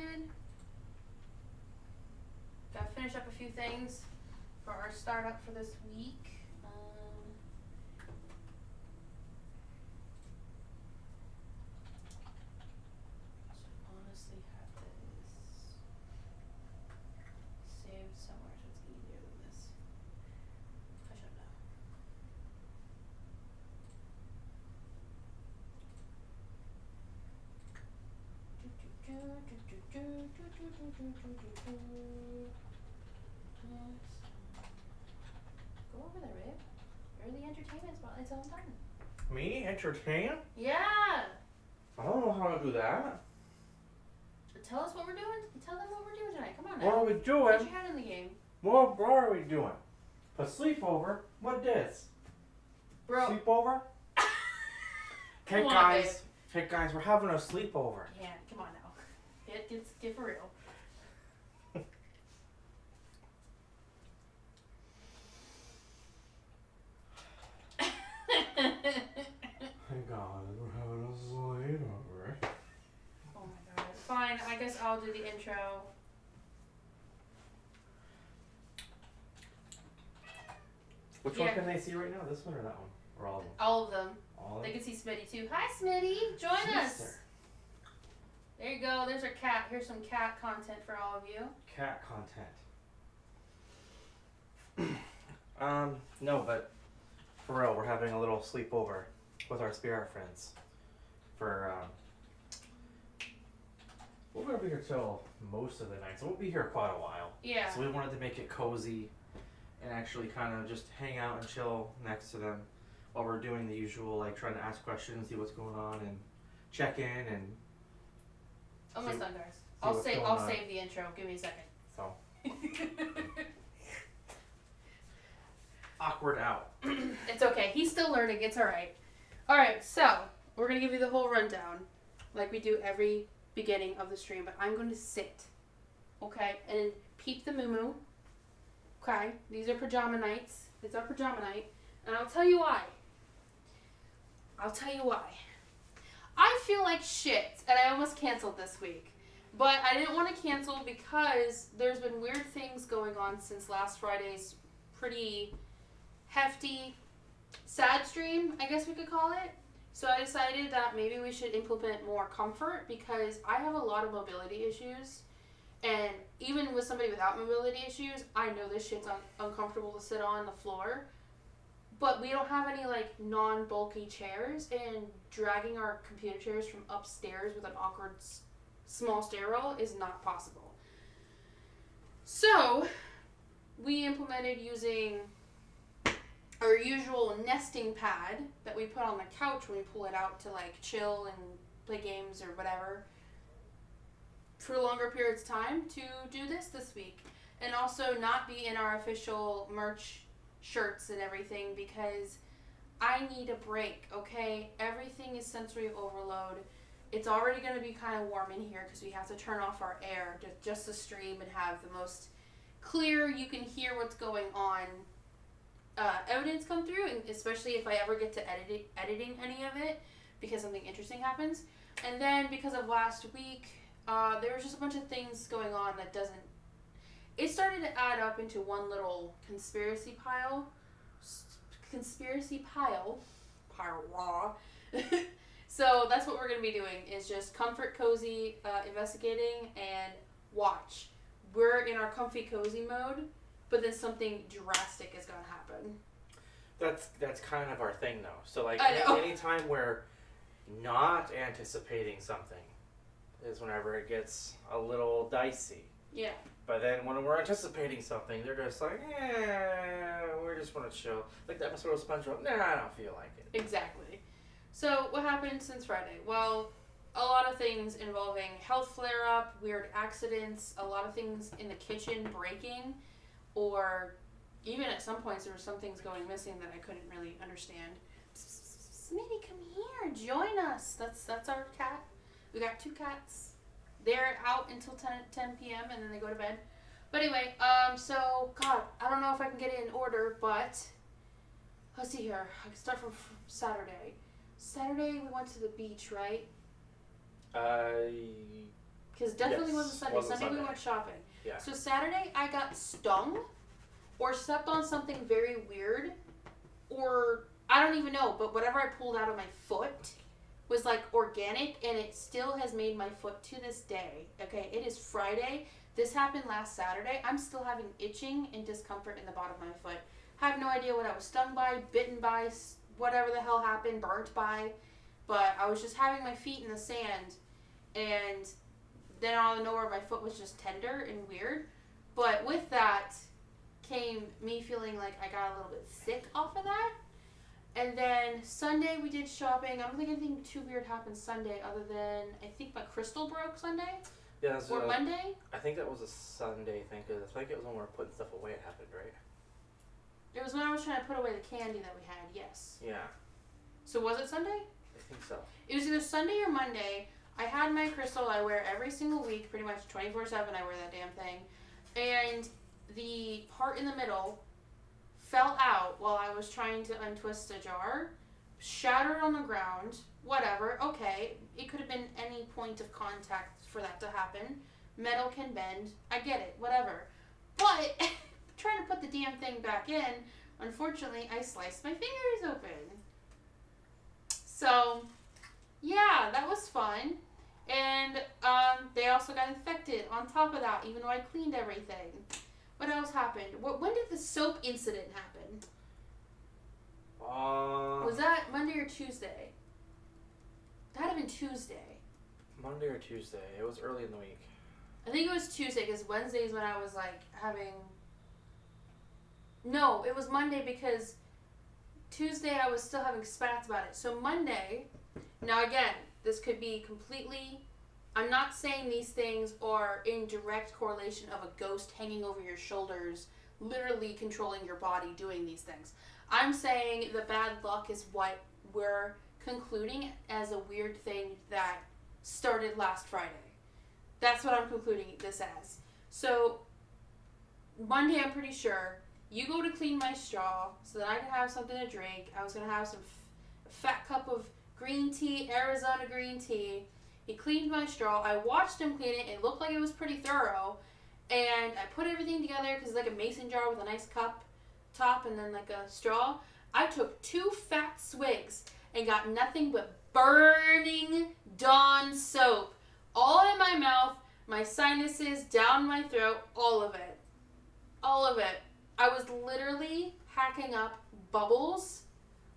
started. Gotta finish up a few things for our startup for this week. Should honestly have this saved somewhere so it's easier than this. I should know. Go over there, babe. You're the entertainment spotlight's all done. Me? Entertain? Yeah! I don't know how to do that. Tell us what we're doing. Tell them what we're doing tonight. Come on now. What are we Put doing? your head in the game. What are we doing? A sleepover? What this? Bro. Sleepover? Hey guys. Hey guys, we're having a sleepover. Yeah, come on now. Get for real. Hey guys, we're having a sleepover. Oh my god. Fine, I guess I'll do the intro. Which one can they see right now? This one or that one? Or all of them? All of them. All of They them? can see Smitty too. Hi Smitty! Join us! There you go. There's our cat. Here's some cat content for all of you. Cat content. No, but for real, we're having a little sleepover with our spirit friends. For, we're going to be here till most of the night, so we'll be here quite a while. Yeah. So we wanted to make it cozy and actually kind of just hang out and chill next to them while we're doing the usual, like trying to ask questions, see what's going on, and check in and Almost done, guys. what's going I'll on. save the intro. Give me a second. So awkward out. It's okay. He's still learning. It's alright. Alright, so we're going to give you the whole rundown like we do every beginning of the stream, but I'm going to sit. Okay? And peep the moo-moo. Okay? These are pajama nights. It's our pajama night. And I'll tell you why. I feel like shit, and I almost canceled this week. But I didn't want to cancel because there's been weird things going on since last Friday's pretty hefty, sad stream, I guess we could call it. So I decided that maybe we should implement more comfort because I have a lot of mobility issues. And even with somebody without mobility issues, I know this shit's uncomfortable to sit on the floor. But we don't have any, like, non-bulky chairs, and dragging our computer chairs from upstairs with an awkward small stairwell is not possible. So, we implemented using our usual nesting pad that we put on the couch when we pull it out to, like, chill and play games or whatever for longer periods of time to do this week. And also not be in our official merch shirts and everything because I need a break, okay? Everything is sensory overload. It's already going to be kind of warm in here because we have to turn off our air just to stream and have the most clear, you can hear what's going on evidence come through, and especially if I ever get to editing any of it because something interesting happens. And then because of last week, there was just a bunch of things going on that doesn't. It started to add up into one little conspiracy pile. Raw. So that's what we're going to be doing, is just comfort, cozy, investigating, and watch. We're in our comfy, cozy mode, but then something drastic is going to happen. That's kind of our thing, though. So, like, anytime we're not anticipating something is whenever it gets a little dicey. Yeah. But then when we're anticipating something, they're just like, we just want to chill. Like the episode of SpongeBob, I don't feel like it. Exactly. So, what happened since Friday? Well, a lot of things involving health flare-up, weird accidents, a lot of things in the kitchen breaking, or even at some points there were some things going missing that I couldn't really understand. Smitty, come here, join us. That's our cat. We got 2 cats. They're out until 10 p.m. and then they go to bed. But anyway, so, God, I don't know if I can get it in order, but let's see here. I can start from Saturday. Saturday we went to the beach, right? Because definitely wasn't Sunday. Sunday we went shopping. Yeah. So Saturday I got stung or stepped on something very weird, or I don't even know, but whatever I pulled out of my foot was like organic, and it still has made my foot to this day. Okay, it is Friday. This happened last Saturday. I'm still having itching and discomfort in the bottom of my foot. I have no idea what I was stung by, bitten by, whatever the hell happened, burnt by, but I was just having my feet in the sand, and then out of nowhere my foot was just tender and weird. But with that came me feeling like I got a little bit sick off of that. And then Sunday we did shopping. I don't think anything too weird happened Sunday other than I think my crystal broke Sunday. Yeah, or Monday. I think that was a Sunday thing, because I think it was when we were putting stuff away it happened, right? It was when I was trying to put away the candy that we had, yes. Yeah. So was it Sunday? I think so. It was either Sunday or Monday. I had my crystal I wear every single week, pretty much 24/7 I wear that damn thing. And the part in the middle fell out while I was trying to untwist a jar, shattered on the ground, whatever, okay. It could have been any point of contact for that to happen. Metal can bend, I get it, whatever. But trying to put the damn thing back in, unfortunately, I sliced my fingers open. So, yeah, that was fun. And they also got infected on top of that, even though I cleaned everything. What else happened? When did the soap incident happen? Was that Monday or Tuesday? That had to been Tuesday. Monday or Tuesday. It was early in the week. I think it was Tuesday, because Wednesday is when I was like having... No, it was Monday, because Tuesday I was still having spats about it. So Monday, now again, this could be completely... I'm not saying these things are in direct correlation of a ghost hanging over your shoulders, literally controlling your body doing these things. I'm saying the bad luck is what we're concluding as a weird thing that started last Friday. That's what I'm concluding this as. So, Monday I'm pretty sure, you go to clean my straw so that I can have something to drink. I was going to have some fat cup of green tea, Arizona green tea. He cleaned my straw. I watched him clean it. It looked like it was pretty thorough. And I put everything together because it's like a mason jar with a nice cup top and then like a straw. I took 2 fat swigs and got nothing but burning Dawn soap all in my mouth, my sinuses, down my throat, all of it. All of it. I was literally hacking up bubbles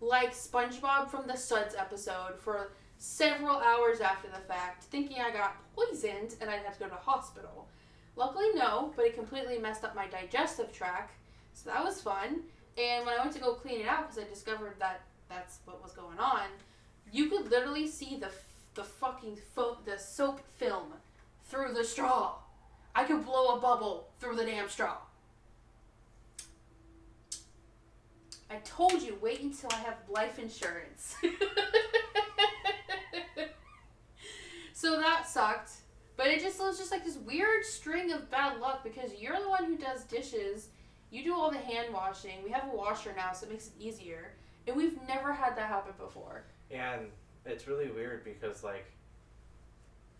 like SpongeBob from the Suds episode for several hours after the fact, thinking I got poisoned and I'd have to go to the hospital. Luckily, no, but it completely messed up my digestive tract, so that was fun. And when I went to go clean it out, because I discovered that that's what was going on, you could literally see the fucking the soap film through the straw. I could blow a bubble through the damn straw. I told you, wait until I have life insurance. So that sucked. But it was just like this weird string of bad luck, because you're the one who does dishes. You do all the hand washing. We have a washer now, so it makes it easier. And we've never had that happen before. And it's really weird because, like,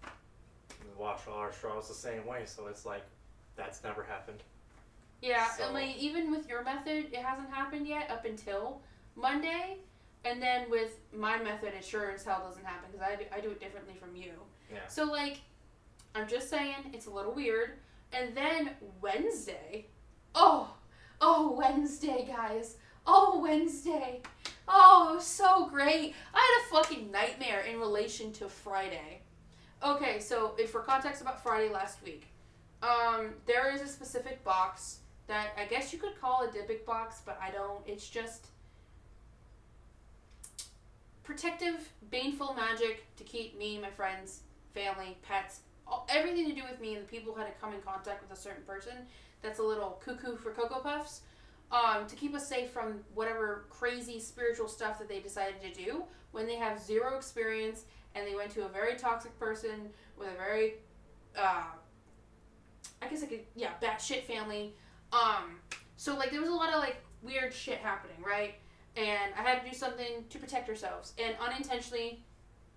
we wash all our straws the same way, so it's like, that's never happened. Yeah, so. And like, even with your method, it hasn't happened yet up until Monday. And then with my method, it sure as hell doesn't happen, because I do it differently from you. Yeah. So, like, I'm just saying, it's a little weird. And then Wednesday, Wednesday, guys. Wednesday. Oh, it was so great. I had a fucking nightmare in relation to Friday. Okay, so for context about Friday last week, there is a specific box that I guess you could call a Dybbuk box, but I don't. It's just protective, baneful magic to keep me, my friends, family, pets, everything to do with me and the people who had to come in contact with a certain person that's a little cuckoo for Cocoa Puffs, to keep us safe from whatever crazy spiritual stuff that they decided to do when they have zero experience and they went to a very toxic person with a very, batshit family. So, like, there was a lot of, like, weird shit happening, right? And I had to do something to protect ourselves and unintentionally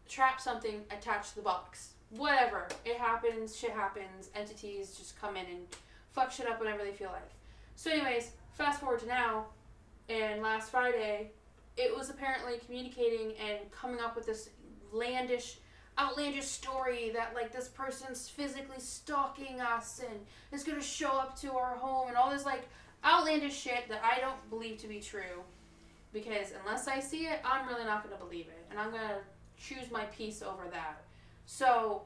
trap something attached to the box. whatever. It happens, shit happens, entities just come in and fuck shit up whenever they feel like. So anyways, fast forward to now, and last Friday, it was apparently communicating and coming up with this outlandish story that like this person's physically stalking us and is gonna show up to our home and all this like outlandish shit that I don't believe to be true, because unless I see it, I'm really not gonna believe it, and I'm gonna choose my peace over that. So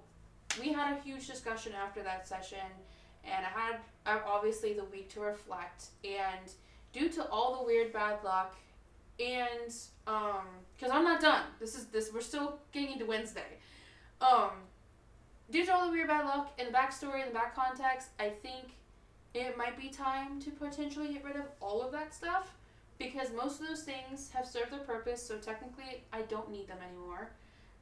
we had a huge discussion after that session, and I had obviously the week to reflect, and due to all the weird bad luck, and because I'm not done. We're still getting into Wednesday. Due to all the weird bad luck and the backstory and the back context, I think it might be time to potentially get rid of all of that stuff, because most of those things have served their purpose, so technically I don't need them anymore.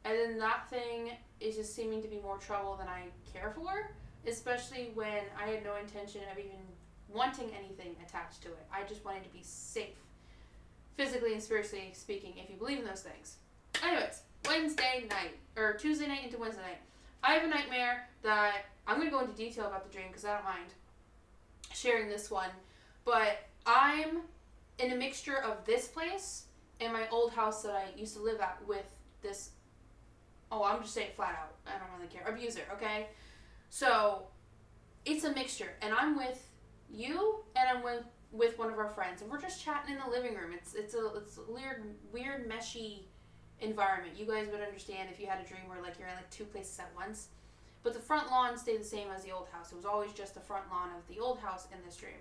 And then that thing is just seeming to be more trouble than I care for, especially when I had no intention of even wanting anything attached to it. I just wanted to be safe, physically and spiritually speaking, if you believe in those things. Anyways, Wednesday night, or Tuesday night into Wednesday night, I have a nightmare that I'm going to go into detail about the dream because I don't mind sharing this one, but I'm in a mixture of this place and my old house that I used to live at with this, I'm just saying it flat out, I don't really care, abuser, okay? So, it's a mixture, and I'm with you, and I'm with one of our friends, and we're just chatting in the living room. It's a weird, meshy environment. You guys would understand if you had a dream where like you're in like two places at once. But the front lawn stayed the same as the old house. It was always just the front lawn of the old house in this dream.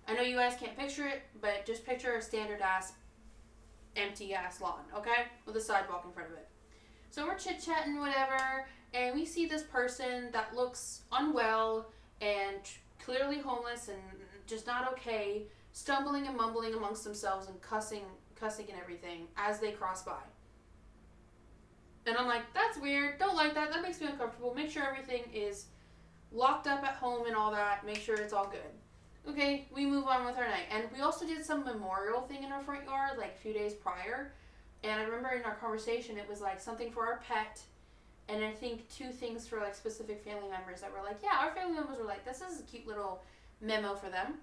I know you guys can't picture it, but just picture a standard ass, empty ass lawn, okay? With a sidewalk in front of it. So we're chit-chatting, whatever, and we see this person that looks unwell and clearly homeless and just not okay, stumbling and mumbling amongst themselves and cussing and everything as they cross by. And I'm like, that's weird, don't like that, that makes me uncomfortable, make sure everything is locked up at home and all that, make sure it's all good. Okay, we move on with our night. And we also did some memorial thing in our front yard like a few days prior. And I remember in our conversation, it was like something for our pet, and I think 2 things for like specific family members that were like, yeah, our family members were like, this is a cute little memo for them.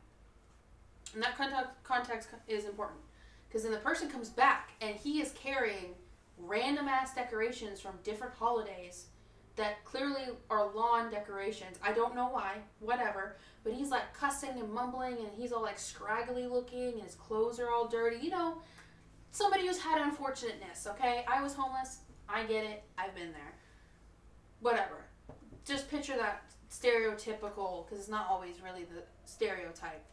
And that context is important, because then the person comes back and he is carrying random ass decorations from different holidays that clearly are lawn decorations. I don't know why, whatever, but he's like cussing and mumbling, and he's all like scraggly looking, and his clothes are all dirty, you know. Somebody who's had unfortunateness, okay? I was homeless. I get it. I've been there. Whatever. Just picture that stereotypical, because it's not always really the stereotype.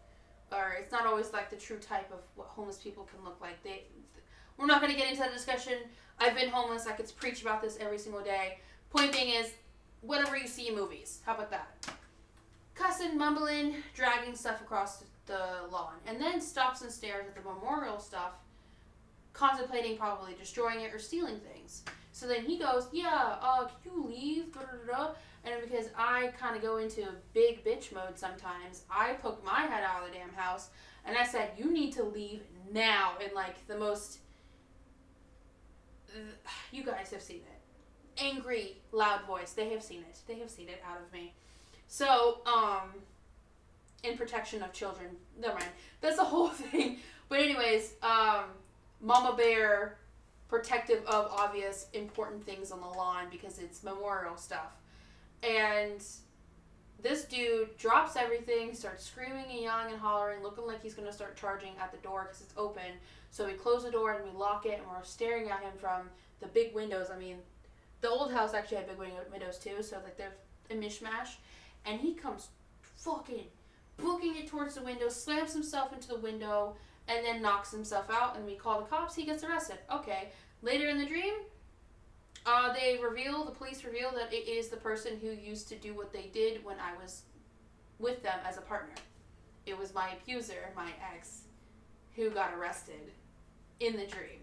Or it's not always like the true type of what homeless people can look like. We're not going to get into that discussion. I've been homeless. I could preach about this every single day. Point being is, whatever you see in movies. How about that? Cussing, mumbling, dragging stuff across the lawn. And then stops and stares at the memorial stuff, contemplating probably destroying it or stealing things. So then he goes, yeah, can you leave? Da, da, da. And because I kind of go into big bitch mode sometimes, I poke my head out of the damn house, and I said, you need to leave now, in like the most, you guys have seen it, angry, loud voice. They have seen it out of me. So, in protection of children, never mind, that's the whole thing. But anyways, Mama Bear, protective of obvious important things on the lawn because it's memorial stuff. And this dude drops everything, starts screaming and yelling and hollering, looking like he's going to start charging at the door because it's open. So we close the door and we lock it, and we're staring at him from the big windows. I mean, the old house actually had big windows too, so like there's a mishmash. And he comes fucking booking it towards the window, slams himself into the window, and then knocks himself out, and we call the cops. He gets arrested. Okay. Later in the dream, the police reveal that it is the person who used to do what they did when I was with them as a partner. It was my abuser, my ex, who got arrested in the dream,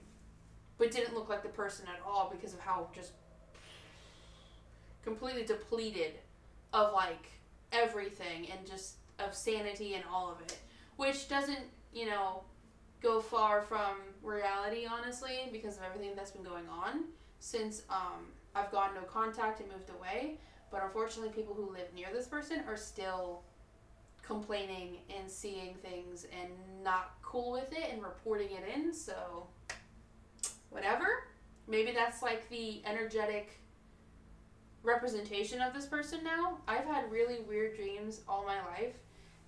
but didn't look like the person at all because of how just completely depleted of like everything and just of sanity and all of it, which doesn't, go far from reality, honestly, because of everything that's been going on since I've gotten no contact and moved away. But unfortunately, people who live near this person are still complaining and seeing things and not cool with it and reporting it in. So, whatever. Maybe that's like the energetic representation of this person now. I've had really weird dreams all my life,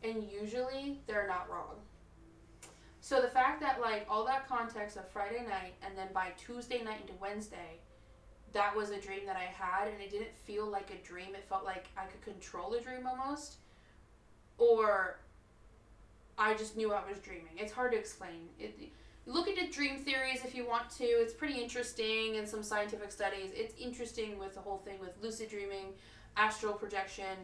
and usually they're not wrong. So the fact that like all that context of Friday night and then by Tuesday night into Wednesday, that was a dream that I had, and it didn't feel like a dream. It felt like I could control the dream almost, or I just knew I was dreaming. It's hard to explain. Look into dream theories if you want to. It's pretty interesting, and some scientific studies. It's interesting with the whole thing with lucid dreaming, astral projection,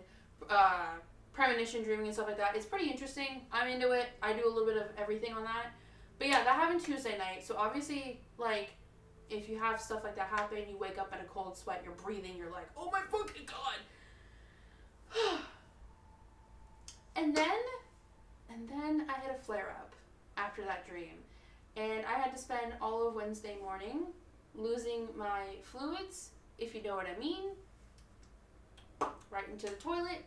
premonition dreaming and stuff like that. It's pretty interesting. I'm into it. I do a little bit of everything on that. But yeah, that happened Tuesday night. So obviously, like, if you have stuff like that happen, you wake up in a cold sweat, you're breathing, you're like, oh my fucking god. And then I had a flare up after that dream. And I had to spend all of Wednesday morning losing my fluids, if you know what I mean, right into the toilet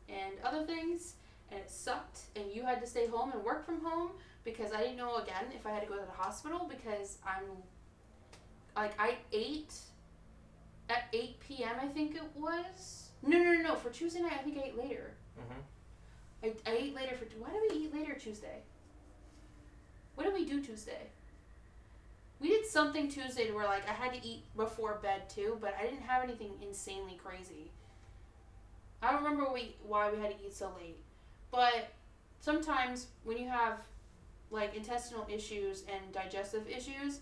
and other things. And it sucked. And you had to stay home and work from home because I didn't know, again, if I had to go to the hospital because I ate at 8 p.m. I think it was. No. For Tuesday night, I think I ate later. Mm-hmm. I ate later why did we eat later Tuesday? What did we do Tuesday? We did something Tuesday where like I had to eat before bed too, but I didn't have anything insanely crazy. I don't remember why we had to eat so late. But sometimes when you have like intestinal issues and digestive issues,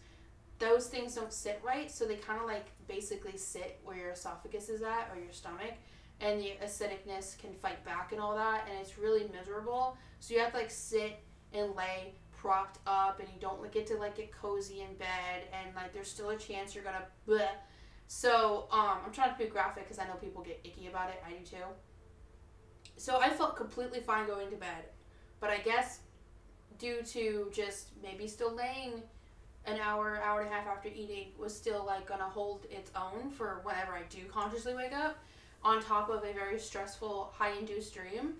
those things don't sit right, so they kind of like basically sit where your esophagus is at or your stomach, and the acidicness can fight back and all that, and it's really miserable. So you have to like sit and lay propped up, and you don't get to like get cozy in bed, and like there's still a chance you're gonna bleh. So I'm trying to be graphic because I know people get icky about it. I do too. So I felt completely fine going to bed, but I guess due to just maybe still laying an hour and a half after eating was still like gonna hold its own for whenever I do consciously wake up, on top of a very stressful high induced dream.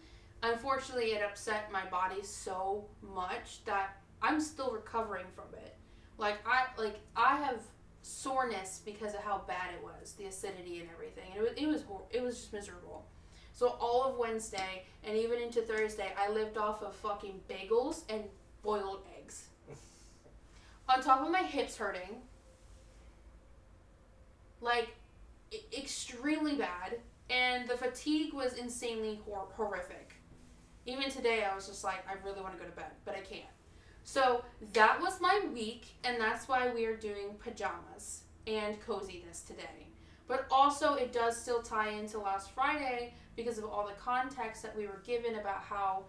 Unfortunately, it upset my body so much that I'm still recovering from it. I have soreness because of how bad it was, the acidity and everything. It was just miserable. So all of Wednesday and even into Thursday, I lived off of fucking bagels and boiled eggs. On top of my hips hurting, like extremely bad, and the fatigue was insanely horrific. Even today, I was just like, I really want to go to bed, but I can't. So that was my week, and that's why we are doing pajamas and coziness today. But also, it does still tie into last Friday because of all the context that we were given about how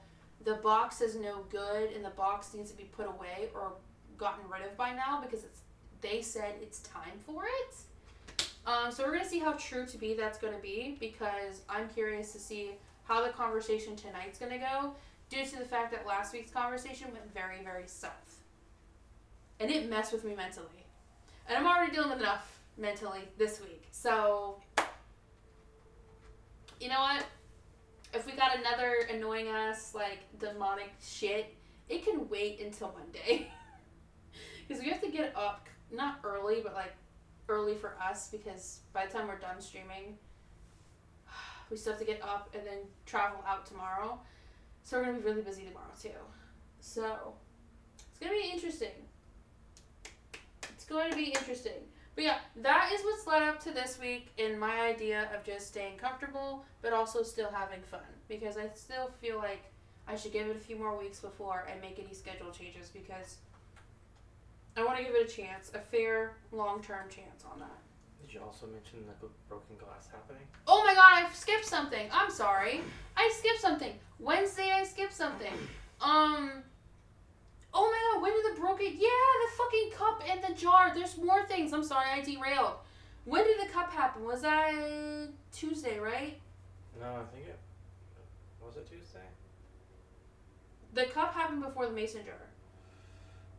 the box is no good and the box needs to be put away or gotten rid of by now because they said it's time for it. So we're going to see how true to be that's going to be, because I'm curious to see how the conversation tonight's going to go, due to the fact that last week's conversation went very, very south. And it messed with me mentally. And I'm already dealing with enough mentally this week. So, you know what? If we got another annoying ass, like, demonic shit, it can wait until Monday. Because we have to get up, not early, but, like, early for us, because by the time we're done streaming, we still have to get up and then travel out tomorrow. So we're going to be really busy tomorrow too. So it's going to be interesting. It's going to be interesting. But yeah, that is what's led up to this week in my idea of just staying comfortable, but also still having fun. Because I still feel like I should give it a few more weeks before I make any schedule changes, because I want to give it a chance, a fair, long-term chance on that. Did you also mention the broken glass happening? Oh my god, I skipped something. I'm sorry. I skipped something. Wednesday, I skipped something. Oh my god, when did the broken... Yeah, the fucking cup and the jar. There's more things. I'm sorry, I derailed. When did the cup happen? Was that Tuesday, right? No, I think it... Was it Tuesday? The cup happened before the mason jar.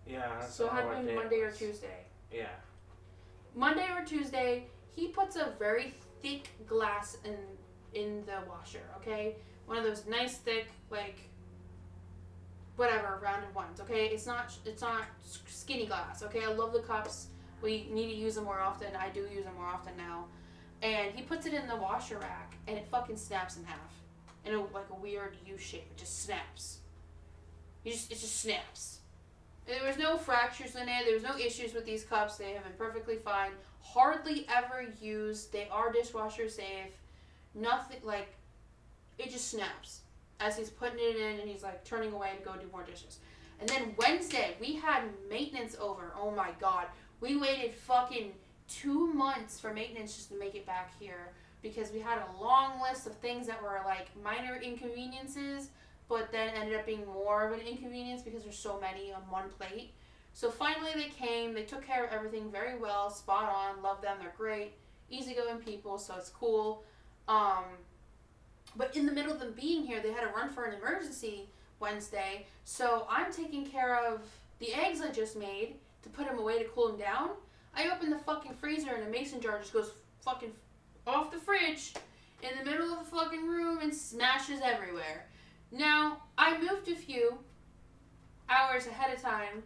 Yeah. So it had to be Monday or Tuesday. Yeah. Monday or Tuesday, he puts a very thick glass in the washer, okay? One of those nice thick, like, whatever, rounded ones, okay? It's not skinny glass, okay? I love the cups. We need to use them more often. I do use them more often now. And he puts it in the washer rack, and it fucking snaps in half. In like a weird U shape. It just snaps. It just snaps. And there was no fractures in it. There was no issues with these cups. They have been perfectly fine. Hardly ever used. They are dishwasher safe. Nothing, like, it just snaps as he's putting it in and he's like turning away to go do more dishes. And then Wednesday, we had maintenance over. Oh my God. We waited fucking 2 months for maintenance just to make it back here because we had a long list of things that were like minor inconveniences, but then ended up being more of an inconvenience because there's so many on one plate. So finally they came, they took care of everything very well, spot on, love them, they're great, easygoing people, so it's cool. But in the middle of them being here, they had to run for an emergency Wednesday, so I'm taking care of the eggs I just made to put them away to cool them down. I open the fucking freezer and a mason jar just goes fucking off the fridge in the middle of the fucking room and smashes everywhere. Now, I moved a few hours ahead of time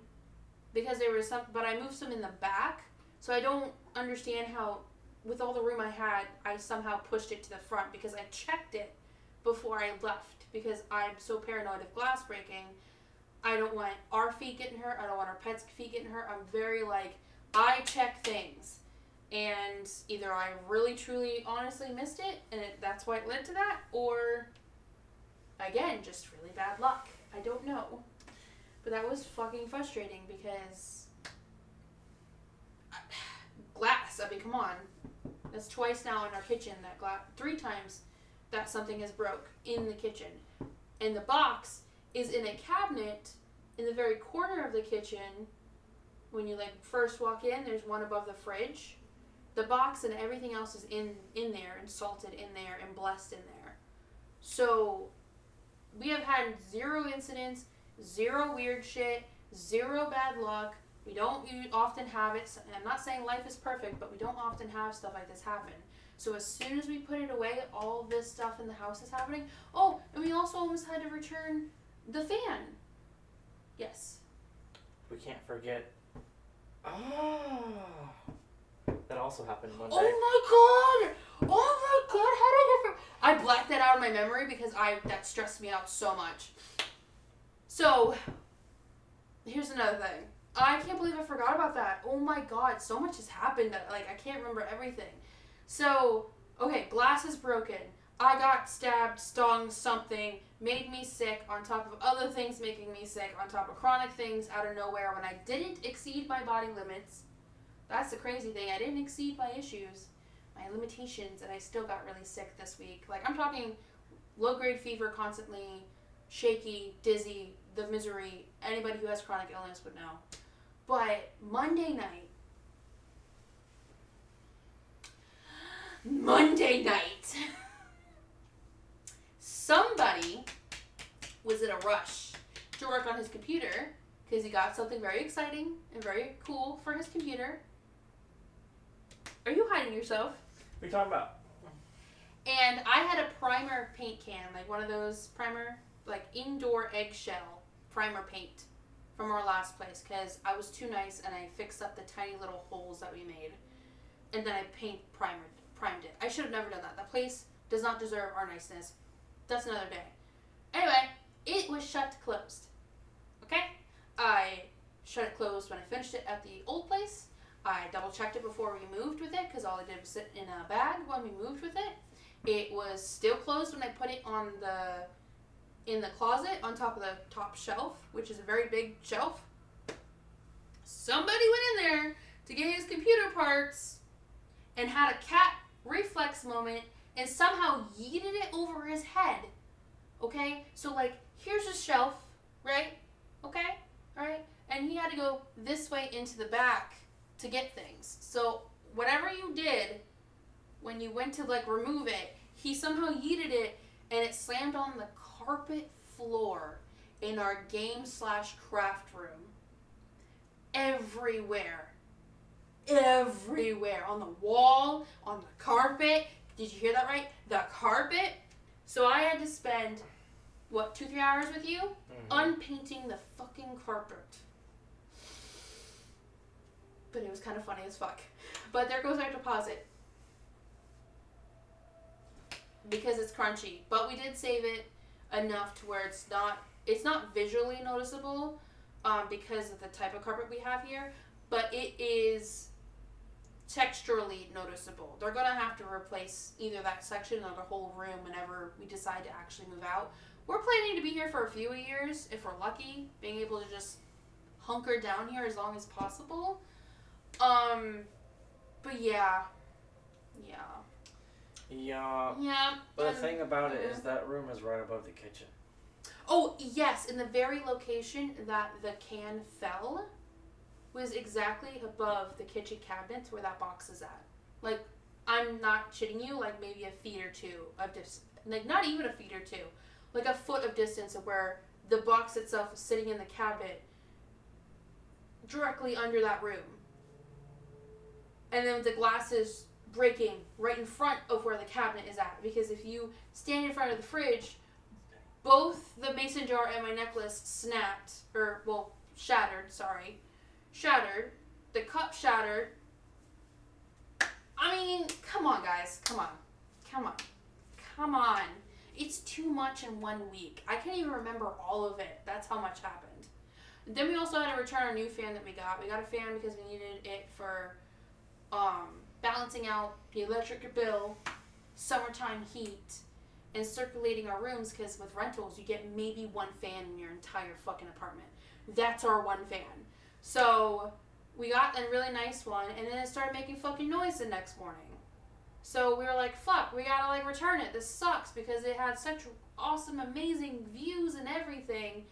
because there was some, but I moved some in the back, so I don't understand how, with all the room I had, I somehow pushed it to the front because I checked it before I left because I'm so paranoid of glass breaking. I don't want our feet getting hurt. I don't want our pets' feet getting hurt. I'm very like, I check things. And either I really, truly, honestly missed it, and that's why it led to that, or, again, just really bad luck. I don't know. But that was fucking frustrating because glass, I mean, come on. That's twice now in our kitchen, that glass, 3 times that something has broke in the kitchen. And the box is in a cabinet in the very corner of the kitchen. When you like first walk in, there's one above the fridge. The box and everything else is in there and salted in there and blessed in there. So we have had 0 incidents, 0 weird shit, 0 bad luck. We don't often have it. I'm not saying life is perfect, but we don't often have stuff like this happen. So as soon as we put it away, all this stuff in the house is happening. Oh, and we also almost had to return the fan. Yes. We can't forget. That also happened one day. Oh my God! How did I blacked that out of my memory because that stressed me out so much. So, here's another thing. I can't believe I forgot about that. Oh my God, so much has happened that, like, I can't remember everything. So, okay, glass is broken. I got stabbed, stung, something, made me sick on top of other things making me sick, on top of chronic things out of nowhere when I didn't exceed my body limits. That's the crazy thing. I didn't exceed my issues, my limitations, and I still got really sick this week. Like, I'm talking low-grade fever constantly, shaky, dizzy, the misery. Anybody who has chronic illness would know. But Monday night, somebody was in a rush to work on his computer because he got something very exciting and very cool for his computer. Are you hiding yourself? What are you talking about? And I had a primer paint can, like one of those primer, like indoor eggshell primer paint from our last place because I was too nice and I fixed up the tiny little holes that we made. And then I primed it. I should have never done that. That place does not deserve our niceness. That's another day. Anyway, it was closed. Okay? I shut it closed when I finished it at the old place. I double checked it before we moved with it because all I did was sit in a bag when we moved with it. It was still closed when I put it in the closet on top of the top shelf, which is a very big shelf. Somebody went in there to get his computer parts and had a cat reflex moment and somehow yeeted it over his head. Okay? So, like, here's a shelf, right? Okay? Alright? And he had to go this way into the back to get things. So, whatever you did when you went to, like, remove it, he somehow yeeted it and it slammed on the carpet floor in our game/craft room. Everywhere. everywhere. On the wall, on the carpet. Did you hear that right? The carpet. So I had to spend, 2-3 hours with you? Unpainting the fucking carpet. But it was kind of funny as fuck. But there goes our deposit. Because it's crunchy. But we did save it enough to where it's not visually noticeable because of the type of carpet we have here. But it is texturally noticeable. They're going to have to replace either that section or the whole room whenever we decide to actually move out. We're planning to be here for a few years, if we're lucky, being able to just hunker down here as long as possible. But yeah. But the thing about it is that room is right above the kitchen. Oh, yes. In the very location that the can fell was exactly above the kitchen cabinets where that box is at. Like, I'm not shitting you, like maybe a feet or two of distance. Like, not even a feet or two. Like a foot of distance of where the box itself is sitting in the cabinet directly under that room. And then the glass is breaking right in front of where the cabinet is at. Because if you stand in front of the fridge, both the mason jar and my necklace shattered. The cup shattered. I mean, come on, guys. Come on. It's too much in 1 week. I can't even remember all of it. That's how much happened. Then we also had to return our new fan that we got. We got a fan because we needed it for balancing out the electric bill, summertime heat, and circulating our rooms, because with rentals, you get maybe one fan in your entire fucking apartment. That's our one fan. So we got a really nice one, and then it started making fucking noise the next morning. So we were like, fuck, we gotta return it. This sucks, because it had such awesome, amazing views and everything.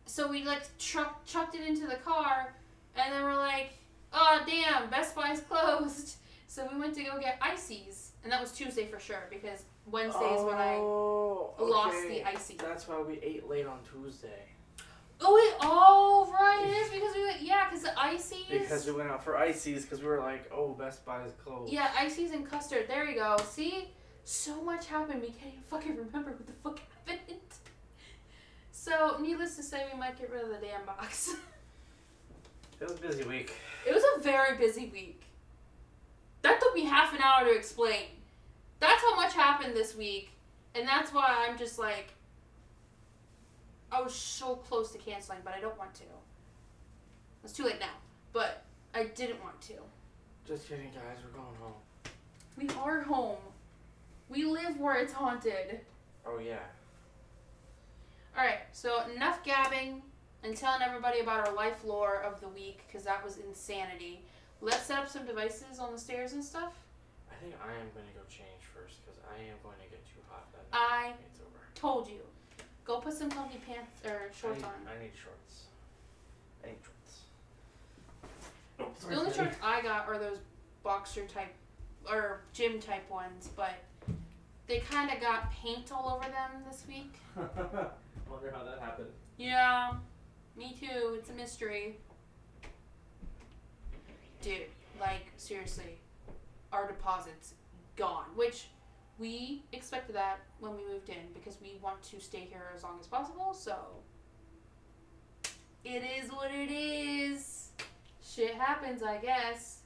So we chucked it into the car, and then we're like, oh damn, Best Buy's closed. So we went to go get ices, and that was Tuesday for sure, because Wednesday is when I lost the ices. That's why we ate late on Tuesday. Right, it is because because the ices. Because we went out for ices, because we were like, oh, Best Buy is closed. Yeah, ices and custard. There you go. See? So much happened, we can't even fucking remember what the fuck happened. So, needless to say, we might get rid of the damn box. It was a busy week. It was a very busy week. That took me half an hour to explain. That's how much happened this week, and that's why I'm just like, I was so close to canceling, but I don't want to. It's too late now, but I didn't want to. Just kidding, guys. We're going home. We are home. We live where it's haunted. Oh, yeah. Alright, so enough gabbing and telling everybody about our life lore of the week, because that was insanity. Let's set up some devices on the stairs and stuff. I think I am going to go change first, because I am going to get too hot that I it's over. told you. Go put some comfy pants or shorts on. I need shorts. The only shorts I got are those boxer type or gym type ones, but they kind of got paint all over them this week. Wonder how that happened. Yeah, me too. It's a mystery. Dude, seriously, our deposit's gone, which we expected that when we moved in because we want to stay here as long as possible, so it is what it is. Shit happens, I guess.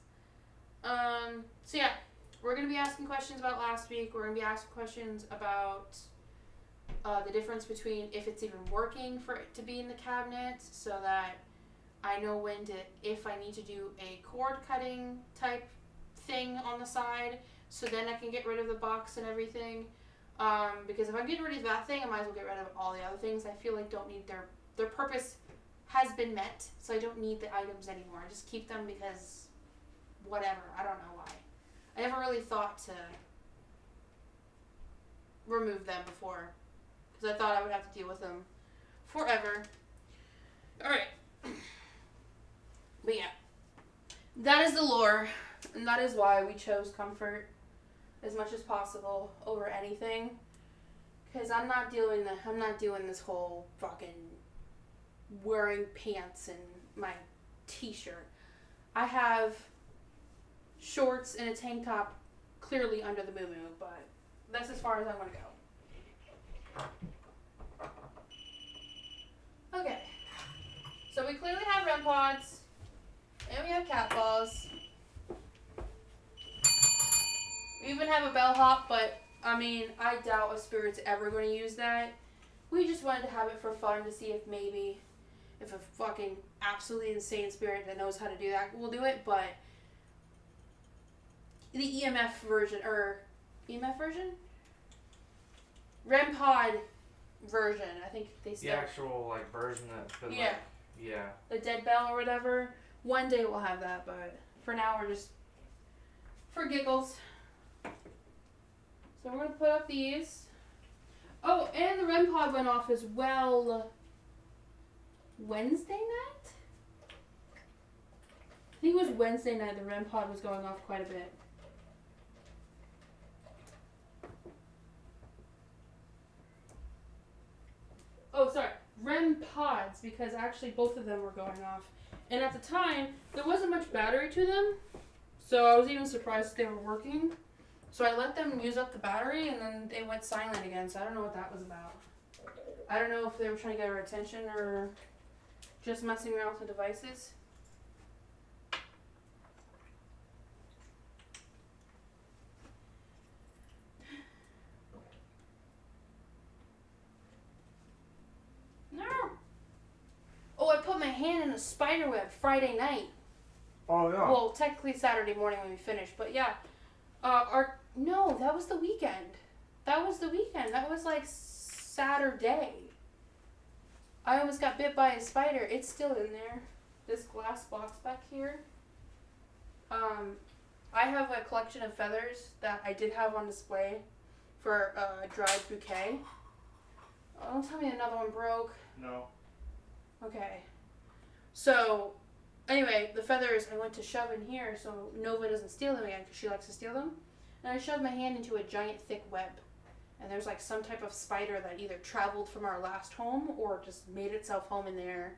So yeah, we're going to be asking questions about last week. We're going to be asking questions about the difference between if it's even working for it to be in the cabinet, so that I know if I need to do a cord cutting type thing on the side, so then I can get rid of the box and everything. Because if I'm getting rid of that thing, I might as well get rid of all the other things. I feel like don't need their purpose has been met, so I don't need the items anymore. I just keep them because whatever. I don't know why. I never really thought to remove them before, because I thought I would have to deal with them forever. Alright. But yeah. That is the lore, and that is why we chose comfort as much as possible over anything. Because I'm not doing this whole fucking wearing pants and my t-shirt. I have shorts and a tank top clearly under the moo-moo, but that's as far as I want to go. Okay. So we clearly have REM pods, and we have cat balls. We even have a bellhop, but I mean, I doubt a spirit's ever going to use that. We just wanted to have it for fun to see if maybe, if a fucking absolutely insane spirit that knows how to do that will do it, but the EMF version, REM pod version, I think they still... The actual, like, version that's been, yeah. Yeah. The dead bell or whatever. One day we'll have that, but for now we're just for giggles. So we're going to put up these. Oh, and the REM pod went off as well Wednesday night? I think it was Wednesday night the REM pod was going off quite a bit. Oh, sorry. REM pods, because actually both of them were going off. And at the time, there wasn't much battery to them, so I was even surprised they were working. So I let them use up the battery, and then they went silent again, so I don't know what that was about. I don't know if they were trying to get our attention or just messing around with the devices. No! Oh, I put my hand in a spider web Friday night. Oh, yeah. Well, technically Saturday morning when we finished, but yeah. No, that was the weekend. That was like Saturday. I almost got bit by a spider. It's still in there. This glass box back here. I have a collection of feathers that I did have on display for a dried bouquet. Oh, don't tell me another one broke. No. Okay. So, anyway, the feathers I went to shove in here so Nova doesn't steal them again because she likes to steal them. And I shoved my hand into a giant thick web. And there's like some type of spider that either traveled from our last home or just made itself home in there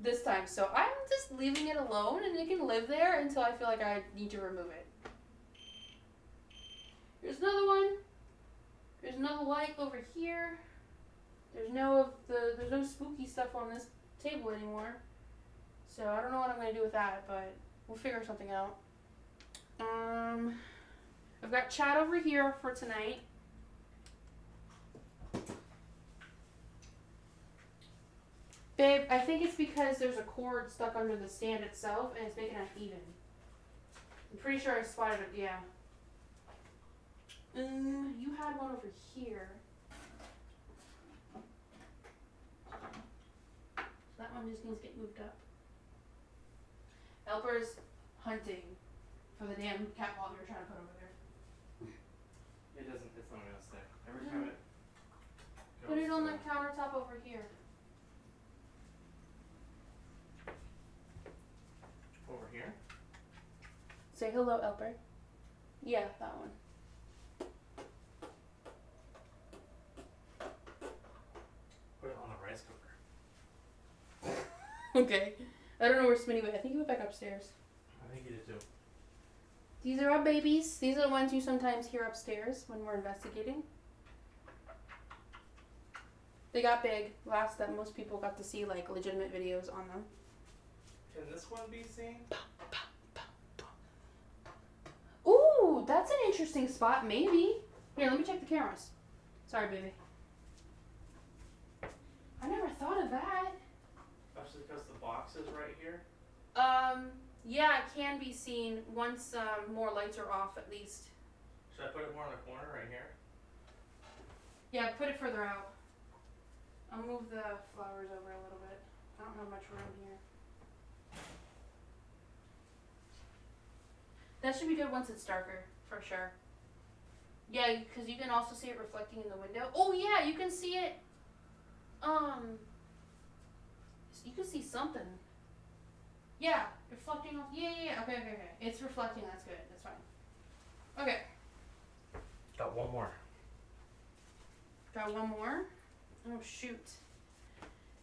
this time. So I'm just leaving it alone and it can live there until I feel like I need to remove it. There's another one. There's another light over here. There's no spooky stuff on this table anymore. So I don't know what I'm going to do with that, but we'll figure something out. I've got Chad over here for tonight. Babe, I think it's because there's a cord stuck under the stand itself and it's making it uneven. I'm pretty sure I spotted it, yeah. You had one over here. So that one just needs to get moved up. Elper's hunting for the damn cat ball you were trying to put over there. It's not gonna stick. Every time it goes Put it on the countertop over here. Over here? Say hello, Elper. Yeah, that one. Put it on the rice cooker. Okay. I don't know where Smitty went. I think he went back upstairs. I think you did too. These are our babies. These are the ones you sometimes hear upstairs when we're investigating. They got big. Last that most people got to see like legitimate videos on them. Can this one be seen? Ooh, that's an interesting spot. Maybe. Here, let me check the cameras. Sorry, baby. I never thought of that. Especially because the box is right here. Yeah, it can be seen once more lights are off at least. Should I put it more in the corner right here? Yeah, put it further out. I'll move the flowers over a little bit. I don't have much room here. That should be good once it's darker, for sure. Yeah, because you can also see it reflecting in the window. Oh yeah, you can see it. You can see something. Yeah, reflecting off. Yeah. Okay. It's reflecting. That's good. That's fine. Okay. Got one more. Got one more. Oh shoot.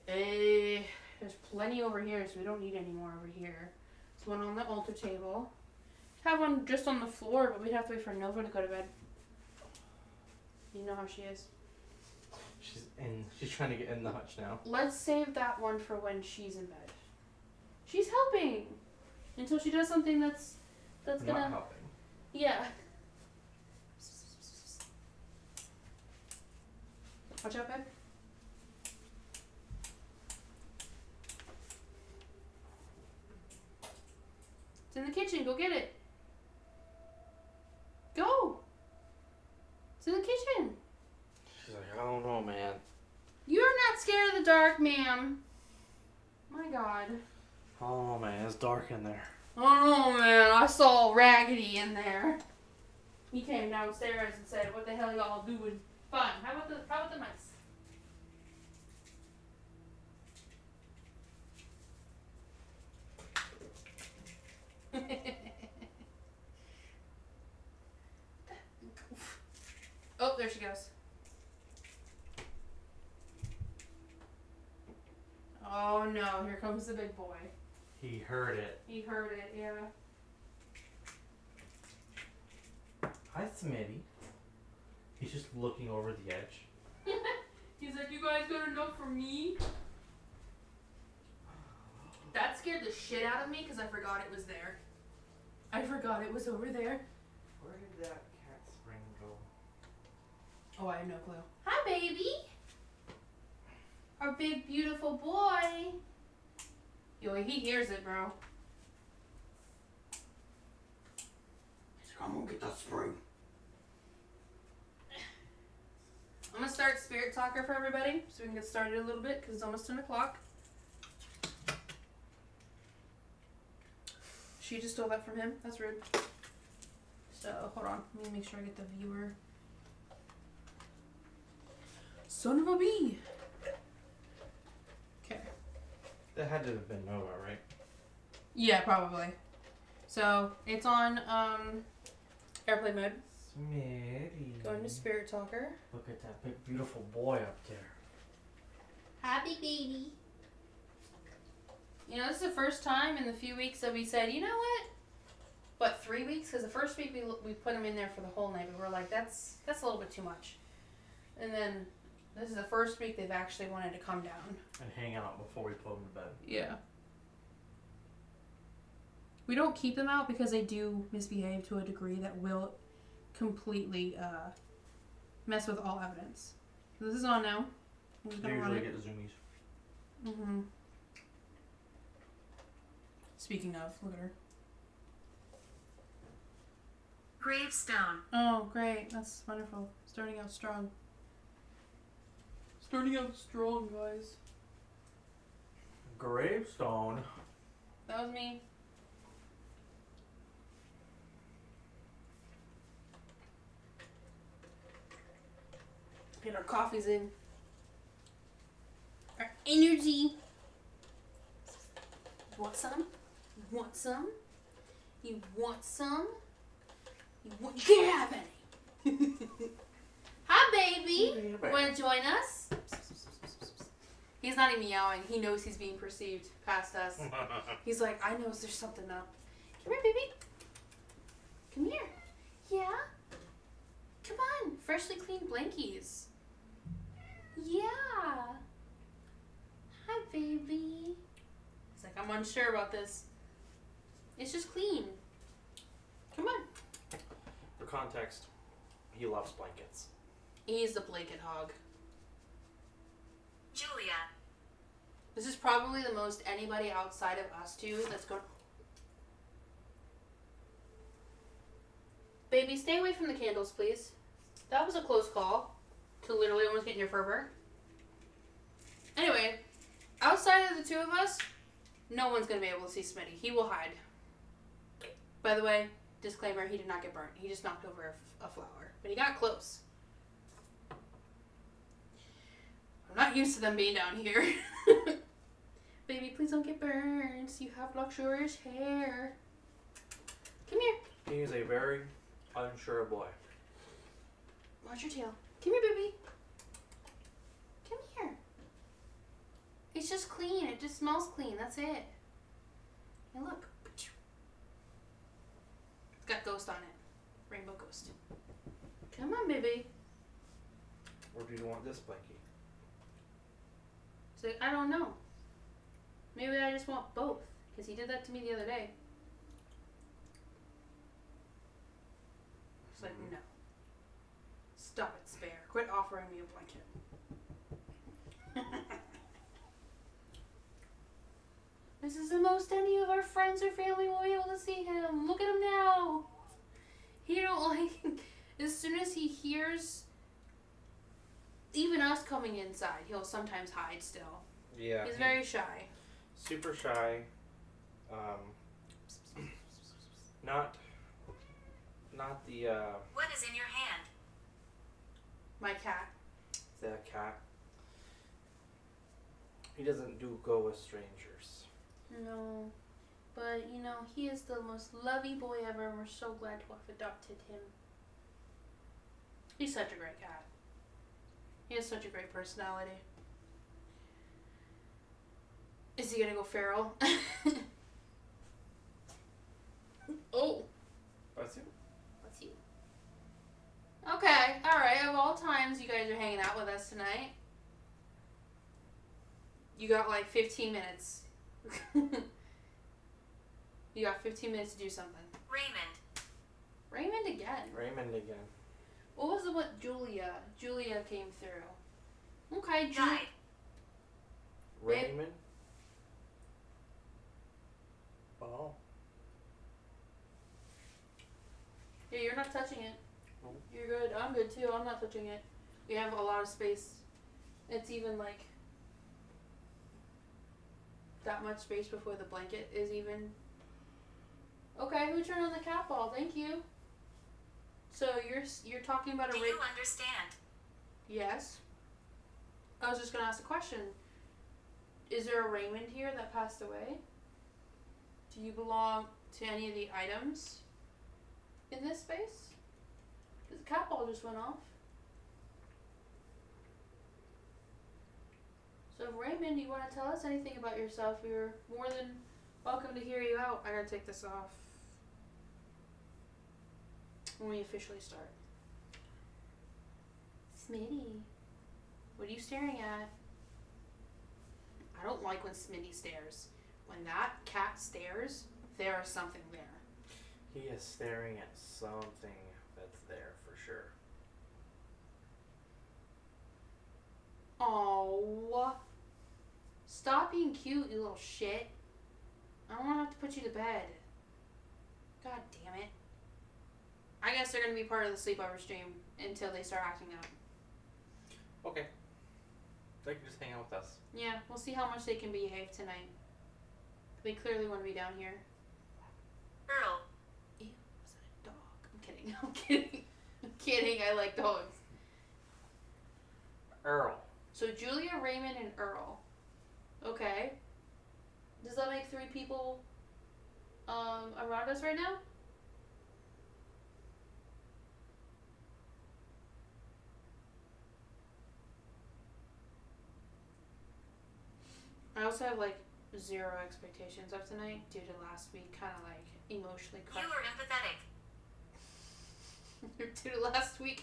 There's plenty over here, so we don't need any more over here. One on the altar table. Have one just on the floor, but we'd have to wait for Nova to go to bed. You know how she is. She's trying to get in the hutch now. Let's save that one for when she's in bed. She's helping until she does something that's not gonna helping. Yeah. Watch out, babe. It's in the kitchen. Go get it. Go. It's in the kitchen. She's like, I don't know, man. You're not scared of the dark, ma'am. My God. Oh, man, it's dark in there. Oh, man, I saw Raggedy in there. He came downstairs and said, what the hell y'all doing? Fine. How about the mice? Oh, there she goes. Oh no, here comes the big boy. He heard it. He heard it, yeah. Hi, Smitty. He's just looking over the edge. He's like, you guys got enough for me? That scared the shit out of me because I forgot it was there. I forgot it was over there. Where did that cat spring go? Oh, I have no clue. Hi, baby. Our big, beautiful boy. Yo, he hears it, bro. He's like, I'm gonna get that spring. I'm gonna start Spirit Talker for everybody so we can get started a little bit because it's almost 10 o'clock. She just stole that from him. That's rude. So, hold on. Let me make sure I get the viewer. Son of a bee. Okay. That had to have been Nova, right? Yeah, probably. So, it's on airplane mode. Smitty. Going to Spirit Talker. Look at that big, beautiful boy up there. Happy baby. You know, this is the first time in the few weeks that we said, you know what? 3 weeks? Because the first week we put him in there for the whole night, but we're like, that's a little bit too much. And then this is the first week they've actually wanted to come down. And hang out before we put him to bed. Yeah. We don't keep them out because they do misbehave to a degree that will completely mess with all evidence. So this is on now. They usually get zoomies. Mm-hmm. Speaking of, look at her. Gravestone. Oh, great. That's wonderful. Starting out strong. Starting out strong, guys. Gravestone. That was me. Get our coffees in. Our energy. You want some? You want some? You want some? You can't have any. Hi, baby. Want to join us? He's not even meowing. He knows he's being perceived past us. He's like, I know there's something up. Come here, baby. Come here. Yeah? Come on. Freshly cleaned blankies. Yeah. Hi, baby. He's like, I'm unsure about this. It's just clean. Come on. For context, he loves blankets. He's the blanket hog. Julia. This is probably the most anybody outside of us two that's going. Baby, stay away from the candles, please. That was a close call to literally almost getting your fur burnt. Anyway, outside of the two of us, no one's going to be able to see Smitty. He will hide. By the way, disclaimer, he did not get burnt. He just knocked over a flower. But he got close. I'm not used to them being down here. Baby, please don't get burned. You have luxurious hair. Come here. He is a very unsure boy. Watch your tail. Come here, baby. Come here. It's just clean. It just smells clean. That's it. Now look. It's got ghost on it. Rainbow ghost. Come on, baby. Or do you want this blankie? So I don't know. Maybe I just want both. Because he did that to me the other day. It's like, no. Stop it, Spare. Quit offering me a blanket. This is the most any of our friends or family will be able to see him. Look at him now. He don't like... As soon as he hears even us coming inside, he'll sometimes hide still. Yeah. He's very shy. Super shy. Not the, What is in your hand? My cat. the cat. He doesn't go with strangers. No. But, you know, he is the most lovey boy ever, and we're so glad to have adopted him. He's such a great cat. He has such a great personality. Is he gonna go feral? Oh. That's you. That's you. Okay, alright. Of all times you guys are hanging out with us tonight, you got like 15 minutes. You got 15 minutes to do something. Raymond. Raymond again. Raymond again. What was the one? Julia. Julia came through. Okay, Died. Raymond? Oh. Yeah, you're not touching it. Oh. You're good. I'm good too. I'm not touching it. We have a lot of space. It's even like that much space before the blanket is even. Okay, who turned on the cat ball? Thank you. So you're talking about a Do you understand? Yes. I was just gonna ask a question. Is there a Raymond here that passed away? Do you belong to any of the items in this space? Because the cat ball just went off. So Raymond, you want to tell us anything about yourself? You're more than welcome to hear you out. I gotta take this off when we officially start. Smitty, what are you staring at? I don't like when Smitty stares. When that cat stares, there is something there. He is staring at something that's there for sure. Oh, stop being cute, you little shit. I don't want to have to put you to bed. God damn it. I guess they're going to be part of the sleepover stream until they start acting up. Okay. They can just hang out with us. Yeah, we'll see how much they can behave tonight. They clearly want to be down here. Earl. Ew, was that a dog? I'm kidding. I'm kidding. I'm kidding. I like dogs. Earl. So Julia, Raymond, and Earl. Okay. Does that make 3 people around us right now? I also have like 0 expectations of tonight due to last week kind of like emotionally You are empathetic. due to last week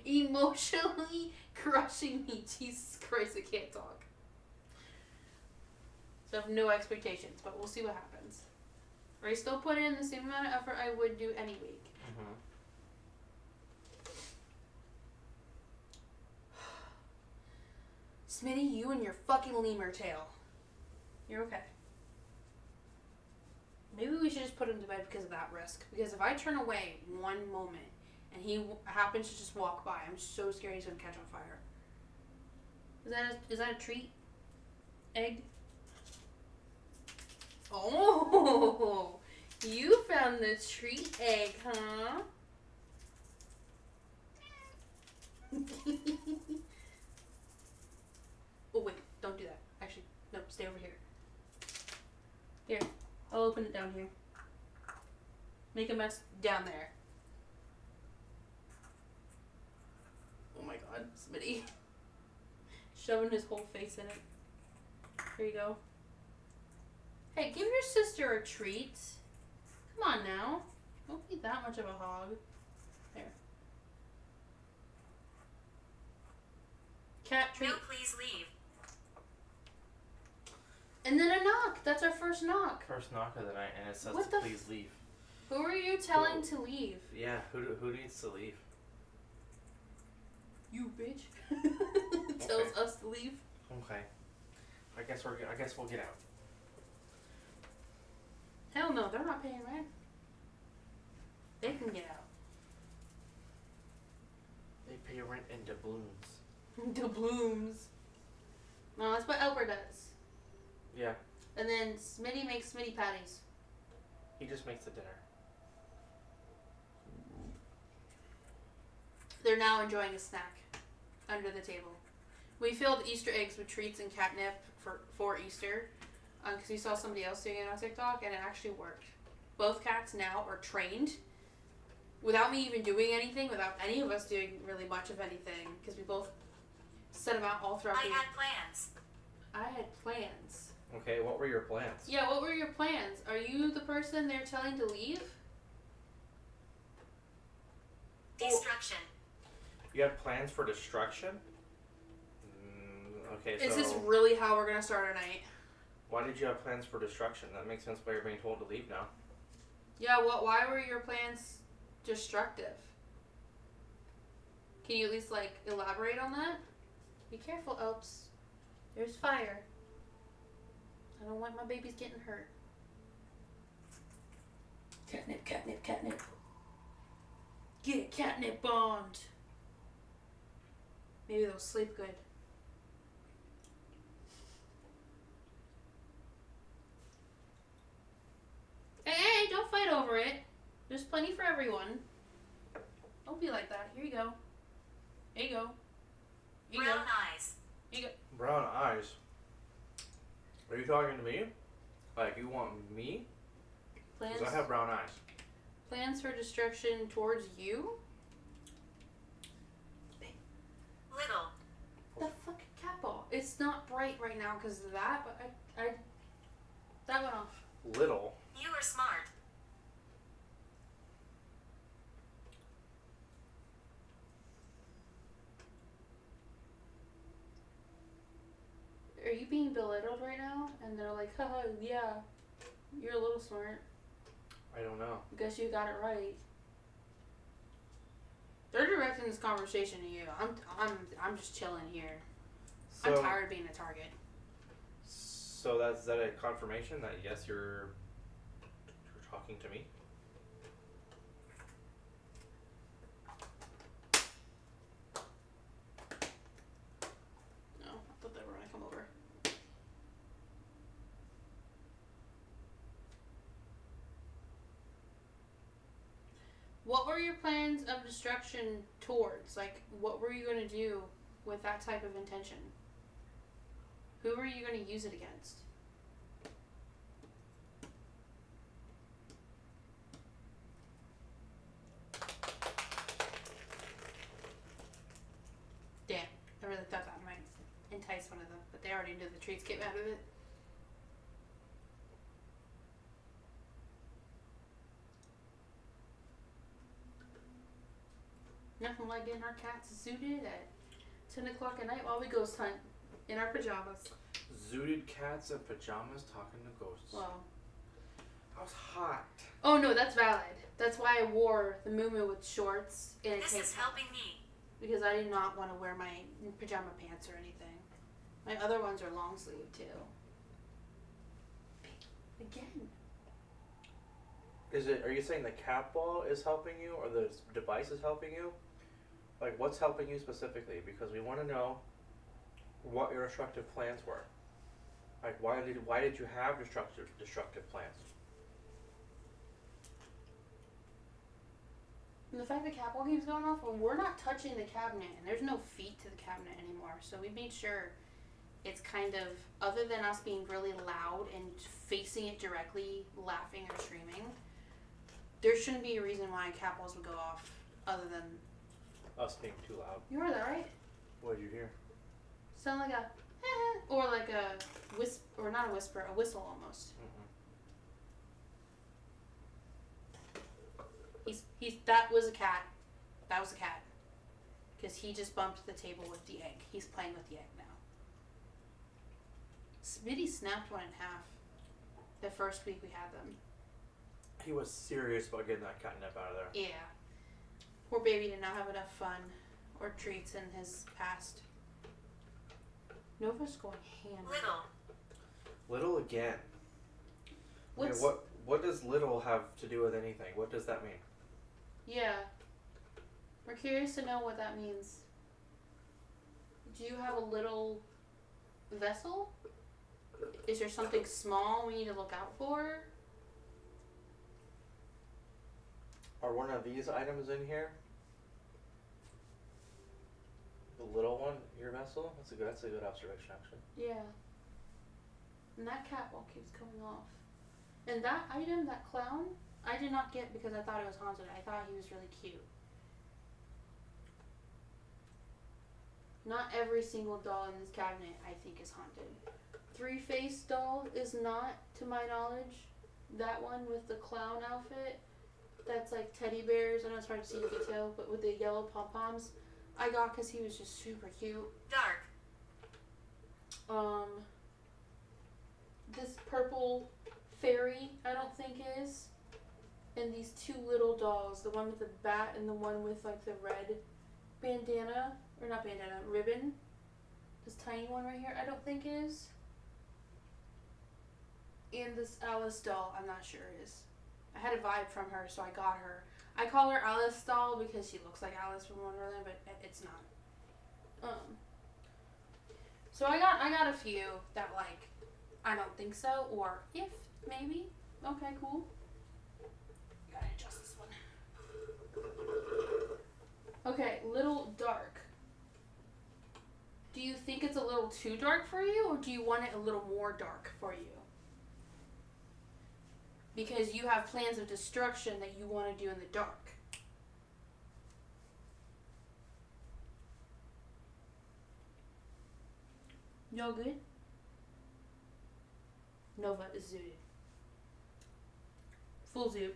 emotionally crushing me. Jesus Christ, I can't talk. So I have no expectations, but we'll see what happens. I still put in the same amount of effort I would do any week. Mm-hmm. Smitty, you and your fucking lemur tail. You're okay. Maybe we should just put him to bed because of that risk. Because if I turn away one moment and he happens to just walk by, I'm so scared he's gonna catch on fire. Is that a treat? Egg? Oh, you found the treat egg, huh? Oh wait, don't do that. Actually, no, stay over here. Here, I'll open it down here. Make a mess down there. Oh my god, Smitty. Shoving his whole face in it. Here you go. Hey, give your sister a treat. Come on now. Don't be that much of a hog. There. Cat treat. No, please leave. And then a knock. That's our first knock. First knock of the night, and it says What to the please leave. Who are you telling to leave? Yeah, who needs to leave? You bitch. Tells us to leave. Okay. I guess we'll get out. Hell no, they're not paying rent. They can get out. They pay rent in doubloons. Doubloons. No, that's what Elber does. Yeah. And then Smitty makes Smitty patties. He just makes the dinner. They're now enjoying a snack under the table. We filled Easter eggs with treats and catnip for Easter because we saw somebody else doing it on TikTok and it actually worked. Both cats now are trained without me even doing anything, without any of us doing really much of anything because we both set them out all throughout I the had plans. I had plans. Okay, what were your plans? Yeah, what were your plans? Are you the person they're telling to leave? Destruction. You had plans for destruction? Okay, so... Is this really how we're going to start our night? Why did you have plans for destruction? That makes sense why you're being told to leave now. Yeah, why were your plans destructive? Can you at least, elaborate on that? Be careful, Elps. There's fire. I don't want my babies getting hurt. Catnip, catnip, catnip. Get catnip bombed. Maybe they'll sleep good. Hey, don't fight over it. There's plenty for everyone. Don't be like that. Here you go. Here you go. Here you Brown go. eyes. Here you go. Brown eyes? Are you talking to me? Like, you want me? Plans, Because I have brown eyes. plans for destruction towards you? Little. The fucking cat ball. It's not bright right now because of that, but I that went off. Little. You are smart. Are you being belittled right now? And they're like, haha, yeah, you're a little smart. I don't know. Guess you got it right. They're directing this conversation to you. I'm just chilling here. So, I'm tired of being a target. So is that a confirmation that yes, you're talking to me? No, I thought they were gonna come over. What were your plans of destruction towards? Like, what were you gonna do with that type of intention? Who were you gonna use it against? Damn, I really thought that might entice one of them, but they already knew the treats came out of it. Nothing like getting our cats zooted at 10 o'clock at night while we ghost hunt in our pajamas. Zooted cats in pajamas talking to ghosts. Well, I was hot. oh no, that's valid. That's why I wore the moo with shorts and a This tank is top. helping me. Because I did not want to wear my pajama pants or anything. My other ones are long sleeve too. Again. Are you saying the cat ball is helping you or the device is helping you? Like, what's helping you specifically? Because we want to know what your destructive plans were. Like, why did you have destructive plans? And the fact the cat ball keeps going off, well, we're not touching the cabinet, and there's no feet to the cabinet anymore. So we made sure it's kind of, other than us being really loud and facing it directly, laughing or screaming, there shouldn't be a reason why cat balls would go off other than... Us being too loud. You heard that, right? What did you hear? Sound like a... or like a or not a whisper, a whistle almost. That was a cat. That was a cat. Because he just bumped the table with the egg. He's playing with the egg now. Smitty snapped one in half the first week we had them. He was serious about getting that catnip out of there. Yeah. Poor baby did not have enough fun or treats in his past. Nova's going ham. Little again. Okay, What's, what does little have to do with anything? What does that mean? yeah. We're curious to know what that means. Do you have a little vessel? Is there something small we need to look out for? Are one of these items in here? The little one, your vessel? That's a good observation, actually. Yeah. And that cat wall keeps coming off. And that item, that clown, I did not get because I thought it was haunted. I thought he was really cute. Not every single doll in this cabinet I think is haunted. Three-Face doll is not, to my knowledge. That one with the clown outfit, that's like teddy bears. I know it's hard to see in detail, but with the yellow pom-poms, I got because he was just super cute. Dark. This purple fairy, I don't think is. And these two little dolls, the one with the bat and the one with like the red bandana, or not bandana, ribbon. This tiny one right here, I don't think is. And this Alice doll, I'm not sure is. I had a vibe from her, so I got her. I call her Alice doll because she looks like Alice from Wonderland, but it's not. So I got a few that like, I don't think so, or if, maybe. Okay, cool. Gotta adjust this one. Okay, little dark. Do you think it's a little too dark for you, or do you want it a little more dark for you? Because you have plans of destruction that you want to do in the dark. Y'all good? Nova is zooted. Full zoot.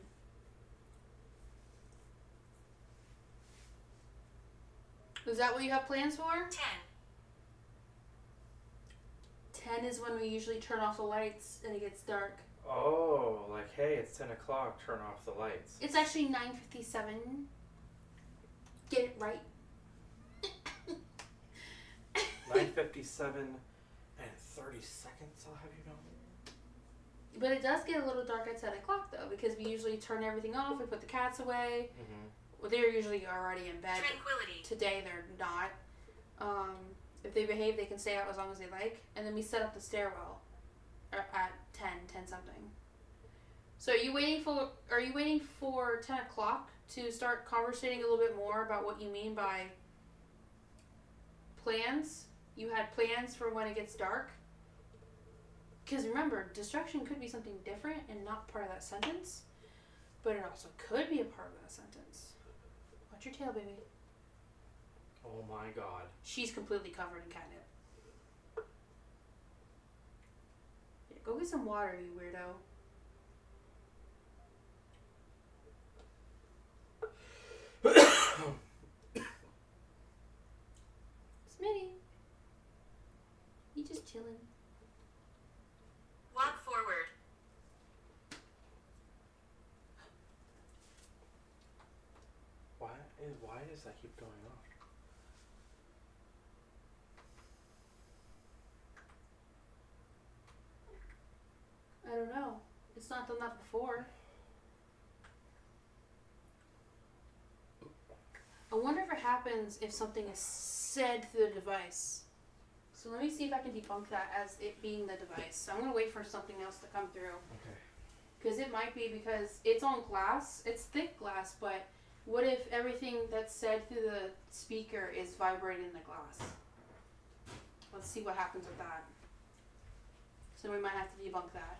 Is that what you have plans for? 10 is when we usually turn off the lights and it gets dark. Oh, like, hey, it's 10 o'clock, turn off the lights. It's actually 9:57. Get it right. 9:57 and 30 seconds, I'll have you know. But it does get a little dark at 10 o'clock, though, because we usually turn everything off, we put the cats away. Mm-hmm. Well, they're usually already in bed. Tranquility. Today, they're not. If they behave, they can stay out as long as they like. And then we set up the stairwell at 10 something. So are you waiting for 10 o'clock to start conversating a little bit more about what you mean by plans? You had plans for when it gets dark? Because remember, destruction could be something different and not part of that sentence. But it also could be a part of that sentence. Watch your tail, baby. Oh my god. She's completely covered in catnip. Yeah, go get some water, you weirdo. Smitty. You just chilling. Walk forward. Why does that keep going off? I don't know. It's not done that before. I wonder if it happens if something is said through the device. So let me see if I can debunk that as it being the device. So I'm going to wait for something else to come through. Okay. Because it might be because it's on glass. It's thick glass, but what if everything that's said through the speaker is vibrating in the glass? Let's see what happens with that. So we might have to debunk that.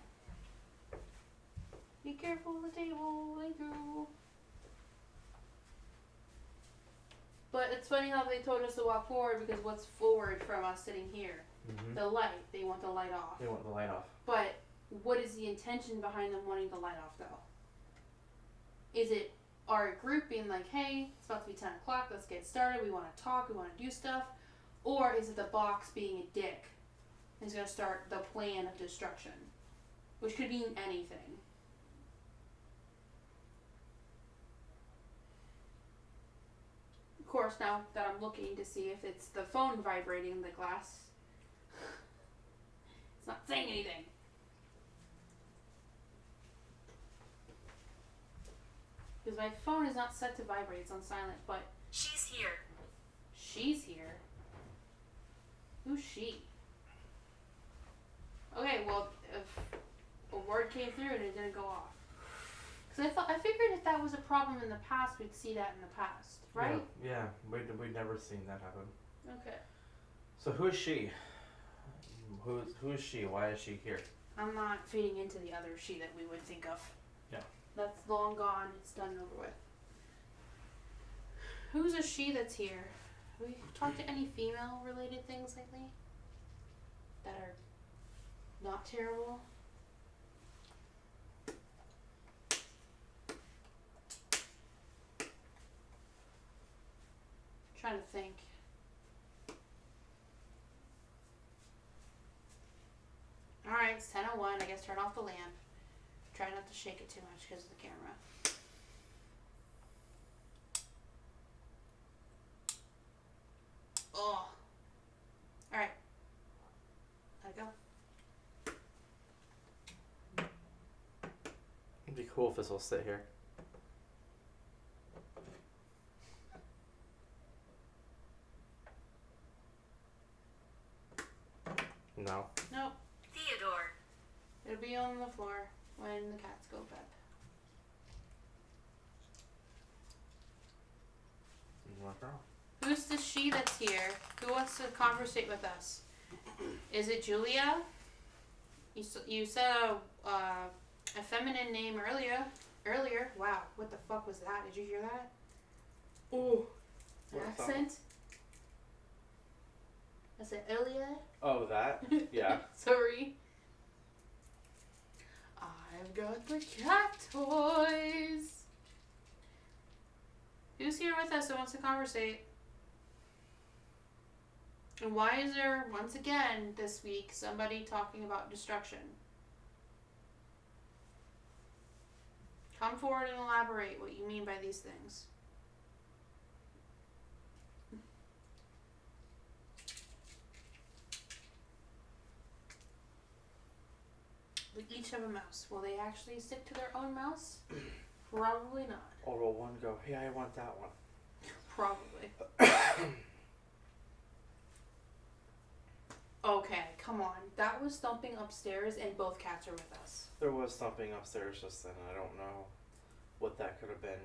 Be careful of the table, thank you. But it's funny how they told us to walk forward because what's forward from us sitting here? Mm-hmm. The light. They want the light off. They want the light off. But what is the intention behind them wanting the light off, though? Is it our group being like, hey, it's about to be 10 o'clock, let's get started, we want to talk, we want to do stuff? Or is it the box being a dick? He's going to start the plan of destruction, which could mean anything. Of course, now that I'm looking to see if it's the phone vibrating the glass, it's not saying anything. Because my phone is not set to vibrate, it's on silent, but She's here. she's here. Who's she? Okay, well, if a word came through and it didn't go off. Because I figured if that was a problem in the past, we'd see that in the past, right? Yeah, we'd never seen that happen. Okay. So who is she? Who is she? Why is she here? I'm not feeding into the other she that we would think of. Yeah. That's long gone. It's done and over with. Who's a she that's here? Have we talked to any female-related things lately that are not terrible? Trying to think. Alright, it's 10:01. I guess turn off the lamp. Try not to shake it too much because of the camera. Oh. Alright. Let it go. It'd be cool if this will sit here. No. Nope. Theodore. It'll be on the floor when the cats go pep. What's wrong? Who's the she that's here? Who wants to conversate with us? Is it Julia? You said a feminine name earlier. Wow, what the fuck was that? Did you hear that? Ooh. Accent? I said earlier. Oh, that? Yeah. Sorry. I've got the cat toys. Who's here with us who wants to conversate? And why is there, once again, this week, somebody talking about destruction? Come forward and elaborate what you mean by these things. We each have a mouse. Will they actually stick to their own mouse? Probably not. Or will one go, hey, I want that one? Probably. Okay, come on. That was thumping upstairs and both cats are with us. There was something upstairs just then. I don't know what that could have been.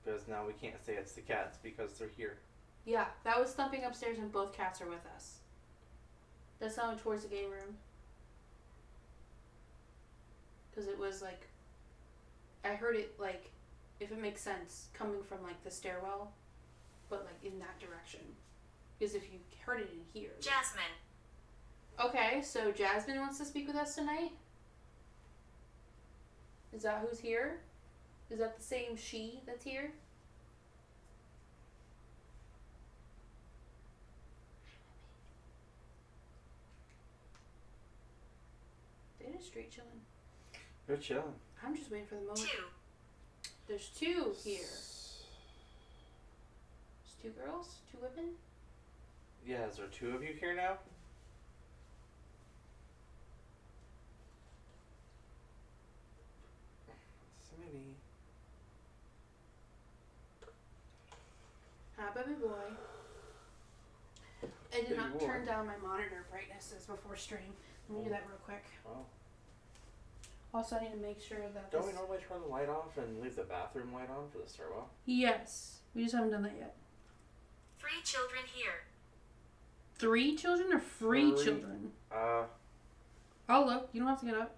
Because now we can't say it's the cats because they're here. Yeah, that was thumping upstairs and both cats are with us. That sounded towards the game room. Because it was like, I heard it like, if it makes sense, coming from like the stairwell, but like in that direction. Because if you heard it in here. Jasmine. Okay, so Jasmine wants to speak with us tonight? Is that who's here? Is that the same she that's here? They're just straight chilling. They're chilling. I'm just waiting for the moment. 2. There's 2 here. There's 2 girls? 2 women? Yeah, is there 2 of you here now? Smitty. Hi, baby boy. I did Baby not boy. turn down my monitor brightnesses before stream. Let me do that real quick. Oh. Also, I need to make sure that Don't we this... normally turn the light off and leave the bathroom light on for the stairwell? Yes. We just haven't done that yet. 3 children here. 3 children or free 3. children? Uh, I'll look. You don't have to get up.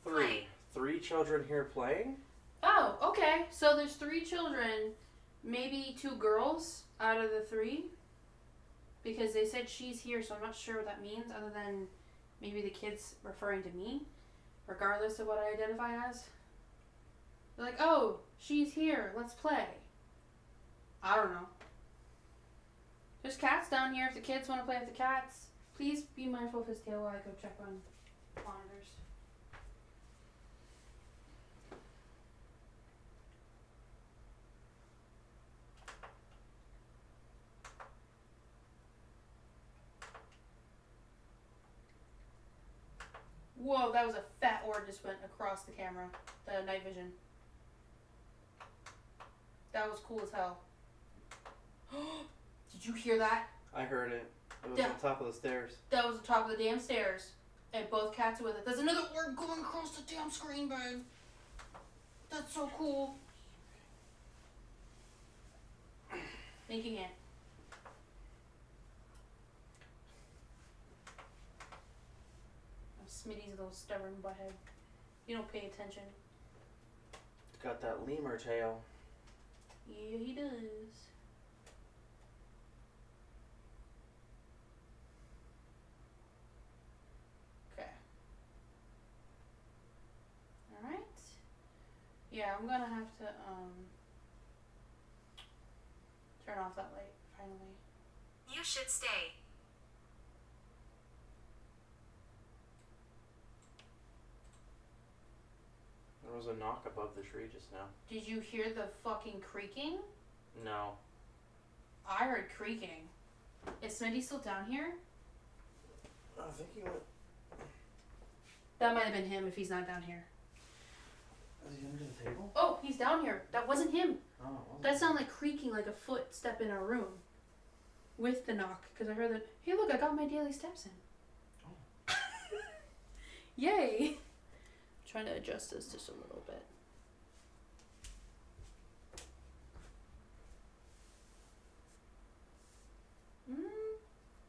3. Play. 3 children here playing? Oh, okay. So there's 3 children, maybe 2 girls out of the 3. Because they said she's here, so I'm not sure what that means, other than maybe the kid's referring to me, regardless of what I identify as. They're like, oh, she's here. Let's play. I don't know. There's cats down here if the kids want to play with the cats. Please be mindful of his tail while I go check on monitors. Whoa, that was a fat orb just went across the camera. The night vision. That was cool as hell. Did you hear that? I heard it. It was on top of the stairs. That was the top of the damn stairs. And both cats are with it. There's another orb going across the damn screen, babe. That's so cool. Thinking it. Smitty's a little stubborn butthead. You don't pay attention. It's got that lemur tail. Yeah, he does. Okay. Alright. Yeah, I'm gonna have to, turn off that light, finally. You should stay. There was a knock above the tree just now. Did you hear the fucking creaking? No. I heard creaking. Is Smitty still down here? I think he went. That might have been him if he's not down here. Is he under the table? Oh, he's down here. That wasn't him. Oh, it wasn't. That sounded like creaking, like a footstep in our room. With the knock, because I heard that. Hey, look, I got my daily steps in. Oh. Yay! Trying to adjust this just a little bit.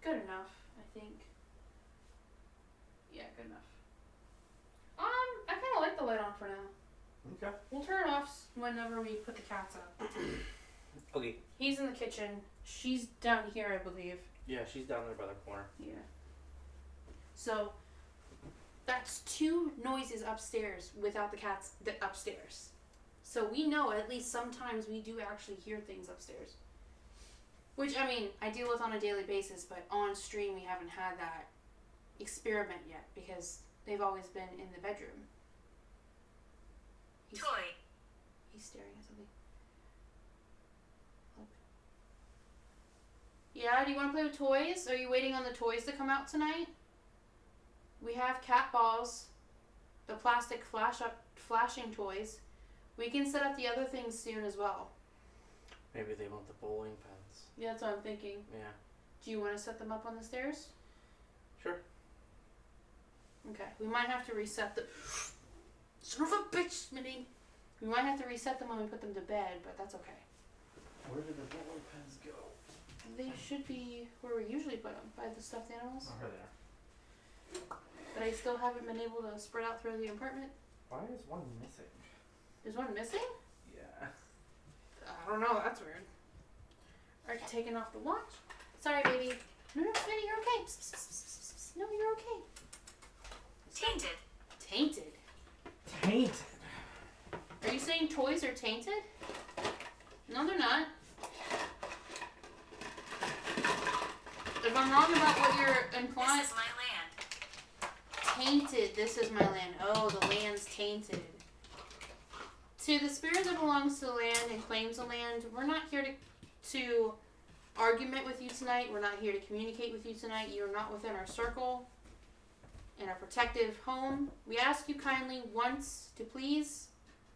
Good enough, I think. Yeah, good enough. I kind of like the light on for now. Okay. We'll turn it off whenever we put the cats up. Okay. He's in the kitchen. She's down here, I believe. Yeah, she's down there by the corner. Yeah. So, that's 2 noises upstairs without the cats upstairs. So we know at least sometimes we do actually hear things upstairs. Which, I mean, I deal with on a daily basis, but on stream we haven't had that experiment yet because they've always been in the bedroom. Toy. He's staring at something. Look. Yeah, do you want to play with toys? Are you waiting on the toys to come out tonight? We have cat balls, the plastic flashing toys. We can set up the other things soon as well. Maybe they want the bowling pins. Yeah, that's what I'm thinking. Yeah. Do you want to set them up on the stairs? Sure. Okay, we might have to reset the... Son of a bitch, Smitty! We might have to reset them when we put them to bed, but that's okay. Where did the bowling pins go? They should be where we usually put them, by the stuffed animals. Oh, there. But I still haven't been able to spread out through the apartment. Why is one missing? There's one missing? Yeah. I don't know, that's weird. Alright, taking off the watch. Sorry, baby. No, Smitty, you're okay. Psst, psst, psst, psst, psst. No, you're okay. Tainted. Tainted? Tainted. Are you saying toys are tainted? No, they're not. If I'm wrong about what you're implying... This is my land. Tainted. This is my land. Oh, the land's tainted. To the spirit that belongs to the land and claims the land, we're not here to argument with you tonight. We're not here to communicate with you tonight. You're not within our circle and our protective home. We ask you kindly once to please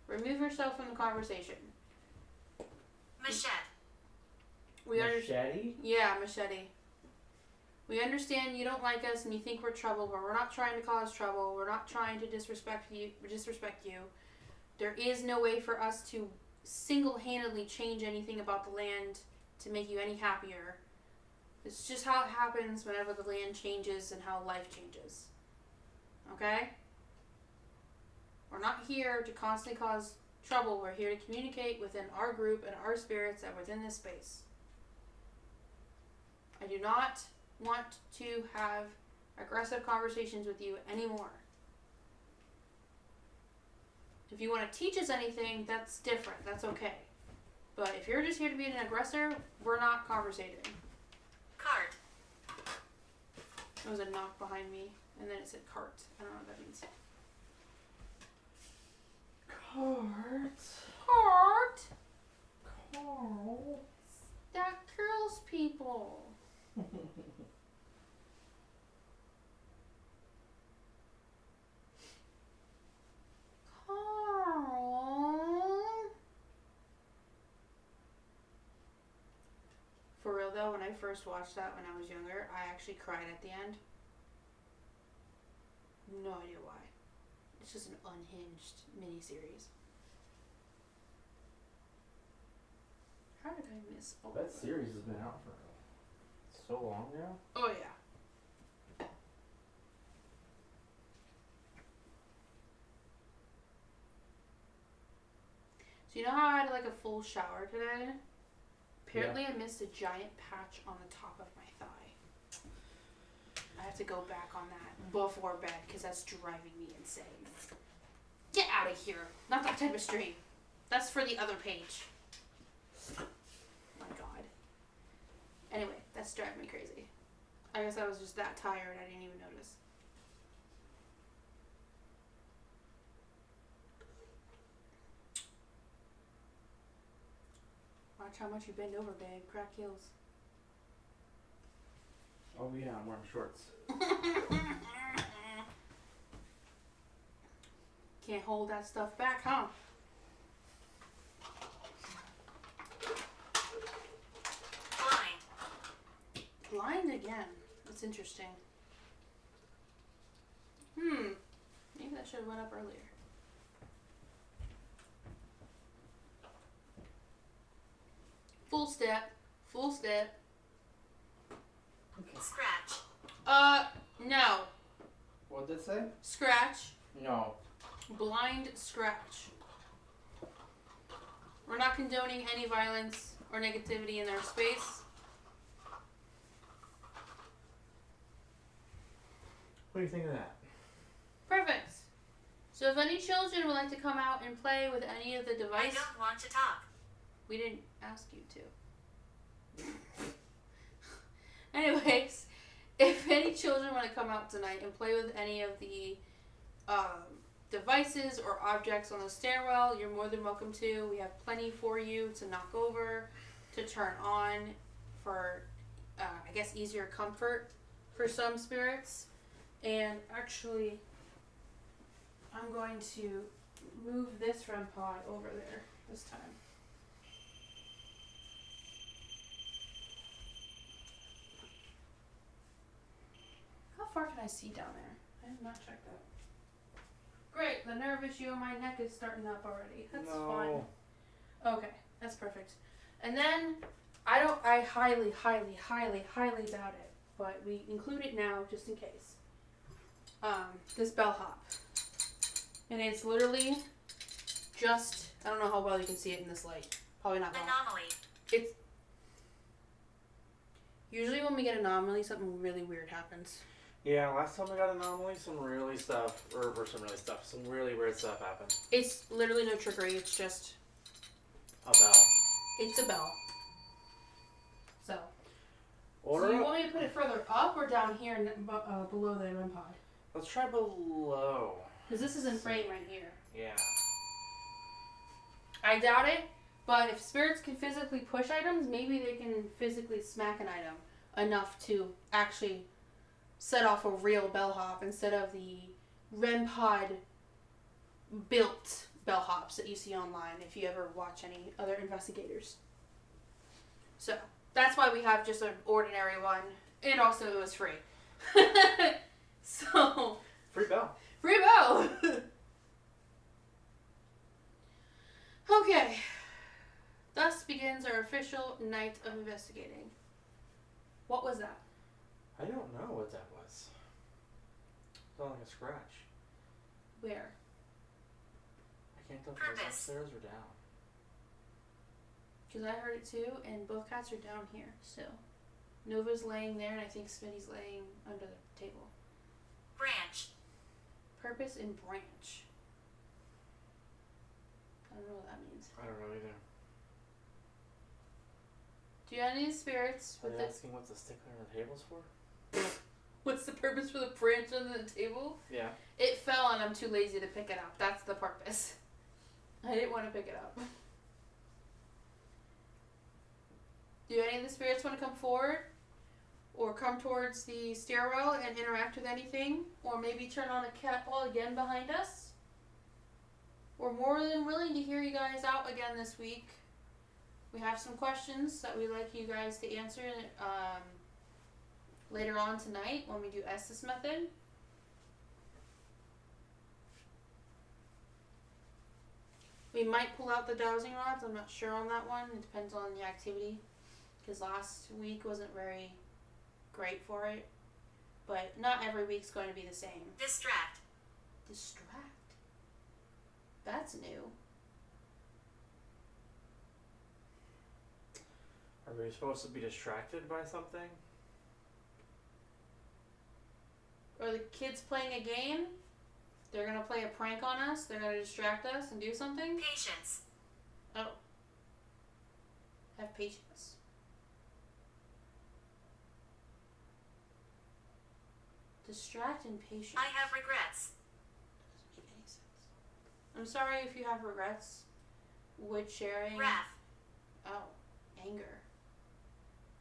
remove yourself from the conversation. Machete. Machete? Yeah, machete. We understand you don't like us and you think we're trouble, but we're not trying to cause trouble. We're not trying to disrespect you. There is no way for us to single-handedly change anything about the land to make you any happier. It's just how it happens whenever the land changes and how life changes. Okay? We're not here to constantly cause trouble. We're here to communicate within our group and our spirits that are within this space. I do not want to have aggressive conversations with you anymore. If you want to teach us anything, that's different. That's okay. But if you're just here to be an aggressor, we're not conversating. Cart. There was a knock behind me, and then it said cart. I don't know what that means. Cart. Cart? Carl. That curls people. Carl. For real though, when I first watched that when I was younger, I actually cried at the end. No idea why. It's just an unhinged miniseries. How did I miss all That of that? series has been out for so long now. Oh yeah. So you know how I had like a full shower today? Apparently I missed a giant patch on the top of my thigh. I have to go back on that before bed because that's driving me insane. Get out of here. Not that type of stream. That's for the other page. My god. Anyway, that's driving me crazy. I guess I was just that tired I didn't even notice. Watch how much you bend over, babe. Crack heels. Oh yeah, I'm wearing shorts. Can't hold that stuff back, huh? Blind. Blind again. That's interesting. Maybe that should have went up earlier. Full step. Full step. Scratch. No. What did it say? Scratch. No. Blind scratch. We're not condoning any violence or negativity in their space. What do you think of that? Perfect. So if any children would like to come out and play with any of the I device, don't want to talk. we didn't ask you to. Anyways, if any children want to come out tonight and play with any of the devices or objects on the stairwell, you're more than welcome to. We have plenty for you to knock over, to turn on for, I guess, easier comfort for some spirits. And actually, I'm going to move this REM pod over there this time. How far can I see down there? I have not checked that. Great, the nerve issue in my neck is starting up already. That's fine. Okay, that's perfect. And then, I highly, highly, highly, highly doubt it, but we include it now just in case. This bellhop. And it's literally just, I don't know how well you can see it in this light. Probably not well. Anomaly. It's, usually when we get anomaly, something really weird happens. Yeah, last time we got anomaly, some really weird stuff happened. It's literally no trickery, it's just A bell. It's a bell. So Order so you up. want me to put it further up or down here below the REM pod? Let's try below. Because this is in frame right here. Yeah. I doubt it, but if spirits can physically push items, maybe they can physically smack an item enough to actually set off a real bellhop instead of the REM pod built bellhops that you see online if you ever watch any other investigators. So that's why we have just an ordinary one, and also it was free. So Free bell. free bell. Okay. Thus begins our official night of investigating. What was that? I don't know what that was. It sounded like a scratch. Where? I can't tell if it was Purpose. upstairs or down. Because I heard it too, and both cats are down here still. Nova's laying there, and I think Smitty's laying under the table. Branch. Purpose and branch. don't know what that means. I don't know either. Do you have any spirits Are with they the... asking what the sticker on the table's for? What's the purpose for the branch on the table? Yeah. It fell and I'm too lazy to pick it up. That's the purpose. I didn't want to pick it up. Do any of the spirits want to come forward? Or come towards the stairwell and interact with anything? Or maybe turn on a cat ball again behind us? We're more than willing to hear you guys out again this week. We have some questions that we'd like you guys to answer later on tonight when we do Estes method. We might pull out the dowsing rods. I'm not sure on that one. It depends on the activity. Because last week wasn't very great for it. But not every week's going to be the same. Distract. Distract? That's new. Are we supposed to be distracted by something? Are the kids playing a game? They're going to play a prank on us? They're going to distract us and do something? Patience. Oh. Have patience. Distract and patience. I have regrets. Doesn't make any sense. I'm sorry if you have regrets with sharing. Wrath. Oh, anger.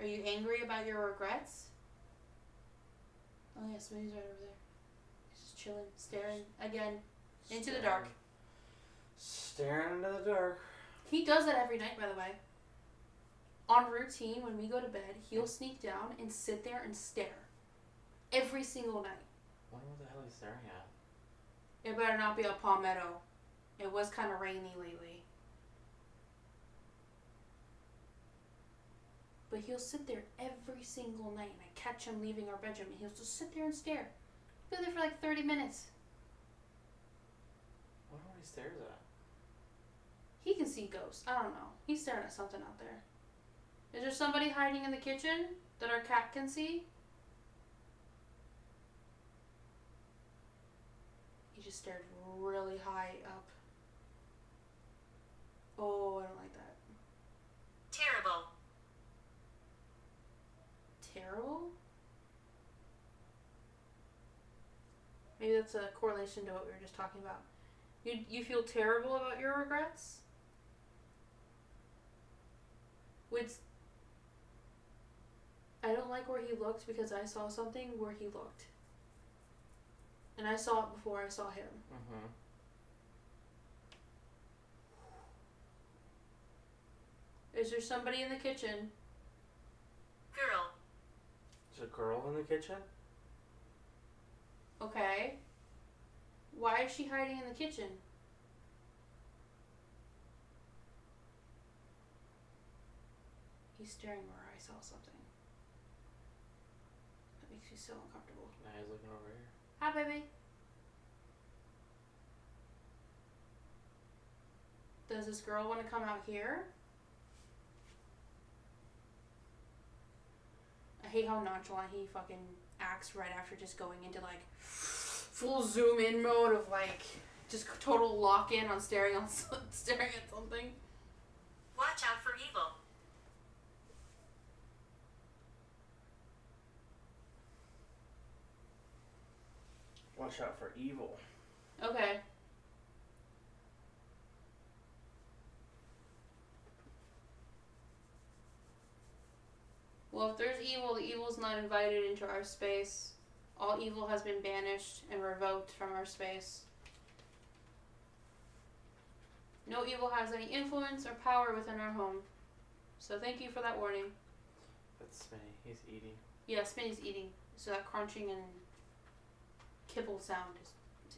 Are you angry about your regrets? Oh yeah, Smitty's right over there. He's just chilling, staring again into the dark. Staring into the dark. He does that every night, by the way. On routine, when we go to bed, he'll sneak down and sit there and stare. Every single night. I wonder what the hell he's staring at. It better not be a palmetto. It was kind of rainy lately. But he'll sit there every single night, and I catch him leaving our bedroom, and he'll just sit there and stare. He'll be there for like 30 minutes. I wonder what he stares at. He can see ghosts. I don't know. He's staring at something out there. Is there somebody hiding in the kitchen that our cat can see? He just stared really high up. Oh, I don't like that. Terrible. Terrible? Maybe that's a correlation to what we were just talking about. You feel terrible about your regrets? I don't like where he looked because I saw something where he looked. And I saw it before I saw him. Mm-hmm. Is there somebody in the kitchen? Girl. There's a girl in the kitchen? Okay. Why is she hiding in the kitchen? He's staring where I saw something. That makes me so uncomfortable. Now he's looking over here. Hi, baby. Does this girl want to come out here? I hate how nonchalant he fucking acts right after just going into like full zoom in mode of like just total lock in on staring at something. Watch out for evil. Watch out for evil. Okay. Well, if there's evil, the evil's not invited into our space. All evil has been banished and revoked from our space. No evil has any influence or power within our home. So thank you for that warning. That's Smitty. He's eating. Yeah, Smitty's eating. So that crunching and kibble sound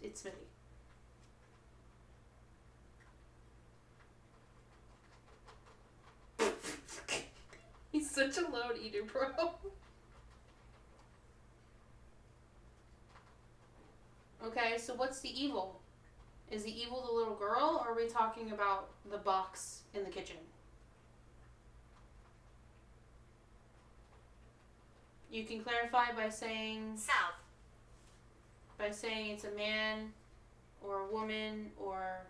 it's Smitty. He's such a loud eater, bro. Okay, so what's the evil? Is the evil the little girl, or are we talking about the box in the kitchen? You can clarify by saying South. it's a man or a woman or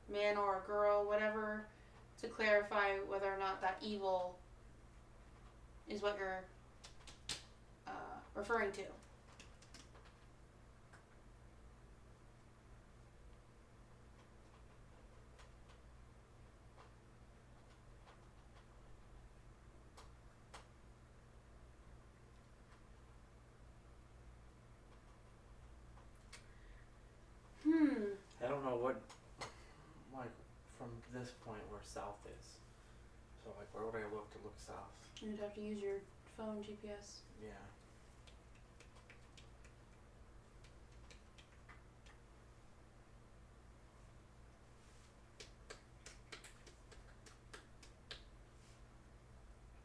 man or a girl, whatever, to clarify whether or not that evil is what you're referring to. I don't know what, like, from this point where south is. So, like, where would I look to look south? You'd have to use your phone GPS. Yeah.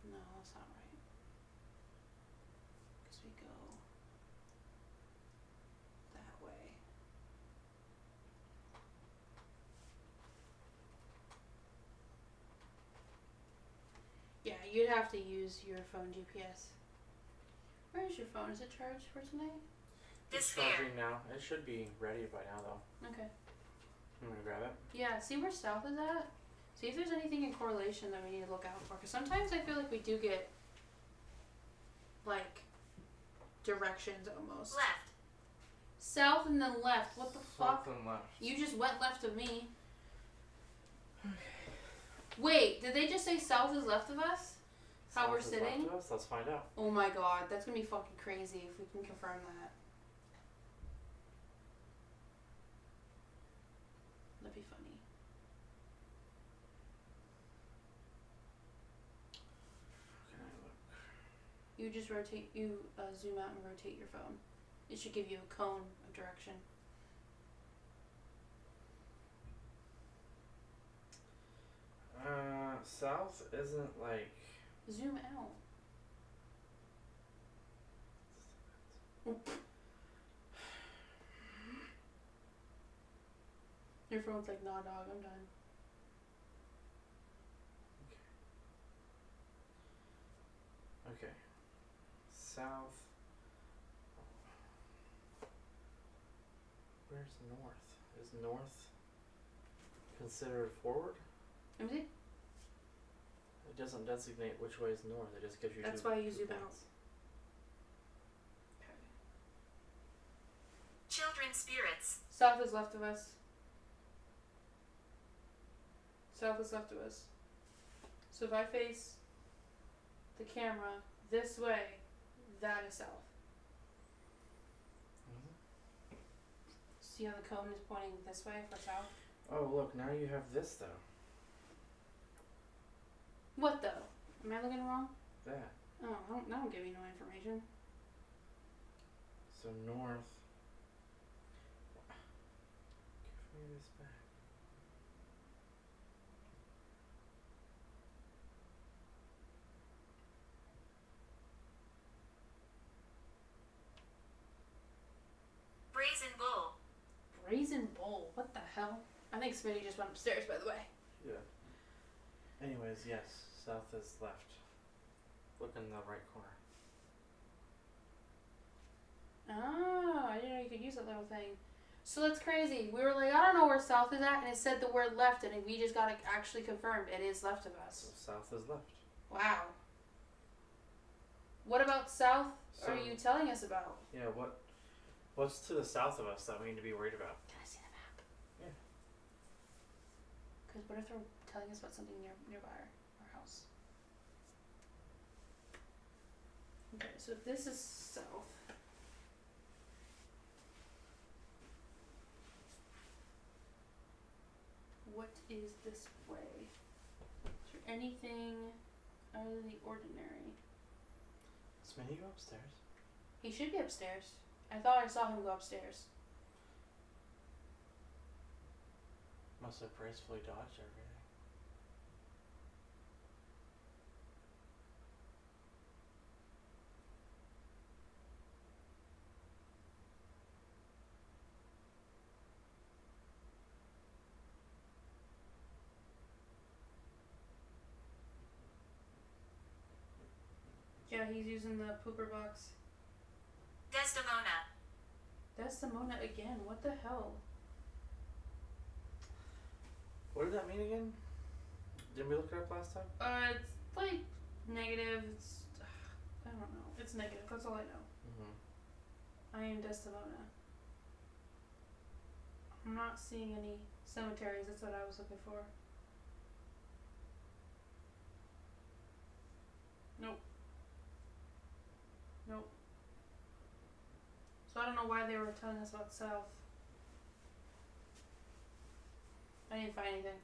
No, that's not right. Because we go that way. Yeah, you'd have to use your phone GPS. Where is your phone? Is it charged for tonight? It's This fair. charging now. It should be ready by now, though. Okay. I'm gonna grab it. Yeah, see where south is at? See if there's anything in correlation that we need to look out for. Because sometimes I feel like we do get, like, directions almost. Left. South and then left. What the fuck? South and left. You just went left of me. Wait, did they just say south is left of us? How South we're is sitting? left of us? Let's find out. Oh my god, that's gonna be fucking crazy if we can confirm that. That'd be funny. Can I look? You just rotate, zoom out and rotate your phone. It should give you a cone of direction. South isn't like. Zoom out. Your phone's like, nah, dog, I'm done. Okay. South. Where's north? Is north considered forward? Let me see. It doesn't designate which way is north. It just gives you. That's two, why you two zoom out. points. Children spirits. South is left of us. South is left of us. So if I face the camera this way, that is south. See how the cone is pointing this way for south? Oh, look, now you have this though. What though? Am I looking wrong? That. Oh, I don't give you no information. So north. Give me this back. Brazen bull. Brazen bowl. What the hell? I think Smitty just went upstairs, by the way. Yeah. Anyways, yes, south is left. Look in the right corner. Oh, I didn't know you could use that little thing. So that's crazy. We were like, I don't know where south is at, and it said the word left, and we just got it actually confirmed. It is left of So us. south is left. Wow. What about south So, are you telling us about? yeah, what's to the south of us that we need to be worried about? Can I see the map? Yeah. Because what if they're telling us about something nearby our house? Okay, so if this is south. What is this way? Is there anything out of the ordinary? Smitty, go upstairs. He should be upstairs. I thought I saw him go upstairs. Must have gracefully dodged everything. Yeah, he's using the pooper box. Desdemona. Desdemona again. What the hell? What did that mean again? Didn't we look it up last time? It's like negative. It's, I don't know. It's negative. That's all I know. I am Desdemona. I'm not seeing any cemeteries. That's what I was looking for. Nope. Nope. So I don't know why they were telling us about south. I didn't find anything.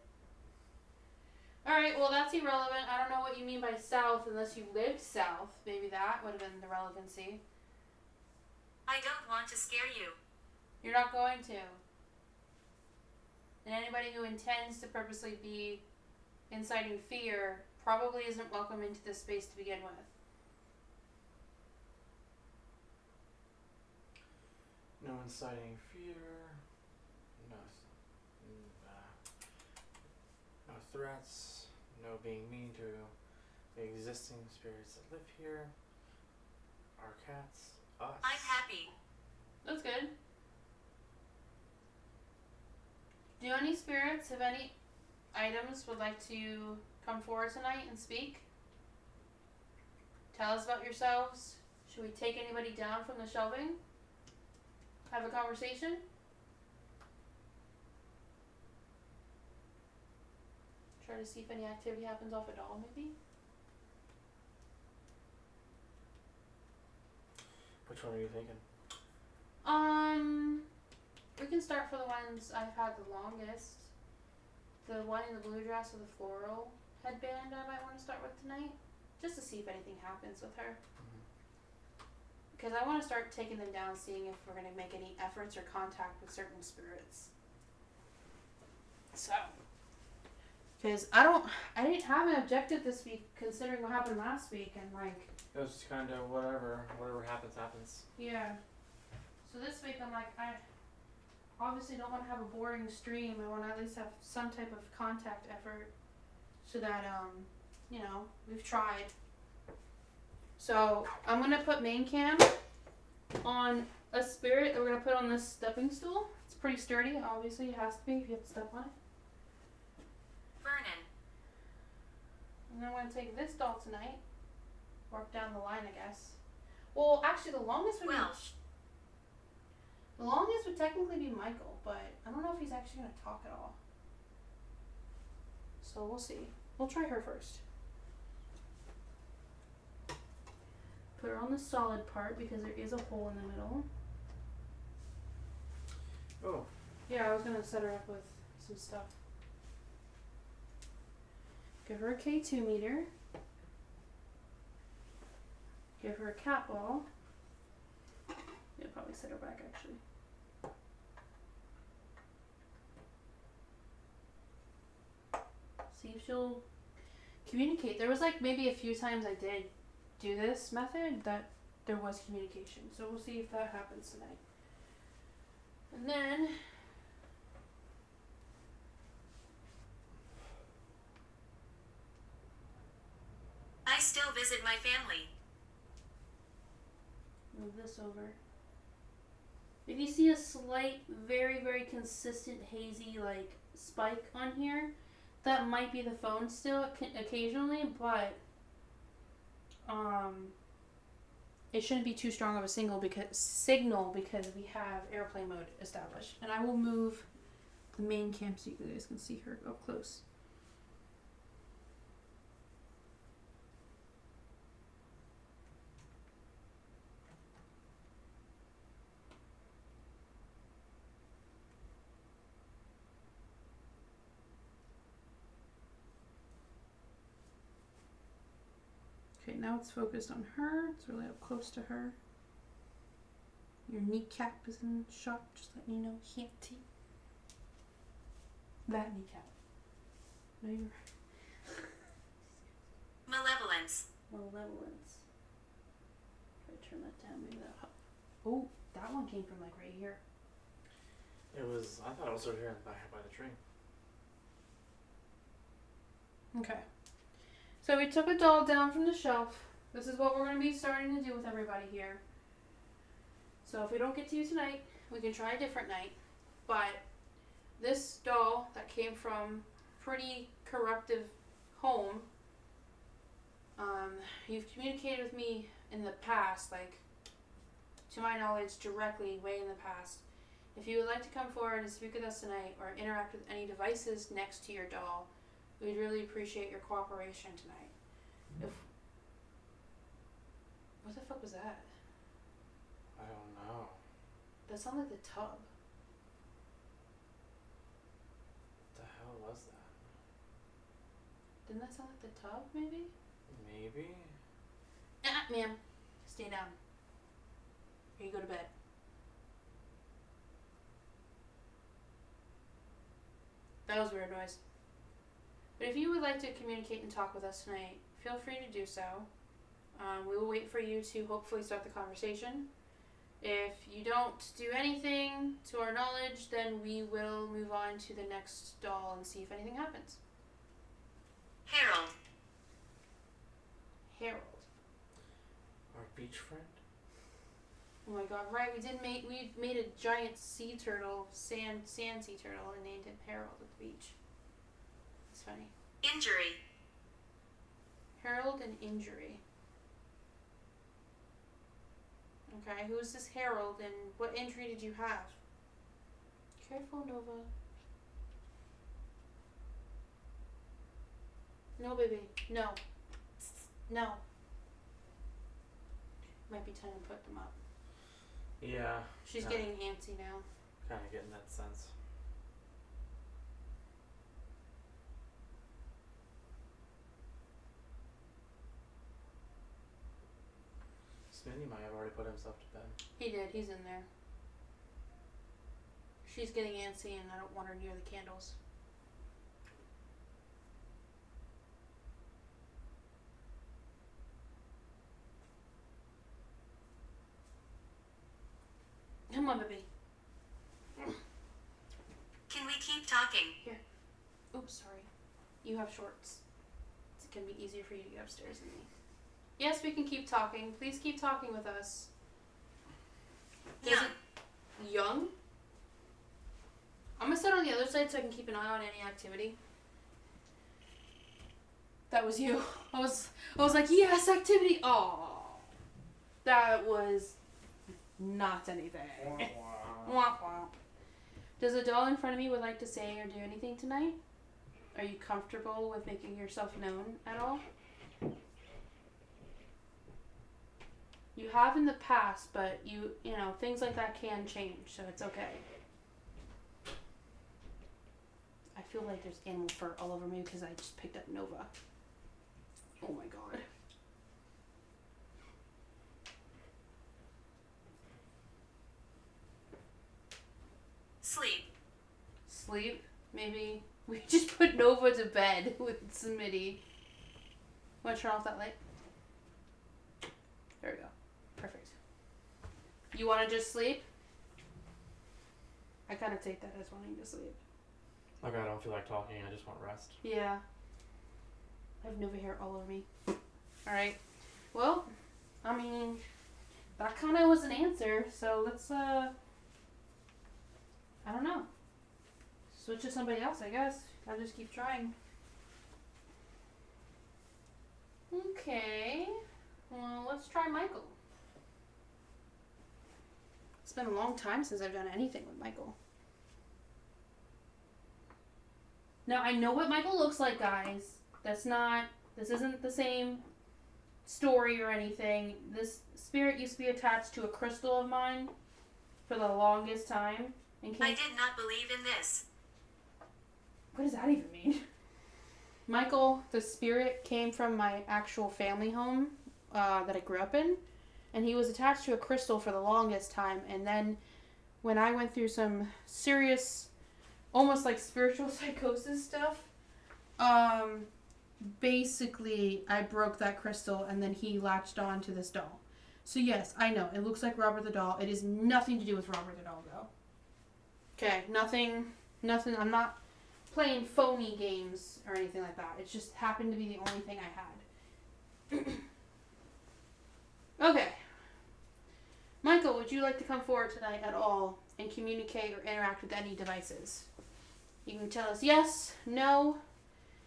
Alright, well that's irrelevant. I don't know what you mean by south unless you lived south. Maybe that would have been the relevancy. I don't want to scare you. You're not going to. And anybody who intends to purposely be inciting fear probably isn't welcome into this space to begin with. No inciting fear. No, no threats. No being mean to the existing spirits that live here. Our cats. Us. I'm happy. That's good. Do any spirits have any items would like to come forward tonight and speak? Tell us about yourselves. Should we take anybody down from the shelving? Have a conversation? Try to see if any activity happens off a doll, maybe? Which one are you thinking? We can start for the ones I've had the longest. The one in the blue dress with the floral headband I might want to start with tonight. Just to see if anything happens with her. Because I want to start taking them down, seeing if we're going to make any efforts or contact with certain spirits. So. Because I didn't have an objective this week considering what happened last week and like. It was kind of whatever happens, happens. Yeah. So this week I'm like, I obviously don't want to have a boring stream. I want to at least have some type of contact effort so that, we've tried. So I'm going to put main cam on a spirit that we're going to put on this stepping stool. It's pretty sturdy. Obviously it has to be if you have to step on it. Vernon. And then I'm going to take this doll tonight. Work down the line, I guess. Well, actually, the longest would technically be Michael, but I don't know if he's actually going to talk at all. So we'll see. We'll try her first. Put her on the solid part because there is a hole in the middle. Oh. Yeah, I was going to set her up with some stuff. Give her a K2 meter. Give her a cat ball. Yeah, probably set her back actually. See if she'll communicate. There was like maybe a few times I did do this method that there was communication. So we'll see if that happens tonight. And then I still visit my family. move this over. If you see a slight, very, very consistent hazy like spike on here, that might be the phone still occasionally, but it shouldn't be too strong of a signal because we have airplane mode established. And I will move the main cam so you guys can see her up close. Okay, now it's focused on her. It's really up close to her. Your kneecap is in shot, just letting you know. Hinty. That kneecap. No, you're right. Malevolence. Malevolence. Try to turn that down, maybe that help. Oh, that one came from like right here. It was, I thought it was over here by the tree. Okay. So we took a doll down from the shelf. This is what we're going to be starting to do with everybody here. So if we don't get to you tonight, we can try a different night. But this doll that came from pretty corruptive home. You've communicated with me in the past, like, to my knowledge, directly, way in the past. If you would like to come forward and speak with us tonight or interact with any devices next to your doll, we'd really appreciate your cooperation tonight. What the fuck was that? I don't know. That sounded like the tub. What the hell was that? Didn't that sound like the tub, maybe? Maybe? Ma'am, stay down. Here you go to bed. That was a weird noise. But if you would like to communicate and talk with us tonight, feel free to do so. We will wait for you to hopefully start the conversation. If you don't do anything to our knowledge, then we will move on to the next doll and see if anything happens. Harold. Harold. Our beach friend? Oh my god, right, we made a giant sea turtle, sand sea turtle, and named him Harold at the beach. It's funny. Injury. Harold and injury. Okay, who is this Harold and what injury did you have? Careful, Nova. No, baby. No. No. Might be time to put them up. Yeah. She's getting antsy now. Kind of getting that sense. Smitty might have already put himself to bed. He did. He's in there. She's getting antsy and I don't want her near the candles. Come on, baby. Can we keep talking? Oops, sorry. You have shorts. It's gonna be easier for you to get upstairs than me. Yes, we can keep talking. Please keep talking with us. Young. Young? I'm gonna sit on the other side so I can keep an eye on any activity. That was you. I was like, yes, activity. Oh, that was not anything. Womp womp. Does the doll in front of me would like to say or do anything tonight? Are you comfortable with making yourself known at all? You have in the past, but you know, things like that can change, so it's okay. I feel like there's animal fur all over me because I just picked up Nova. Oh my god. Sleep. Sleep? Maybe we just put Nova to bed with Smitty. Want to turn off that light? There we go. Perfect. You want to just sleep? I kind of take that as wanting to sleep. Like, I don't feel like talking, I just want rest. Yeah. I have Nova hair all over me. Alright. Well, I mean, that kind of was an answer, so let's, I don't know. Switch to somebody else, I guess. I'll just keep trying. Okay. Well, let's try Michael. It's been a long time since I've done anything with Michael. Now, I know what Michael looks like, guys. This isn't the same story or anything. This spirit used to be attached to a crystal of mine for the longest time. And I did not believe in this. What does that even mean? Michael, the spirit, came from my actual family home that I grew up in. And he was attached to a crystal for the longest time. And then when I went through some serious, almost like spiritual psychosis stuff, basically I broke that crystal and then he latched on to this doll. So yes, I know, it looks like Robert the doll. It is nothing to do with Robert the doll, though. Okay, nothing, I'm not playing phony games or anything like that. It just happened to be the only thing I had. Okay. Michael, would you like to come forward tonight at all and communicate or interact with any devices? You can tell us yes, no,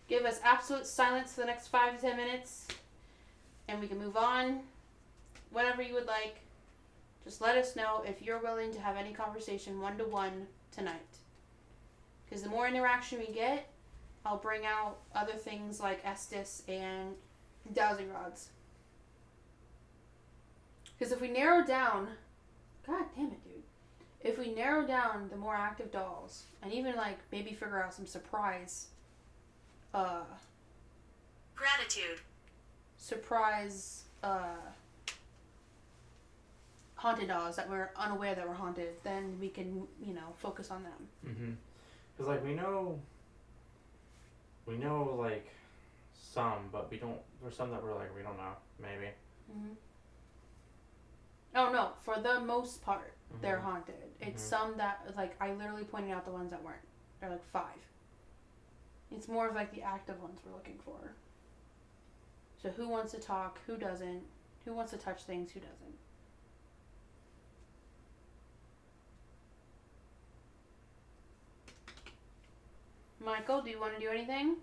give us absolute silence for the next 5 to 10 minutes, and we can move on. Whatever you would like. Just let us know if you're willing to have any conversation one-to-one tonight. Because the more interaction we get, I'll bring out other things like Estes and dowsing rods. Because if we narrow down, god damn it, dude. If we narrow down the more active dolls, and even like maybe figure out some surprise, Gratitude. haunted dolls that we're unaware that we're haunted, then we can, focus on them. Mm-hmm. Because, like, we know, like, some, but we don't, there's some that we're like, we don't know, maybe. Mm-hmm. Oh, no, for the most part, they're haunted. It's some that, like, I literally pointed out the ones that weren't. They're, like, 5. It's more of, like, the active ones we're looking for. So who wants to talk, who doesn't, who wants to touch things, who doesn't. Michael, do you want to do anything?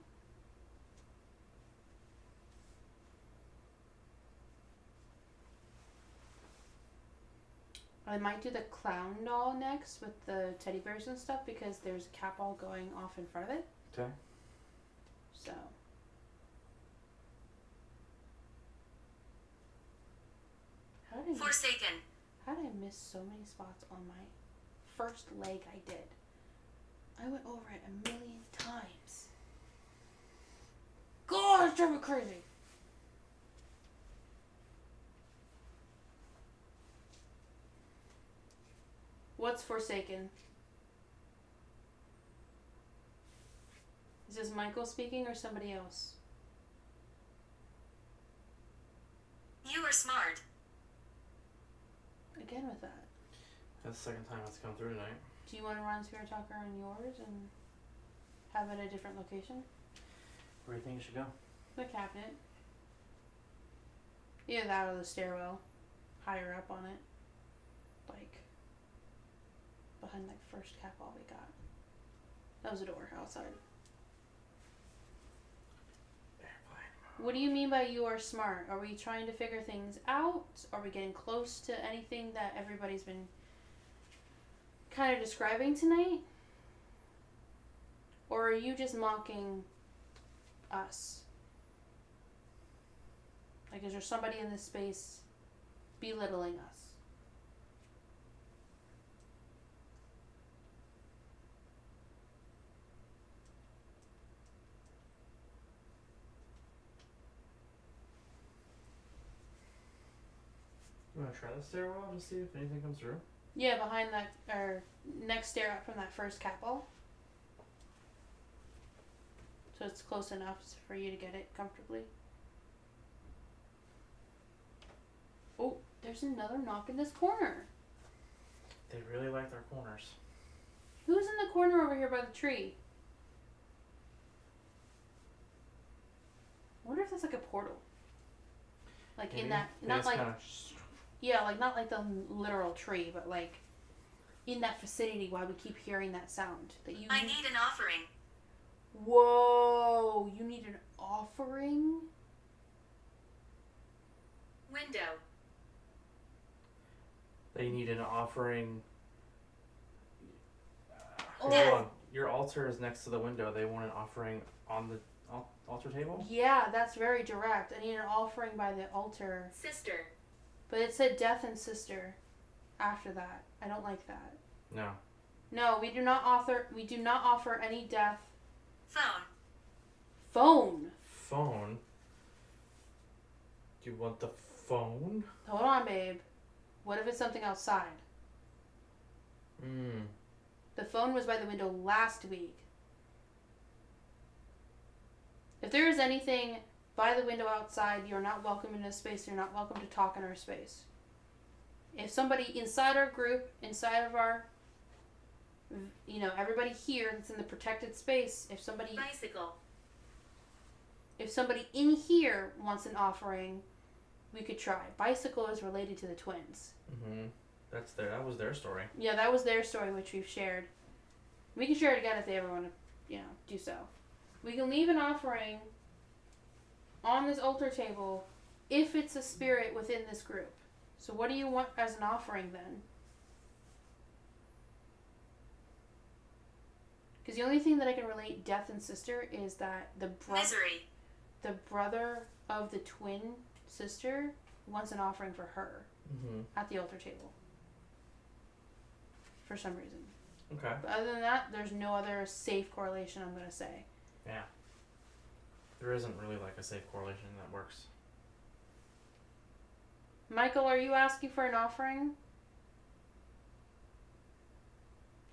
I might do the clown doll next with the teddy bears and stuff because there's a cat ball going off in front of it. Okay. So. Forsaken. How did I miss so many spots on my first leg I did? I went over it 1,000,000 times. God, it's driving me crazy. What's Forsaken? Is this Michael speaking or somebody else? You are smart. Again with that. That's the second time it's come through tonight. Do you want to run Spirit Talker on yours and have it at a different location? Where do you think you should go? The cabinet. Either that or the stairwell. Higher up on it. Like, behind like first cat ball we got. That was a door outside. Airplane. What do you mean by you are smart? Are we trying to figure things out? Are we getting close to anything that everybody's been kind of describing tonight? Or are you just mocking us? Like, is there somebody in this space belittling us? You want to try the stairwell to see if anything comes through? Yeah, behind that, or next stair up from that first cat ball. So it's close enough for you to get it comfortably. Oh, there's another knock in this corner. They really like their corners. Who's in the corner over here by the tree? I wonder if that's like a portal. Like Maybe. in that, Maybe not it's like, kinda yeah, like not like the literal tree, but like in that vicinity while we keep hearing that sound. That you. I need an offering. Whoa! You need an offering? Window. They need an offering. Oh. Hold on. Your altar is next to the window. They want an offering on the altar table? Yeah, that's very direct. I need an offering by the altar. Sister. But it said death and sister after that. I don't like that. No. No, we do not offer any death. Phone. Phone. Phone? Do you want the phone? Hold on, babe. What if it's something outside? The phone was by the window last week. If there is anything by the window outside, you're not welcome in this space. You're not welcome to talk in our space. If somebody inside our group, inside of our, everybody here that's in the protected space, if somebody in here wants an offering, we could try. Bicycle is related to the twins. Mm-hmm. That was their story. Yeah, that was their story, which we've shared. We can share it again if they ever want to, do so. We can leave an offering on this altar table if it's a spirit within this group. So what do you want as an offering then? Because the only thing that I can relate death and sister is that the Misery. brother of the twin sister wants an offering for her at the altar table. For some reason. Okay. But other than that, there's no other safe correlation I'm going to say. Yeah. There isn't really like a safe correlation that works. Michael, are you asking for an offering?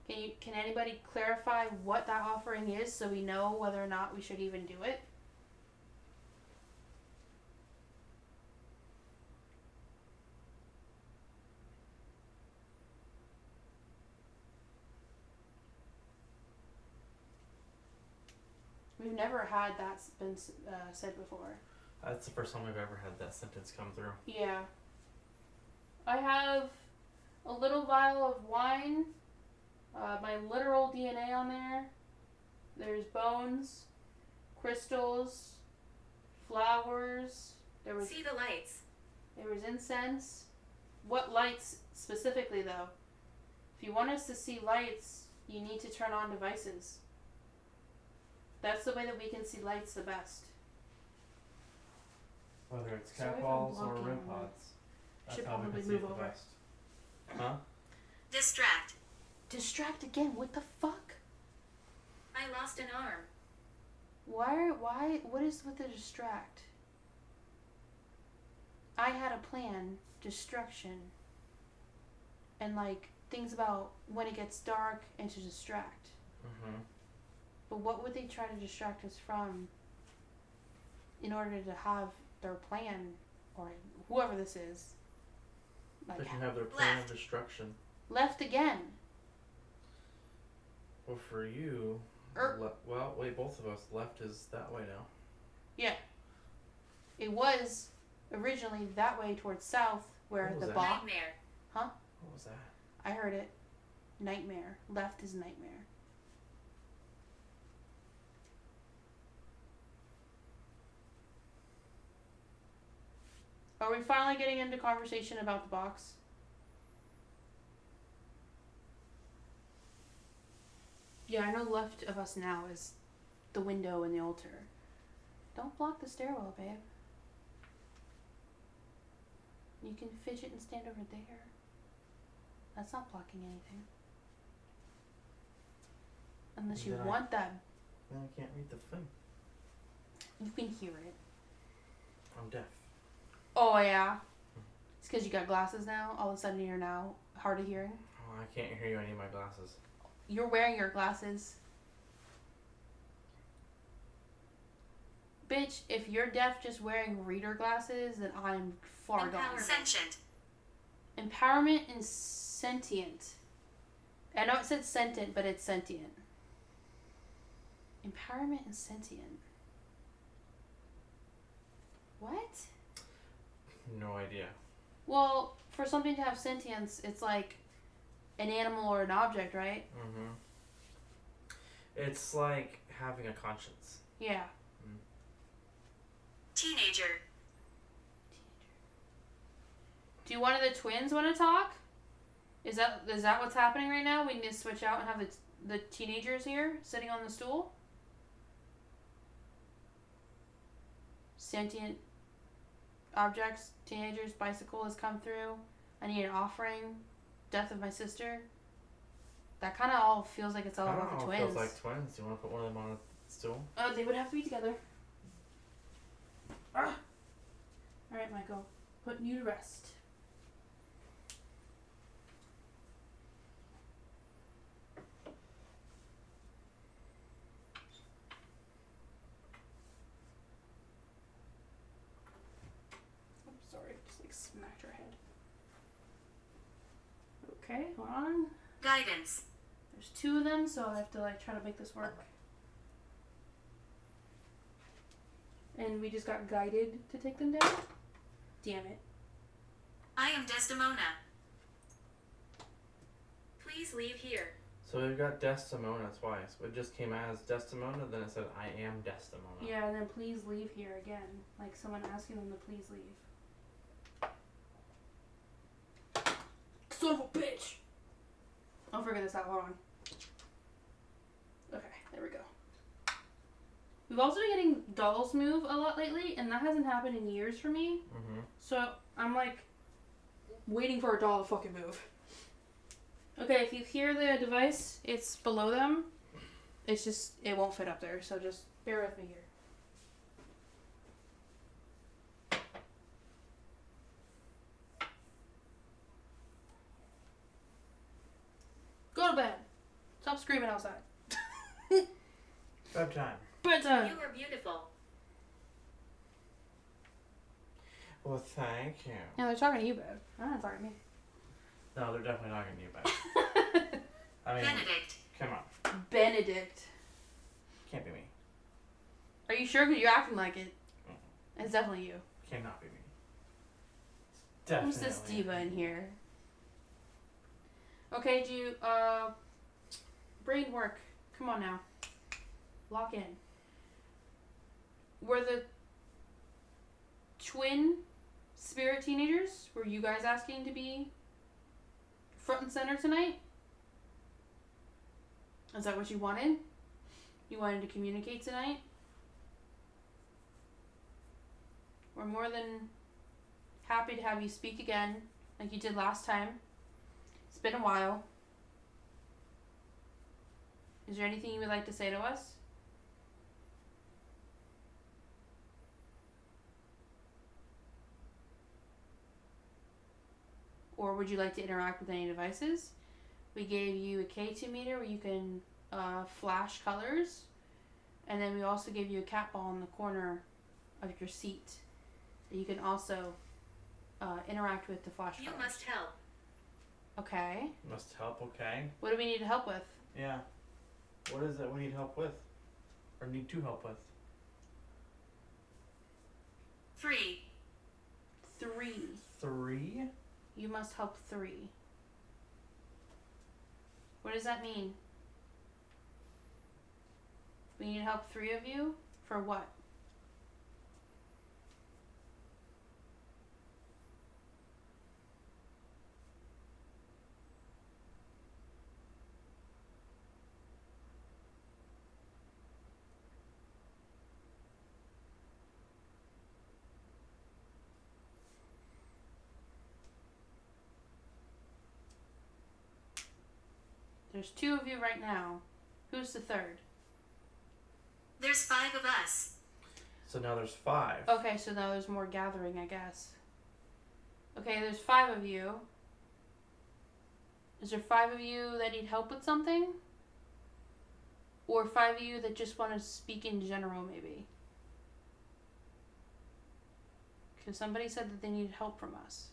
Can anybody clarify what that offering is so we know whether or not we should even do it? We've never had that been said before. That's the first time we've ever had that sentence come through. Yeah. I have a little vial of wine, my literal DNA on there. There's bones, crystals, flowers. See the lights. There was incense. What lights specifically, though? If you want us to see lights, you need to turn on devices. That's the way that we can see lights the best. Whether it's Sorry cat if balls I'm or blocking REM you. pods. That's Should how we probably can see move it the over. best. Huh? Distract. Distract again? What the fuck? I lost an arm. Why, what is with the distract? I had a plan, destruction. And like, things about when it gets dark and to distract. But what would they try to distract us from in order to have their plan, or whoever this is? They Like, can have their plan Left. of destruction. left again. Well, for you, well, wait, both of us, left is that way now. Yeah. It was originally that way towards south, where What was the that? box. Nightmare. What was that? I heard it. Nightmare. Left is nightmare. Are we finally getting into conversation about the box? Yeah, I know left of us now is the window and the altar. Don't block the stairwell, babe. You can fidget and stand over there. That's not blocking anything. Unless you Then want that. Then I can't read the thing. You can hear it. I'm deaf. Oh, yeah. It's because you got glasses now. All of a sudden you're now hard of hearing. Oh, I can't hear you. I need my glasses. You're wearing your glasses. Bitch, if you're deaf just wearing reader glasses, then I'm far gone. Empowerment. Sentient. Empowerment and sentient. I know it said sentient, but it's sentient. Empowerment and sentient. What? No idea. Well, for something to have sentience, it's like an animal or an object, right? It's like having a conscience. Yeah. Teenager. Do one of the twins want to talk? Is that what's happening right now? We need to switch out and have the teenagers here sitting on the stool. Sentient objects, teenagers, bicycle has come through. I need an offering. Death of my sister. That kind of all feels like it's all about the twins. It feels like twins. Do you want to put one of them on a stool? They would have to be together. Ah. All right, Michael. Putting you to rest. Oops, sorry, just like smacked your head. Okay, hold on. Guidance. There's two of them, so I have to like try to make this work. And we just got guided to take them down? Damn it. I am Desdemona. Please leave here. So we've got Desdemona twice. It just came as Desdemona, then it said I am Desdemona. Yeah, and then please leave here again. Like someone asking them to please leave. Son of a bitch! I'll figure this out. Hold on. Okay, there we go. We've also been getting dolls move a lot lately, and that hasn't happened in years for me. Mm-hmm. So I'm like waiting for a doll to fucking move. Okay, if you hear the device, it's below them. It's just, it won't fit up there, so just bear with me here. Go to bed. Stop screaming outside. Bedtime. Bedtime. You are beautiful. Well, thank you. Yeah, they're talking to you, babe. I'm not talking to me. No, they're definitely talking to you, babe. I mean, Benedict. come on. Benedict. Can't be me. Are you sure? Because you're acting like it. It's definitely you. Cannot be me. Definitely. Who's this diva in here? Okay, do you, brain work. Come on now. Lock in. Were the twin spirit teenagers, were you guys asking to be front and center tonight? Is that what you wanted? You wanted to communicate tonight? We're more than happy to have you speak again, like you did last time. It's been a while. Is there anything you would like to say to us? Or would you like to interact with any devices? We gave you a K2 meter where you can flash colors. And then we also gave you a cat ball in the corner of your seat that you can also interact with to flash You colors. must help. Okay. Must help, okay. What do we need help with? Yeah. What is it we need help with? Or need to help with? 3. 3. 3? You must help 3. What does that mean? We need help 3 of you? For what? There's 2 of you right now. Who's the 3rd? There's 5 of us. So now there's 5. Okay, so now there's more gathering, I guess. Okay, there's 5 of you. Is there 5 of you that need help with something? Or 5 of you that just want to speak in general, maybe? Because somebody said that they needed help from us.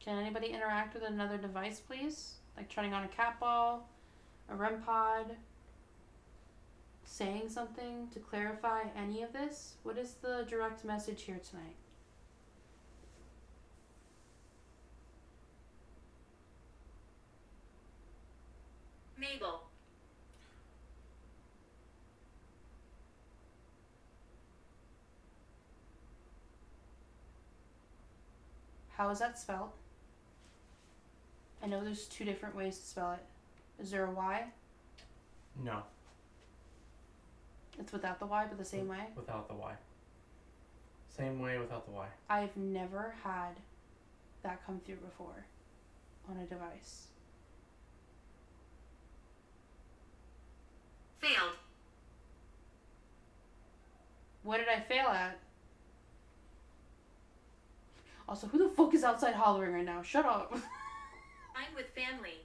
Can anybody interact with another device, please? Like turning on a cat ball, a REM pod, saying something to clarify any of this? What is the direct message here tonight? Mabel. How is that spelled? I know there's 2 different ways to spell it. Is there a Y? No. It's without the Y, but the same way? Without the Y. Same way without the Y. I've never had that come through before on a device. Failed. What did I fail at? Also, who the fuck is outside hollering right now? Shut up. I'm with family.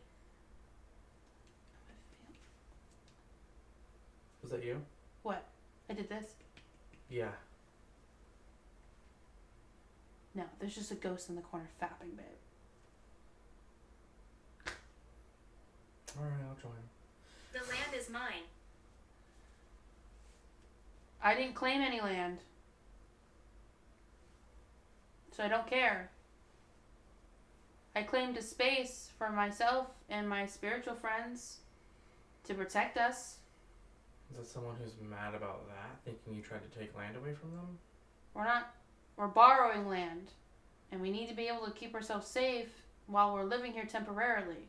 Was that you? What? I did this? Yeah. No, there's just a ghost in the corner fapping, babe. Alright, I'll join. The land is mine. I didn't claim any land. So I don't care. I claimed a space for myself and my spiritual friends to protect us. Is that someone who's mad about that, thinking you tried to take land away from them? We're borrowing land. And we need to be able to keep ourselves safe while we're living here temporarily.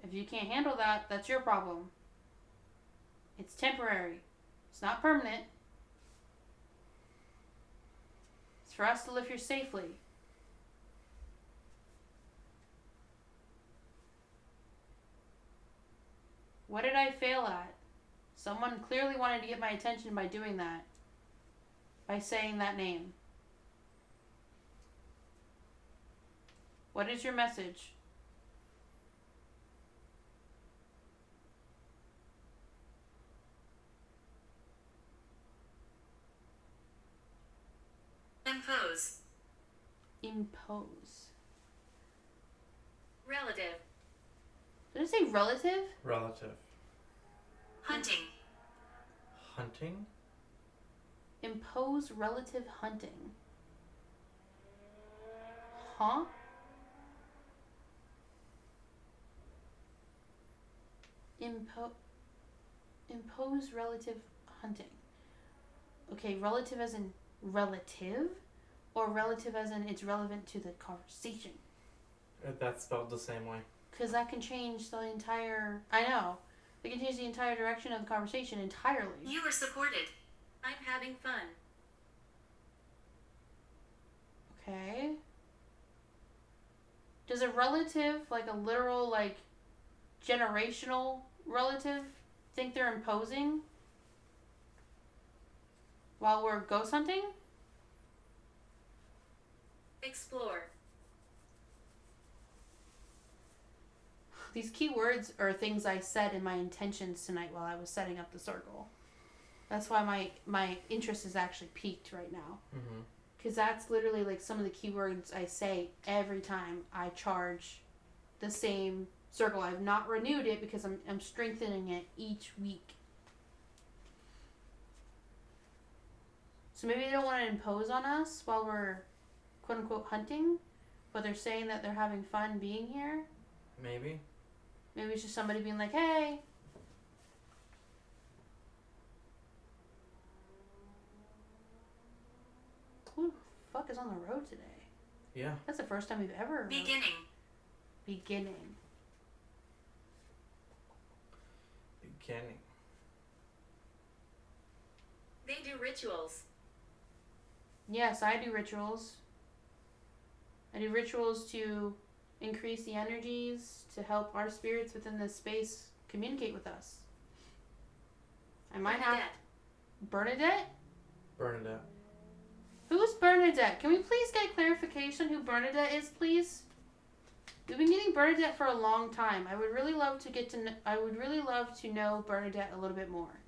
If you can't handle that, that's your problem. It's temporary. It's not permanent. It's for us to live here safely. What did I fail at? Someone clearly wanted to get my attention by doing that. By saying that name. What is your message? Impose. Impose. Relative. Did it say relative? Relative. Hunting. Hunting? Impose relative hunting. Huh? Impose relative hunting. Okay, relative as in relative? Or relative as in it's relevant to the conversation? That's spelled the same way. Because that can change the entire... I know. It can change the entire direction of the conversation entirely. You are supported. I'm having fun. Okay. Does a relative, like a literal, like, generational relative, think they're imposing while we're ghost hunting? Explore. These key words are things I said in my intentions tonight while I was setting up the circle. That's why my interest is actually peaked right now. Mm-hmm. Because that's literally like some of the keywords I say every time I charge the same circle. I've not renewed it because I'm strengthening it each week. So maybe they don't want to impose on us while we're quote unquote hunting, but they're saying that they're having fun being here. Maybe. Maybe it's just somebody being like, hey. Who the fuck is on the road today? Yeah. That's the first time we've ever... Beginning. Beginning. They do rituals. Yes, I do rituals. I do rituals to increase the energies, to help our spirits within this space communicate with us. I might have... Bernadette? Bernadette. Who's Bernadette? Can we please get clarification who Bernadette is, please? We've been getting Bernadette for a long time. I would really love to know Bernadette a little bit more.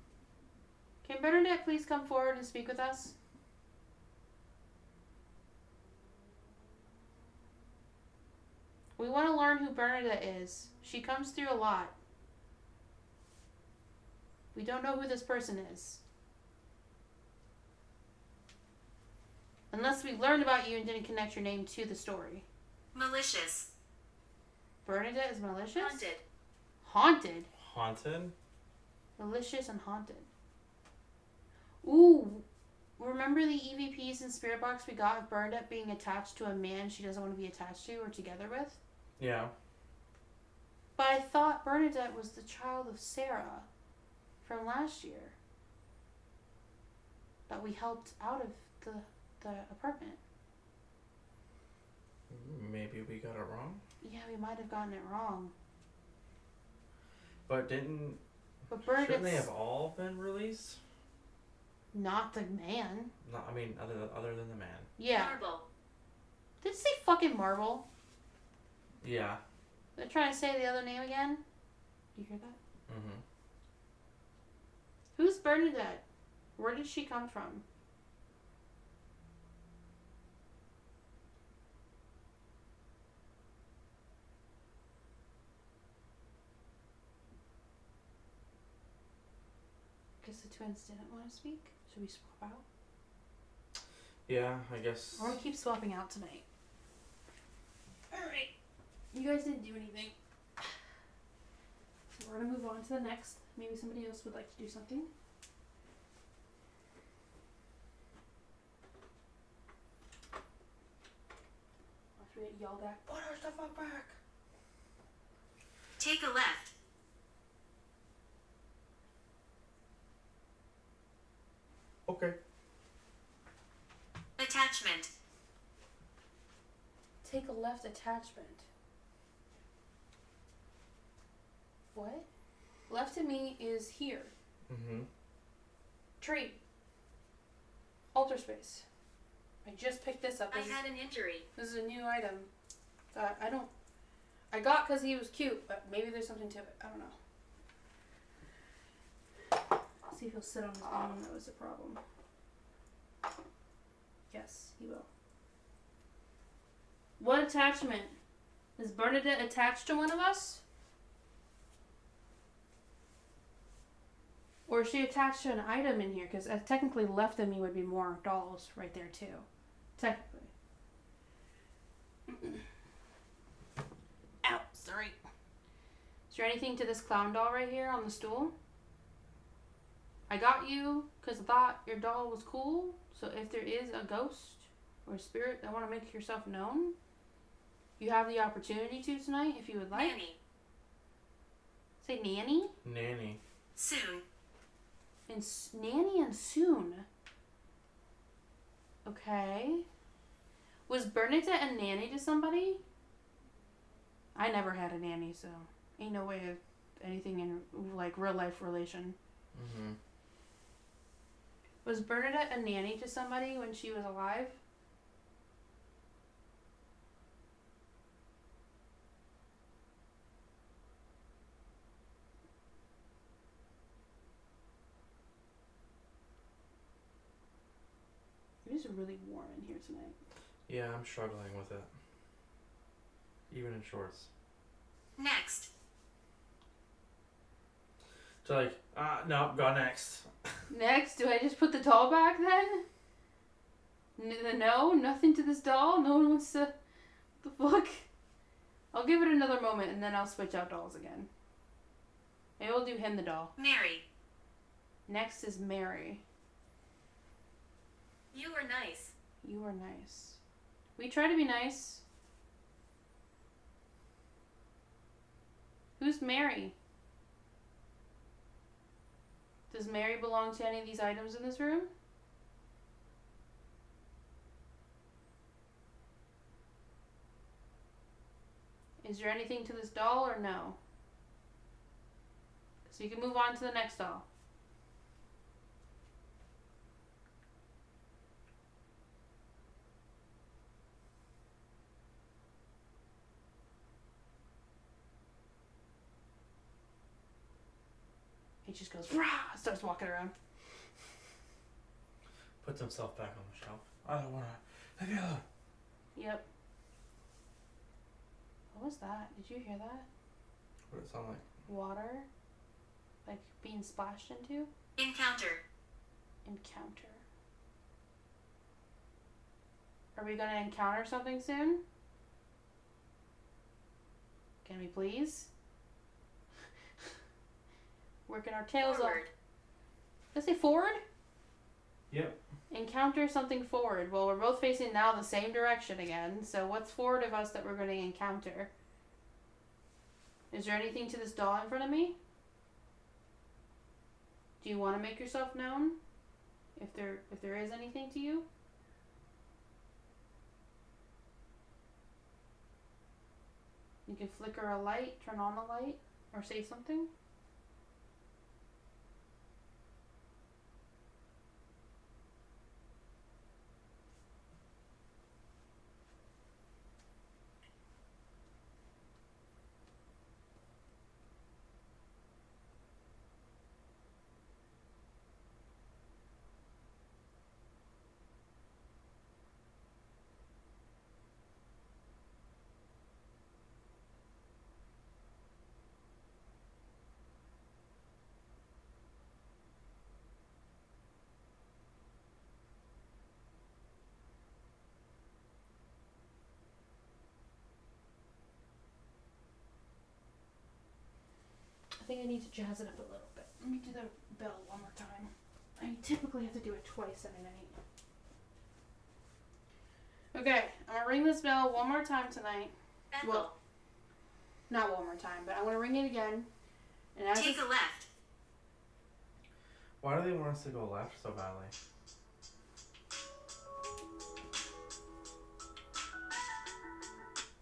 Can Bernadette please come forward and speak with us? We want to learn who Bernadette is. She comes through a lot. We don't know who this person is. Unless we learned about you and didn't connect your name to the story. Malicious. Bernadette is malicious? Haunted. Haunted? Haunted? Malicious and haunted. Ooh. Remember the EVPs and spirit box we got of Bernadette being attached to a man she doesn't want to be attached to or together with? Yeah. But I thought Bernadette was the child of Sarah from last year. That we helped out of the apartment. Maybe we got it wrong. Yeah, we might have gotten it wrong. But Bernadette's... shouldn't they have all been released? Not the man. No, I mean other than the man. Yeah. Marble. Did it say fucking Marvel? Yeah. They're trying to say the other name again? Do you hear that? Mm-hmm. Who's Bernadette? Where did she come from? Guess the twins didn't want to speak. Should we swap out? Yeah, I guess. I want to keep swapping out tonight. Alright. You guys didn't do anything. So we're going to move on to the next. Maybe somebody else would like to do something. Watch me get yelled at. Put our stuff up back. Take a left. Okay. Attachment. Take a left attachment. What? Left to me is here. Mm-hmm. Trade. Alter space. I just picked this up. I had an injury. This is a new item that I got because he was cute, but maybe there's something to it. I don't know. See if he'll sit on his own. That was a problem. Yes, he will. What attachment? Is Bernadette attached to one of us? Or is she attached to an item in here? Because technically left of me would be more dolls right there too. Technically. Ow, sorry. Is there anything to this clown doll right here on the stool? I got you because I thought your doll was cool. So if there is a ghost or a spirit that want to make yourself known, you have the opportunity to tonight if you would like. Nanny. Say nanny? Nanny. Soon. And nanny and soon. Okay. Was Bernadette a nanny to somebody? I never had a nanny, so ain't no way of anything in like real life relation. Mm-hmm. Was Bernadette a nanny to somebody when she was alive? It is really warm in here tonight. Yeah, I'm struggling with it. Even in shorts. Next. So like, no, go next. Next, do I just put the doll back then? No, nothing to this doll? No one wants to... The fuck? I'll give it another moment and then I'll switch out dolls again. Maybe we'll do him the doll. Mary. Next is Mary. You were nice. You were nice. We try to be nice. Who's Mary? Does Mary belong to any of these items in this room? Is there anything to this doll or no? So you can move on to the next doll. He just goes, rah, starts walking around. Puts himself back on the shelf. I don't wanna leave you alone. Yep. What was that? Did you hear that? What did it sound like? Water? Like being splashed into? Encounter. Encounter. Are we gonna encounter something soon? Can we please? Working our tails off. Forward. Let's say forward? Yep. Encounter something forward. Well, we're both facing now the same direction again, so what's forward of us that we're going to encounter? Is there anything to this doll in front of me? Do you want to make yourself known? If there is anything to you? You can flicker a light, turn on a light, or say something. think I need to jazz it up a little bit. Let me do the bell one more time. I typically have to do it twice every night. Okay, I'm gonna ring this bell one more time tonight. Bethel. Well, not one more time, but I'm gonna ring it again. And as Take a left. Why do they want us to go left so badly?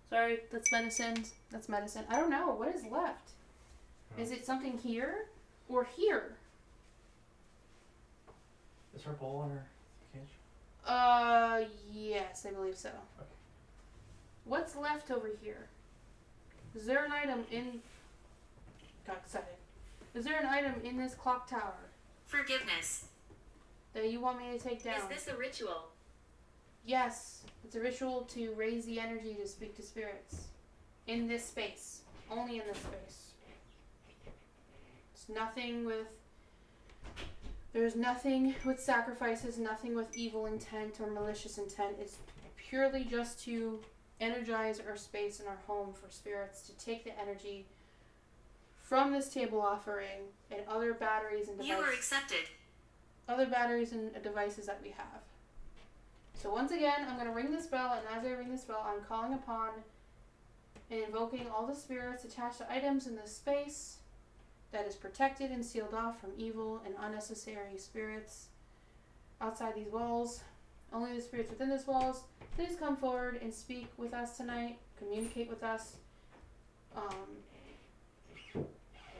Sorry, that's medicine. That's medicine. I don't know. What is left? Is it something here or here? Is her bowl in her cage? Yes, I believe so. Okay. What's left over here? Is there an item in... Got excited. Is there an item in this clock tower Forgiveness. that you want me to take down? Is this a ritual? Yes. It's a ritual to raise the energy to speak to spirits. In this space. Only in this space. It's nothing with... There's nothing with sacrifices, nothing with evil intent or malicious intent. It's purely just to energize our space and our home for spirits to take the energy from this table offering and other batteries and You are devices. accepted. Other batteries and devices that we have. So once again, I'm going to ring this bell, and as I ring this bell, I'm calling upon and invoking all the spirits attached to items in this space that is protected and sealed off from evil and unnecessary spirits outside these walls. Only the spirits within these walls, please come forward and speak with us tonight, communicate with us.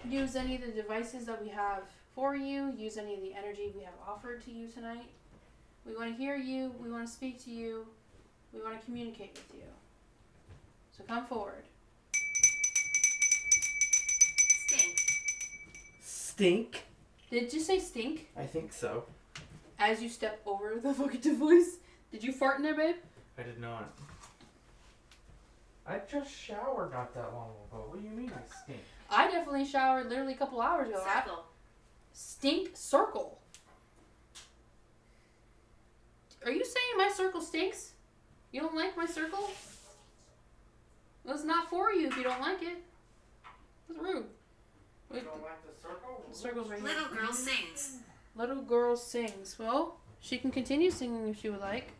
Use any of the devices that we have for you, use any of the energy we have offered to you tonight. We want to hear you, we want to speak to you, we want to communicate with you. So come forward. Stink. Stink? Did you say stink? I think so. As you step over the fucking device? Did you fart in there, babe? I did not. I just showered not that long ago. What do you mean I stink? I definitely showered literally a couple hours ago. Circle. Stink circle. Are you saying my circle stinks? You don't like my circle? Well, it's not for you if you don't like it. That's rude. You don't like the circle? The circle's right here. Little girl sings. Little girl sings. Well, she can continue singing if she would like.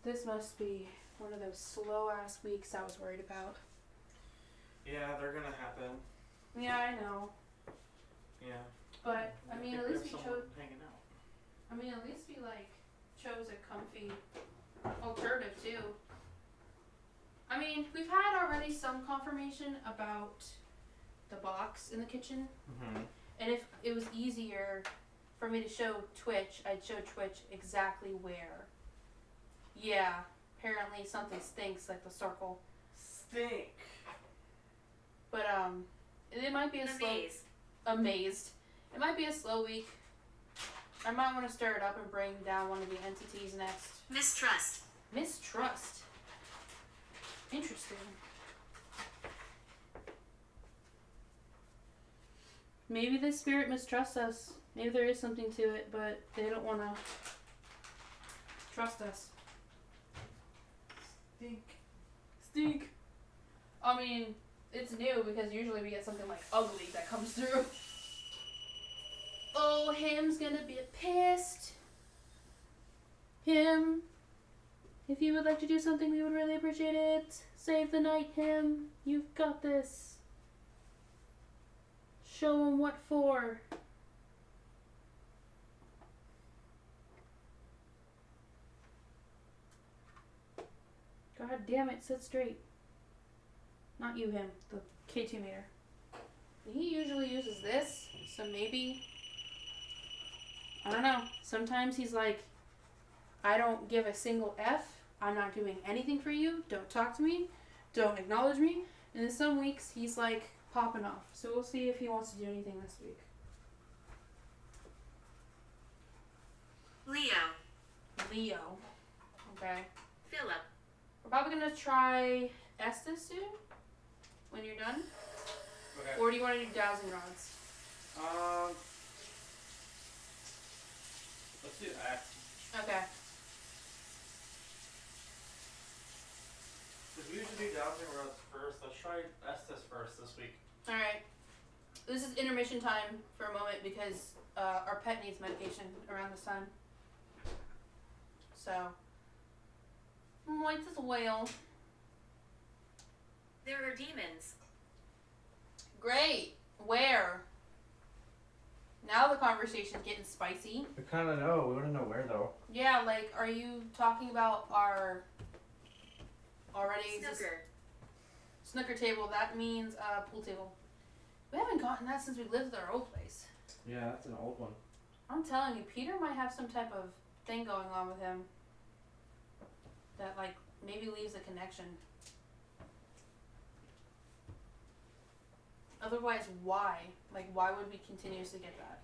This must be one of those slow-ass weeks I was worried about. Yeah, they're gonna happen. Yeah, I know. Yeah. But, I mean, at least we chose... hanging out. I mean, at least we, chose a comfy alternative, too. I mean, we've had already some confirmation about the box in the kitchen. Mm-hmm. And if it was easier for me to show Twitch, I'd show Twitch exactly where. Yeah, apparently something stinks like the circle. Stink. But, it might be a slow... Amaze. Amazed. It might be a slow week. I might want to stir it up and bring down one of the entities next. Mistrust. Mistrust. Interesting. Maybe this spirit mistrusts us. Maybe there is something to it, but they don't want to trust us. Stink. Stink. I mean, it's new because usually we get something like ugly that comes through. Oh, him's gonna be pissed. Him. If you would like to do something, we would really appreciate it. Save the night, him. You've got this. Show him what for. God damn it, sit straight. Not you, him. The K2 meter. He usually uses this, so maybe... I don't know. Sometimes he's like, I don't give a single F. I'm not doing anything for you. Don't talk to me. Don't acknowledge me. And then some weeks he's like popping off. So we'll see if he wants to do anything this week. Leo. Leo. Okay. Philip. We're probably going to try Estes soon. When you're done. Okay. Or do you want to do dowsing rods? Let's do X. Okay. Because We usually do dowsing rods first. Let's try Estes first this week. Alright. This is intermission time for a moment because our pet needs medication around this time. So, white as a whale. There are demons. Great. Where? Now the conversation's getting spicy. We kind of know. We want to know where though. Yeah, like, are you talking about our already snooker table? That means pool table. We haven't gotten that since we lived at our old place. Yeah, that's an old one. I'm telling you, Peter might have some type of thing going on with him that, like, maybe leaves a connection. Otherwise, why? Like, why would we continuously get that?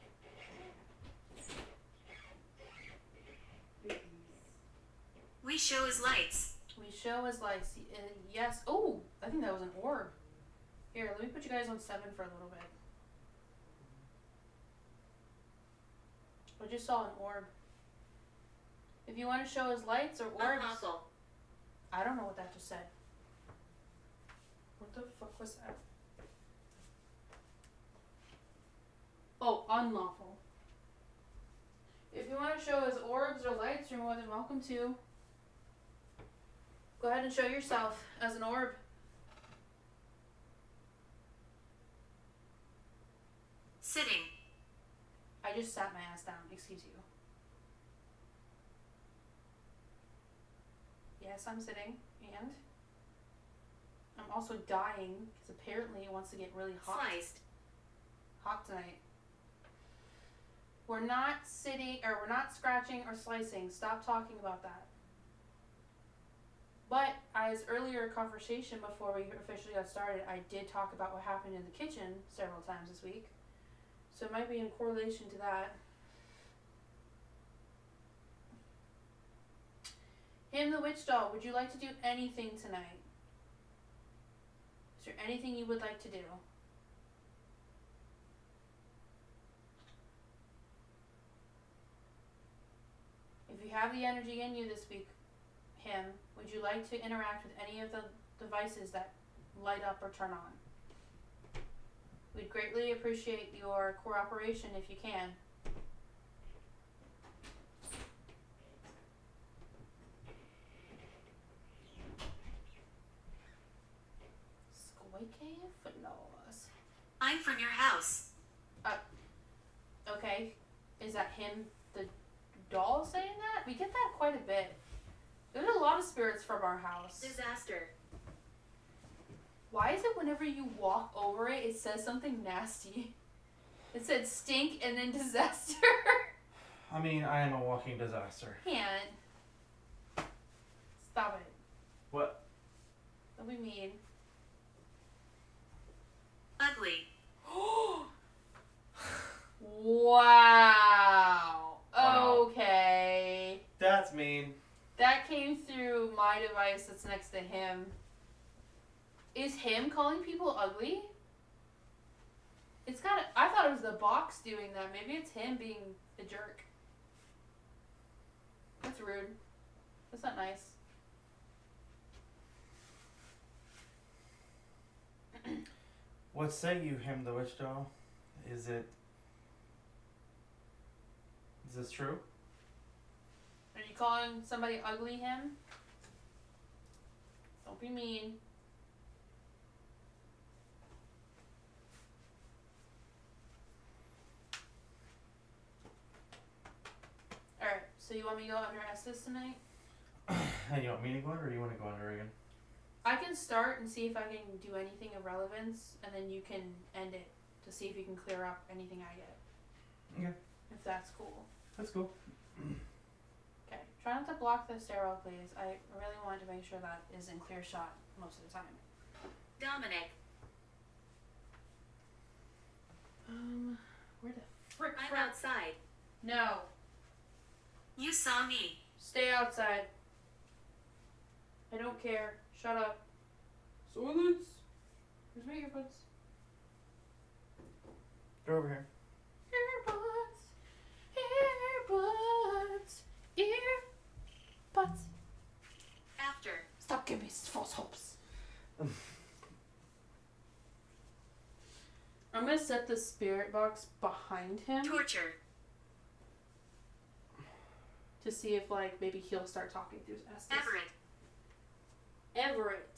We show as lights. We show as lights. Yes. Oh, I think that was an orb. Here, let me put you guys on 7 for a little bit. I just saw an orb. If you want to show as lights or orbs. Unlawful. I don't know what that just said. What the fuck was that? Oh, unlawful. If you want to show as orbs or lights, you're more than welcome to. Go ahead and show yourself as an orb. Sitting. I just sat my ass down, excuse you. Yes, I'm sitting, and I'm also dying, because apparently it wants to get really hot. Sliced. Hot tonight. We're not sitting, or we're not scratching or slicing. Stop talking about that. But, as earlier conversation before we officially got started, I did talk about what happened in the kitchen several times this week. So it might be in correlation to that. Him the Witch Doll, would you like to do anything tonight? Is there anything you would like to do? If you have the energy in you this week, him, would you like to interact with any of the devices that light up or turn on? We'd greatly appreciate your cooperation if you can. Squeaky floors. I'm from your house. Okay. Is that him, the doll, saying that? We get that quite a bit. There's a lot of spirits from our house. Disaster. Why is it whenever you walk over it, it says something nasty? It said stink and then disaster. I mean, I am a walking disaster. Can't. Stop it. What? Don't be mean. Ugly. Wow. Wow. Okay. That's mean. That came through my device that's next to him. Is him calling people ugly? It's kind of. I thought it was the box doing that. Maybe it's him being a jerk. That's rude. That's not nice. What say you, him the witch doll? Is this true? Are you calling somebody ugly, him? Don't be mean. Alright, so you want me to go under Estes tonight? And you want me to go under, or you want to go under again? I can start and see if I can do anything of relevance, and then you can end it to see if you can clear up anything I get. Okay. If that's cool. That's cool. Okay. Try not to block the stairwell, please. I really want to make sure that is in clear shot most of the time. Dominic. Where the frick? I'm outside. No. You saw me. Stay outside. I don't care. Shut up. Silence. Where's my earbuds? They're over here. Earbuds. Earbuds. After. Stop giving me false hopes. I'm gonna set the spirit box behind him Torture. to see if, like, maybe he'll start talking through Estes. Everett.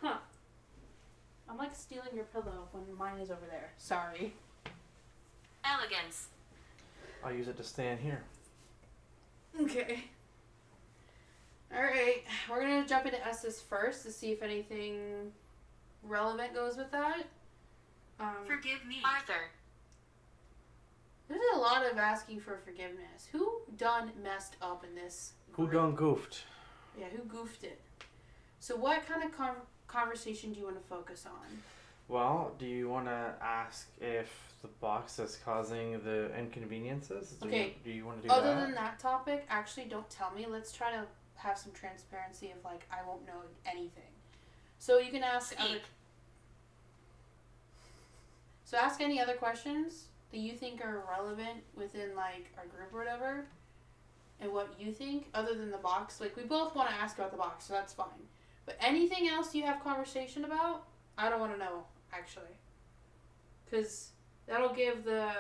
Huh. I'm, like, stealing your pillow when mine is over there. Sorry. Elegance. I'll use it to stand here. Okay. Alright. We're gonna jump into Estes first to see if anything relevant goes with that. Forgive me. Arthur. There's a lot of asking for forgiveness. Who done messed up in this? Who group? done goofed? Yeah, who goofed it? So what kind of conversation do you want to focus on? Well, do you want to ask if the box is causing the inconveniences? Okay. Do you want to do Other that? than that topic, actually don't tell me. Let's try to have some transparency of, like, I won't know anything. So you can ask other... So ask any other questions that you think are relevant within, like, our group or whatever, and what you think, other than the box. Like, we both want to ask about the box, so that's fine. But anything else you have conversation about, I don't want to know, actually. Because that'll give the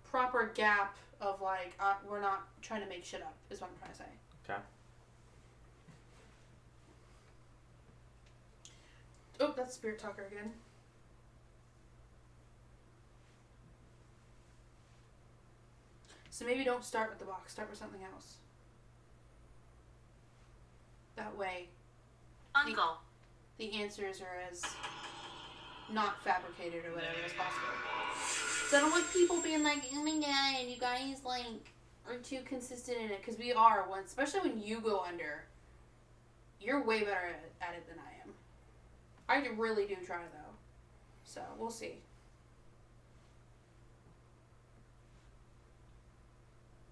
proper gap of, like, we're not trying to make shit up, is what I'm trying to say. Okay. Oh, that's Spirit Talker again. So maybe don't start with the box. Start with something else. That way, Uncle. the answers are as not fabricated or whatever as possible. So I don't want people being like, oh my god, you guys, like, are too consistent in it. Because we are, especially when you go under. You're way better at it than I am. I really do try, though. So, we'll see.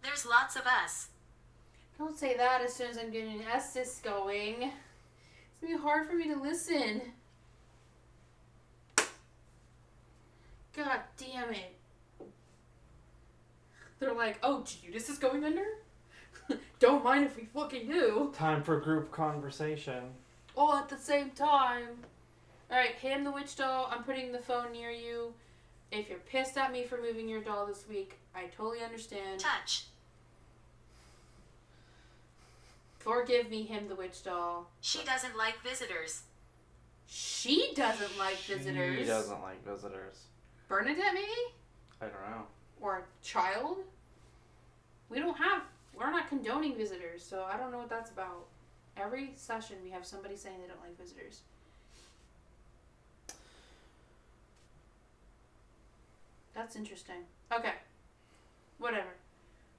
There's lots of us. Don't say that as soon as I'm getting Estes going. It's going to be hard for me to listen. God damn it. They're like, oh, Judas is going under? Don't mind if we fucking do. Time for group conversation. All at the same time. Alright, hand the witch doll. I'm putting the phone near you. If you're pissed at me for moving your doll this week, I totally understand. Touch. Forgive me, him the witch doll. She doesn't like visitors. She doesn't like visitors. She doesn't like visitors. Bernadette, maybe? I don't know. Or a child? We're not condoning visitors, so I don't know what that's about. Every session we have somebody saying they don't like visitors. That's interesting. Okay. Whatever.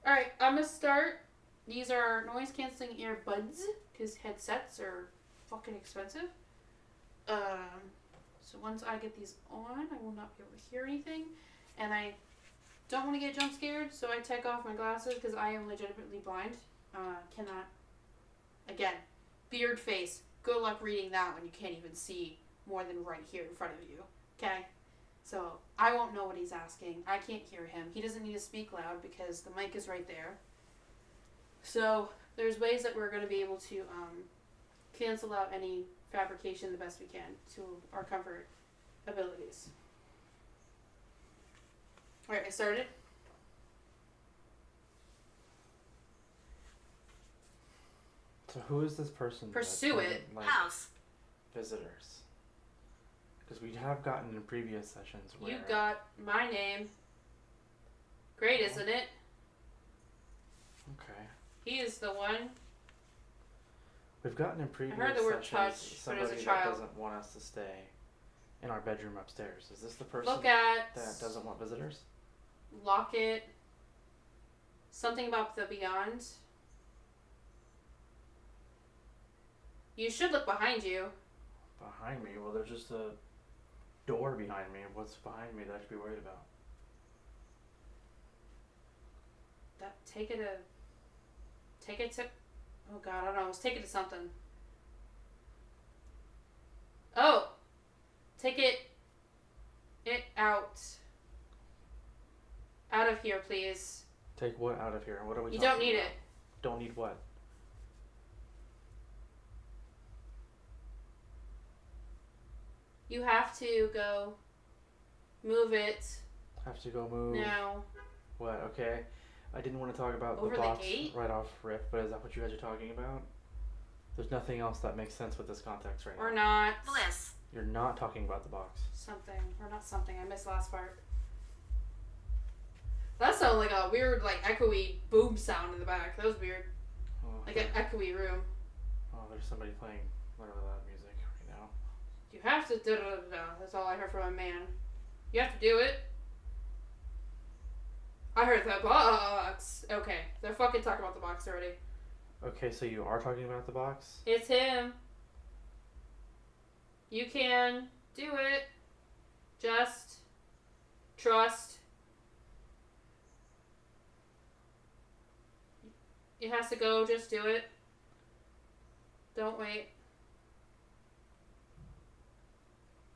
Alright, I'm gonna start. These are noise canceling earbuds, because headsets are fucking expensive. So once I get these on, I will not be able to hear anything. And I don't want to get jump scared, so I take off my glasses because I am legitimately blind. Cannot. Again, beard face. Good luck reading that when you can't even see more than right here in front of you. Okay? So I won't know what he's asking. I can't hear him. He doesn't need to speak loud because the mic is right there. So there's ways that we're going to be able to cancel out any fabrication the best we can to our comfort abilities. Alright, I started. So who is this person? Pursue that it. doesn't like House. visitors? Because we have gotten in previous sessions where... You got my name. Great, isn't it? Okay. He is the one. We've gotten in previous heard the word sessions touch, but as a somebody child. that doesn't want us to stay in our bedroom upstairs. Is this the person Look at that doesn't want visitors? Locket. Something about the beyond. You should look behind you. Behind me? Well, there's just a door behind me. What's behind me that I should be worried about? Take it to, oh god, I don't know, let's take it to something. Oh! Take it out. Out of here, please. Take what out of here? What are we You talking don't need about? it. Don't need what? You have to go move it Have to go move. now. What? Okay. I didn't want to talk about Over the the box gate? right off rip, but is that what you guys are talking about? There's nothing else that makes sense with this context right Or now. not. Bliss. You're not talking about the box. Something. Or not something. I missed the last part. That sounded like a weird, like, echoey boom sound in the back. That was weird. Oh, Like an echoey room. oh, there's somebody playing whatever that music right now. You have to da-da-da-da. That's all I heard from a man. You have to do it. I heard the box. Okay. They're fucking talking about the box already. Okay, so you are talking about the box? It's him. You can do it. Just trust. It has to go. Just do it. Don't wait.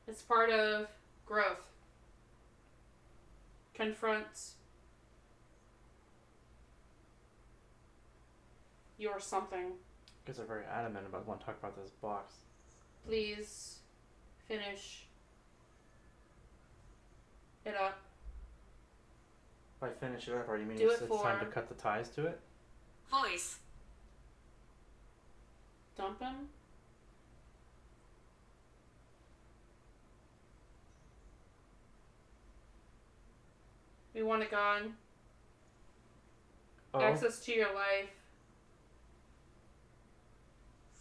It's part of growth. Confront your something. You guys are very adamant about wanting to talk about this box. Please finish it up. By finish it up, or you mean Do it's it time to for- cut the ties to it? Voice. Dump him? We want it gone. Oh, Access to your life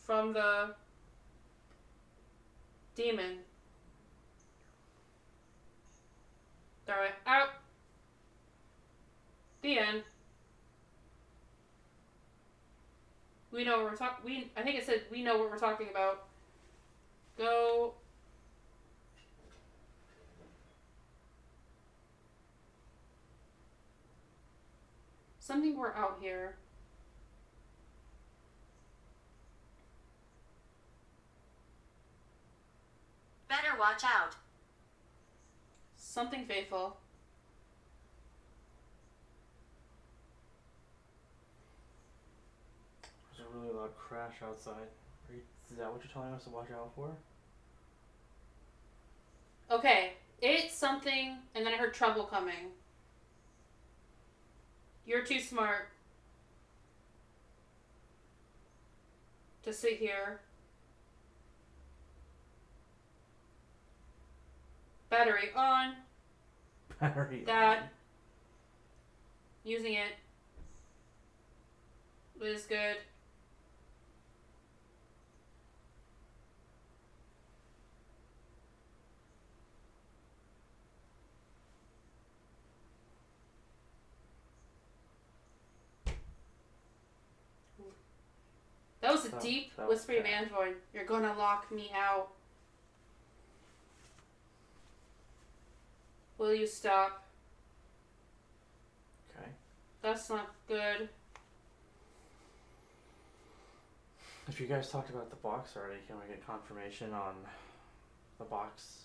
from the demon. Throw it out. The end. We know what we're talking. I think it said we know what we're talking about. Go. Something we're out here. Better watch out. Something faithful. there's a really loud crash outside. Is that what you're telling us to watch out for? Okay, it's something, and then I heard trouble coming. You're too smart to sit here. Battery on. Battery That. on. Using it. Is good. That was a deep, that was whispery bad. man's voice. You're gonna lock me out. Will you stop? Okay. That's not good. If you guys talked about the box already, can we get confirmation on the box?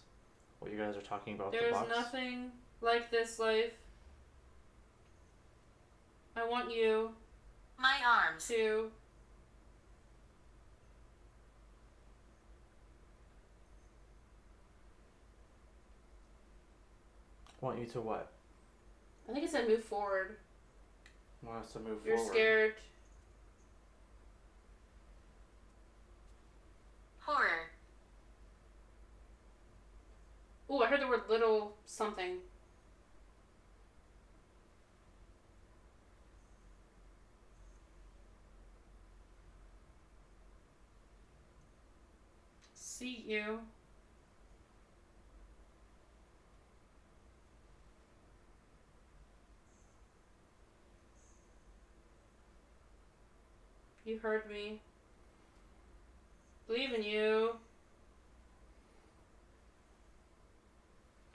What you guys are talking about There's the box? nothing like this life. I want you My arms. to Want you to what? I think it said move forward. Want us to move You're forward? scared. Horror. Ooh, I heard the word little something. See you. You heard me. Believe in you.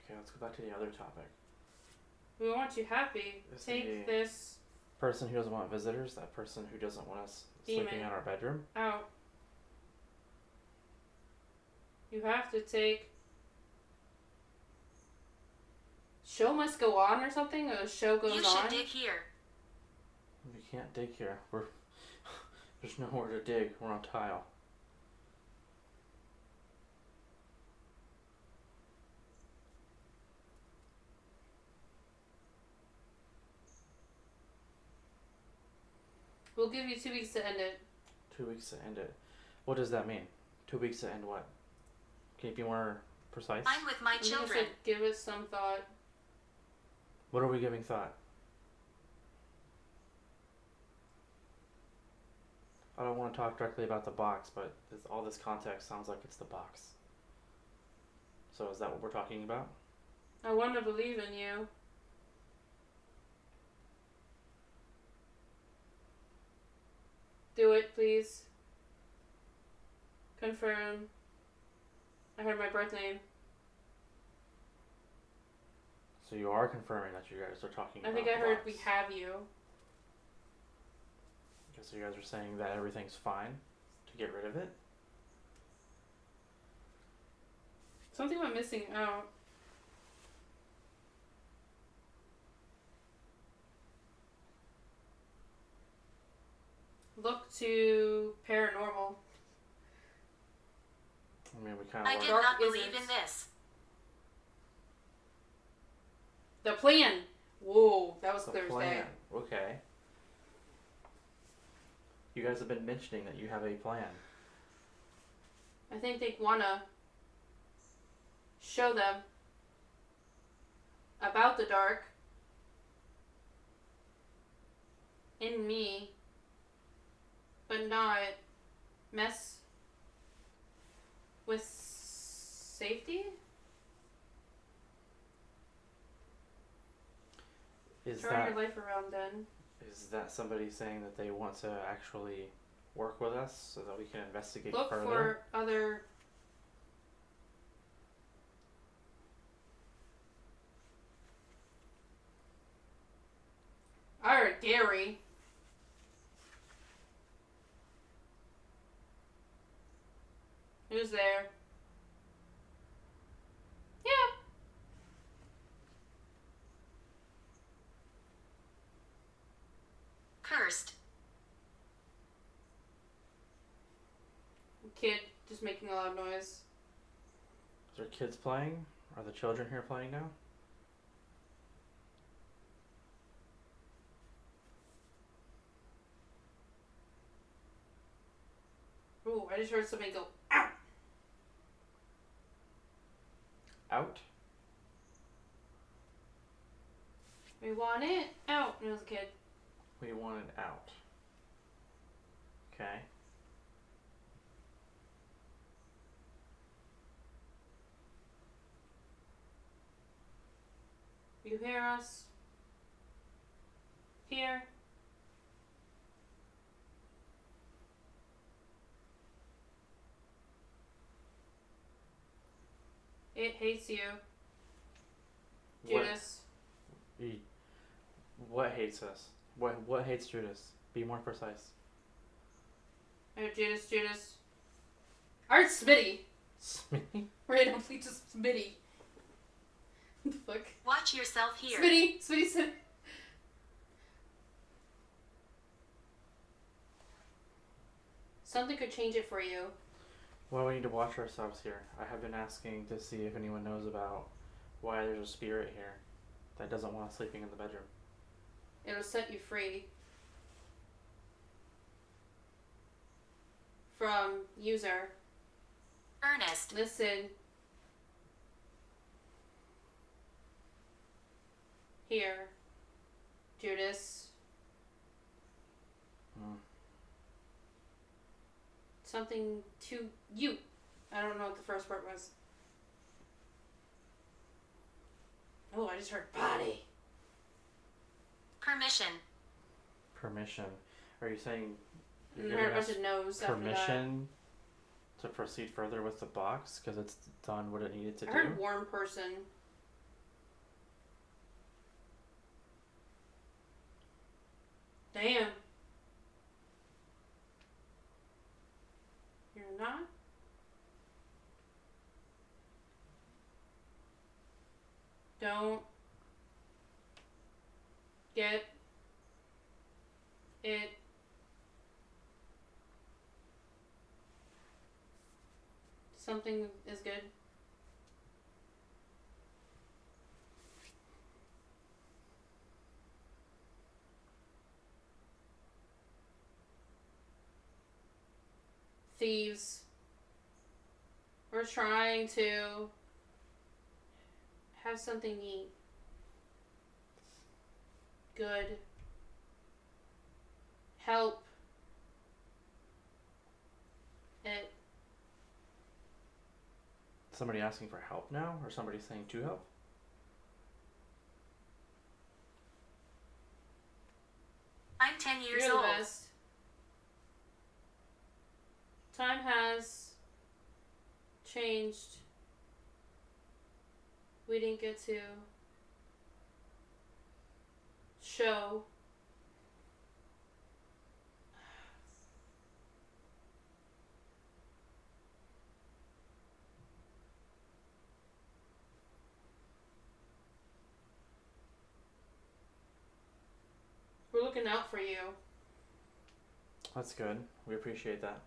Okay, let's go back to the other topic. We want you happy. Is Take the- this Person who doesn't want visitors, that person who doesn't want us sleeping Demon. in our bedroom. out. You have to take. Show must go on or something? Or the show goes You on? should dig here. We can't dig here. There's nowhere to dig. We're on tile. We'll give you 2 weeks to end it. 2 weeks to end it. What does that mean? 2 weeks to end what? Can you be more precise? I'm with my I'm gonna children. say give it some thought. What are we giving thought? I don't want to talk directly about the box, but all this context sounds like it's the box. So is that what we're talking about? I want to believe in you. Do it, please. Confirm. I heard my birth name. So you are confirming that you guys are talking I about think the I heard box. we have you. Okay, so you guys are saying that everything's fine to get rid of it? Something went missing out. Look to paranormal. I mean, we kind I of did Dark not believe isn't. in this. The plan. Whoa, that was the clear as plan. day. Okay. You guys have been mentioning that you have a plan. I think they wanna show them about the dark in me, but not mess with safety. Is Turn that your life around, then. is that somebody saying that they want to actually work with us so that we can investigate Look further? for other. I heard Gary. Who's there? Yeah. Cursed. Kid just making a loud noise. Is there kids playing? Are the children here playing now? Ooh, I just heard somebody go, ow! Out? We want it out. And it was a kid. We want it out. Okay. You hear us? Here? It hates you, Judas. What hates us? What hates Judas? Be more precise. I heard Judas. I heard Smitty. Smitty? Randomly just Smitty. What the fuck? Watch yourself here. Smitty said. Something could change it for you. Well, we need to watch ourselves here. I have been asking to see if anyone knows about why there's a spirit here that doesn't want us sleeping in the bedroom. It'll set you free from user. Ernest. Listen. Here, Judas. Something to you. I don't know what the first part was. Oh, I just heard body. Permission. Permission. Are you saying And you're I heard a giving bunch us of no's after that. permission to proceed further with the box because it's done what it needed to I do? heard warm person. Damn. You're not? Don't get it. Something is good. thieves. We're trying to have something neat. Good. Help. It. Somebody asking for help now, or somebody saying to help? I'm 10 years You're the old. best. Time has changed. We didn't get to show we're looking out for you. That's good. We appreciate that.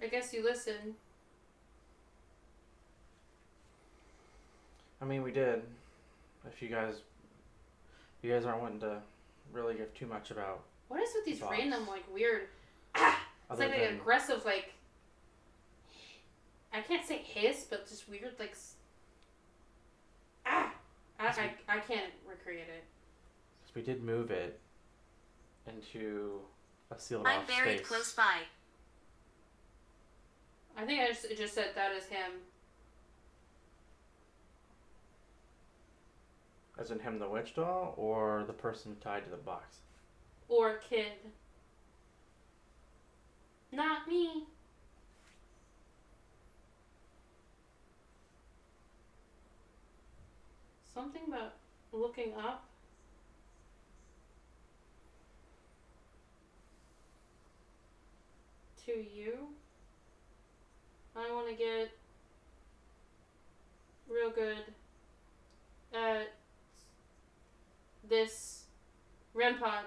I guess you listen. I mean, we did. If you guys aren't wanting to really give too much about. What is with these Thoughts? random, like, weird... It's Other like than, an aggressive, like... I can't say hiss, but just weird, like... I can't recreate it. we did move it into a sealed I'm off very space. close by. I think it just said that is him. As in him, the witch doll, or the person tied to the box? Or a kid. Not me. Something about looking up. To you. I want to get real good at this REM pod.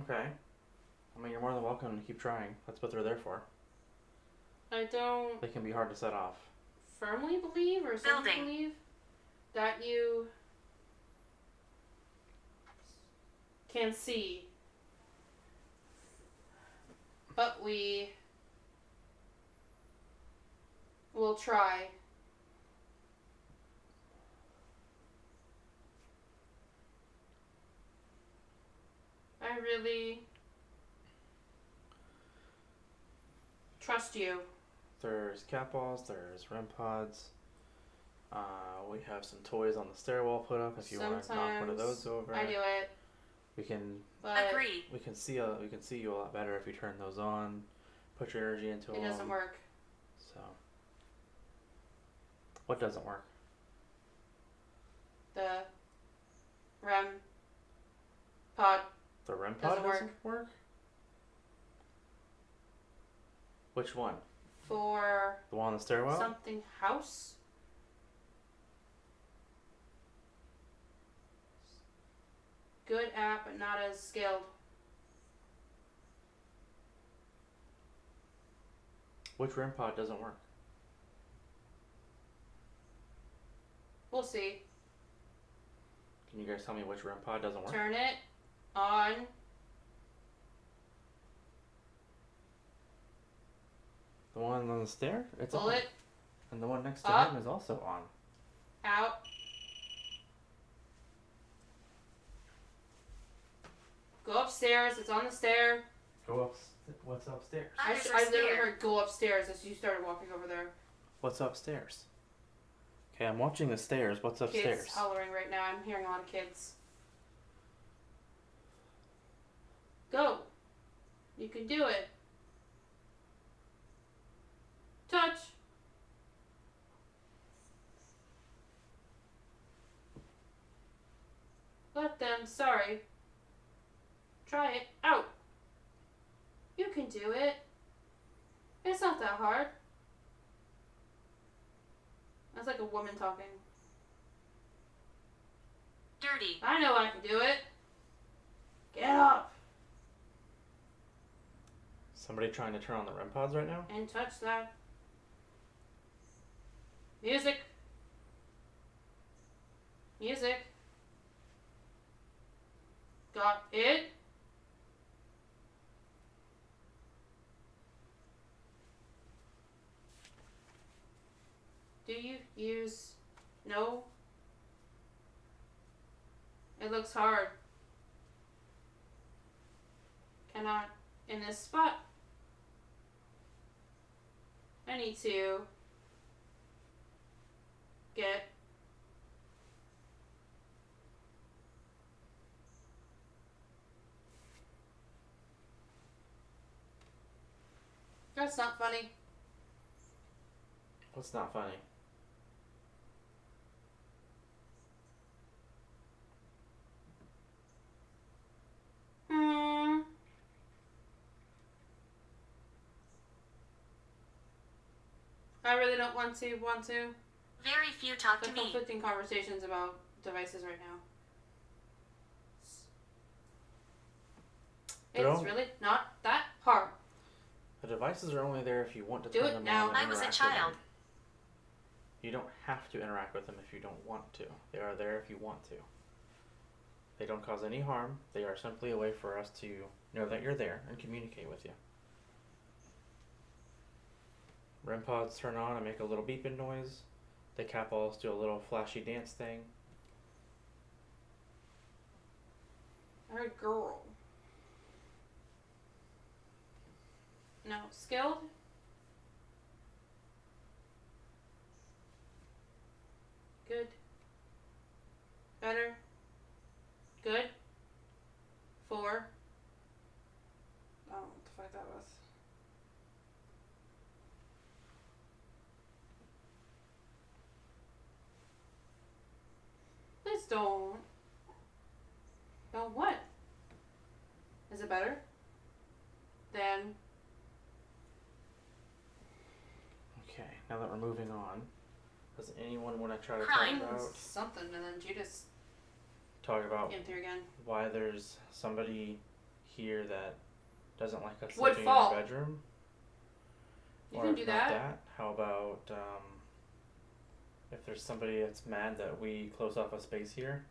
Okay. I mean, you're more than welcome to keep trying. That's what they're there for. I don't They can be hard to set off. firmly believe or something Building. believe that you can see. But we will try. I really trust you. There's cat balls, there's REM pods. We have some toys on the stairwell put up if you want to knock one of those over. I do it, We can but Agreed. we can see you a lot better if you turn those on. Put your energy into it them. doesn't work. So, what doesn't work? The REM pod. The REM pod Doesn't work. Which one? For The one on the stairwell? something house. Good app, but not as scaled. Which REM pod doesn't work? We'll see. Can you guys tell me which REM pod doesn't work? Turn it on. The one on the stair? It's Pull on. it And the one next to up. him is also on. out. Go upstairs. It's on the stair. Go up. What's upstairs? Others are I literally scared. heard go upstairs as you started walking over there. What's upstairs? Okay, I'm watching the stairs. What's upstairs? Kids hollering right now. I'm hearing a lot of kids. Go. You can do it. Touch. Let them. Sorry. Try it out. You can do it. It's not that hard. That's like a woman talking. Dirty. I know I can do it. Get up Somebody trying to turn on the REM pods right now? and touch that. Music. Music. Got it? Do you use... No? It looks hard. Cannot in this spot. I need to get That's not funny. What's not funny? I really don't want to. Very few talk to The me. conflicting conversations about devices right now. It's really not that hard. The devices are only there if you want to Do turn it them now. on and I was a interact with child. them. You don't have to interact with them if you don't want to. They are there if you want to. They don't cause any harm. They are simply a way for us to know that you're there and communicate with you. REM pods turn on and make a little beeping noise. The cat balls do a little flashy dance thing. I heard girl. No. Skilled? Good. Better. Good. 4. I don't know what the fuck that was. Please don't. Don't what? Is it better? Then. Okay, now that we're moving on, does anyone want to try to Crime. talk about Something, and then Judas came through again. why there's somebody here that doesn't like us Would living fall. in our bedroom? You Or can if do not that. how about if there's somebody that's mad that we close off a space here?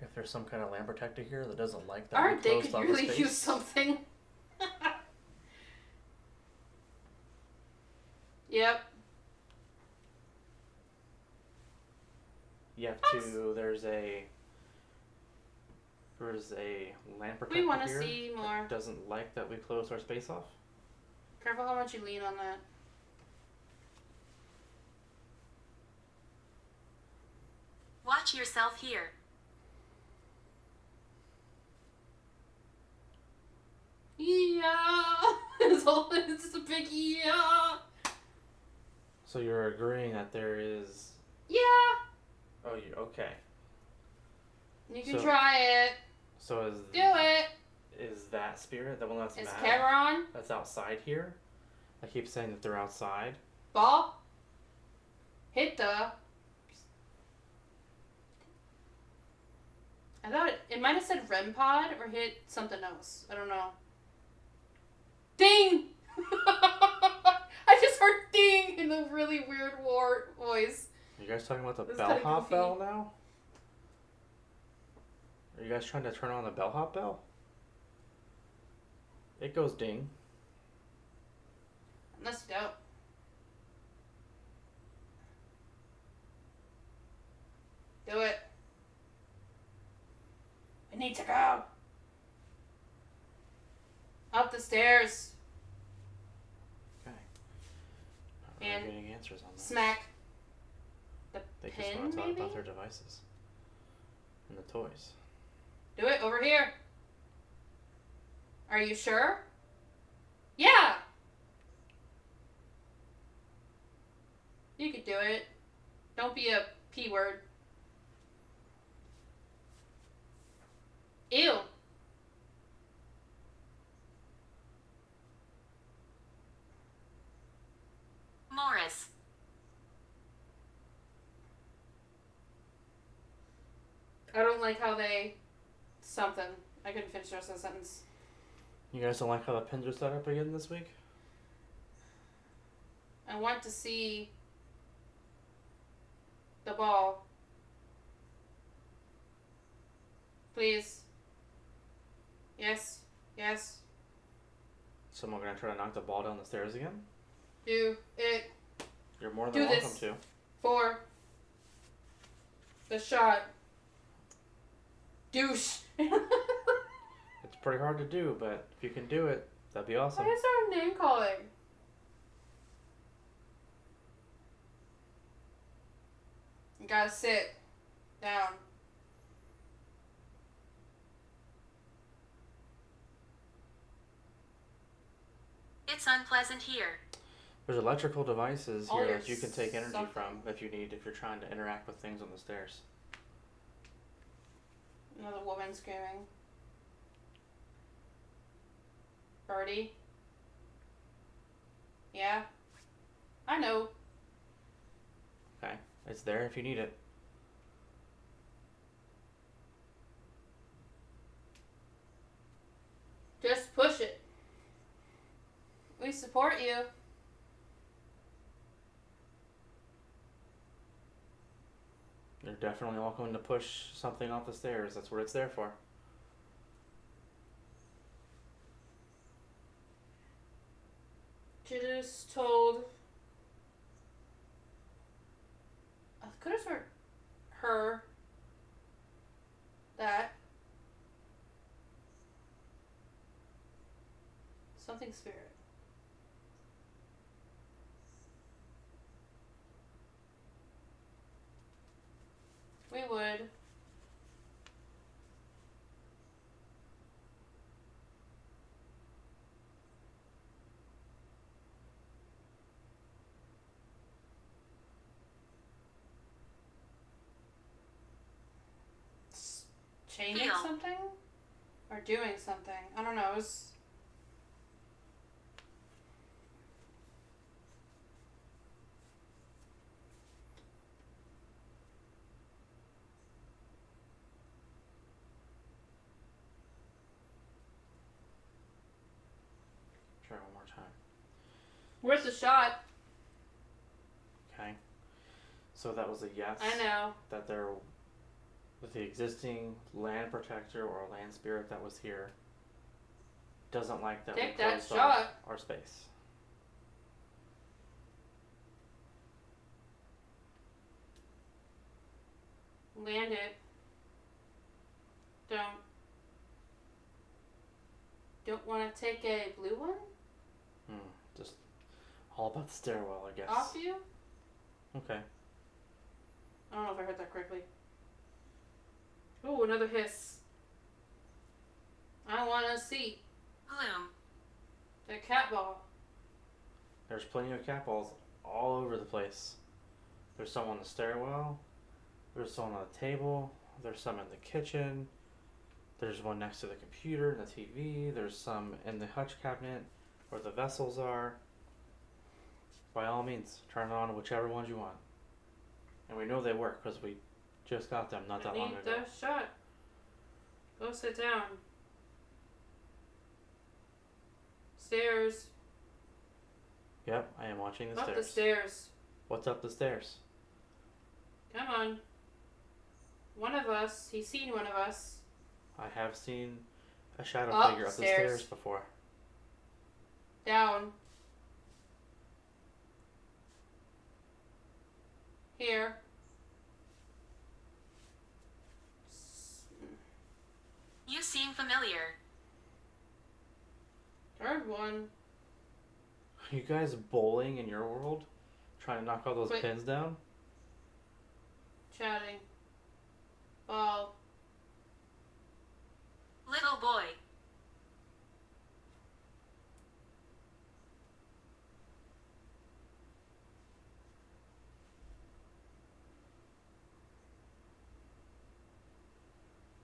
If there's some kind of land protector here that doesn't like that Our we day closed could off a really space? use something. Yep. You have to. There's a land protector We want to here see more. that doesn't like that we closed our space off. Careful how much you lean on that. Watch yourself here. Yeah. It's a big yeah. So you're agreeing that there is. Yeah. Oh, you okay? You can So- try it. So is Do it. Is that spirit the one that's Is mad? camera on? That's outside here. I keep saying that they're outside. Ball. Hit the. I thought it might have said REM pod or hit something else. I don't know. Ding! I just heard ding in a really weird voice. Are you guys talking about the That's kinda bellhop goofy. bell now? Are you guys trying to turn on the bellhop bell? It goes ding. Unless you don't. Do it. We need to go. Up the stairs. Okay. Not And really getting answers on this. Smack. The They just pin, want to talk maybe? about their devices and the toys. Do it over here. Are you sure? Yeah. You could do it. Don't be a P word. Ew. Morris. I don't like how they... Something. I couldn't finish the rest of the sentence. You guys don't like how the pins are set up again this week? I want to see the ball. Please. Yes. Yes. Someone gonna try to knock the ball down the stairs again? Do it. You're more than Do welcome this. to. For the shot. Douche. It's pretty hard to do, but if you can do it, that'd be awesome. Why is there a name calling? You gotta sit down. It's unpleasant here. There's electrical devices All here your that you can take energy something. from if you're trying to interact with things on the stairs. Another woman screaming. Birdie. Yeah. I know. Okay? It's there if you need it. Just push it. We support you. You're definitely welcome to push something off the stairs. That's what it's there for. She just told. I could have heard her that something spirit. We would. Changing Feel. something? Or doing something. I don't know. It was. Try one more time. Where's the shot? Okay. So that was a yes. I know. That there, with the existing land protector or land spirit that was here, doesn't like that Take we that closed shot. off our space. Land it. Don't want to take a blue one Just all about the stairwell, I guess. off you? Okay. I don't know if I heard that correctly. Oh, another hiss. I want to see Bloom. the cat ball. There's plenty of cat balls all over the place. There's some on the stairwell. There's some on the table. There's some in the kitchen. There's one next to the computer and the TV. There's some in the hutch cabinet where the vessels are. By all means, turn on whichever ones you want. And we know they work because we just got them not that long I need ago. the shot. Go sit down. Stairs. Yep, I am watching the Up stairs. the stairs. What's up the stairs? Come on. One of us. He's seen one of us. I have seen a shadow figure up the Upstairs. stairs before. Down. Here. You seem familiar. Third one. Are you guys bowling in your world? Trying to knock all those Wait. pins down? Chatting. Ball. Little boy.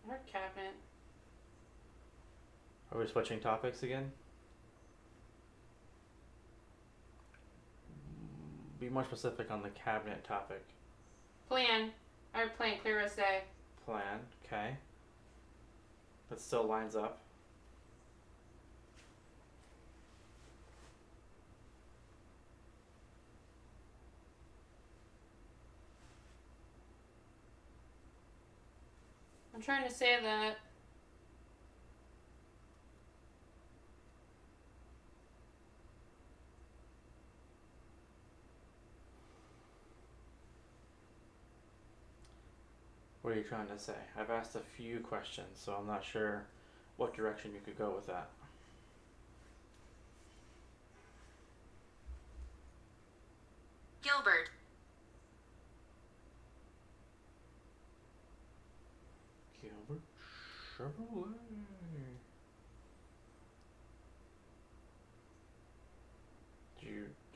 Our cabinet. Are we switching topics again? Be more specific on the cabinet topic. Plan. Our plan clear as day. Plan, okay. That still lines up. trying to say that. What are you trying to say? I've asked a few questions, so I'm not sure what direction you could go with that. Gilbert. Gilbert Chevrolet.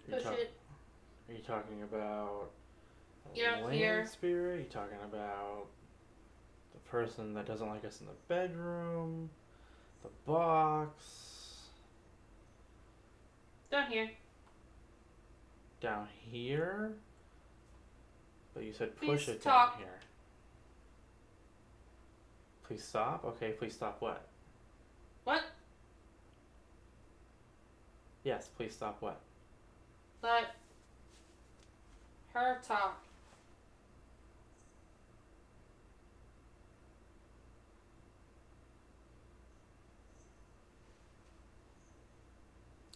Push it. Are you talking about Get up land here. spirit? Are you talking about the person that doesn't like us in the bedroom? The box? Down here. Down here? But you said push Please it talk. down here. Please stop? Okay, please stop what? What? Yes, please stop what? Let her talk.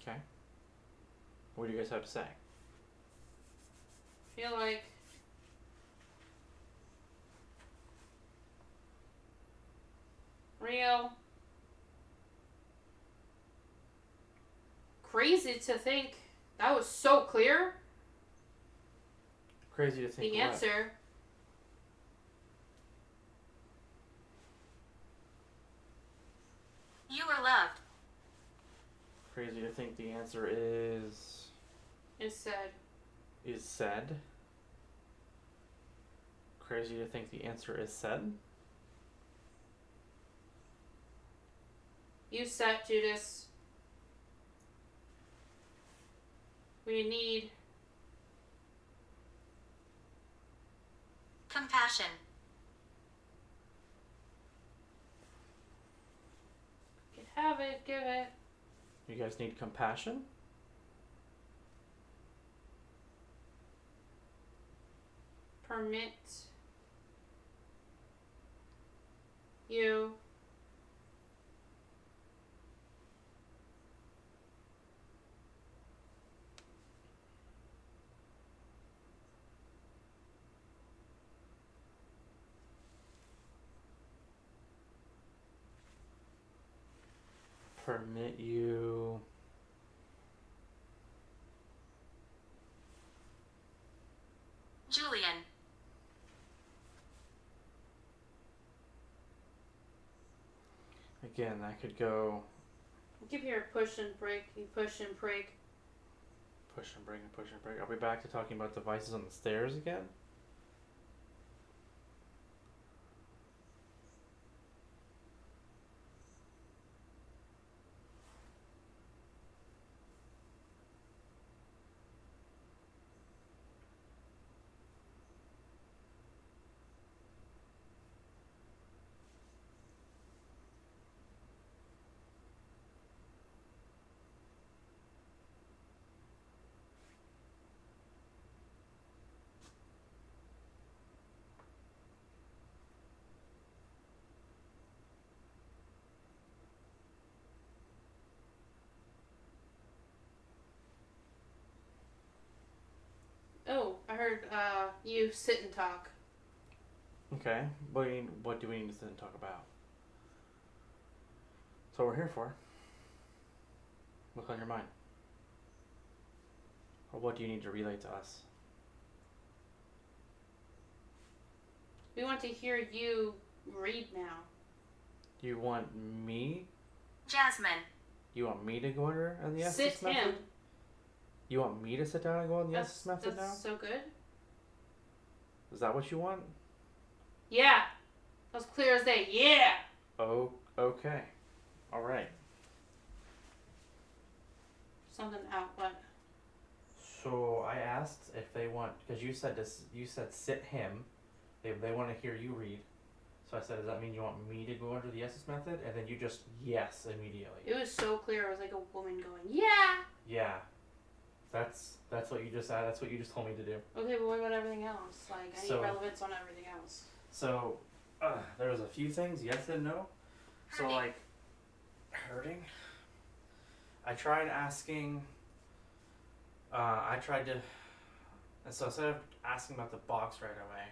Okay. What do you guys have to say? Feel like real. Crazy to think that was so clear. Crazy to think The what? answer. You are loved. Crazy to think the answer is Said. said. Crazy to think the answer is said. You said, Judas. We need Compassion. have it, give it. You guys need compassion? Permit you Permit you. Julian. Again, that could go give your push and break. You push and break. push and break and push and break. Are we back to talking about devices on the stairs again? Oh, I heard you sit and talk. Okay. What do we need to sit and talk about? That's what we're here for. What's on your mind? Or what do you need to relay to us? We want to hear you read now. You want me? Jasmine. You want me to go under on the Sit Estes method? him. You want me to sit down and go on the Estes method now? That's so good. Is that what you want? Yeah. That was clear as day. Yeah. Oh, okay. All right. Something out. What? So I asked if they want, because you said this. You said sit him. They want to hear you read. So I said, does that mean you want me to go under the Estes method? And then you just yes immediately. It was so clear. It was like a woman going, yeah. Yeah. That's what you just said. That's what you just told me to do. Okay, but what about everything else? Like, I need So- relevance on everything else. So there was a few things, yes and no. So Hurting. like, hurting. I tried asking. And so instead of asking about the box right away,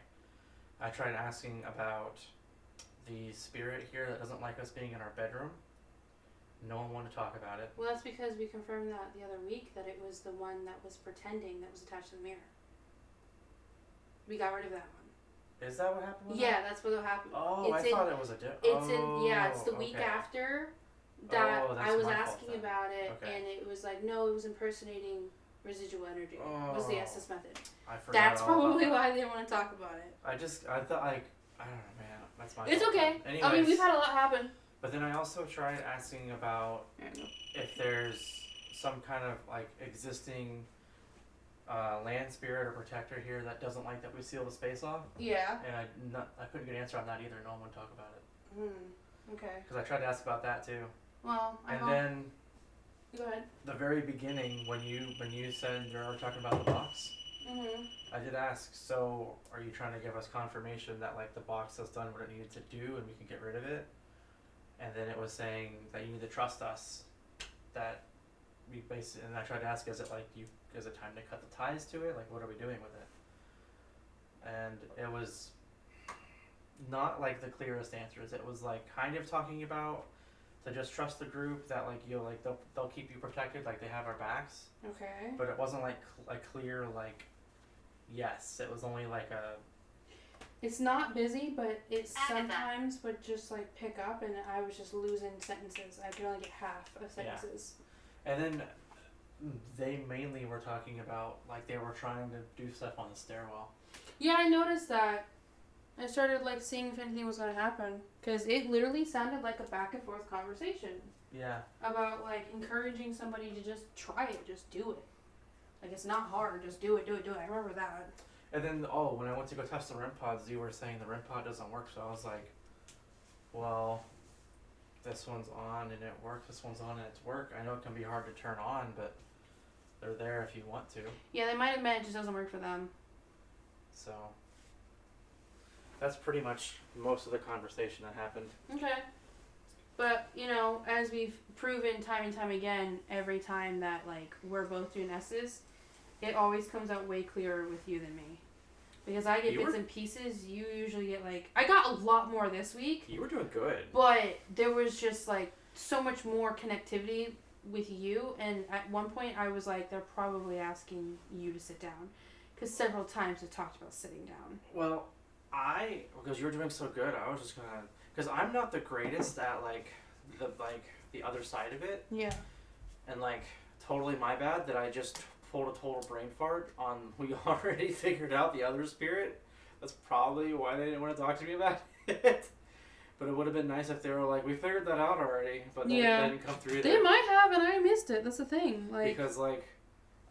I tried asking about the spirit here that doesn't like us being in our bedroom. No one wanted to talk about it. Well, that's because we confirmed that the other week that it was the one that was pretending that was attached to the mirror. We got rid of that one. Is that what happened? With Yeah, that? that's what happened. Oh, It's I thought it was a it's the week okay. after that Oh, that's I was my fault asking then. about it, Okay. and it was like, no, it was impersonating residual energy. Was the Oh. SS method. I forgot That's all probably about that. why they didn't want to talk about it. I thought like, I don't know, man. That's my It's fault okay. then. I mean, Anyways, we've had a lot happen. but then I also tried asking about if there's some kind of like existing land spirit or protector here that doesn't like that we seal the space off, Yeah. and I couldn't get an answer on that either. No one would talk about it Okay. because I tried to ask about that too. Well, And then go ahead. the very beginning when you said you were talking about the box, I did ask, so are you trying to give us confirmation that like the box has done what it needed to do and we can get rid of it? And then it was saying that you need to trust us, that we basically, and I tried to ask, is it time to cut the ties to it? Like, what are we doing with it? And it was not like the clearest answers. It was like kind of talking about to just trust the group, that like you'll like they'll keep you protected, like they have our backs. Okay. But it wasn't like a clear like yes. It was only like a. It's not busy, but it Agatha. sometimes would just like pick up, and I was just losing sentences. I could only get half of sentences. And then they mainly were talking about like they were trying to do stuff on the stairwell. Yeah, I noticed that. I started like seeing if anything was gonna happen, because it literally sounded like a back and forth conversation Yeah. about like encouraging somebody to just try it, just do it. Like, it's not hard, just do it. I remember that. And then when I went to go test the REM pods, you were saying the REM pod doesn't work. So I was like, well, this one's on and it works. This one's on and it's work. I know it can be hard to turn on, but they're there if you want to. Yeah, they might have meant it just doesn't work for them. So that's pretty much most of the conversation that happened. Okay. But, you know, as we've proven time and time again, every time that, like, we're both doing S's, it always comes out way clearer with you than me. Because I get bits and pieces, you usually get, like... I got a lot more this week. You were doing good. But there was just, like, so much more connectivity with you. And at one point, I was like, they're probably asking you to sit down. Because several times it talked about sitting down. Well, because you were doing so good, I was just gonna... Because I'm not the greatest at, the other side of it. Yeah. And, totally my bad that I just pulled a total brain fart on we already figured out the other spirit. That's probably why they didn't want to talk to me about it. But it would have been nice if they were like, we figured that out already. But they didn't come through there. They might have, and I missed it. That's the thing. Like, because,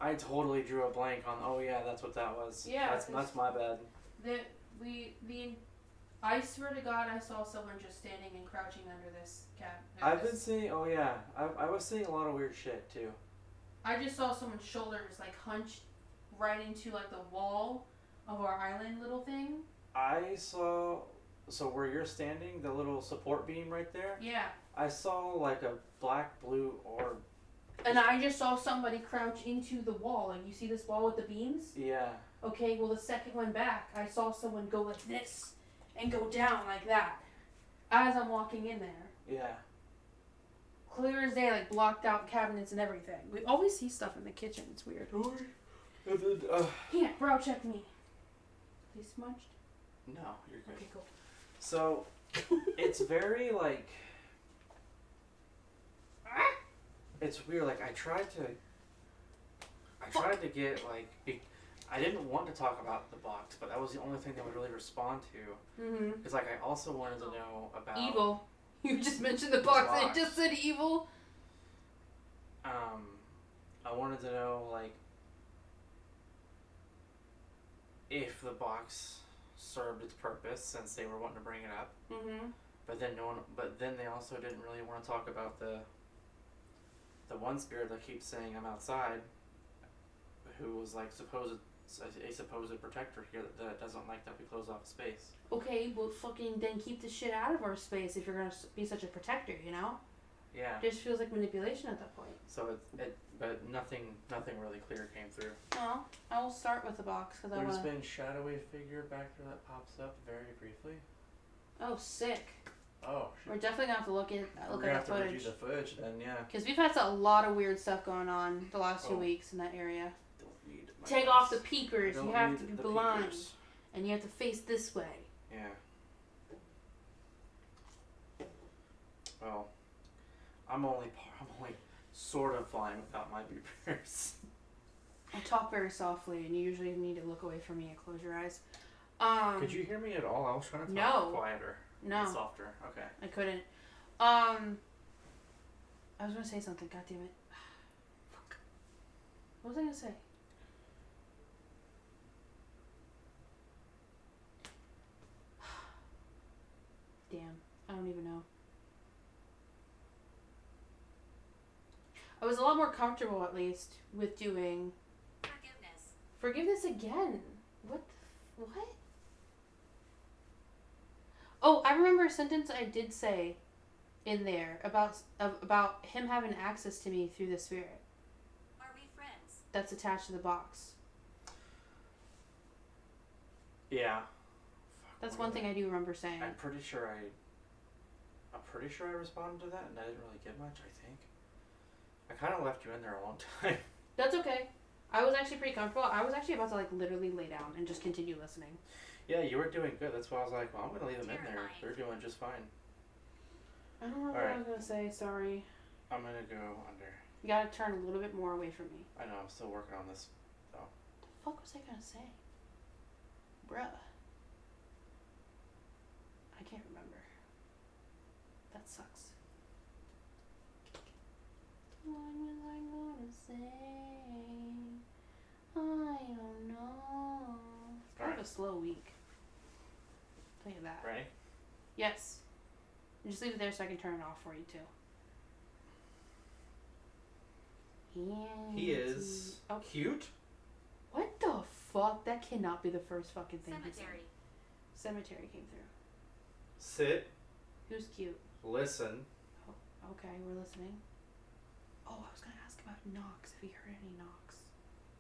I totally drew a blank on, oh, yeah, that's what that was. Yeah, That's my bad. I swear to God, I saw someone just standing and crouching under this cat. I've been seeing, I was seeing a lot of weird shit, too. I just saw someone's shoulders, hunched right into, the wall of our island little thing. I saw, so where you're standing, the little support beam right there, Yeah. I saw, a black, blue orb. And I just saw somebody crouch into the wall. You see this wall with the beams? Yeah. Okay, well, the second one back, I saw someone go like this and go down like that as I'm walking in there. Yeah. Clear as day, blocked out cabinets and everything. We always see stuff in the kitchen. It's weird. And then, Here, brow check me. They smudged? no, you're good. Okay, cool. So, it's very, it's weird, I tried to get, I didn't want to talk about the box, but that was the only thing they would really respond to. Mm-hmm. Because, I also wanted to know about... Evil. You just mentioned the box and it just said evil. I wanted to know, if the box served its purpose, since they were wanting to bring it up. Mm-hmm. But then they also didn't really want to talk about the one spirit that keeps saying I'm outside, who was a supposed protector here that doesn't like that we close off space. Okay, well, fucking then keep the shit out of our space if you're gonna be such a protector, you know? Yeah. It just feels like manipulation at that point. So but nothing really clear came through. Well, I will start with the box because I There's want to. been shadowy figure back there that pops up very briefly. Oh, sick. Oh, We're definitely gonna have to look we're at gonna the have to footage. redo the footage then, yeah. Because we've had a lot of weird stuff going on the last 2 Oh. weeks in that area. Don't need my Take glass. off the peekers. Don't You have need to be the blind, peekers. and you have to face this way. Yeah. Well, I'm only sort of fine without my beepers. I talk very softly, and you usually need to look away from me and close your eyes. Could you hear me at all? I was trying to No. talk quieter. No. And softer. Okay. I couldn't. I was gonna say something. God damn it. Fuck. What was I gonna say? Damn. I don't even know. I was a lot more comfortable, at least, with doing forgiveness again. What? What? Oh, I remember a sentence I did say in there about him having access to me through the spirit. Are we friends? That's attached to the box. Yeah. That's one thing I do remember saying. I'm pretty sure I responded to that, and I didn't really get much. I think I kind of left you in there a long time. That's okay. I was actually pretty comfortable. I was actually about to literally lay down and just continue listening. Yeah, you were doing good. That's why I was like, well, I'm gonna leave them in there. They're doing just fine. I don't know what I was gonna say. Sorry. I'm gonna go under. You gotta turn a little bit more away from me. I know. I'm still working on this. The fuck was I gonna say? Bruh. I can't remember. That sucks. What was I gonna say? I don't know. It's kind of a slow week. Tell you that. Ready? Yes. And just leave it there so I can turn it off for you too. He is cute. What the fuck? That cannot be the first fucking thing he said. Cemetery. Cemetery came through. Sit. Who's cute? Listen. Oh, okay, we're listening. Oh, I was gonna ask about knocks. Have you heard any knocks?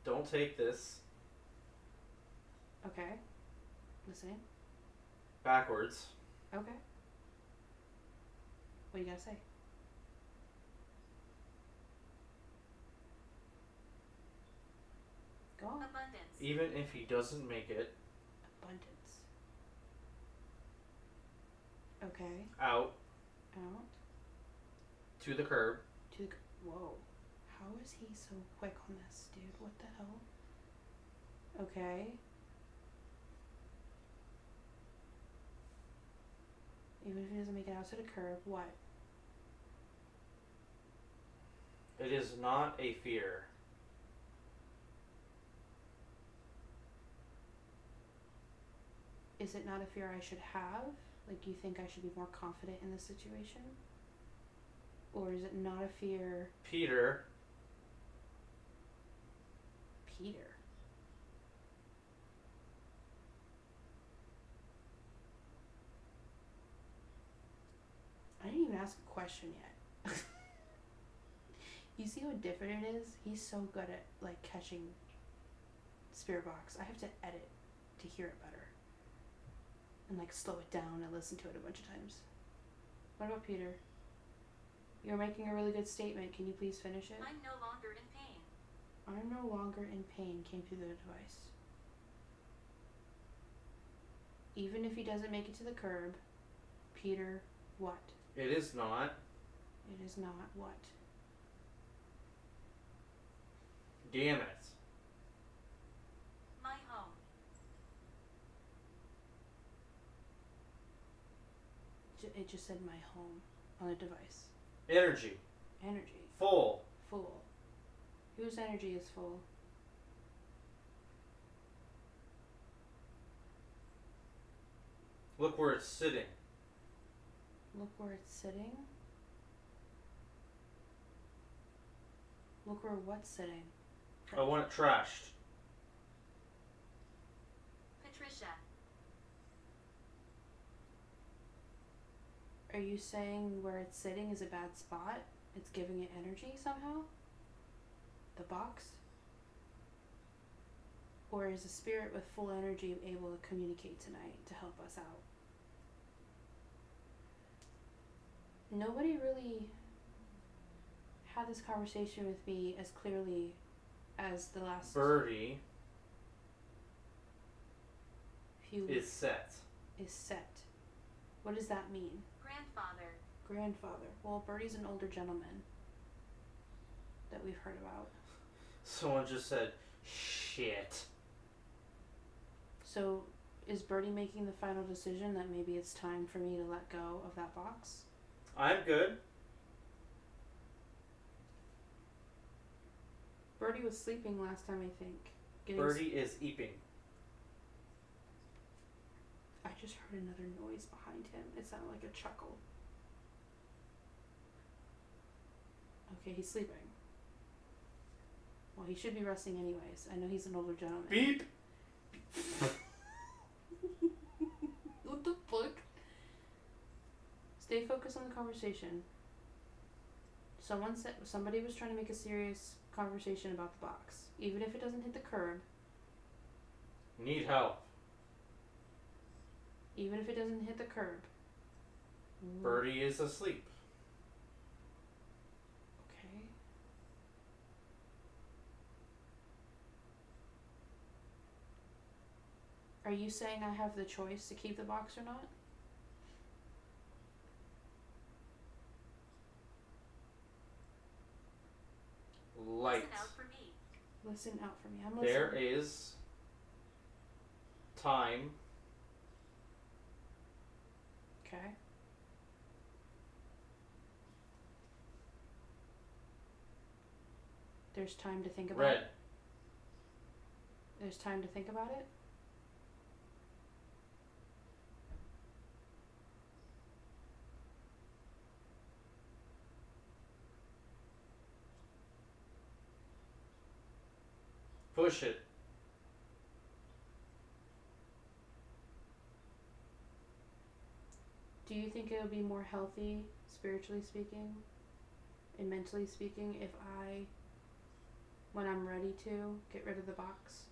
Don't take this. Okay. Listening. Backwards. Okay. What do you gotta say? Go on. Abundance. Even if he doesn't make it. Abundance. Okay. Out. Out. To the curb. To the. Whoa. How is he so quick on this, dude? What the hell? Okay. Even if he doesn't make it out to the curb, what? It is not a fear. Is it not a fear I should have? Like, you think I should be more confident in this situation? Or is it not a fear? Peter. Peter. I didn't even ask a question yet. You see how different it is? He's so good at, like, catching spirit box. I have to edit to hear it better. And, like, slow it down and listen to it a bunch of times. What about Peter? You're making a really good statement. Can you please finish it? I'm no longer in pain. I'm no longer in pain came through the device. Even if he doesn't make it to the curb, Peter, what? It is not. It is not what? Damn it. My home. It just said my home on the device. Energy. Energy. Full. Full. Whose energy is full? Look where it's sitting. Look where it's sitting. Look where what's sitting. I want it trashed. Are you saying where it's sitting is a bad spot? It's giving it energy somehow? The box? Or is a spirit with full energy able to communicate tonight to help us out? Nobody really had this conversation with me as clearly as the last Birdie few is set. is set. What does that mean? Grandfather. Grandfather. Well, Birdie's an older gentleman that we've heard about. Someone just said, shit. So, is Birdie making the final decision that maybe it's time for me to let go of that box? I'm good. Birdie was sleeping last time, I think. Birdie is eeping. I just heard another noise behind him. It sounded like a chuckle. Okay, he's sleeping. Well, he should be resting anyways. I know he's an older gentleman. Beep! What the fuck? Stay focused on the conversation. Somebody was trying to make a serious conversation about the box. Even if it doesn't hit the curb. Need help. Even if it doesn't hit the curb. Birdie is asleep. Okay. Are you saying I have the choice to keep the box or not? Light. Listen out for me. Listen out for me. I'm listening. There is time. Okay. There's time to think about Red. it. There's time to think about it. Push it. Do you think it would be more healthy, spiritually speaking, and mentally speaking, if I, when I'm ready to, get rid of the box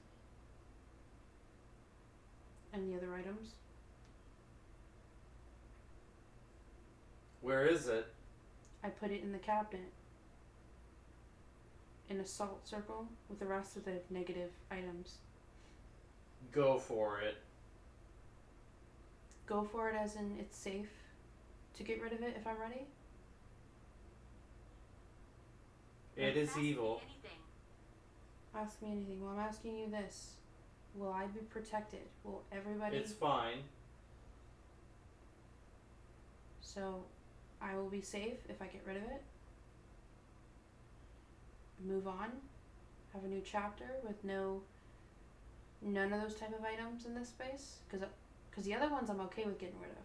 and the other items? Where is it? I put it in the cabinet in a salt circle with the rest of the negative items. Go for it. Go for it as in it's safe to get rid of it if I'm ready? It is Ask me evil. anything. Ask me anything. Well, I'm asking you this. Will I be protected? Will everybody... It's fine. So, I will be safe if I get rid of it? Move on? Have a new chapter with none of those type of items in this space? Because the other ones I'm okay with getting rid of.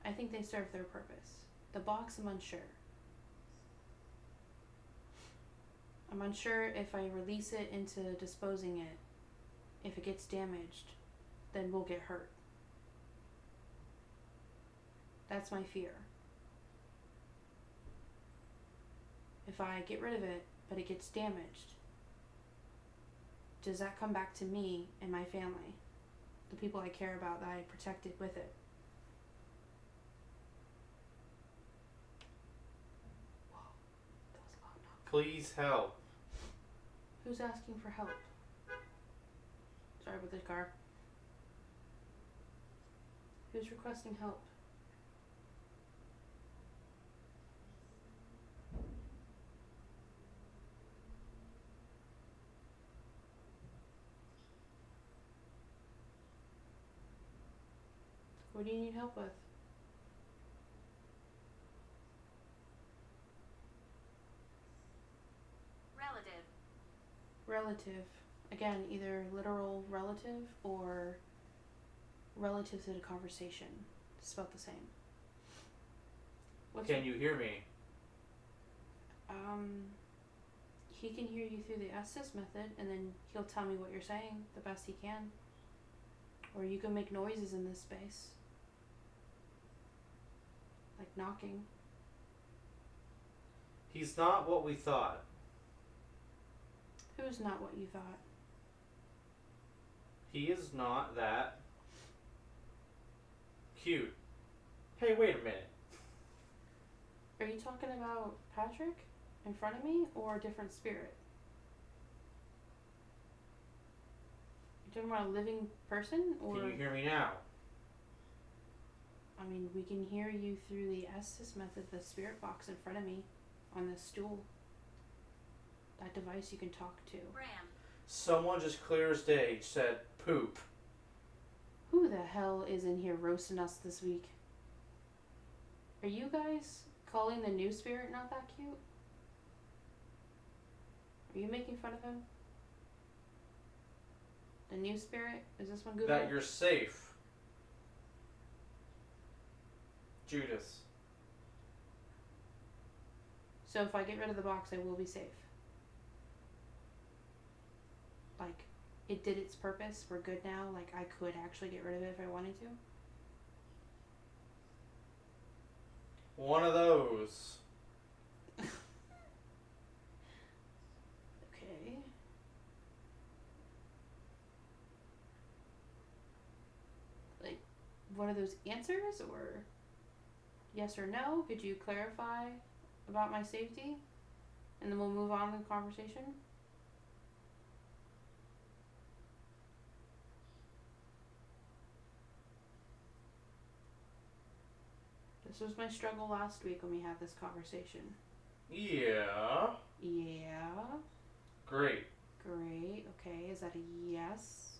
I think they serve their purpose. The box, I'm unsure. I'm unsure if I release it into disposing it. If it gets damaged, then we'll get hurt. That's my fear. If I get rid of it, but it gets damaged, does that come back to me and my family? The people I care about that I protected with it? Whoa, that was loud enough. Please help. Who's asking for help? Sorry about the car. Who's requesting help? What do you need help with? Relative. Again, either literal relative or relative to the conversation. It's about the same. Can you hear me? He can hear you through the assist method, and then he'll tell me what you're saying the best he can. Or you can make noises in this space. like knocking. He's not what we thought. Who's not what you thought? He is not that cute. Hey, wait a minute. Are you talking about Patrick in front of me or a different spirit? You talking about a living person or? Can you hear me now? I mean, we can hear you through the Estes method, the spirit box in front of me on this stool. That device you can talk to. Bram. Someone just clear as day said poop. Who the hell is in here roasting us this week? Are you guys calling the new spirit not that cute? Are you making fun of him? The new spirit? Is this one good? That you're safe. Judas. So if I get rid of the box, I will be safe. Like, it did its purpose. We're good now. Like, I could actually get rid of it if I wanted to. One of those. Okay. Like, what are those answers? Or yes or no? Could you clarify about my safety? And then we'll move on in the conversation. This was my struggle last week when we had this conversation. Yeah. Yeah. Great. Great. Okay, is that a yes?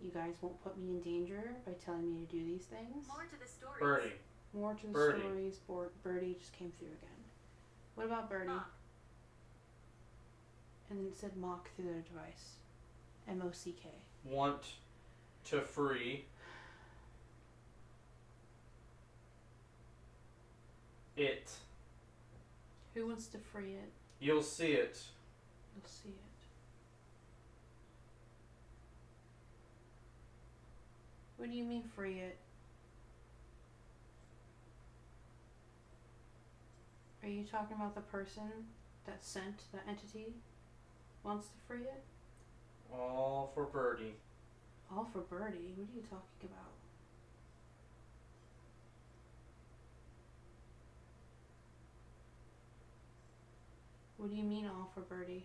You guys won't put me in danger by telling me to do these things? More to the stories. Birdie. More to the Birdie. stories. Birdie just came through again. What about Birdie? Mock. And then it said mock through the device. M-O-C-K. Want to free it. Who wants to free it? You'll see it. You'll see it. What do you mean free it? Are you talking about the person that sent the entity wants to free it? All for Birdie. All for Birdie? What are you talking about? What do you mean all for Birdie?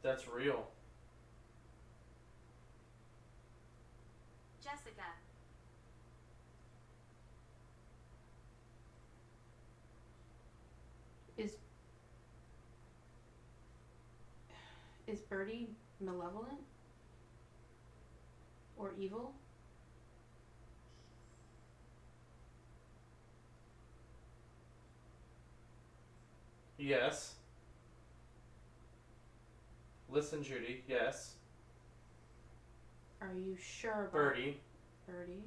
That's real. Jessica. Is Birdie malevolent? Or evil? Yes. Listen, Judy. Yes. Are you sure about Birdie. Birdie?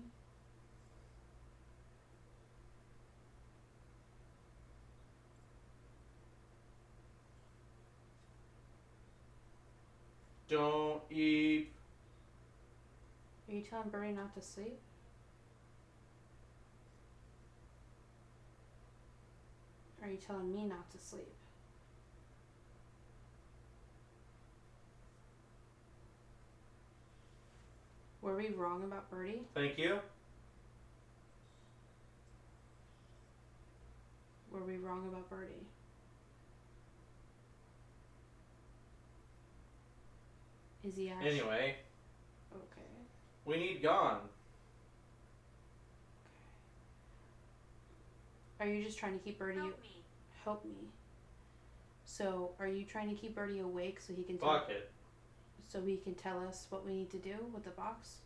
Don't eat. Are you telling Birdie not to sleep? Are you telling me not to sleep? Were we wrong about Birdie? Thank you. Were we wrong about Birdie? Is he actually... Anyway, Okay. we need gone. Are you just trying to keep Birdie... Help me. Help me. So, are you trying to keep Birdie awake so he can tell... Bucket. So he can tell us what we need to do with the box?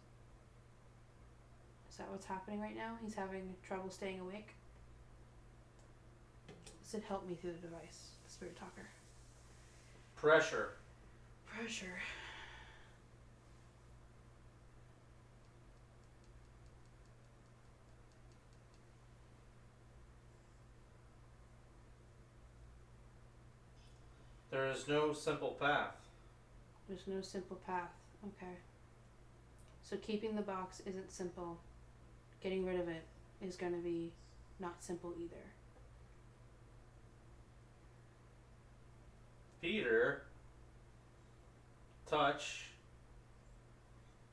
Is that what's happening right now? He's having trouble staying awake? It said help me through the device, the spirit talker. Pressure. Pressure. There is no simple path. There's no simple path. Okay. So keeping the box isn't simple. Getting rid of it is going to be not simple either. Peter, touch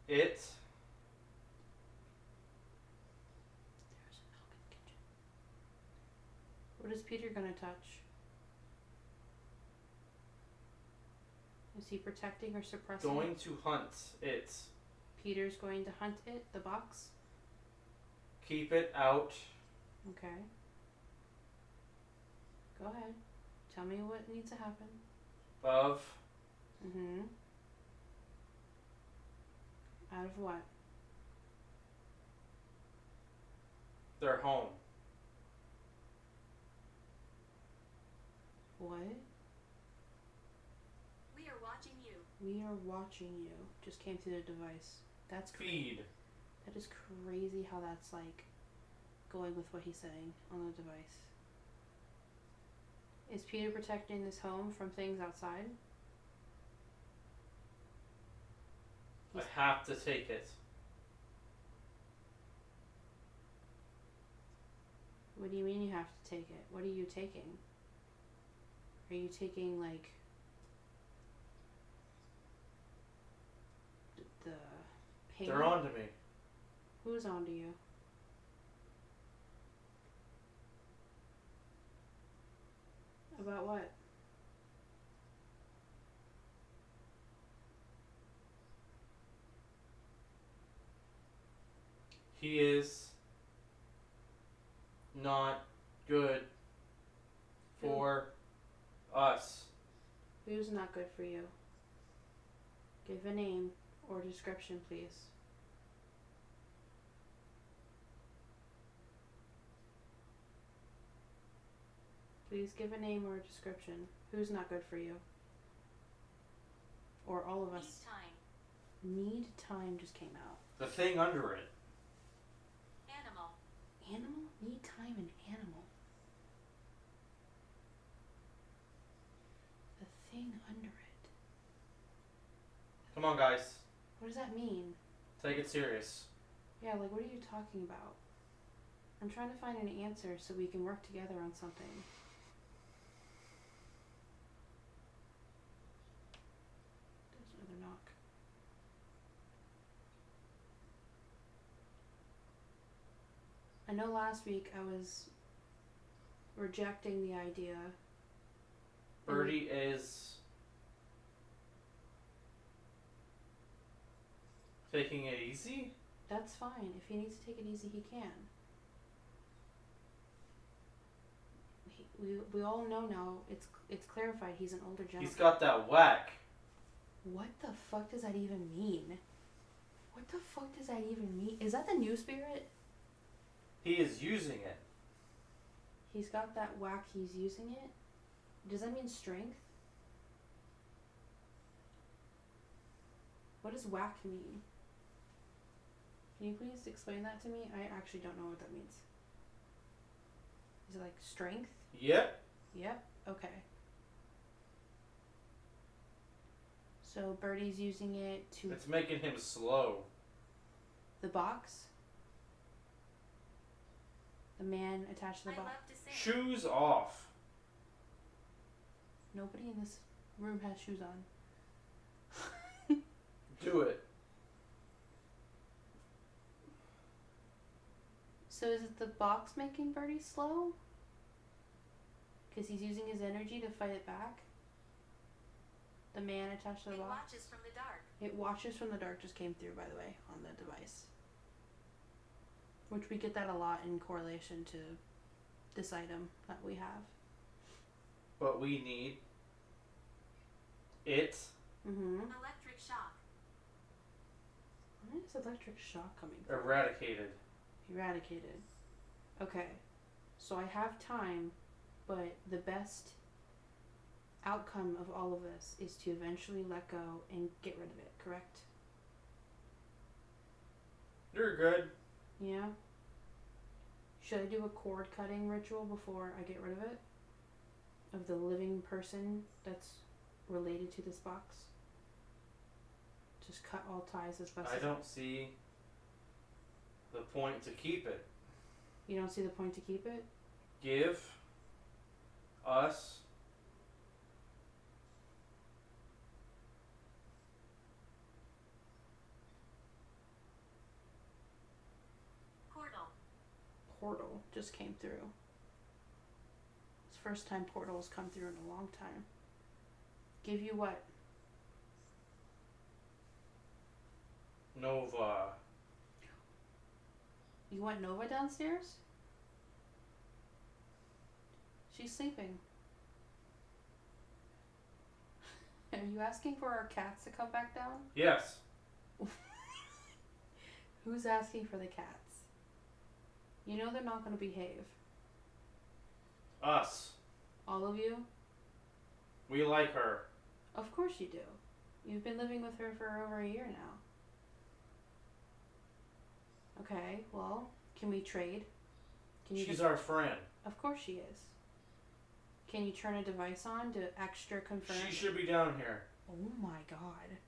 it. There's a milk in the kitchen. What is Peter going to touch? Is he protecting or suppressing Going it? to hunt it. Peter's going to hunt it, the box? Keep it out Okay. Go ahead. Tell me what needs to happen. of Mm-hmm. Out of what? their home. What? We are watching you. We are watching you. Just came through the device. That's Feed. That is crazy how that's like going with what he's saying on the device. Is Peter protecting this home from things outside? I have to take it. What do you mean you have to take it? What are you taking? Are you taking like the pain? They're on to me. Who's onto you? About what? He is not good for us. Who's not good for you? Give a name or description, please. Please give a name or a description. Who's not good for you? Or all of us. Needs time. Need time just came out. The thing under it. Animal. Animal? Need time and animal. The thing under it. Come on, guys. What does that mean? Take it serious. Yeah, like what are you talking about? I'm trying to find an answer so we can work together on something. There's another knock. I know last week I was rejecting the idea. Birdie is taking it easy. That's fine. If he needs to take it easy, he can. We all know now. It's clarified. He's an older gentleman. He's got that whack. What the fuck does that even mean? What the fuck does that even mean? Is that the new spirit? He is using it. He's got that whack. He's using it. Does that mean strength? What does whack mean? Can you please explain that to me? I actually don't know what that means. Is it like strength? Yep. Yep. Okay. So Birdie's using it to It's making him slow. the box. The man attached to the I box. love to sing. Shoes off. Nobody in this room has shoes on. Do it. So is it the box making Birdie slow? Because he's using his energy to fight it back? The man attached to the It box? watches from the dark. It watches from the dark just came through, by the way, on the device. Which we get that a lot in correlation to this item that we have. But we need it. Mm-hmm. Electric shock. Where is electric shock coming from? Eradicated. Eradicated. Okay. So I have time, but the best outcome of all of this is to eventually let go and get rid of it, correct? You're good. Yeah? Should I do a cord cutting ritual before I get rid of it? Of the living person that's related to this box? Just cut all ties as best I as don't see the point to keep it. You don't see the point to keep it? Give us Portal. Portal just came through. It's the first time portal has come through in a long time. Give you what? Nova. You want Nova downstairs? She's sleeping. Are you asking for our cats to come back down? Yes. Who's asking for the cats? You know they're not going to behave. Us. All of you? We like her. Of course you do. You've been living with her for over a year now. Okay, well, can we trade? Can you She's our friend. Of course she is. Can you turn a device on to extra confirm? She should be down here. Oh my god.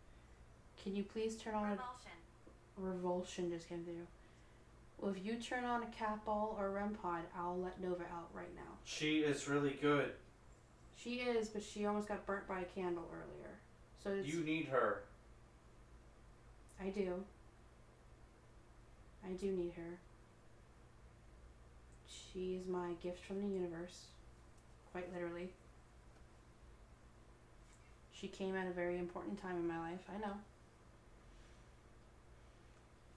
Can you please turn on Revulsion. Revulsion just came through. Well, if you turn on a cat ball or REM pod, I'll let Nova out right now. She is really good. She is, but she almost got burnt by a candle earlier. So it's, You need her. I do. I do need her. She is my gift from the universe. Quite literally. She came at a very important time in my life, I know.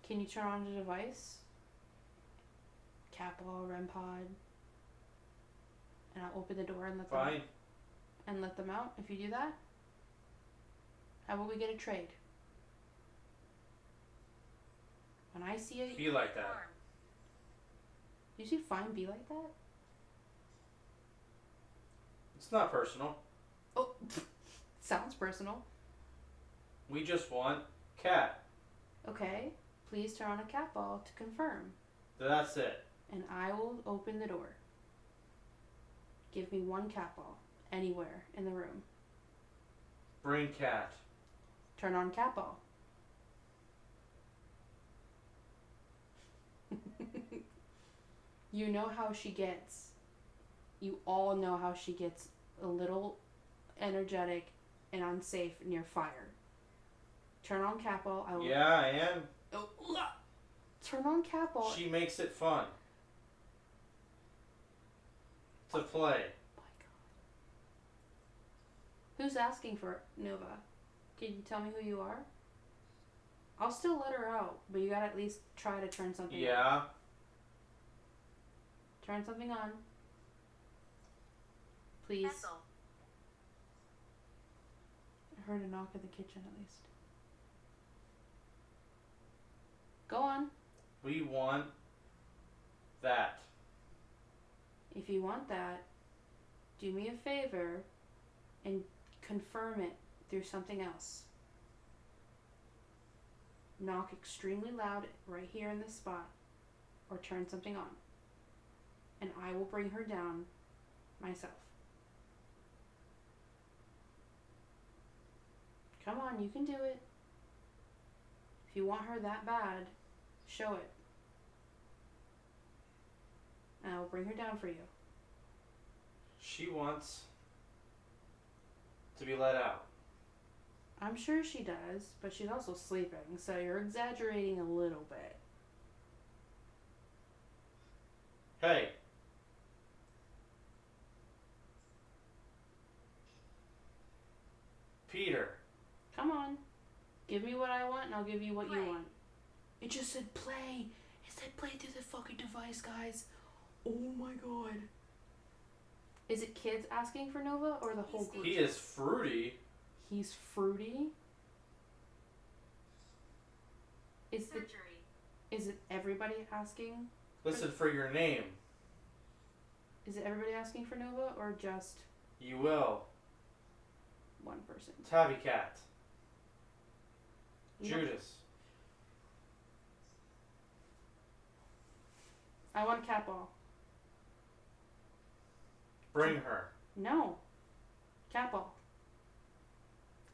Can you turn on the device? Cat ball, REM pod. And I'll open the door and let them Fine. out. And let them out if you do that? How about we get a trade? When I see it, Be like that. Form. you see fine be like that? It's not personal. Oh, sounds personal. We just want cat. Okay, please turn on a cat ball to confirm. That's it. And I will open the door. Give me one cat ball, anywhere in the room. Bring cat. Turn on cat ball. You know how she gets. You all know how she gets a little energetic and unsafe near fire. Turn on cat ball. I will. Yeah, I am. Oh, turn on cat ball. She makes it fun. To play. My God. Who's asking for it, Nova? Can you tell me who you are? I'll still let her out, but you gotta at least try to turn something on. Yeah. Turn something on. Please. Vessel. I heard a knock at the kitchen at least. Go on. We want that. If you want that, do me a favor and confirm it through something else. Knock extremely loud right here in this spot, or turn something on. And I will bring her down myself. Come on, you can do it. If you want her that bad, show it. And I will bring her down for you. She wants to be let out. I'm sure she does, but she's also sleeping, so you're exaggerating a little bit. Hey. Peter. Come on. Give me what I want and I'll give you what you Play. want. It just said play. It said play through the fucking device, guys. Oh my god. Is it kids asking for Nova or the whole group? He is fruity. He's fruity? Surgery. Is it everybody asking? Listen for your name. Is it everybody asking for Nova or just You will. one person? Tabby Cat. You know- Judas. I want a cat ball. Bring her. No. Cat ball.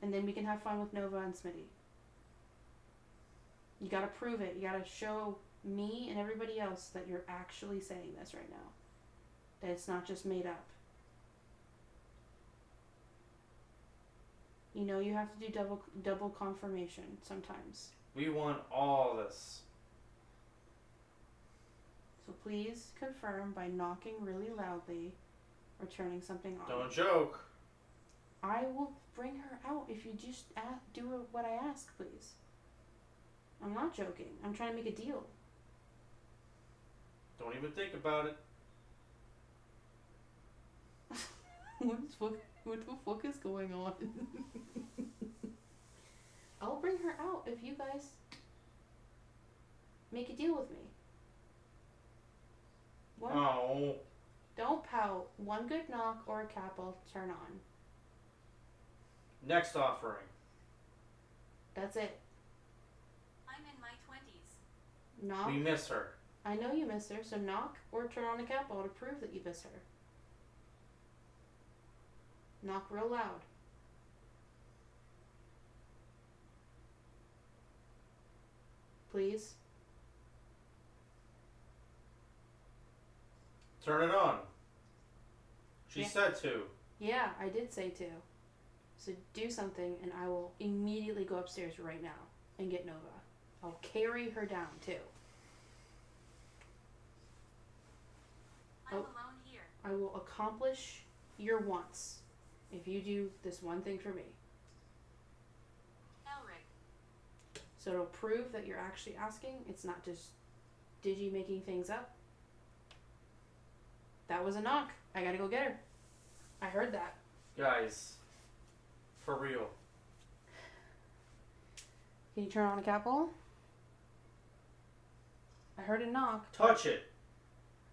And then we can have fun with Nova and Smitty. You gotta prove it. You gotta show me and everybody else that you're actually saying this right now. That it's not just made up. You know you have to do double confirmation sometimes. We want all this. So please confirm by knocking really loudly or turning something on. Don't joke. I will bring her out if you just do what I ask, please. I'm not joking. I'm trying to make a deal. Don't even think about it. What the fuck is going on? I'll bring her out if you guys make a deal with me. Oh. Don't pout. One good knock or a cap will turn on. Next offering. That's it. I'm in my 20s. Knock. We miss her. I know you miss her, so knock or turn on a cap ball to prove that you miss her. Knock real loud. Please. Turn it on. She Yeah. said to. Yeah, I did say to. So do something and I will immediately go upstairs right now and get Nova. I'll carry her down too. I'm Oh. alone here. I will accomplish your wants if you do this one thing for me. Elric. So it'll prove that you're actually asking. It's not just Digi making things up. That was a knock. I gotta go get her. I heard that. Guys. For real. Can you turn on a cat ball? I heard a knock. Touch it.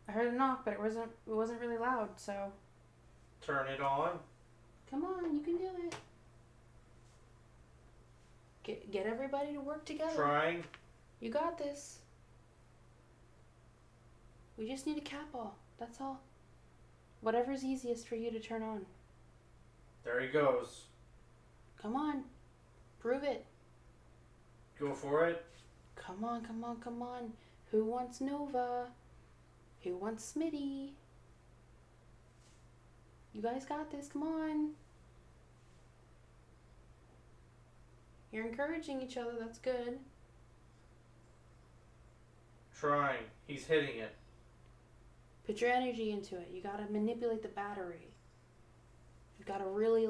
I heard a knock, but it wasn't really loud, so Turn it on. come on, you can do it. Get everybody to work together. Trying. You got this. We just need a cat ball. That's all. Whatever's easiest for you to turn on. There he goes. Come on. Prove it. Go for it. Come on, come on, come on. Who wants Nova? Who wants Smitty? You guys got this. Come on. You're encouraging each other. That's good. Trying. He's hitting it. Put your energy into it. You gotta manipulate the battery. You gotta really,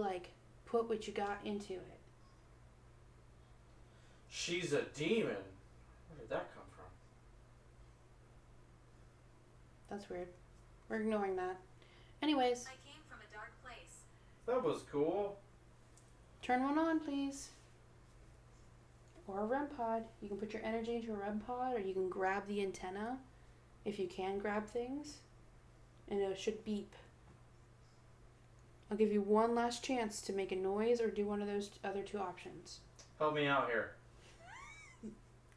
put what you got into it. She's a demon. Where did that come from? That's weird. We're ignoring that. Anyways, I came from a dark place. That was cool. turn one on, please. Or a REM pod. You can put your energy into a REM pod, or you can grab the antenna, if you can grab things, and it should beep. I'll give you one last chance to make a noise or do one of those other two options. Help me out here.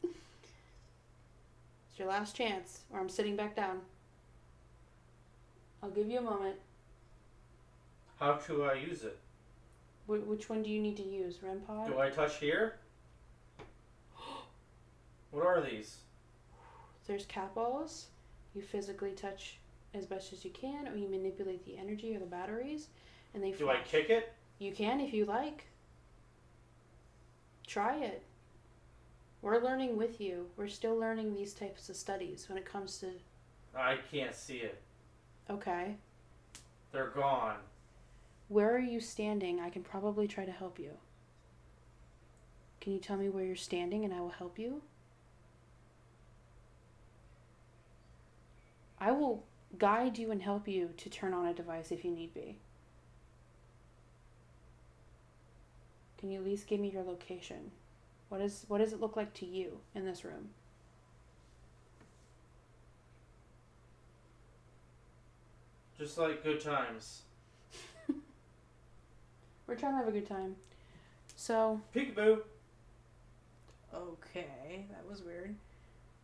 It's your last chance, or I'm sitting back down. I'll give you a moment. How do I use it? Which one do you need to use? REM pod? Do I touch here? What are these? There's cat balls. You physically touch as best as you can, or you manipulate the energy or the batteries, and they Do I flash. kick it? You can if you like. Try it. We're learning with you. We're still learning these types of studies when it comes to... I can't see it. Okay. They're gone. Where are you standing? I can probably try to help you. Can you tell me where you're standing and I will help you? I will guide you and help you to turn on a device if you need be. Can you at least give me your location? What does it look like to you in this room? Just like good times. We're trying to have a good time. So, Peekaboo. okay, that was weird.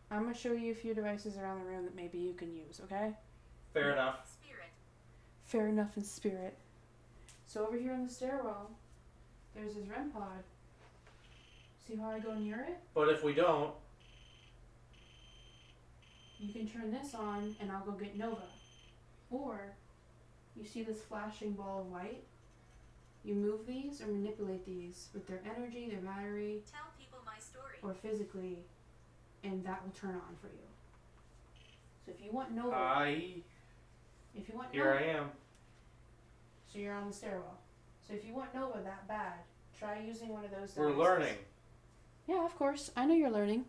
I'm going to show you a few devices around the room that maybe you can use, okay? Fair enough. Spirit. Fair enough in spirit. So over here in the stairwell, there's his REM pod. See how I go near it? But if we don't, you can turn this on and I'll go get Nova. Or, you see this flashing ball of light? You move these or manipulate these with their energy, their battery, Tell people my story. or physically, and that will turn on for you. So if you want Nova, Hi. if you want Here Nova, I am. so you're on the stairwell. So if you want Nova that bad, try using one of those We're devices. learning. Yeah, of course. I know you're learning.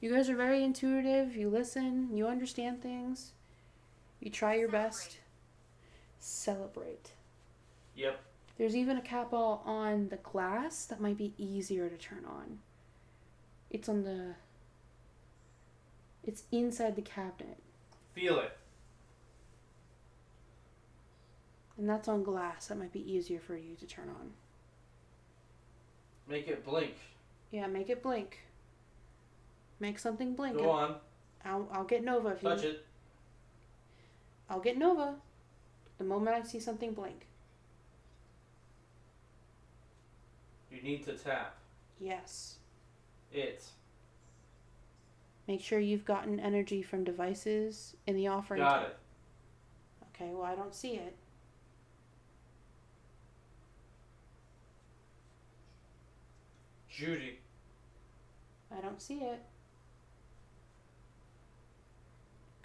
You guys are very intuitive. You listen. You understand things. You try your best. Celebrate. Yep. There's even a cat ball on the glass that might be easier to turn on. It's on the... It's inside the cabinet. Feel it. And that's on glass. That might be easier for you to turn on. Make it blink. Yeah, make it blink. Make something blink. Go on. I'll get Nova if you... Touch it. I'll get Nova the moment I see something blink. You need to tap Yes. it. Make sure you've gotten energy from devices in the offering. Got it. Okay, well, I don't see it. Judy. I don't see it.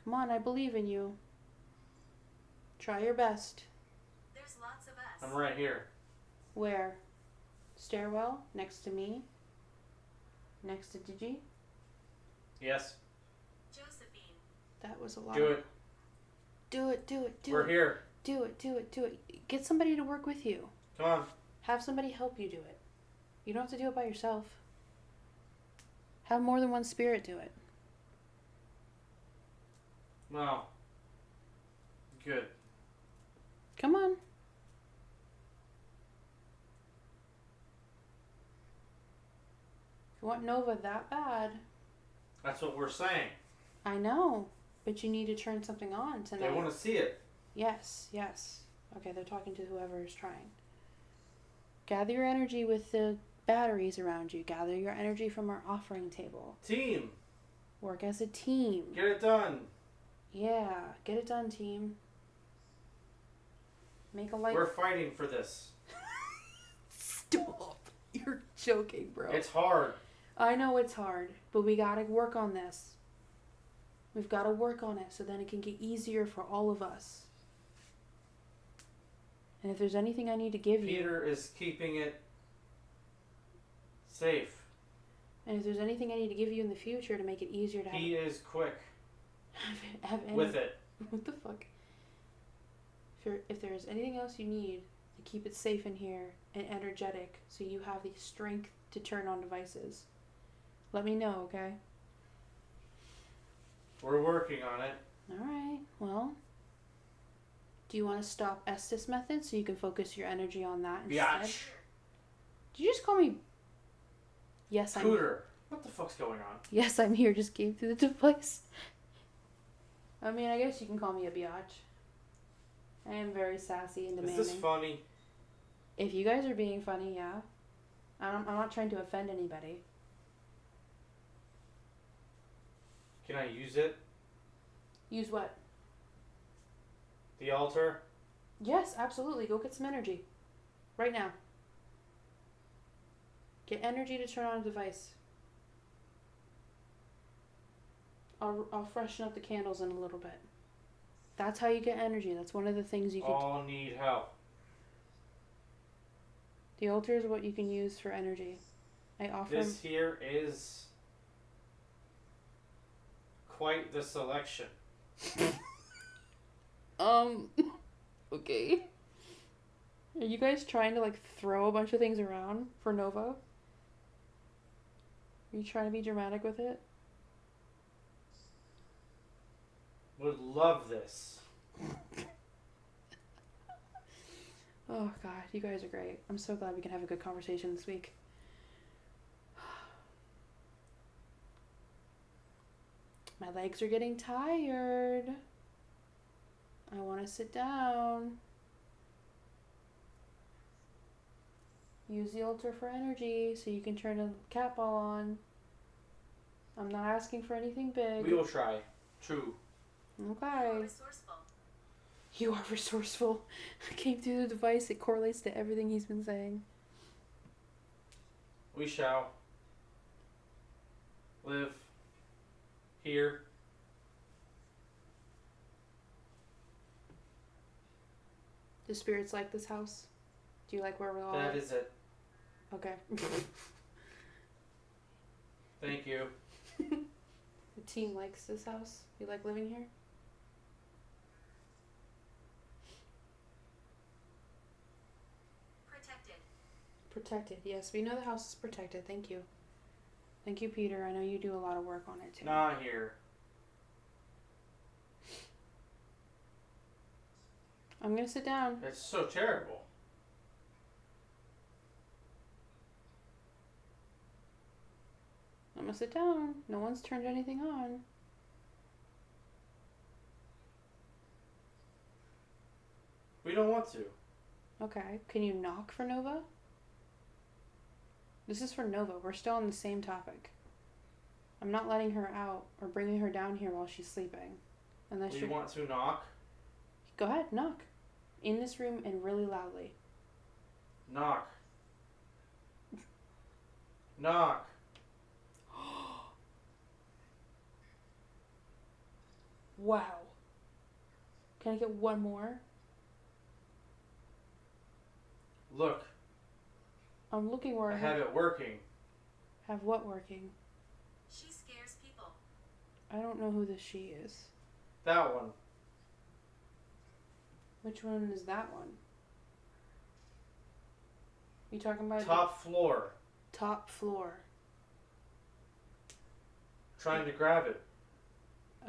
Come on, I believe in you. Try your best. There's lots of us. I'm right here. Where? Stairwell? Next to me? Next to Digi? Yes. Josephine. That was a lot. Do it. Do it, do it, do We're it. here. Do it, do it, do it. Get somebody to work with you. Come on. Have somebody help you do it. You don't have to do it by yourself. Have more than one spirit do it. Wow. Good. Come on. If you want Nova that bad, That's what we're saying. I know, but you need to turn something on tonight. They want to see it. Yes, yes. Okay, they're talking to whoever is trying. Gather your energy with the batteries around you. Gather your energy from our offering table. Team. Work as a team. Get it done. Yeah, get it done, team. Make a light. We're fighting for this. Stop. You're joking, bro. It's hard. I know it's hard, but we gotta work on this. We've gotta work on it so then it can get easier for all of us. And if there's anything I need to give you, Peter is keeping it safe. and if there's anything I need to give you in the future to make it easier to have, He is quick have any, with it. What the fuck? If there's anything else you need to keep it safe in here and energetic, so you have the strength to turn on devices, let me know, okay? We're working on it. All right. Well, do you want to stop Estes method so you can focus your energy on that instead? Biatch. Did you just call me? Yes, I'm. Cooter. What the fuck's going on? Yes, I'm here. Just came through the device. I mean, I guess you can call me a biatch. I am very sassy and demanding. Is this funny? If you guys are being funny, yeah. I'm not trying to offend anybody. Can I use it? Use what? The altar? Yes, absolutely. Go get some energy. Right now. Get energy to turn on a device. I'll freshen up the candles in a little bit. That's how you get energy. That's one of the things you can... All need help. The altar is what you can use for energy. I offer... This here is quite the selection. Okay. Are you guys trying to, like, throw a bunch of things around for Nova? Are you trying to be dramatic with it? Would love this. Oh, God. You guys are great. I'm so glad we can have a good conversation this week. My legs are getting tired. I want to sit down. Use the altar for energy so you can turn a cat ball on. I'm not asking for anything big. We will try. True. You're Okay. resourceful. You are resourceful. Came through the device. It correlates to everything he's been saying. We shall live here. Do spirits like this house? Do you like where we're all That at? is it. Okay. Thank you. The team likes this house. You like living here? Protected. Protected. Yes, we know the house is protected. Thank you. Thank you, Peter. I know you do a lot of work on it too. Not here. I'm gonna sit down. It's so terrible. I'm gonna sit down. No one's turned anything on. We don't want to. Okay. Can you knock for Nova? This is for Nova. We're still on the same topic. I'm not letting her out or bringing her down here while she's sleeping. Unless We you want to knock. go ahead, knock. In this room and really loudly. Knock. Knock. Wow. Can I get one more? Look, I'm looking where I have it working. Have what working? She scares people. I don't know who this she is. That one. Which one is that one? You talking about Top floor. top floor? Trying to grab it.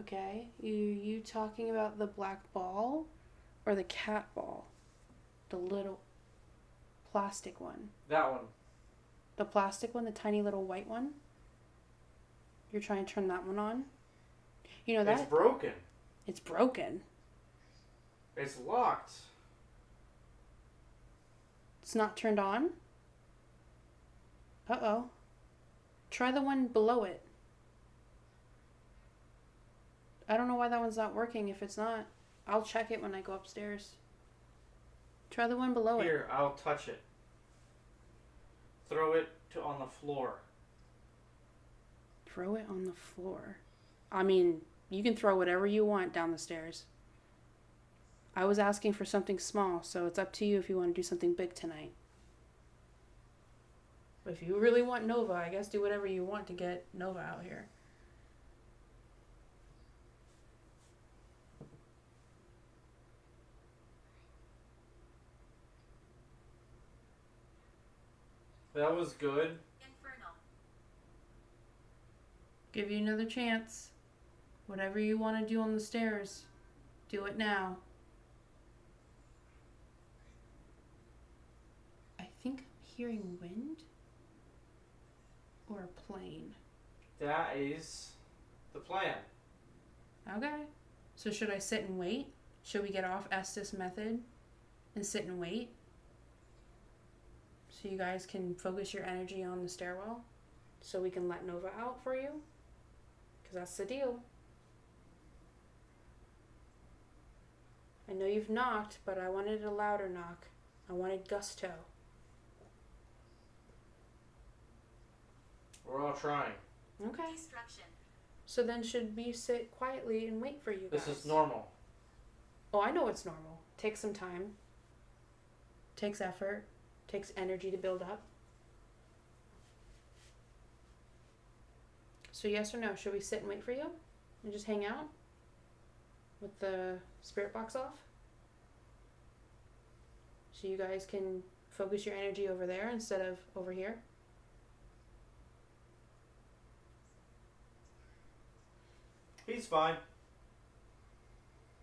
Okay. You talking about the black ball or the cat ball? The little plastic one. That one. The plastic one, the tiny little white one? You're trying to turn that one on? You know that It's broken. it's broken. It's locked. It's not turned on? Uh-oh. Try the one below it. I don't know why that one's not working if it's not. I'll check it when I go upstairs. Try the one below it. Here, I'll touch it. Throw it on the floor. Throw it on the floor. I mean, you can throw whatever you want down the stairs. I was asking for something small, so it's up to you if you want to do something big tonight. If you really want Nova, I guess do whatever you want to get Nova out here. That was good. Infernal. Give you another chance. Whatever you want to do on the stairs, do it now. I think I'm hearing wind or a plane. That is the plan. Okay. So should I sit and wait? Should we get off Estes method and sit and wait? So you guys can focus your energy on the stairwell? So we can let Nova out for you? Because that's the deal. I know you've knocked, but I wanted a louder knock. I wanted gusto. We're all trying. Okay. Destruction. So then should we sit quietly and wait for you guys? This is normal. Oh, I know it's normal. Takes some time. Takes effort. Takes energy to build up. So yes or no? Should we sit and wait for you? And just hang out? With the spirit box off? So you guys can focus your energy over there instead of over here? He's fine.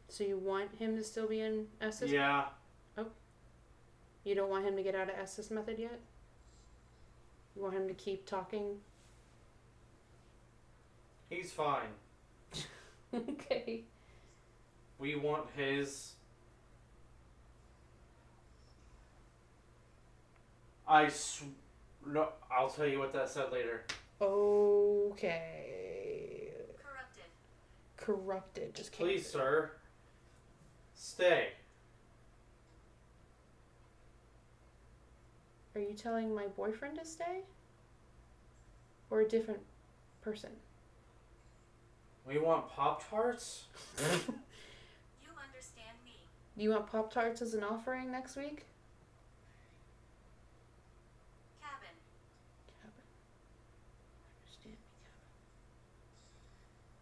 So you want him to still be in Estes? Yeah. You don't want him to get out of Estes method yet? You want him to keep talking? He's fine. Okay. We want his... No, I'll tell you what that said later. Okay. Corrupted. corrupted. Just Please, cancer. sir. Stay. Are you telling my boyfriend to stay? Or a different person? We want Pop-Tarts? You understand me. Do you want Pop-Tarts as an offering next week? Cabin. Cabin. Understand me, cabin.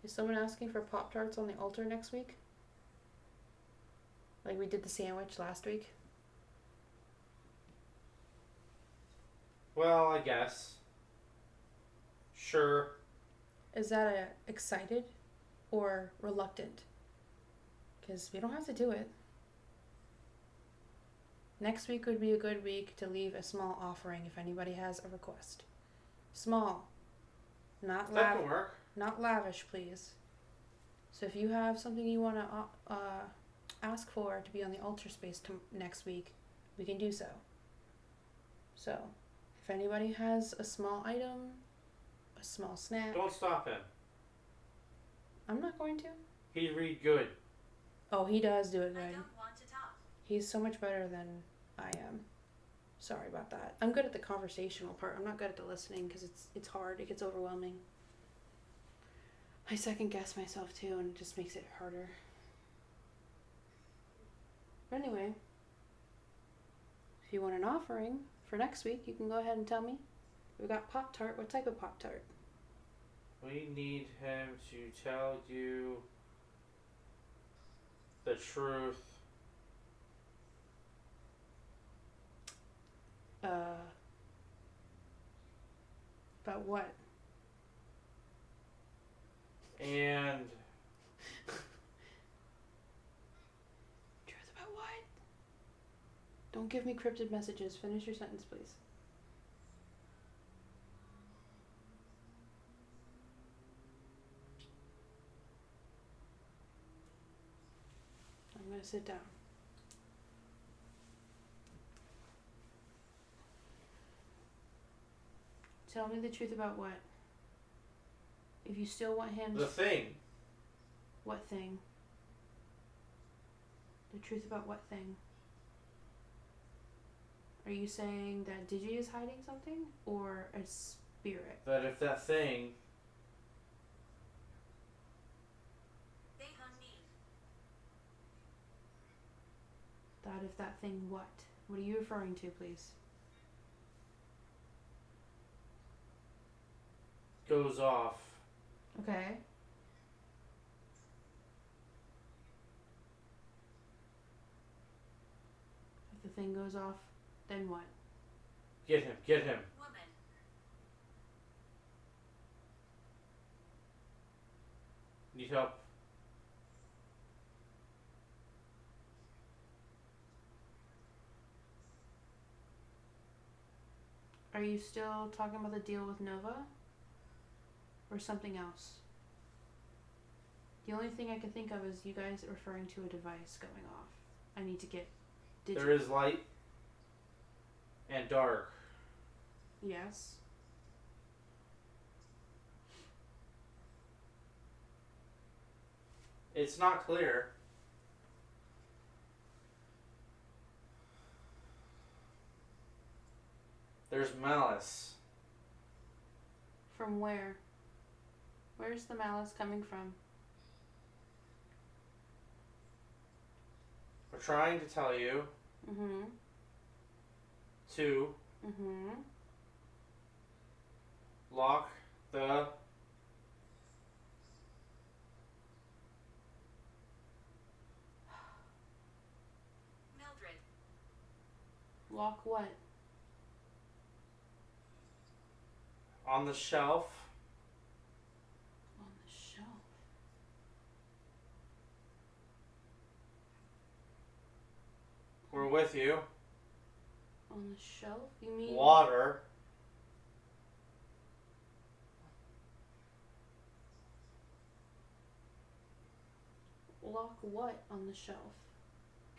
Is someone asking for Pop-Tarts on the altar next week? Like we did the sandwich last week? Well, I guess. Sure. Is that a excited or reluctant? Because we don't have to do it. Next week would be a good week to leave a small offering if anybody has a request. Small. Not That can work. not lavish, please. So if you have something you want to ask for to be on the altar space next week, we can do so. So, if anybody has a small item, a small snack, Don't stop him. I'm not going to. He'd read good. Oh, he does do it I good. don't want to talk. He's so much better than I am. Sorry about that. I'm good at the conversational part. I'm not good at the listening because it's hard. It gets overwhelming. I second guess myself too, and it just makes it harder. But anyway, if you want an offering for next week, you can go ahead and tell me. We got Pop-Tart. What type of Pop-Tart? We need him to tell you the truth. About what? And Truth about what? Don't give me cryptid messages. Finish your sentence, please. I'm gonna sit down. Tell me the truth about what? If you still want him the thing. What thing? The truth about what thing? Are you saying that Digi is hiding something? Or a spirit? That if that thing They hung me. That if that thing what? What are you referring to, please? goes off, Okay. If the thing goes off, then what? get him, get him. Woman. Need help. Are you still talking about the deal with Nova? Or something else? The only thing I can think of is you guys referring to a device going off. I need to get There is light and dark. Yes. It's not clear. There's malice. From where? Where's the malice coming from? We're trying to tell you Mm-hmm. to Mm-hmm. lock the Mildred. Lock what? on the shelf. On the shelf. We're with you. On the shelf? You mean Water. lock what on the shelf?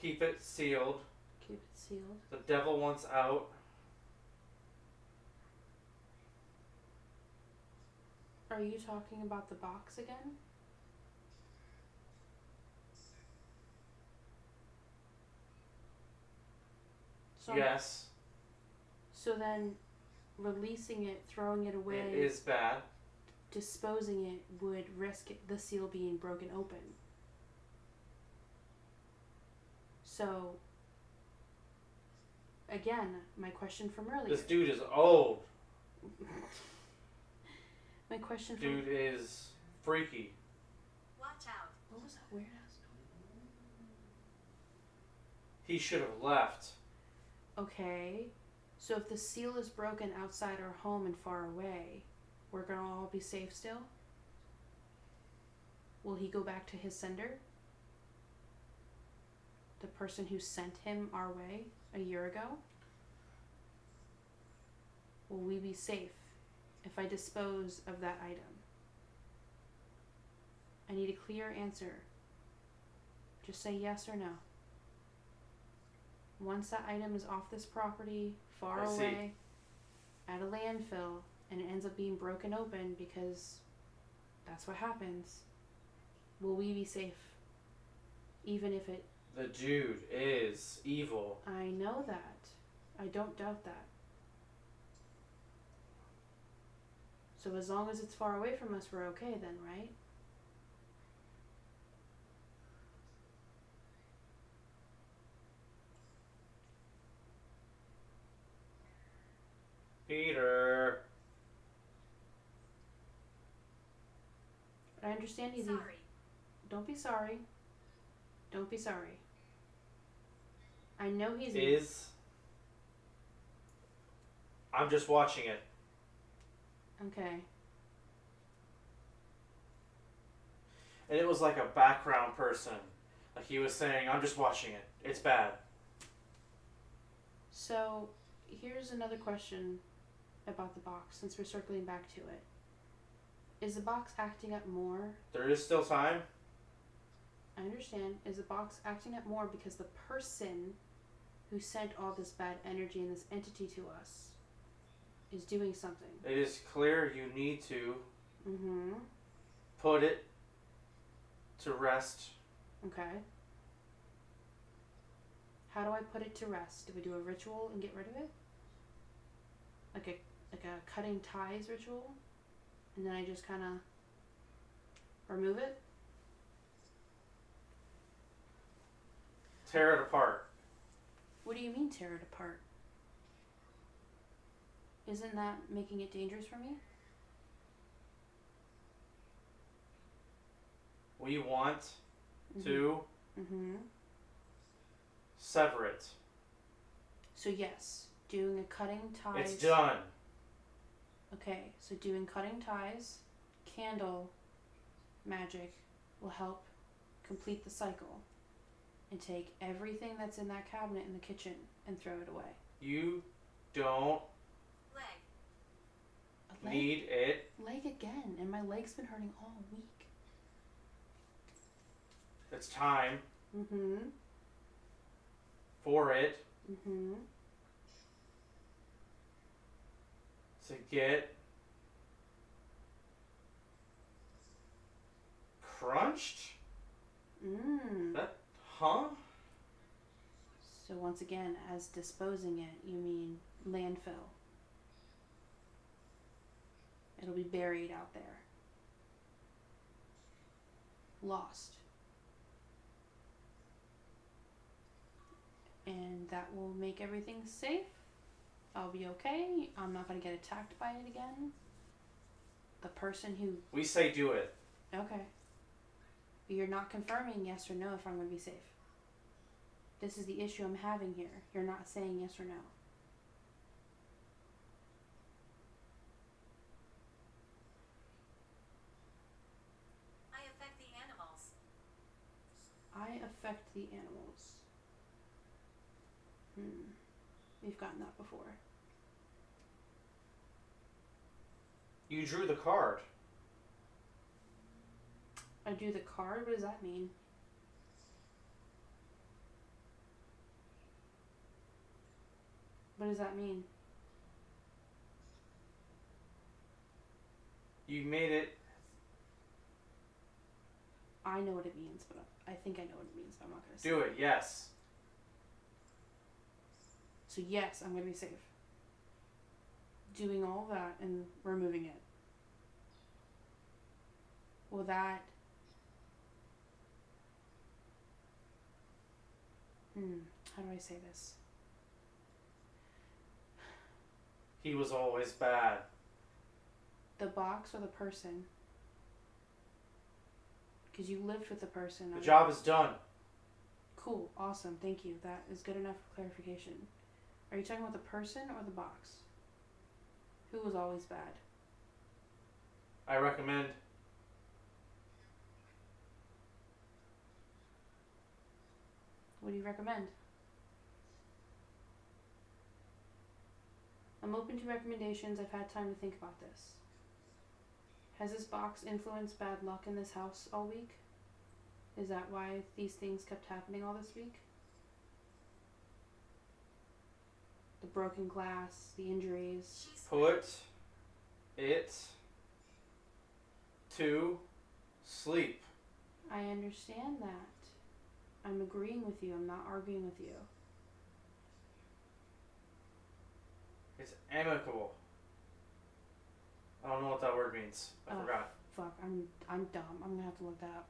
Keep it sealed. Keep it sealed. The devil wants out. Are you talking about the box again? So Yes. So then, releasing it, throwing it away, It is bad. disposing it would risk the seal being broken open. So, again, my question from earlier. This dude is old. My question from... Dude is freaky. Watch out. What was that weird ass? He should have left. Okay. So if the seal is broken outside our home and far away, we're gonna all be safe still? Will he go back to his sender? The person who sent him our way a year ago? Will we be safe if I dispose of that item? I need a clear answer. Just say yes or no. Once that item is off this property, far away, at a landfill, and it ends up being broken open because that's what happens, will we be safe? Even if it... The dude is evil. I know that. I don't doubt that. So as long as it's far away from us, we're okay then, right? Peter. I understand he's... Sorry. Don't be sorry. Don't be sorry. I know he's... I'm just watching it. Okay. And it was like a background person. Like he was saying, I'm just watching it. It's bad. So, here's another question about the box, since we're circling back to it. Is the box acting up more? There is still time. I understand. Is the box acting up more because the person who sent all this bad energy and this entity to us is doing something? It is clear you need to Mm-hmm. put it to rest. Okay. How do I put it to rest? Do we do a ritual and get rid of it? Like a cutting ties ritual? And then I just kind of remove it? Tear it apart. What do you mean tear it apart? Isn't that making it dangerous for me? We want to Mm-hmm. sever it. So yes, doing a cutting ties. It's done. Okay, so doing cutting ties, candle, magic will help complete the cycle and take everything that's in that cabinet in the kitchen and throw it away. You don't Leg. A leg? need it. Leg again, and my leg's been hurting all week. It's time Mm-hmm. for it Mm-hmm. to get crunched? Mm. Huh? So once again, as disposing it, you mean landfill. It'll be buried out there. Lost. And that will make everything safe. I'll be okay. I'm not going to get attacked by it again. The person who... We say do it. Okay. You're not confirming yes or no if I'm going to be safe. This is the issue I'm having here. You're not saying yes or no. I affect the animals. I affect the animals. We've gotten that before. You drew the card. I do the card? What does that mean? What does that mean? You made it. I know what it means, but I think I know what it means, but I'm not going to say Do it, yes. So So yes, I'm going to be safe. Doing all that and removing it. Will that... how do I say this? He was always bad. The box or the person? Because you lived with the person. The job is done. Cool, awesome, thank you. That is good enough clarification. Are you talking about the person or the box? Who was always bad? I recommend. What do you recommend? I'm open to recommendations. I've had time to think about this. Has this box influenced bad luck in this house all week? Is that why these things kept happening all this week? The broken glass, the injuries. Put it to sleep. I understand that. I'm agreeing with you. I'm not arguing with you. It's amicable. I don't know what that word means. I forgot. Fuck, I'm dumb. I'm gonna have to look that up.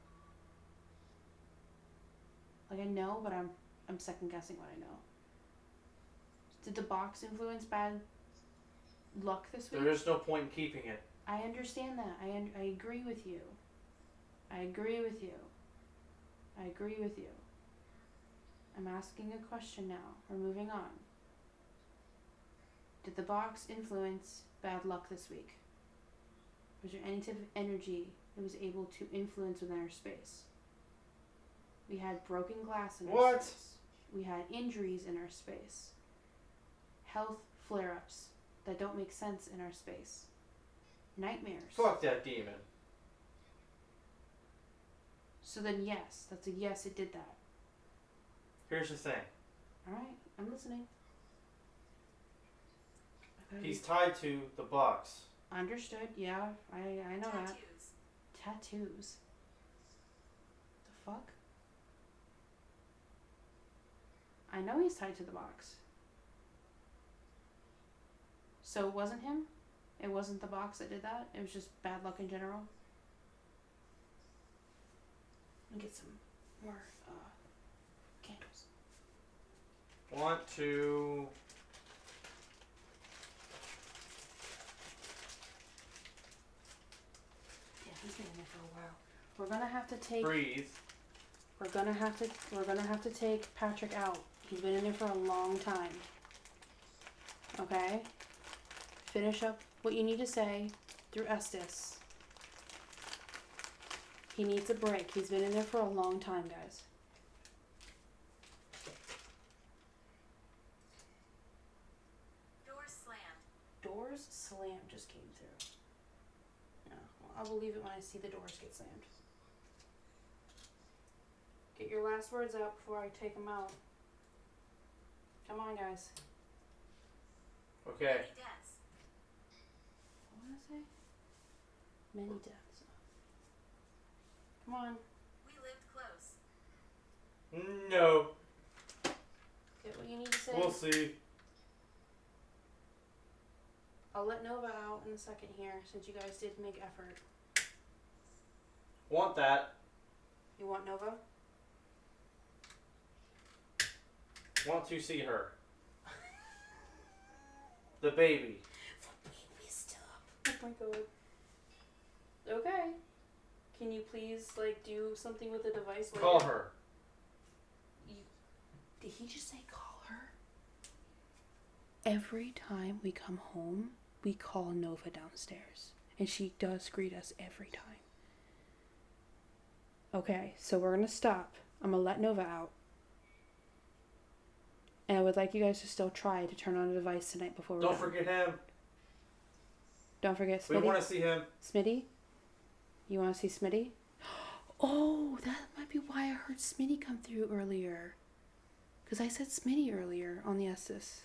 Like I know, but I'm second guessing what I know. Did the box influence bad luck this week? There is no point in keeping it. I understand that. I agree with you. I agree with you. I agree with you. I'm asking a question now. We're moving on. Did the box influence bad luck this week? Was there any type of energy it was able to influence within our space? We had broken glass in our space. We had injuries in our space. Health flare-ups that don't make sense in our space. Nightmares. Fuck that demon. So then yes, that's a yes, it did that. Here's the thing. Alright, I'm listening. He's tied to the box. Understood, yeah, I know that. Tattoos. Tattoos. The fuck? I know he's tied to the box. So it wasn't him? It wasn't the box that did that? It was just bad luck in general? Let me get some more candles. Want to... Yeah, he's been in there for a while. We're gonna have to take... Breathe. We're gonna have to take Patrick out. He's been in there for a long time. Okay? Finish up what you need to say through Estes. He needs a break. He's been in there for a long time, guys. Doors slammed. Doors slammed just came through. Yeah, well, I'll believe it when I see the doors get slammed. Get your last words out before I take them out. Come on, guys. Okay. Many deaths. What did I say? Many deaths. Come on. We lived close. No. Get what you need to say. We'll see. I'll let Nova out in a second here since you guys did make effort. Want that. You want Nova? Want to see her. The baby. The baby's still up. Oh my god. Okay. Can you please, like, do something with the device later? Call her. Did he just say call her? Every time we come home, we call Nova downstairs. And she does greet us every time. Okay, so we're going to stop. I'm going to let Nova out. And I would like you guys to still try to turn on the device tonight before we're Don't done. forget him. Don't forget Smitty. We want to see him. Smitty? You want to see Smitty? Oh, that might be why I heard Smitty come through earlier. Because I said Smitty earlier on the Estes.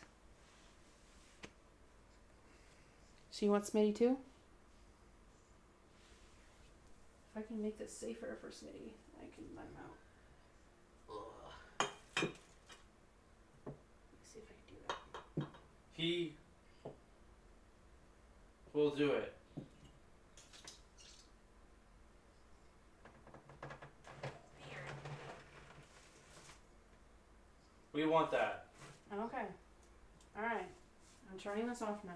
So you want Smitty too? If I can make this safer for Smitty, I can let him out. Ugh. Let me see if I can do that. He will do it. Beard. We want that. Okay. Alright. I'm turning this off now.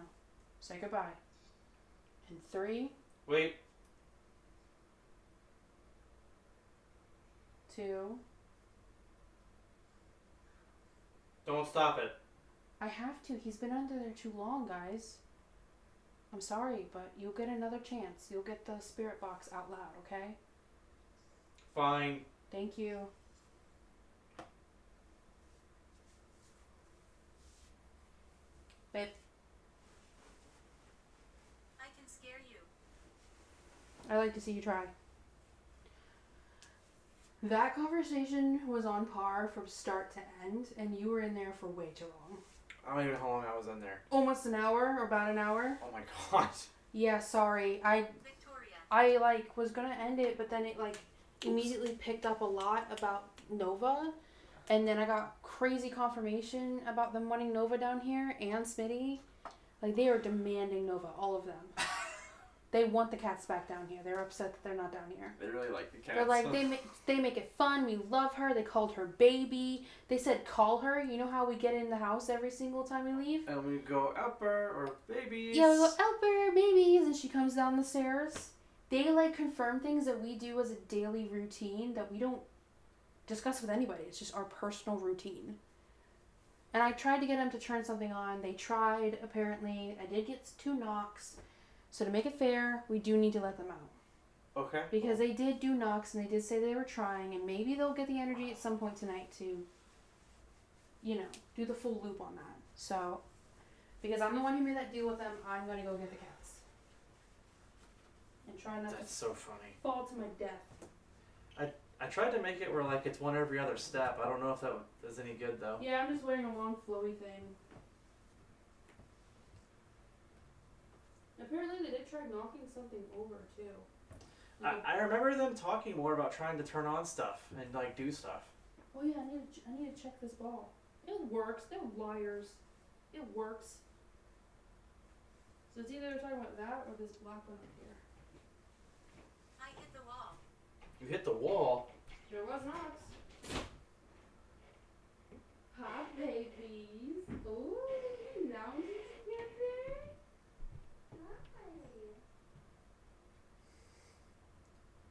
Say goodbye. In 3, Wait. 2. Don't stop it. I have to. He's been under there too long, guys. I'm sorry, but you'll get another chance. You'll get the spirit box out loud, okay? Fine. Thank you. Babe, I can scare you. I'd like to see you try. That conversation was on par from start to end, and you were in there for way too long. I don't even know how long I was in there. Almost an hour, or about an hour. Oh my god. Yeah, sorry. Victoria. I was gonna end it, but then it immediately picked up a lot about Nova, and then I got crazy confirmation about them wanting Nova down here and Smitty. They are demanding Nova, all of them. They want the cats back down here. They're upset that they're not down here. They really like the cats. They're like, they make it fun. We love her. They called her baby. They said call her. You know how we get in the house every single time we leave? And we go Elper or babies. Yeah, we go Elper, babies, and she comes down the stairs. They confirm things that we do as a daily routine that we don't discuss with anybody. It's just our personal routine. And I tried to get them to turn something on. They tried, apparently. I did get 2 knocks. So to make it fair, we do need to let them out. Okay. Because they did do knocks and they did say they were trying, and maybe they'll get the energy at some point tonight to, do the full loop on that. So, because I'm the one who made that deal with them, I'm going to go get the cats. And try not That's to so funny. fall to my death. I tried to make it where it's one every other step. I don't know if that is any good though. Yeah, I'm just wearing a long flowy thing. Apparently they did try knocking something over too. I remember them talking more about trying to turn on stuff and do stuff. Oh yeah, I need to check this ball. It works. They're liars. It works. So it's either they're talking about that or this black one up here. I hit the wall. You hit the wall. There was knocks. Hi babies. Ooh, now we're together. Hi.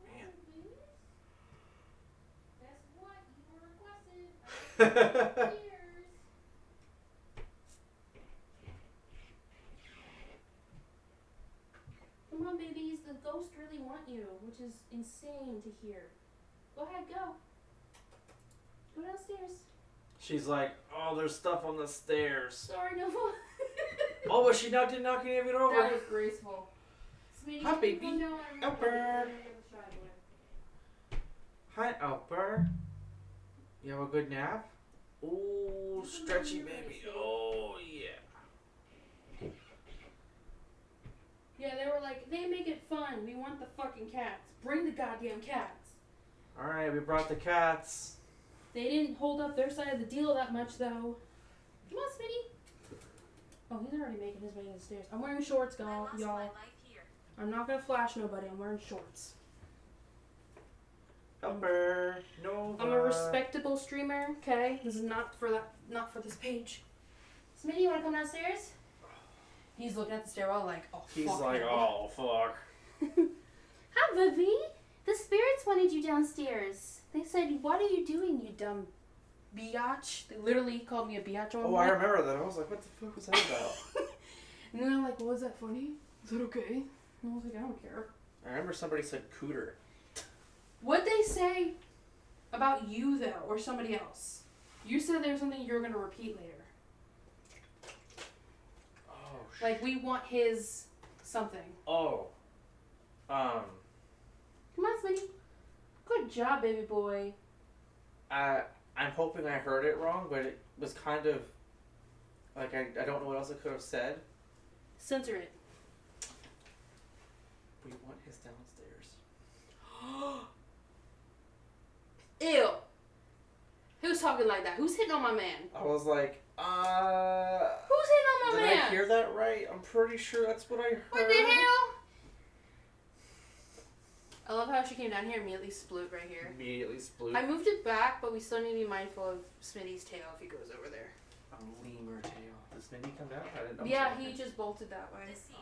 Man. Guess what? You were requested. Cheers. Come on, babies. The ghost really want you, which is insane to hear. Go ahead, go. Go downstairs. She's like, oh, there's stuff on the stairs. Sorry, Nova. Oh, but she didn't knock any of it over. That was graceful. Sweetie, Hi, can you baby. come down and Elper. get the shy boy? Hi, Elper. You have a good nap? Oh, stretchy baby. Oh, yeah. Yeah, they were like, they make it fun. We want the fucking cats. Bring the goddamn cats. All right, we brought the cats. They didn't hold up their side of the deal that much, though. Come on, Smitty. Oh, he's already making his way to the stairs. I'm wearing shorts, I lost my y'all. life here. I'm not gonna flash nobody. I'm wearing shorts. Elper. No. I'm a respectable streamer. Okay, this is not for this page. Smitty, you wanna come downstairs? He's looking at the stairwell like, oh, He's fuck like, no. oh, fuck. Hi, baby. The spirits wanted you downstairs. They said, what are you doing, you dumb biatch? They literally called me a biatch on Oh, I remember that. I was like, what the fuck was that about? And then they're like, was that funny? Is that okay? And I was like, I don't care. I remember somebody said cooter. What'd they say about you, though, or somebody else? You said there was something you were going to repeat later. Oh, shit. Like, we want his something. Oh. Come on, Smitty. Good job, baby boy. I'm hoping I heard it wrong, but it was kind of like I don't know what else I could have said. Censor it. We want his downstairs. Ew. Who's talking like that? Who's hitting on my man? I was like, Who's hitting on my Did man? I hear that right? I'm pretty sure that's what I heard. What the hell? I love how she came down here and immediately split right here. Immediately split. I moved it back, but we still need to be mindful of Smitty's tail if he goes over there. A lemur tail. Does Smitty come down? I didn't know. Yeah, he just bolted that way. Deceit.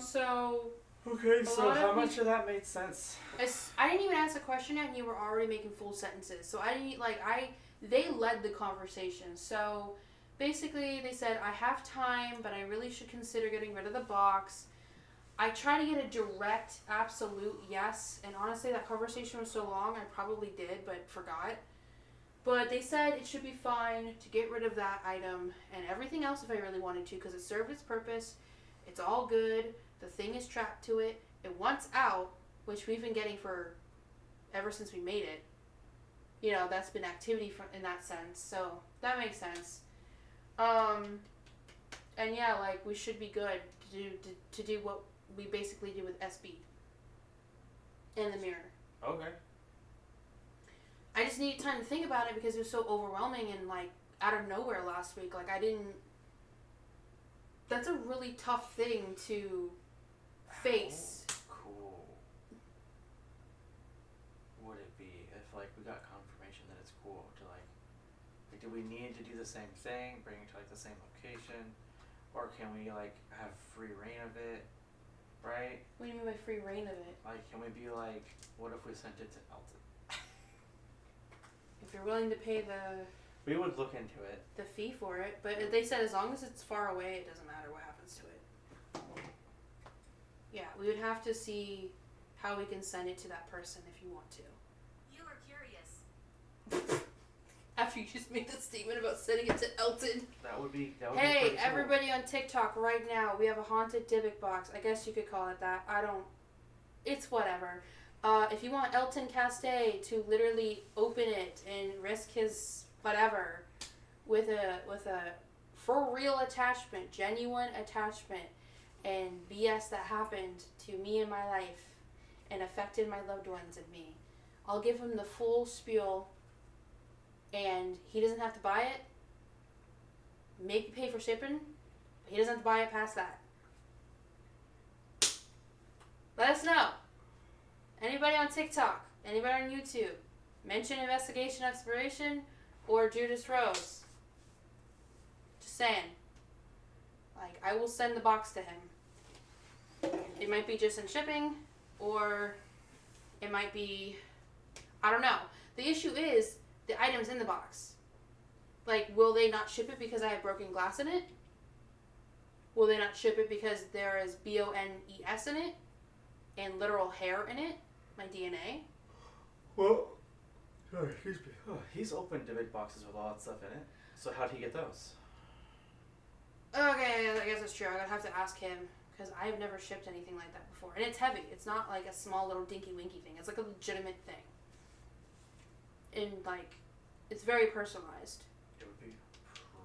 So Okay, A so lot how of much of that made sense? I didn't even ask a question yet, and you were already making full sentences. So I didn't they led the conversation. So basically, they said I have time, but I really should consider getting rid of the box. I try to get a direct, absolute yes, and honestly, that conversation was so long, I probably did, but forgot. But they said it should be fine to get rid of that item and everything else if I really wanted to, because it served its purpose. It's all good. The thing is trapped to it. It wants out, which we've been getting for ever since we made it. You know, that's been activity in that sense. So that makes sense. And yeah, like we should be good to do what we basically do with SB in the mirror. Okay. I just needed time to think about it because it was so overwhelming and like out of nowhere last week. Like I didn't. That's a really tough thing to face. How cool would it be if like we got confirmation that it's cool to like do we need to do the same thing, bring it to like the same location, or can we like have free reign of it, right? What do you mean by free reign of it? Like can we be like, what if we sent it to Elton? If you're willing to pay We would look into it. the fee for it, but they said as long as it's far away, it doesn't matter what happens to it. Yeah, we would have to see how we can send it to that person if you want to. You are curious. After you just made the statement about sending it to Elton. That would be pretty Hey, cool. everybody on TikTok right now, we have a haunted Dybbuk box. I guess you could call it that. It's whatever. If you want Elton Castay to literally open it and risk his whatever with a for real attachment, genuine attachment, and BS that happened to me in my life and affected my loved ones and me, I'll give him the full spiel, and he doesn't have to buy it. Make you pay for shipping, but he doesn't have to buy it past that. Let us know. Anybody on TikTok, anybody on YouTube, mention Investigation Exploration or Judas Rose. Just saying. Like, I will send the box to him. It might be just in shipping, or it might be, I don't know. The issue is the item's in the box. Like, will they not ship it because I have broken glass in it? Will they not ship it because there is BONES in it? And literal hair in it? My DNA? Well, he's opened to big boxes with all that stuff in it. So how'd he get those? Okay, I guess that's true. I'm gonna have to ask him because I've never shipped anything like that before, and it's heavy. It's not like a small little dinky winky thing. It's like a legitimate thing, and like, it's very personalized. It would be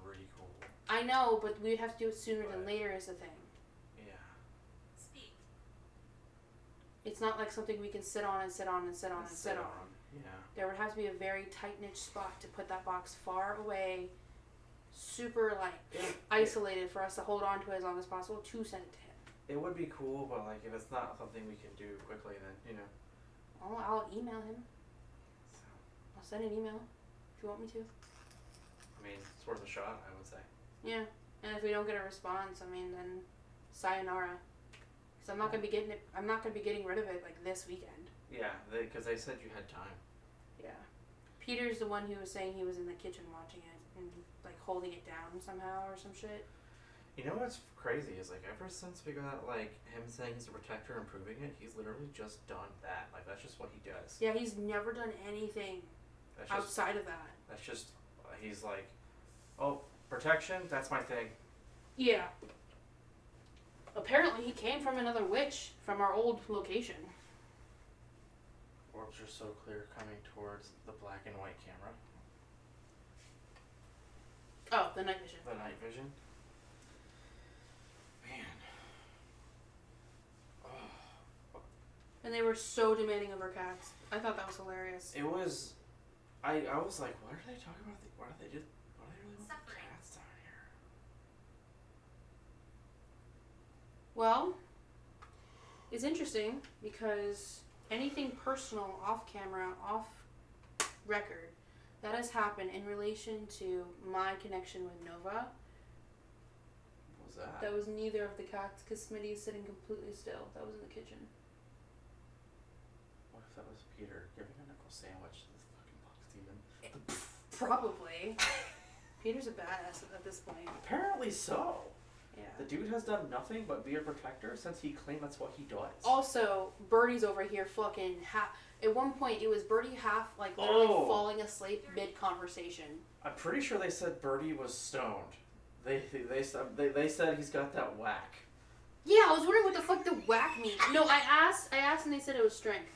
pretty cool. I know, but we'd have to do it sooner than later. Is the thing. Yeah. Speak. It's not like something we can sit on and sit on and sit on and sit on. Yeah. There would have to be a very tight niche spot to put that box far away, super like isolated for us to hold on to as long as possible to send it to him. It would be cool, but like if it's not something we can do quickly, then you know. I'll email him. So, I'll send an email if you want me to. I mean, it's worth a shot, I would say. Yeah, and if we don't get a response, I mean, then sayonara. Because I'm not gonna be getting it. I'm not gonna be getting rid of it like this weekend. Yeah, because they said you had time. Yeah. Peter's the one who was saying he was in the kitchen watching it and like holding it down somehow or some shit. You know what's crazy is like ever since we got like him saying he's a protector and proving it, he's literally just done that. Like that's just what he does. Yeah, he's never done anything That's just outside of that. that's just he's like, oh, protection, that's my thing. Yeah. Apparently, he came from another witch from our old location. Orbs are so clear coming towards the black and white camera. Oh, the night vision. The night vision. Man. Oh. And they were so demanding of our cats. I thought that was hilarious. It was. I was like, what are they talking about? What are they suffering. Cats down here. Well, it's interesting because anything personal, off camera, off record, that has happened in relation to my connection with Nova. What was that? That was neither of the cats because Smitty is sitting completely still. That was in the kitchen. What if that was Peter giving a nickel sandwich to this fucking box demon? Probably. Peter's a badass at this point. Apparently so. Yeah. The dude has done nothing but be a protector since he claimed that's what he does. Also, Birdie's over here fucking at one point, it was Birdie half, like, literally falling asleep mid-conversation. I'm pretty sure they said Birdie was stoned. They said he's got that whack. Yeah, I was wondering what the fuck the whack means. No, I asked and they said it was strength.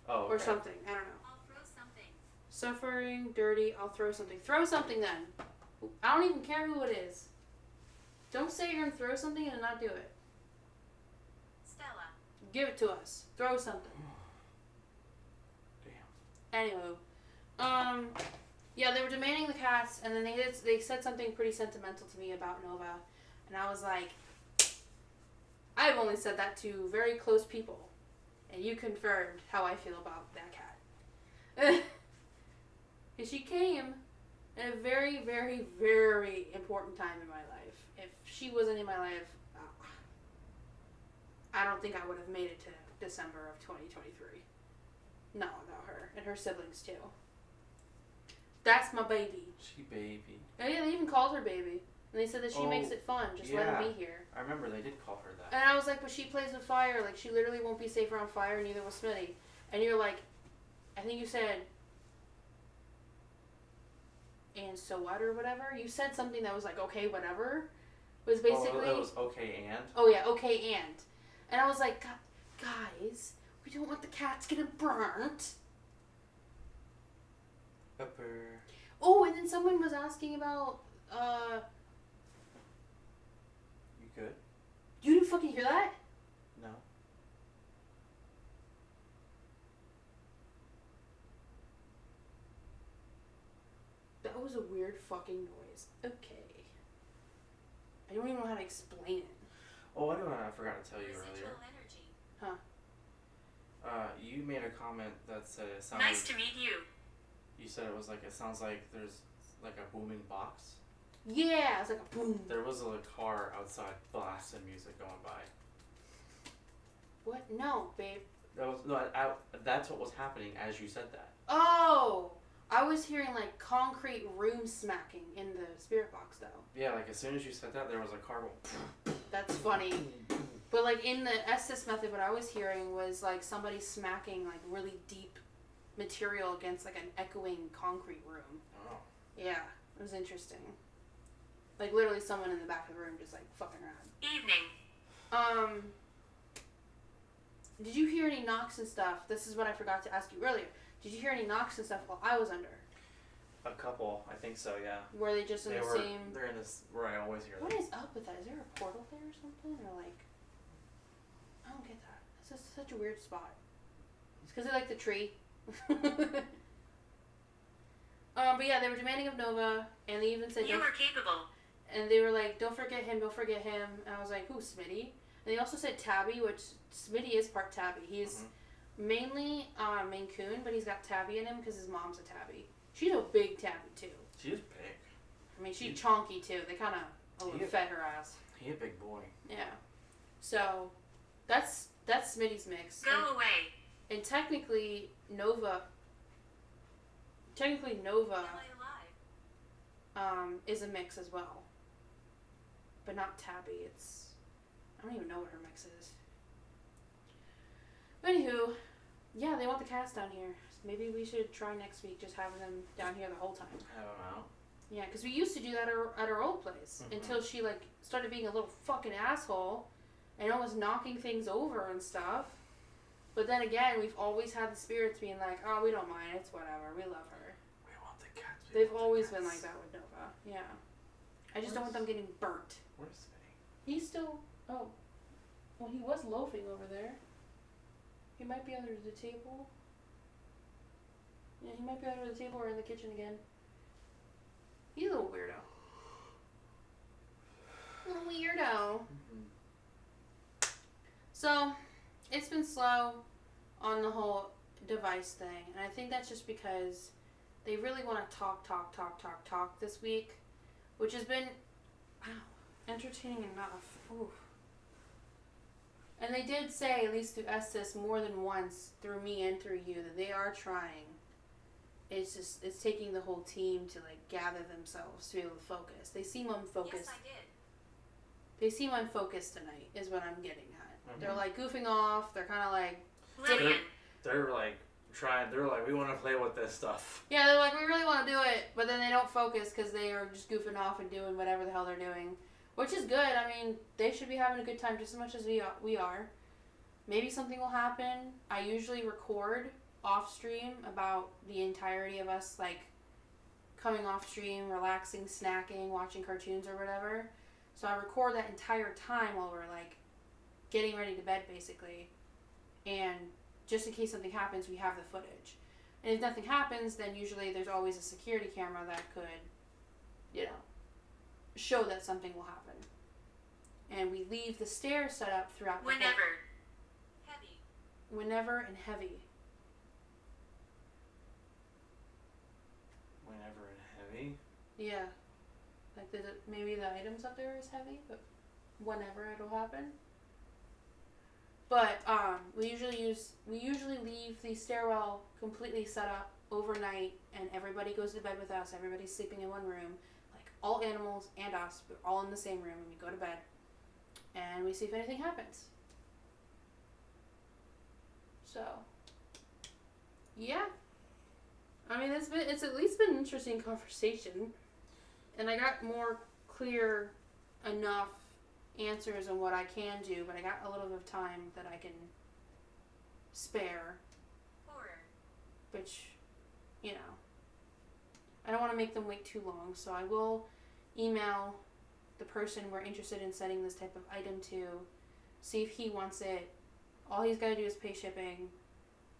Oh, okay. Or something. I don't know. I'll throw something. Suffering, dirty, I'll throw something. Throw something then. I don't even care who it is. Don't say you're gonna throw something and not do it. Stella. Give it to us. Throw something. Damn. Anywho, yeah, they were demanding the cats, and then they said something pretty sentimental to me about Nova, and I was like, I've only said that to very close people, and you confirmed how I feel about that cat. And she came at a very, very, very important time in my life. If she wasn't in my life, I don't think I would have made it to December of 2023. Not without her. And her siblings, too. That's my baby. She baby. Yeah, they even called her baby. And they said that she makes it fun. Just let her be here. I remember they did call her that. And I was like, but she plays with fire. Like, she literally won't be safe around fire, neither will Smitty. And you're like, I think you said, and so what or whatever? You said something that was like, okay, whatever. It was basically... Oh, it was okay and? Oh, yeah, okay and. And I was like, guys, we don't want the cats getting burnt. Upper. Oh, and then someone was asking about, You good? you didn't fucking hear that? No. That was a weird fucking noise. Okay. I don't even know how to explain it. Oh, I know what I forgot to tell you Residual earlier. energy. You made a comment that said it sounded... Nice to meet you. You said it was like, it sounds like there's like a booming box. Yeah, it was like a boom. There was a car outside blasting music going by. What? No, babe. That's what was happening as you said that. Oh! I was hearing like concrete room smacking in the spirit box though. Yeah, like as soon as you said that, there was a car going... That's funny. But like in the Estes method, what I was hearing was like somebody smacking like really deep material against like an echoing concrete room. Oh. Yeah, it was interesting. Like literally someone in the back of the room just like fucking around. Evening. Did you hear any knocks and stuff? This is what I forgot to ask you earlier. Did you hear any knocks and stuff while I was under? A couple, I think so, yeah. Were they just in the same... They're in this, where I always hear them. What is up with that? Is there a portal there or something? Or like... I don't get that. It's just such a weird spot. It's because they like the tree. But yeah, they were demanding of Nova, and they even said... You are capable. And they were like, don't forget him, don't forget him. And I was like, who's Smitty? And they also said Tabby, which Smitty is part Tabby. He's mainly Maine Coon, but he's got Tabby in him because his mom's a Tabby. She's a big Tabby, too. She is big. I mean, she's chonky, too. They kind of fed her ass. He a big boy. Yeah. So, that's Smitty's mix. Go away. And technically, Nova Am I alive? is a mix as well. But not Tabby. I don't even know what her mix is. But anywho, yeah, they want the cats down here. Maybe we should try next week just having them down here the whole time. I don't know. Yeah, because we used to do that at our old place until she like started being a little fucking asshole and almost knocking things over and stuff. But then again, we've always had the spirits being like, oh, we don't mind, it's whatever, we love her. We want the cats. They've always been like that with Nova. Yeah. I just don't want them getting burnt. Where's Smitty? He's still... Oh. Well, he was loafing over there. He might be under the table. Yeah, he might be under the table or in the kitchen again. He's a little weirdo. Little weirdo. So, it's been slow on the whole device thing. And I think that's just because they really want to talk this week. Which has been entertaining enough. Ooh. And they did say, at least through Estes, more than once, through me and through you, that they are trying. It's taking the whole team to, like, gather themselves to be able to focus. They seem unfocused. Yes, I did. They seem unfocused tonight, is what I'm getting at. Mhm. They're, like, goofing off. They're kind of, like... Lillian. They're like trying. They're like, we want to play with this stuff. Yeah, they're like, we really want to do it. But then they don't focus because they are just goofing off and doing whatever the hell they're doing. Which is good. I mean, they should be having a good time just as much as we are. Maybe something will happen. I usually record off stream about the entirety of us, like, coming off stream, relaxing, snacking, watching cartoons or whatever. So I record that entire time while we're, like, getting ready to bed, basically. And just in case something happens, we have the footage. And if nothing happens, then usually there's always a security camera that could, you know, show that something will happen. And we leave the stairs set up throughout the Whenever. Heavy. whenever and heavy. Whenever and heavy. Yeah. Like maybe the items up there is heavy, but whenever it'll happen. But we usually leave the stairwell completely set up overnight, and everybody goes to bed with us. Everybody's sleeping in one room, like all animals and us. We're all in the same room, and we go to bed, and we see if anything happens. So, yeah. I mean, it's at least been an interesting conversation, and I got more clear enough answers on what I can do, but I got a little bit of time that I can spare, Horror. which, you know, I don't want to make them wait too long, so I will email the person we're interested in sending this type of item to, see if he wants it. All he's got to do is pay shipping,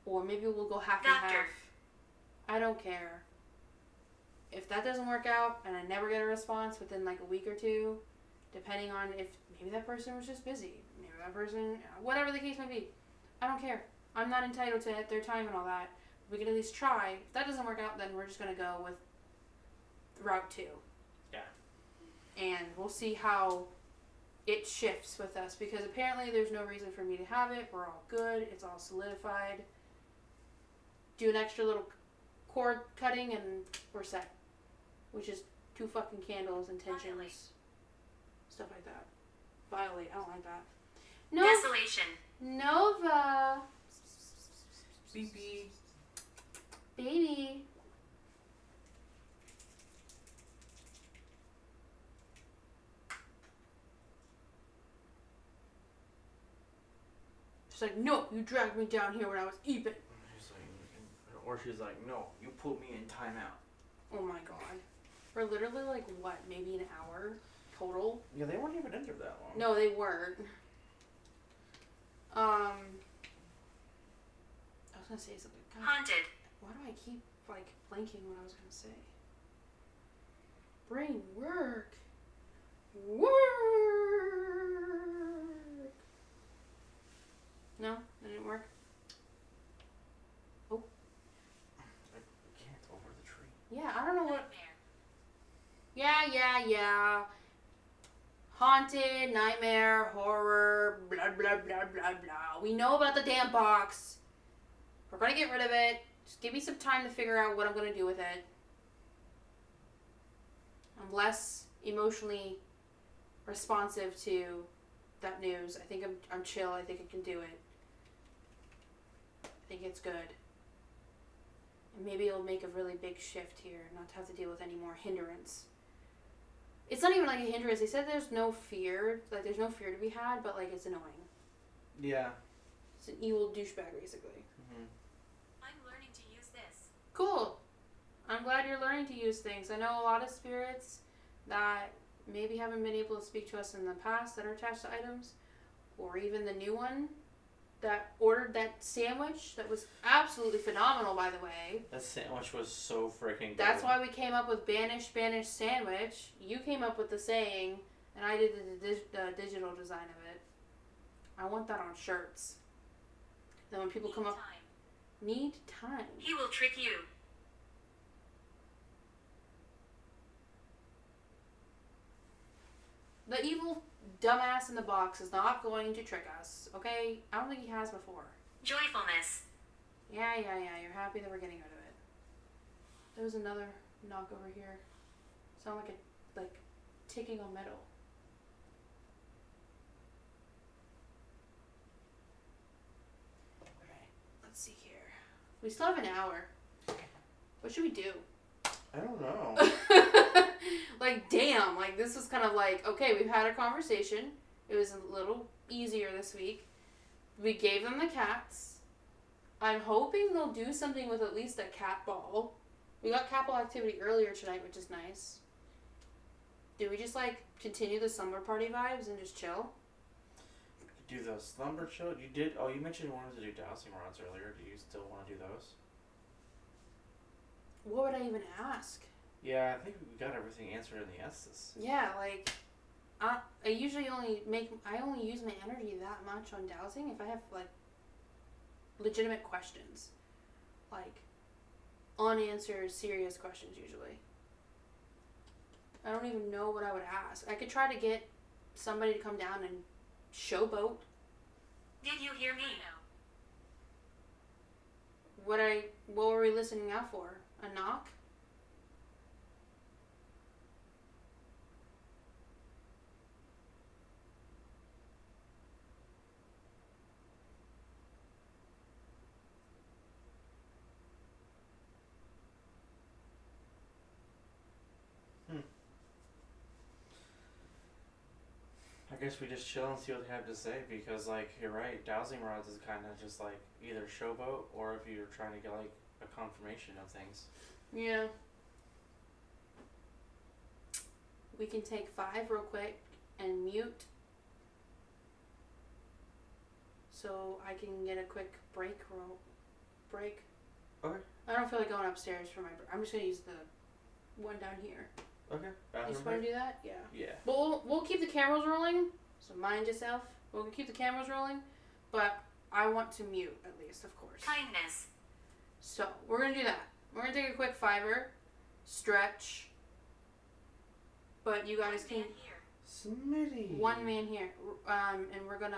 or maybe we'll go half and Doctor. half. I don't care. If that doesn't work out and I never get a response within like a week or two, depending on if maybe that person was just busy, maybe that person, whatever the case may be, I don't care. I'm not entitled to their time and all that. We can at least try. If that doesn't work out, then we're just going to go with route 2. Yeah. And we'll see how it shifts with us, because apparently there's no reason for me to have it. We're all good. It's all solidified. Do an extra little cord cutting and we're set. Which is 2 fucking candles, intentions. Violate. Stuff like that. Violate. I don't like that. No. Desolation. Nova. Beep beep. Baby. She's like, no, you dragged me down here when I was eating. She's like, no, you put me in timeout. Oh my god. For literally like what, maybe an hour total? Yeah, they weren't even in there that long. No, they weren't. I was gonna say something. God, Haunted. why do I keep like blanking what I was gonna say? Brain work. Work. No, that didn't work. I can't over the tree. Yeah, I don't know what. Nightmare. Yeah. Haunted, nightmare, horror, blah, blah, blah, blah, blah. We know about the damn box. We're gonna get rid of it. Just give me some time to figure out what I'm gonna do with it. I'm less emotionally responsive to that news. I think I'm chill. I think I can do it. I think it's good. And maybe it'll make a really big shift here, not to have to deal with any more hindrance. It's not even like a hindrance. They said there's no fear. Like, there's no fear to be had, but, like, it's annoying. Yeah. It's an evil douchebag, basically. Mm-hmm. I'm learning to use this. Cool. I'm glad you're learning to use things. I know a lot of spirits that maybe haven't been able to speak to us in the past that are attached to items, or even the new one. that ordered that sandwich that was absolutely phenomenal, by the way. That sandwich was so freaking good. That's why we came up with Banish sandwich. You came up with the saying, and I did the digital design of it. I want that on shirts. Then when people come up, need time. He will trick you. The evil dumbass in the box is not going to trick us, okay? I don't think he has before. Joyfulness. Yeah. You're happy that we're getting rid of it. There was another knock over here. Sound like ticking on metal. Alright, let's see here. We still have an hour. What should we do? I don't know. Like, damn, like, this was kind of like, okay, we've had a conversation. It was a little easier this week. We gave them the cats. I'm hoping they'll do something with at least a cat ball. We got cat ball activity earlier tonight, which is nice. Do we just, like, continue the slumber party vibes and just chill? Do the slumber chill? You mentioned you wanted to do dowsing rods earlier. Do you still want to do those? What would I even ask? Yeah, I think we got everything answered in the S's. Yeah, like, I usually only use my energy that much on dowsing if I have, like, legitimate questions. Like, unanswered, serious questions, usually. I don't even know what I would ask. I could try to get somebody to come down and showboat. Did you hear me? What were we listening out for? A knock? I guess we just chill and see what they have to say because, like, you're right, dowsing rods is kind of just like either showboat or if you're trying to get like a confirmation of things. Yeah. We can take 5 real quick and mute. So I can get a quick break. Okay. I don't feel like going upstairs for my break. I'm just going to use the one down here. Okay. You just want to do that? Yeah. Yeah. But we'll keep the cameras rolling. So mind yourself. We'll keep the cameras rolling. But I want to mute at least, of course. Kindness. So we're going to do that. We're going to take a quick 5-er. Stretch. But you guys can... Smitty. One man here. And we're going to...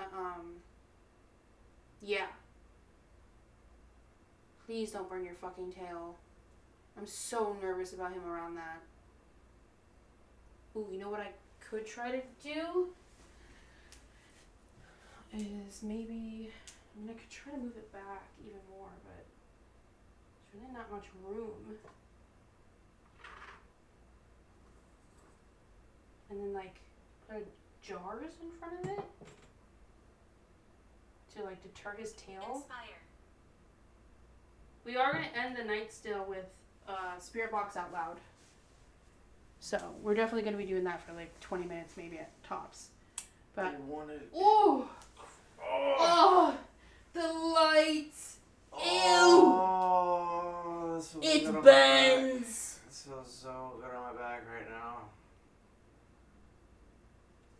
Yeah. Please don't burn your fucking tail. I'm so nervous about him around that. Ooh, you know what I could try to do? Is maybe... I could try to move it back even more, but... There's really not much room. And then, like, put jars in front of it? To, like, deter his tail? Inspire. We are going to end the night still with Spirit Box Out Loud. So, we're definitely going to be doing that for like 20 minutes maybe at tops. But, I wanted... ooh! Oh! The lights! Oh, this feels It good on my bends! back. This feels so good on my back right now.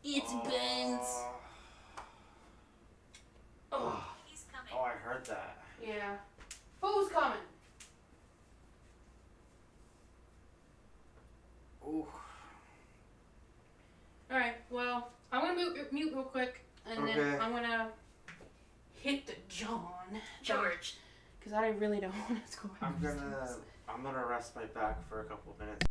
It bends! Oh. He's coming. Oh, I heard that. Yeah. Who's coming? Ooh. Alright, well, I'm going to mute real quick, and Okay. then I'm going to hit the John. George. Because I really don't want to go I'm gonna rest my back for a couple of minutes.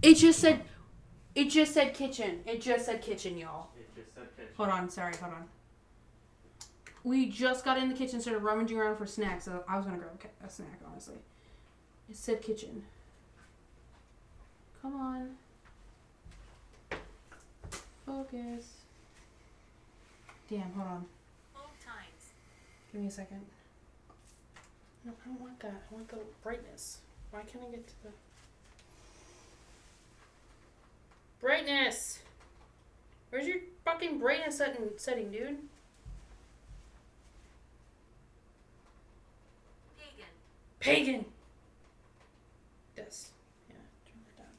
It just said kitchen. It just said kitchen, y'all. It just said kitchen. Hold on. We just got in the kitchen, started rummaging around for snacks. So I was gonna grab a snack, honestly. It said kitchen. Come on. Focus. Damn, hold on. Old times. Give me a second. No, I don't want that. I want the brightness. Why can't I get to the... Brightness! Where's your fucking brightness setting, dude? Pagan! Yes. Yeah, turn that down.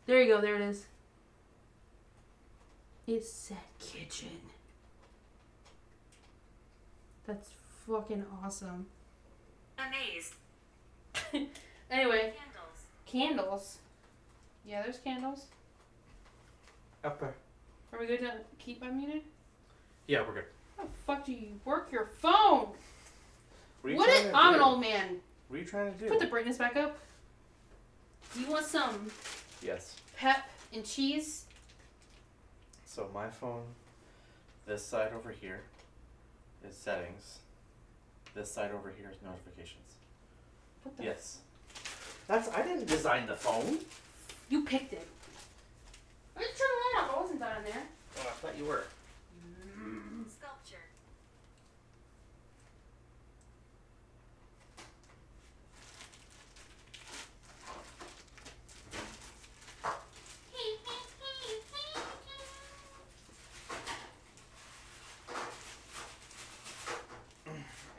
There you go, there it is. It said kitchen. That's fucking awesome. Amazed. Anyway, Candles. candles. Yeah, there's candles. Up there. Are we good to keep unmuted? Yeah, we're good. How the fuck do you work your phone? What are you trying to I'm do? an old man. What are you trying to do? Put the brightness back up. You want some Yes. pep and cheese? So my phone, this side over here is settings. This side over here is notifications. What the Yes. I didn't design the phone. You picked it. I just turned the light off. I wasn't down there. Oh, I thought you were. Sculpture.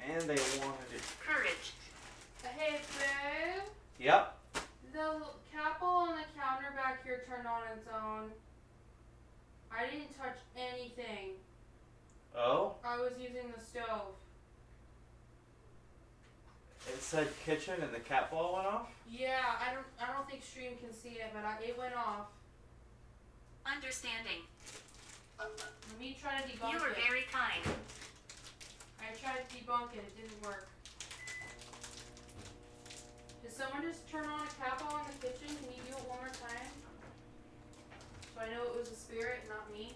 And they wanted it. Courage. Hey, babe. Yep. The capel on the counter back here turned on its own. I didn't touch anything. Oh? I was using the stove. It said kitchen and the cat ball went off? Yeah, I don't think stream can see it, but it went off. Understanding. Let me try to debunk You were it. very kind. I tried to debunk it. It didn't work. Did someone just turn on a capel in the kitchen? Can you do it one more time? So I know it was a spirit, not me.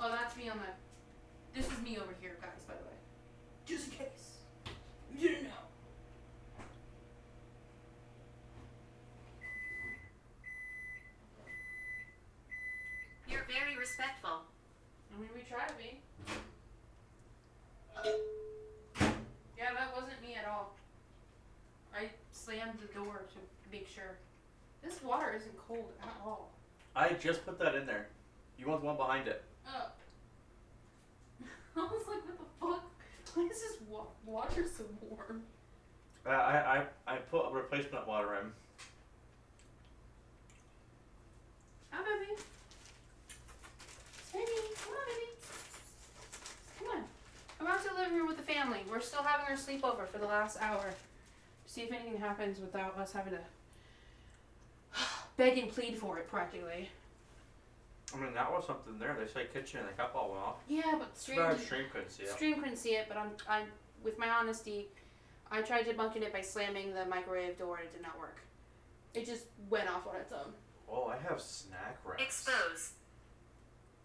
Oh, that's me on the... This is me over here, guys, by the way. Just in case. You didn't know. You're very respectful. I mean, we try to be. Yeah, that wasn't me at all. I slammed the door to make sure. This water isn't cold at all. I just put that in there. You want the one behind it. Up. I was like, what the fuck? Why is this water so warm? I put a replacement water in. Hi, baby. Baby, come on, baby. Come on. Come out to the living room with the family. We're still having our sleepover for the last hour. See if anything happens without us having to beg and plead for it, practically. I mean, that was something there. They say kitchen and the cat ball went off. Yeah, but Stream couldn't see it. Stream couldn't see it, but I'm with my honesty, I tried debunking it by slamming the microwave door and it did not work. It just went off on its own. Oh, I have snack wraps. Expose.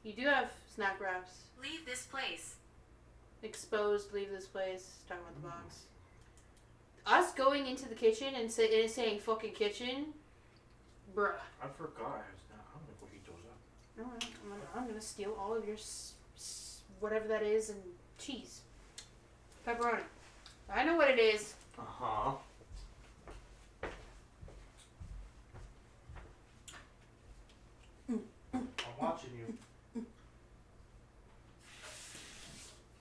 You do have snack wraps. Leave this place. Exposed, leave this place, talking about the box. Us going into the kitchen and saying fucking kitchen, bruh. I forgot I have snack. I'm gonna go heat those up. No, I'm gonna steal all of your whatever that is and cheese. Pepperoni. I know what it is. Uh-huh. I'm watching you.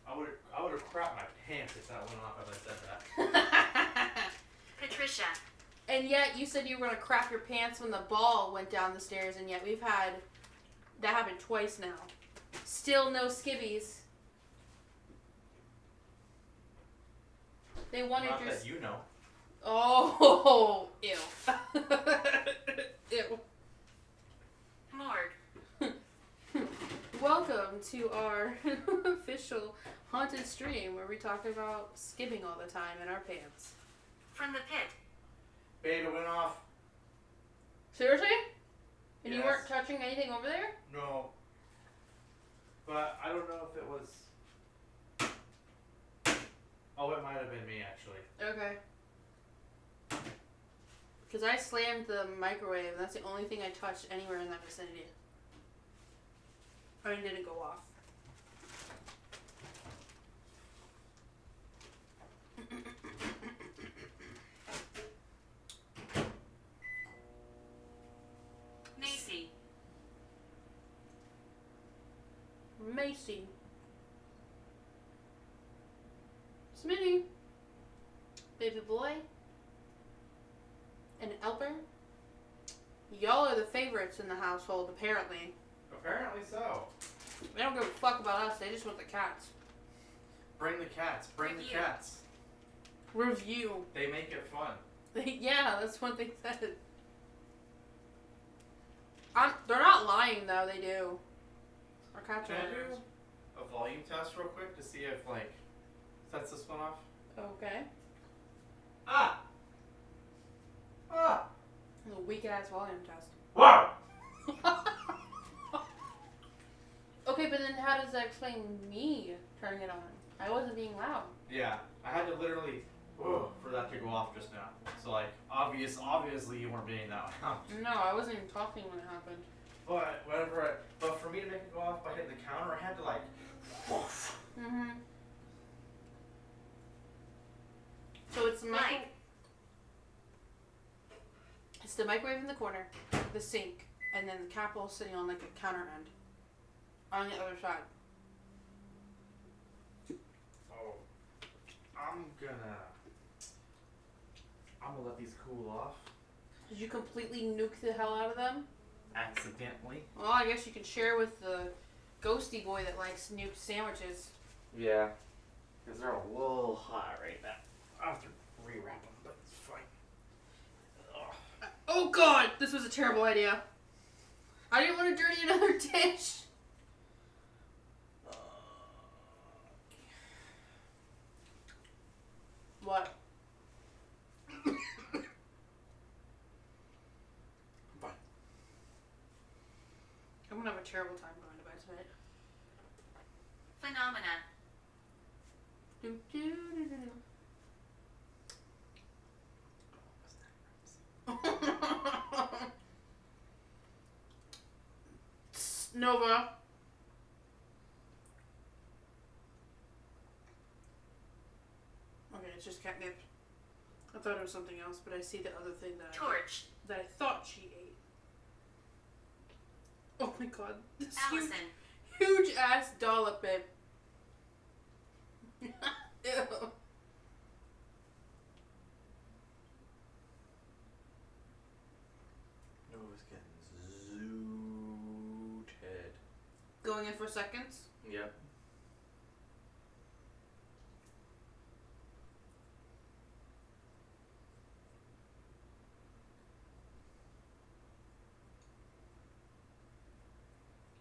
I would have crapped my pants if that went off as I said that. Patricia. And yet you said you were gonna crap your pants when the ball went down the stairs, and yet we've had that happen twice now. Still no skivvies. They wanted Not your. that you know. Oh, ew. Ew. Morgue. haunted stream where we talk about skipping all the time in our pants. From the pit. Beta went off. Seriously? And you Yes. weren't touching anything over there? No. But I don't know if it was. Oh, it might have been me actually. Okay. Because I slammed the microwave, and that's the only thing I touched anywhere in that vicinity. I mean, it didn't go off. Macy. Macy. Smitty. Baby boy. And Elper. Y'all are the favorites in the household, apparently. Apparently so. They don't give a fuck about us, they just want the cats. Bring the cats. Bring the Review. cats. Review. They make it fun. Yeah, that's what they said. They're not lying, though, they do. Our cats Can are I do liars. a volume test real quick to see if like sets this one off? Okay. Ah! Ah! A weak-ass volume test. Wow! Okay, but then how does that explain me turning it on? I wasn't being loud. Yeah, I had to literally for that to go off just now. So like obviously you weren't being that loud. No, I wasn't even talking when it happened. But for me to make it go off by hitting the counter, I had to like. Mm-hmm. So it's the Right. It's the microwave in the corner, the sink, and then the cat bowl sitting on like a counter end. On the other side. Oh, I'm gonna let these cool off. Did you completely nuke the hell out of them? Accidentally. Well, I guess you could share with the ghosty boy that likes nuked sandwiches. Yeah, because they're a little hot right now. I have to rewrap them, but it's fine. Ugh. Oh god, this was a terrible idea. I didn't want to dirty another dish. What? Fine. I'm gonna have a terrible time going to bed tonight. Phenomena. Do, do, do, do. Nova. Okay, it's just catnip. I thought it was something else, but I see the other thing Torch. that I thought she ate. Oh my god, this Allison. huge ass dollop, babe. Ew. Nova's getting zooted. Going in for seconds. Yep.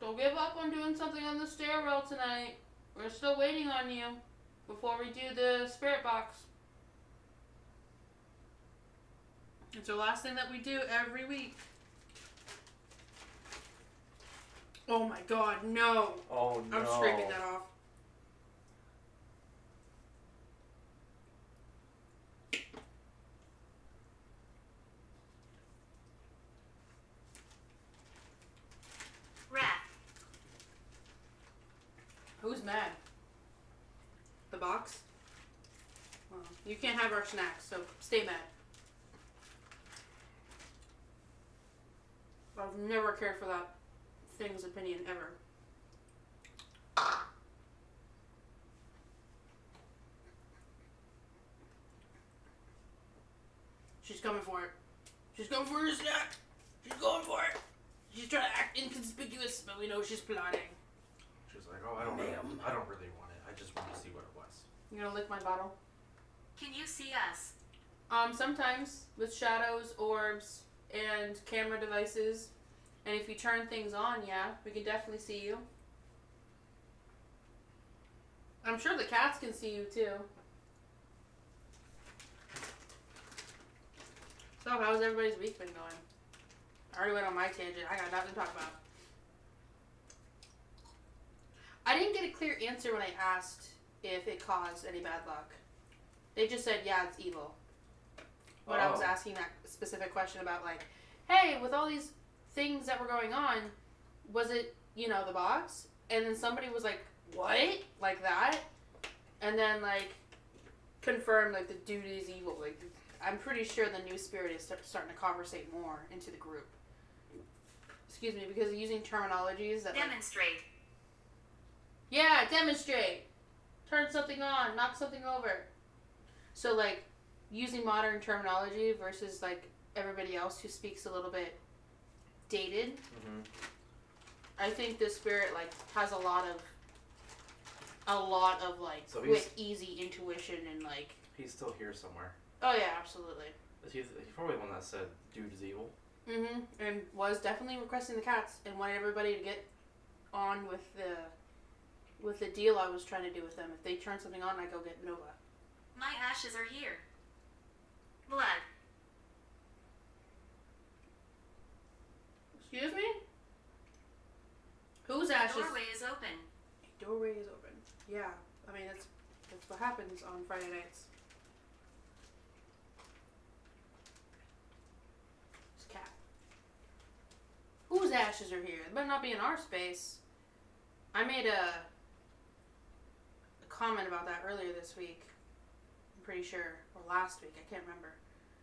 Don't give up on doing something on the stairwell tonight. We're still waiting on you before we do the spirit box. It's the last thing that we do every week. Oh my god, no. Oh no. I'm scraping that off. Rat. Who's mad? The box? Well, you can't have our snacks, so stay mad. I've never cared for that thing's opinion ever. She's coming for it. She's going for her snack. She's going for it. She's trying to act inconspicuous, but we know she's plotting. She's like, oh, I don't really want it. I just wanted to see what it was. You gonna lick my bottle? Can you see us? Sometimes with shadows, orbs, and camera devices. And if you turn things on, yeah, we can definitely see you. I'm sure the cats can see you too. So how's everybody's week been going? I already went on my tangent. I got nothing to talk about. I didn't get a clear answer when I asked if it caused any bad luck. They just said, yeah, it's evil. When I was asking that specific question about like, hey, with all these things that were going on, was it, you know, the box? And then somebody was like, what? Like that? And then like confirmed like the dude is evil. Like I'm pretty sure the new spirit is starting to conversate more into the group. Excuse me, because of using terminologies that Demonstrate. yeah, demonstrate. Turn something on, knock something over. So like using modern terminology versus like everybody else who speaks a little bit dated. Mm-hmm. I think this spirit like has a lot of like So quick, easy intuition and like. He's still here somewhere. Oh yeah, absolutely. He's probably the one that said, dude is evil. Mm-hmm. And was definitely requesting the cats and wanted everybody to get on with the deal I was trying to do with them. If they turn something on, I go get Nova. My ashes are here. Blood. Excuse me? Whose ashes? Doorway is open. Doorway is open. Yeah, I mean that's what happens on Friday nights. It's a cat. Whose ashes are here? It better not be in our space. I made a comment about that earlier this week. I'm pretty sure, or last week. I can't remember.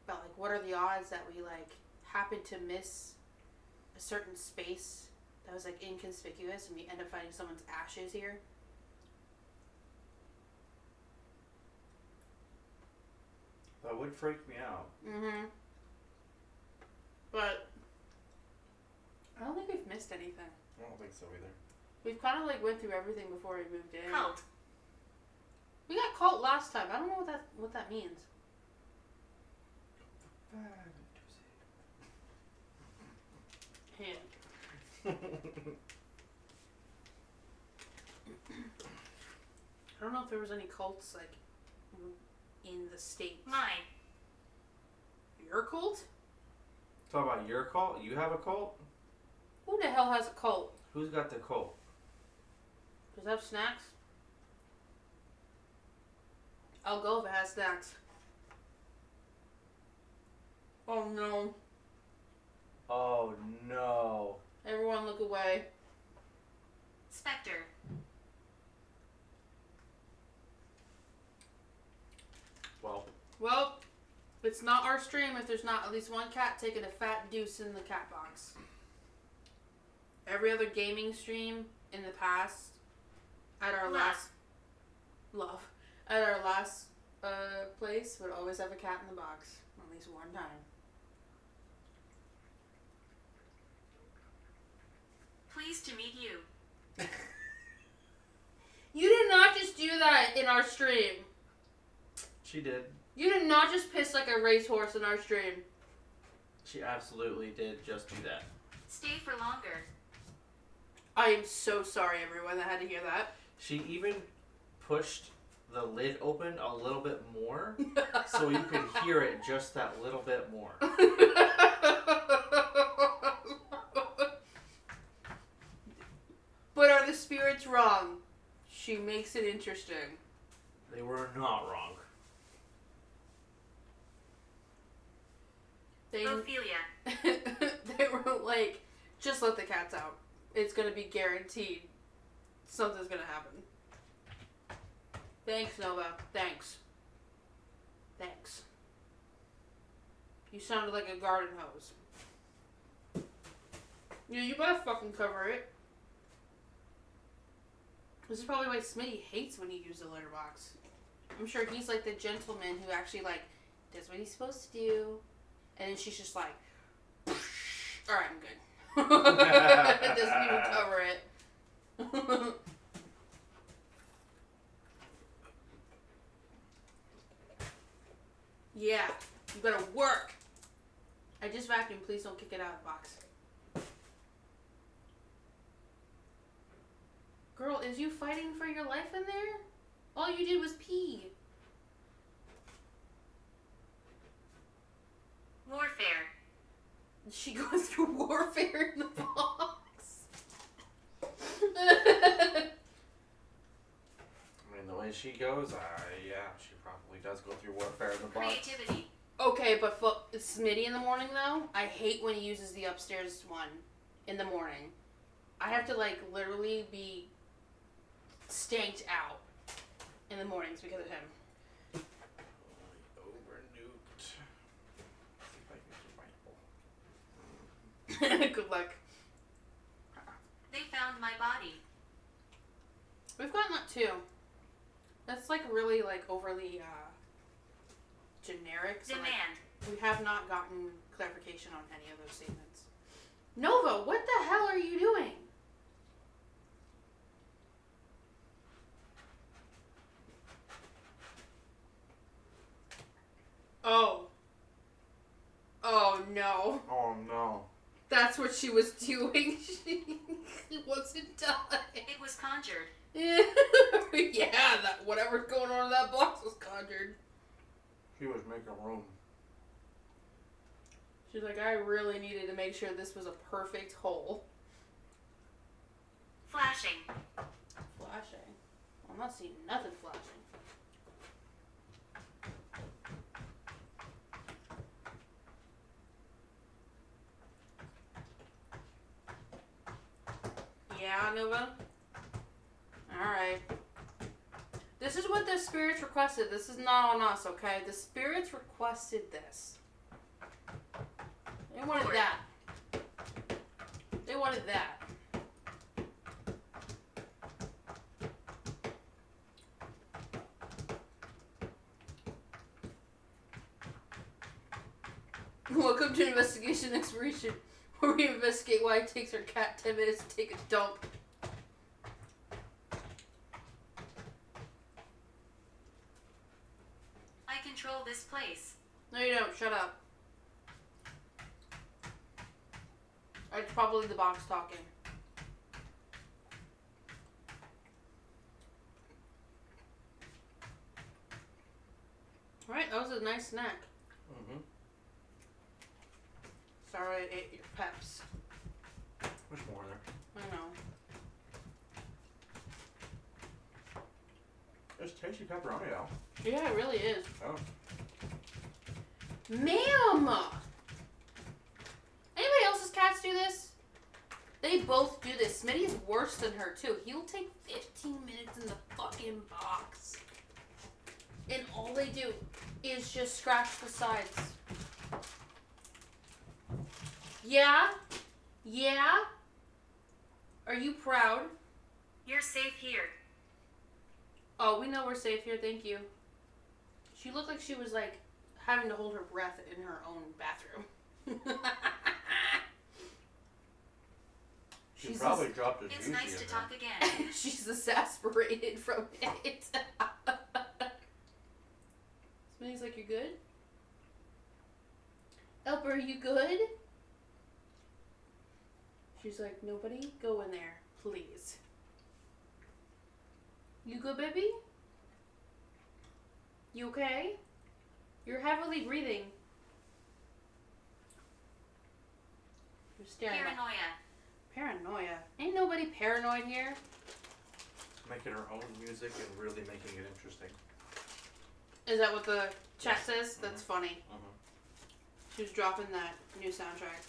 About like what are the odds that we like happen to miss a certain space that was like inconspicuous and we end up finding someone's ashes here. That would freak me out. Mm-hmm. But I don't think we've missed anything. I don't think so either. We've kind of like went through everything before we moved in. Cult. We got cult last time. I don't know what that means. Yeah. I don't know if there was any cults like in the States. Mine. Your cult? Talk about your cult? You have a cult? Who the hell has a cult? Who's got the cult? Does it have snacks? I'll go if it has snacks. Oh no. Oh no. Everyone look away. Spectre. Well, It's not our stream if there's not at least one cat taking a fat deuce in the cat box. Every other gaming stream in the past, at our last place, would always have a cat in the box at least one time. Pleased to meet you. You did not just do that in our stream. she did. You did not just piss like a racehorse in our stream. She absolutely did just do that. Stay for longer. I am so sorry, everyone, that had to hear that. She even pushed the lid open a little bit more so you could hear it just that little bit more. But are the spirits wrong? She makes it interesting. They were not wrong. Ophelia. They were like, just let the cats out. It's gonna be guaranteed. Something's gonna happen. Thanks, Nova. Thanks. You sounded like a garden hose. Yeah, you better fucking cover it. This is probably why Smitty hates when you use the litter box. I'm sure he's like the gentleman who actually like does what he's supposed to do. And then she's just like, alright, I'm good. It doesn't even cover it. Yeah, you better work. I just vacuumed. Please don't kick it out of the box. Girl, is you fighting for your life in there? All you did was pee. Warfare. She goes through warfare in the box. I mean, the way she goes, yeah, she probably does go through warfare in the box. Creativity. Okay, but for Smitty in the morning though, I hate when he uses the upstairs one in the morning. I have to like literally be stanked out in the mornings because of him. Over nuked. See if I can survive. Good luck. They found my body. We've gotten that too. That's like really like overly generic. So, like, Demand. we have not gotten clarification on any of those statements. Nova, what the hell are you doing? Oh. Oh no. Oh no. That's what she was doing. She wasn't done. It was conjured. Yeah, that whatever's going on in that box was conjured. She was making room. She's like, I really needed to make sure this was a perfect hole. Flashing. Flashing? I'm not seeing nothing flashing. Yeah, Nova? Alright. This is what the spirits requested. This is not on us, okay? The spirits requested this. They wanted that. They wanted that. Welcome to Investigation Exploration, where we investigate why it takes our cat 10 minutes to take a dump. I control this place. No, you don't. Shut up. It's probably the box talking. Alright, that was a nice snack. Mm-hmm. Sorry I ate your peps. There's more in there. I know. There's tasty pepperoni though. Yeah, it really is. Oh. Ma'am! Anybody else's cats do this? They both do this. Smitty is worse than her, too. He'll take 15 minutes in the fucking box. And all they do is just scratch the sides. Yeah? Yeah? Are you proud? You're safe here. Oh, we know we're safe here, thank you. She looked like she was, like, having to hold her breath in her own bathroom. She probably dropped a It's juicy nice in to there. talk again. She's exasperated from it. Smitty's like, you good? Elper, are you good? She's like, nobody go in there, please. You good, baby? You okay? You're heavily breathing. You're staring at Paranoia. Ain't nobody paranoid here. Making her own music and really making it interesting. Is that what the chat says? That's funny. Mm-hmm. She was dropping that new soundtrack.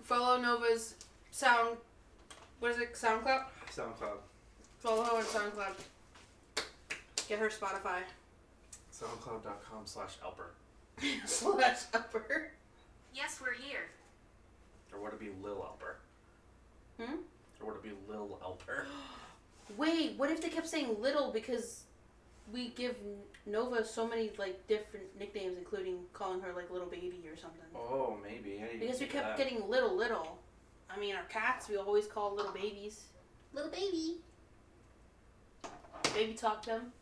Follow Nova's sound. What is it? SoundCloud? SoundCloud. Follow her on SoundCloud. Get her Spotify. SoundCloud.com/Elper. Slash upper. Yes, we're here. Or would it be Lil Elper? Hmm? Or would it be Lil Elper? Wait, what if they kept saying little because we give Nova so many like different nicknames, including calling her like little baby or something? Oh, maybe. Yeah, Because we kept getting little. I mean, our cats we always call little babies. Little baby. Baby talk them.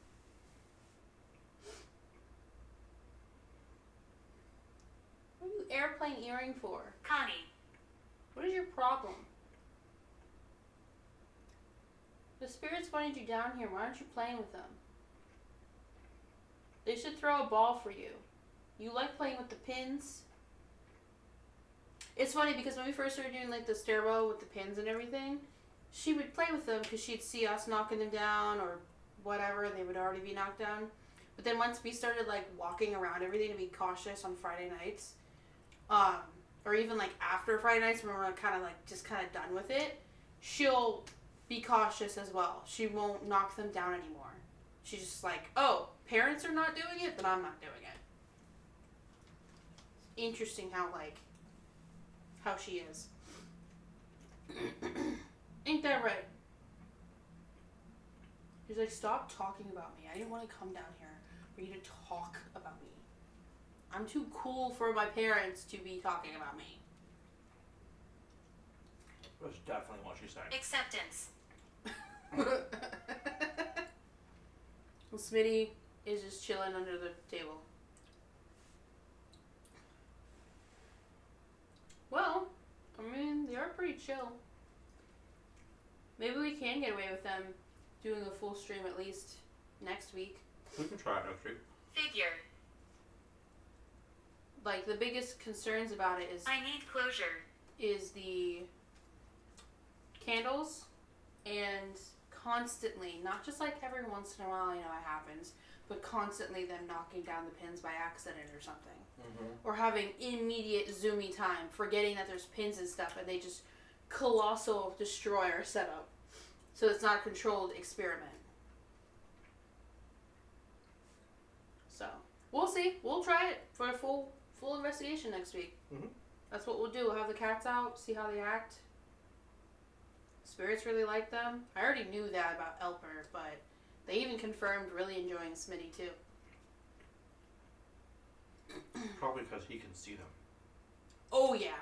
What are you airplane earring for? Connie. What is your problem? The spirits wanted you down here. Why aren't you playing with them? They should throw a ball for you. You like playing with the pins. It's funny because when we first started doing like the stairwell with the pins and everything, she would play with them because she'd see us knocking them down or whatever, and they would already be knocked down. But then once we started like walking around everything to be cautious on Friday nights, or even like after Friday nights when we're kind of like just kind of done with it, she'll be cautious as well. She won't knock them down anymore. She's just like, oh, parents are not doing it, then I'm not doing it. Interesting how she is. Ain't that right? He's like, stop talking about me. I didn't want to come down here for you to talk about me. I'm too cool for my parents to be talking about me. That's definitely what she's saying. Acceptance. Well, Smitty is just chilling under the table. Well, I mean, they are pretty chill. Maybe we can get away with them doing a full stream at least next week. We can try it next week. Figure. Like, the biggest concerns about it I need closure. is the candles and constantly, not just like every once in a while, you know, it happens, but constantly them knocking down the pins by accident or something. Mm-hmm. Or having immediate zoomy time, forgetting that there's pins and stuff, and they just colossal destroy our setup. So it's not a controlled experiment. So, we'll see. We'll try it for a full investigation next week. Mm-hmm. That's what we'll do. We'll have the cats out, see how they act. Spirits really like them. I already knew that about Elper, but they even confirmed really enjoying Smitty too. Probably because he can see them. Oh yeah.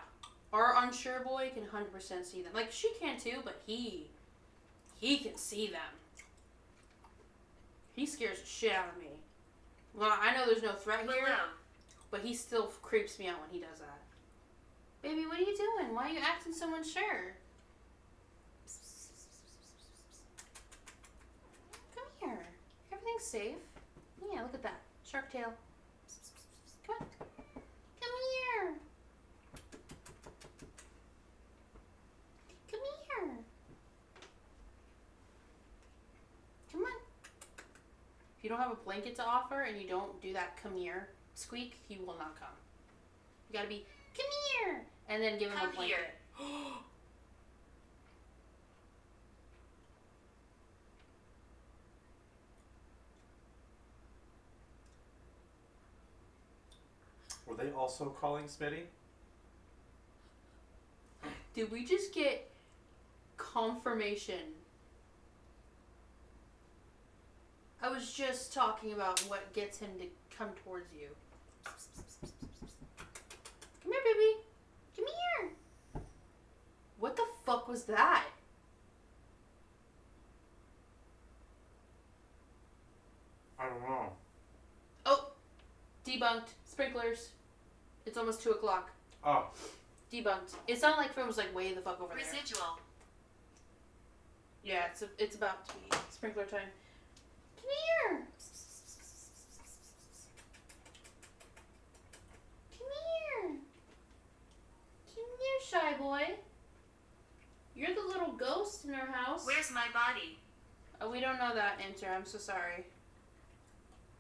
Our unsure boy can 100% see them. Like, she can too, but he can see them. He scares the shit out of me. Well, I know there's no threat here, Below. but he still creeps me out when he does that. Baby, what are you doing? Why are you acting so unsure? Come here. Everything's safe. Yeah, look at that. Shark tail. Come on. Come here. Come here. Come on. If you don't have a blanket to offer and you don't do that come here squeak, he will not come. You gotta be, come here, and then give him Come a blanket. here. Were they also calling Smitty? Did we just get confirmation? I was just talking about what gets him to come towards you. Come here, baby. Come here. What the fuck was that? I don't know. Oh, debunked. Sprinklers. It's almost 2 o'clock. Oh. Debunked. It sounded like it was like way the fuck over there. Residual. Yeah, it's about to be sprinkler time. Come here. Come here. Come here, shy boy. You're the little ghost in our house. Where's my body? We don't know that answer. I'm so sorry.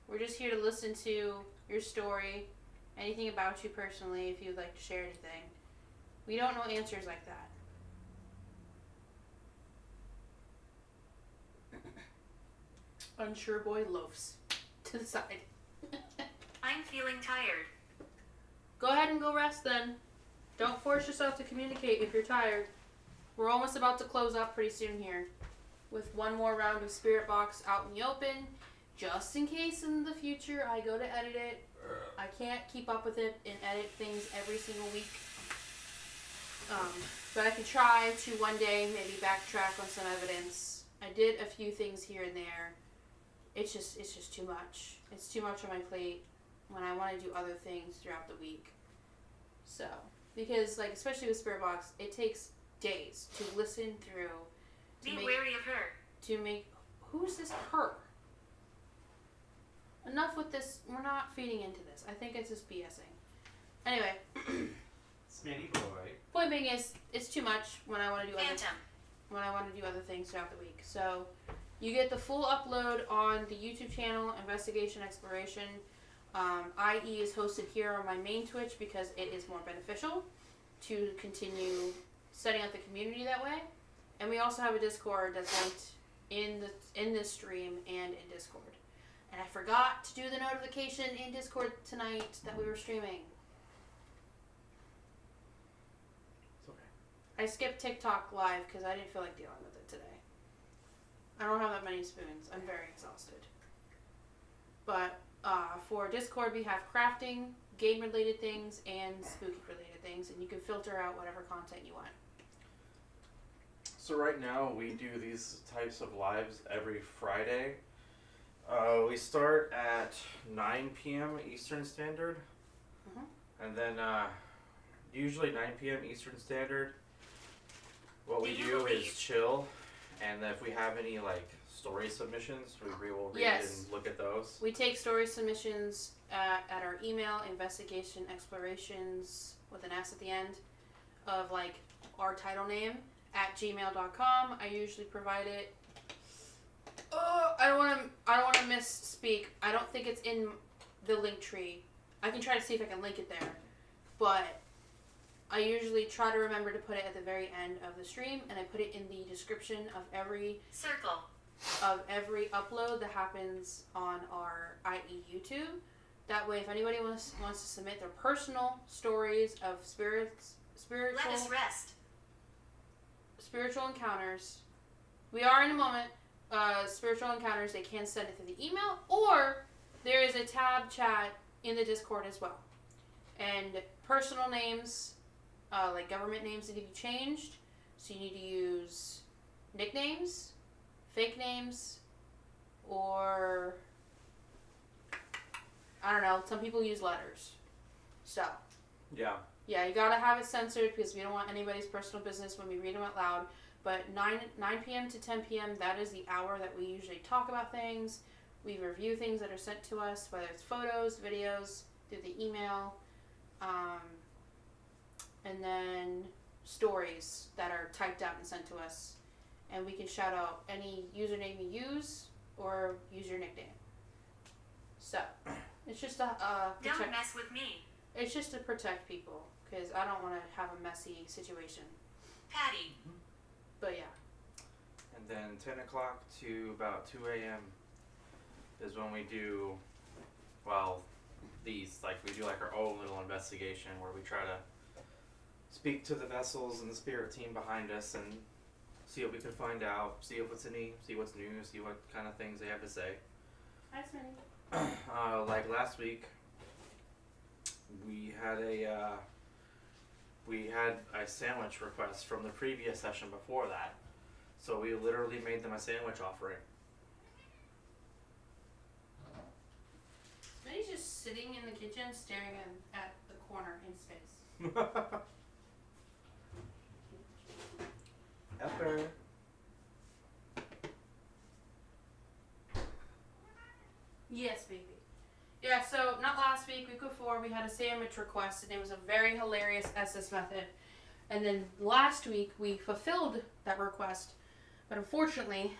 We're just here to listen to your story, anything about you personally, if you'd like to share anything. We don't know answers like that. Unsure boy loafs to the side. I'm feeling tired. Go ahead and go rest then. Don't force yourself to communicate if you're tired. We're almost about to close up pretty soon here with one more round of Spirit Box out in the open, just in case in the future I go to edit it. I can't keep up with it and edit things every single week. But I can try to one day maybe backtrack on some evidence. I did a few things here and there. It's just too much. It's too much on my plate when I want to do other things throughout the week. So, because like especially with Spirit Box, it takes days to listen through. Be wary of her. to make... Who's this her? Enough with this. We're not feeding into this. I think it's just BSing. Anyway. Smitty boy. Point being is, it's too much when I want to do Phantom. other things throughout the week. So, you get the full upload on the YouTube channel, Investigation Exploration. IE is hosted here on my main Twitch because it is more beneficial to continue setting up the community that way. And we also have a Discord that's linked in this stream and in Discord. And I forgot to do the notification in Discord tonight that we were streaming. It's okay. I skipped TikTok live because I didn't feel like dealing with it today. I don't have that many spoons. I'm very exhausted. But for Discord, we have crafting, game-related things, and spooky-related things, and you can filter out whatever content you want. So right now we do these types of lives every Friday. We start at 9 p.m. Eastern Standard, and then usually 9 p.m. Eastern Standard. What we do is chill, and if we have any like story submissions, we will read and look at those. We take story submissions at our email, investigation explorations with an S at the end of like our title name at gmail.com. I usually provide it. Oh, I don't want to misspeak. I don't think it's in the link tree. I can try to see if I can link it there, but I usually try to remember to put it at the very end of the stream, and I put it in the description of every upload that happens on our IE YouTube. That way, if anybody wants to submit their personal stories of spiritual encounters, we are in a moment. Spiritual encounters, they can send it through the email, or there is a tab chat in the Discord as well. And personal names, like government names, need to be changed. So you need to use nicknames, fake names, or I don't know. Some people use letters. So yeah, you gotta have it censored because we don't want anybody's personal business when we read them out loud. But 9 p.m. to 10 p.m., that is the hour that we usually talk about things. We review things that are sent to us, whether it's photos, videos, through the email, and then stories that are typed out and sent to us. And we can shout out any username you use or use your nickname. So, it's just to Don't mess with me. It's just to protect people, because I don't want to have a messy situation. Patty. But yeah. and then 10 o'clock to about 2 a.m. is when we do, well, these, like we do like our own little investigation where we try to speak to the vessels and the spirit team behind us and see what we can find out, see what's new, see what kind of things they have to say. Hi, Smitty. Like last week, we had a sandwich request from the previous session before that. So we literally made them a sandwich offering. Smitty's just sitting in the kitchen staring at the corner in space. Pepper. Yes, baby. Yeah, so not last week, week before, we had a sandwich request, and it was a very hilarious SS method. And then last week, we fulfilled that request, but unfortunately,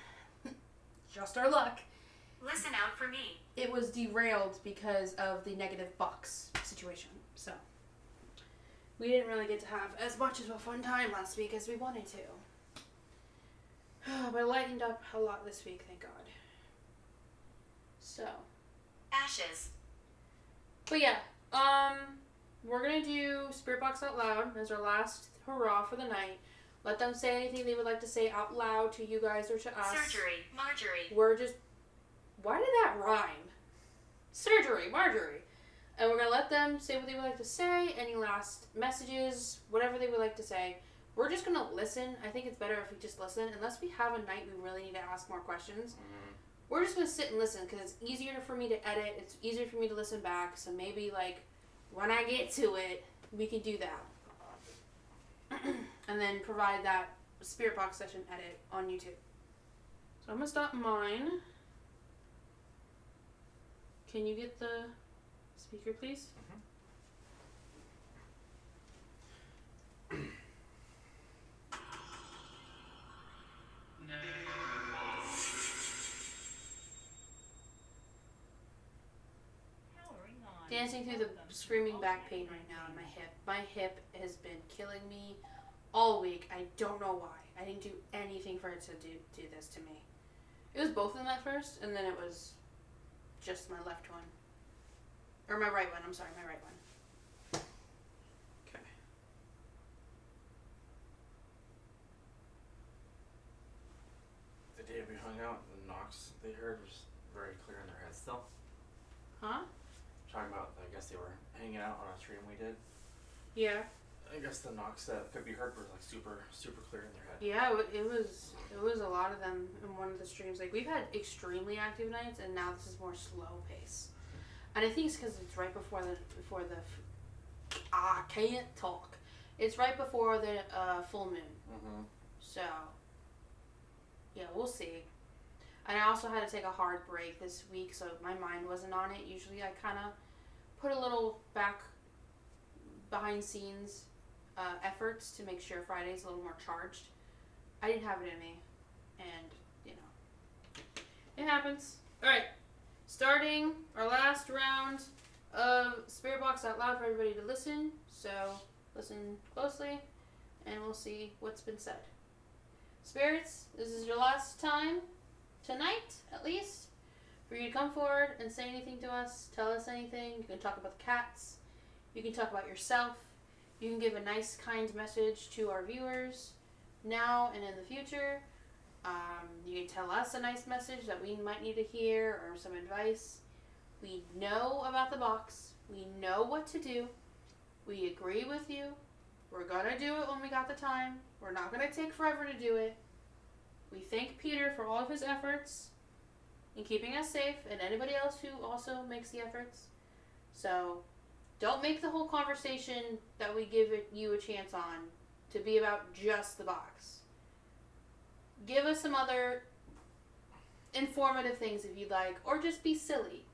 just our luck, Listen out for me. it was derailed because of the negative box situation. So, we didn't really get to have as much of a fun time last week as we wanted to. But it lightened up a lot this week, thank God. So... Ashes. But yeah, we're gonna do Spirit Box Out Loud as our last hurrah for the night. Let them say anything they would like to say out loud to you guys or to us. Surgery. Marjorie. We're just... Why did that rhyme? Surgery. Marjorie. And we're gonna let them say what they would like to say, any last messages, whatever they would like to say. We're just gonna listen. I think it's better if we just listen. Unless we have a night we really need to ask more questions. We're just going to sit and listen because it's easier for me to edit. It's easier for me to listen back. So maybe, like, when I get to it, we can do that. And then provide that Spirit Box session edit on YouTube. I'm gonna stop mine. Can you get the speaker, please? Dancing through the screaming back pain right now in my hip. My hip has been killing me all week. I don't know why. I didn't do anything for it to do this to me. It was both of them at first, and then it was just my left one. Or my right one. I'm sorry, my right one. Okay. The day we hung out, the knocks they heard was very clear in their heads still. Huh? Talking about, I guess they were hanging out on a stream we did. Yeah. I guess the knocks that could be heard were like super clear in their head. Yeah, it was a lot of them in one of the streams. Like, we've had extremely active nights, and now this is more slow pace. And I think it's because it's right before the I can't talk. It's right before the full moon. Mm-hmm. So, yeah, we'll see. And I also had to take a hard break this week, so my mind wasn't on it. Usually I kind of put a little behind scenes efforts to make sure Friday's a little more charged. I didn't have it in me, and, you know, it happens. Alright, starting our last round of Spirit Box Out Loud for everybody to listen. So, listen closely, and we'll see what's been said. Spirits, this is your last time, tonight at least, for you to come forward and say anything to us, tell us anything. You can talk about the cats, you can talk about yourself, you can give a nice, kind message to our viewers now and in the future. You can tell us a nice message that we might need to hear, or some advice. We know about the box. We know what to do. We agree with you. We're gonna do it when we got the time. We're not gonna take forever to do it. We thank Peter for all of his efforts in keeping us safe, and anybody else who also makes the efforts. So, don't make the whole conversation that we give you a chance on to be about just the box. Give us some other informative things if you'd like, or just be silly.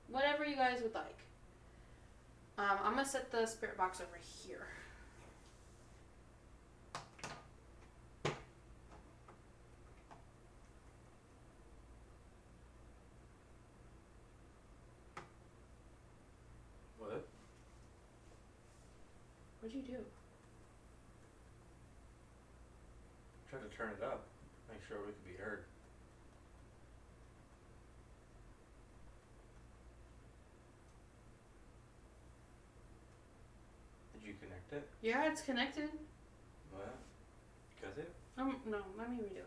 Whatever you guys would like. I'm going to set the spirit box over here. What? What'd you do? Tried to turn it up, make sure we could be heard. Did you connect it? Yeah, it's connected. What? Does it? No, let me redo it.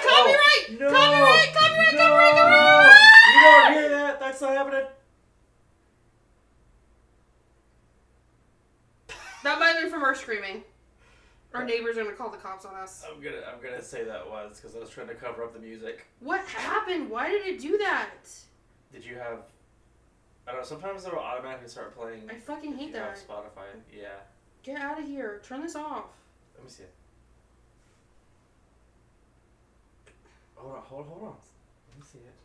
Copyright! No! Copyright! No! You don't hear that? That's not happening. That might have been from our screaming. Our neighbors are gonna call the cops on us. I'm gonna say that was because I was trying to cover up the music. What happened? Why did it do that? Did you have? I don't know. Sometimes it'll automatically start playing. I fucking hate if you have that. Spotify. Yeah. Get out of here. Turn this off. Let me see it. Hold on. Let me see it.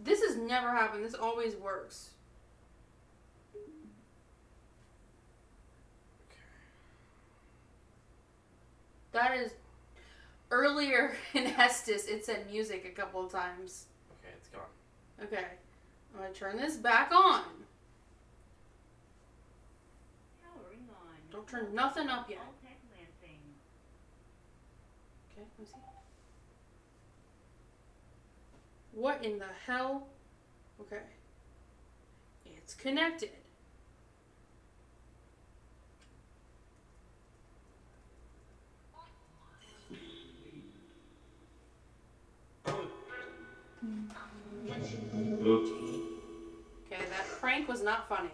This has never happened. This always works. That is... Earlier in Estes, it said music a couple of times. Okay, it's gone. Okay. I'm going to turn this back on. Don't turn nothing up yet. Okay, let me see. What in the hell? Okay. It's connected. Okay, that prank was not funny.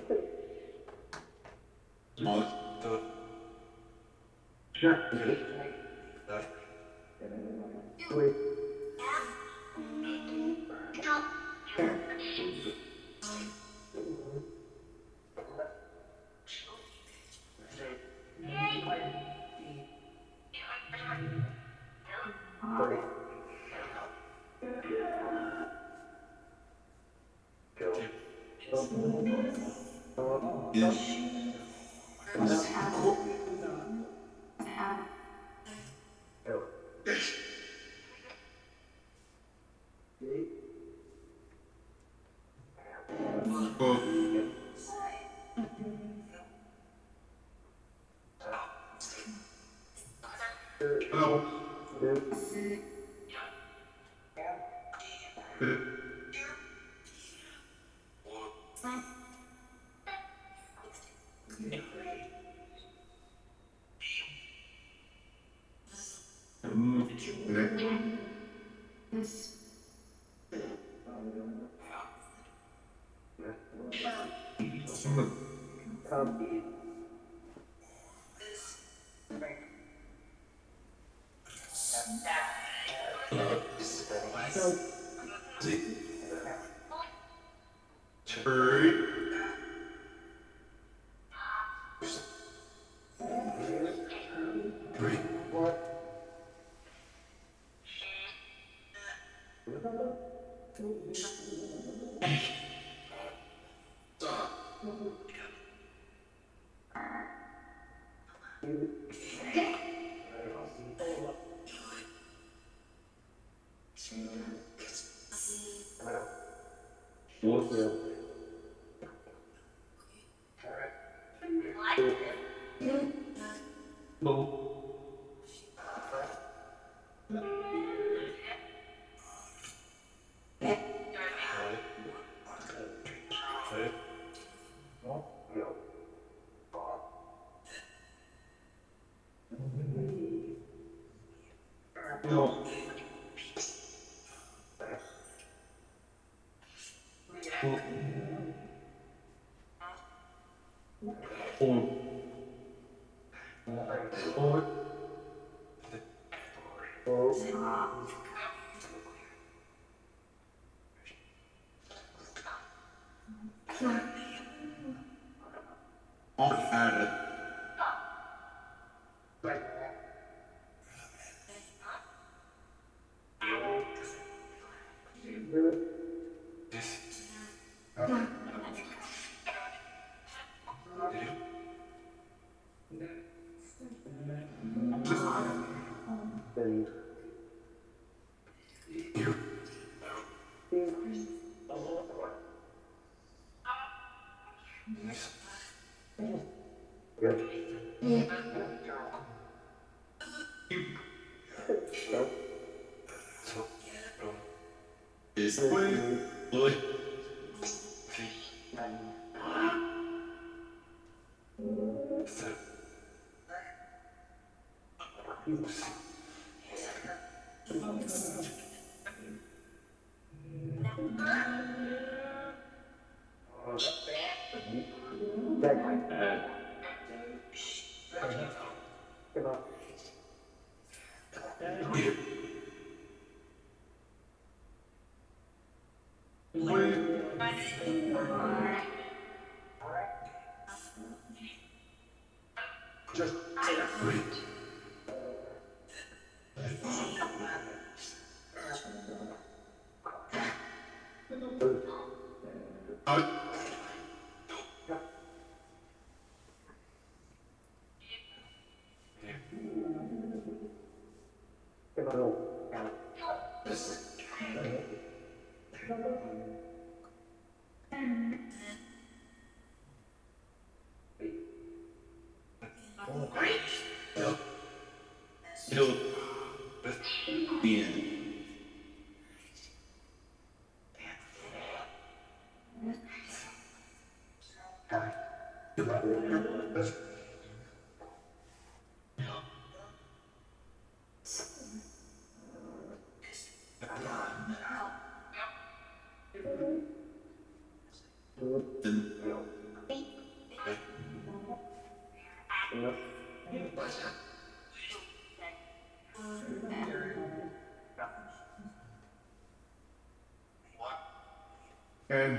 And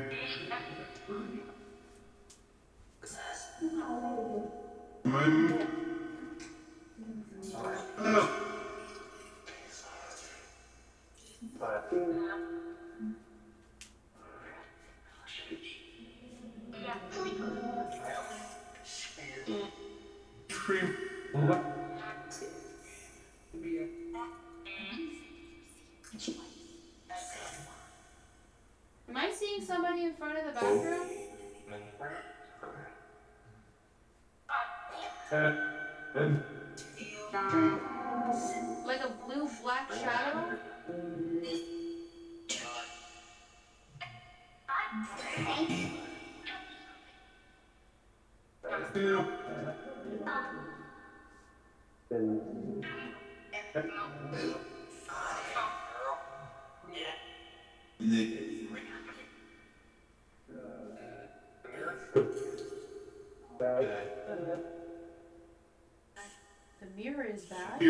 Am I seeing somebody in front of the bathroom? Like a blue black shadow? The mirror is bad.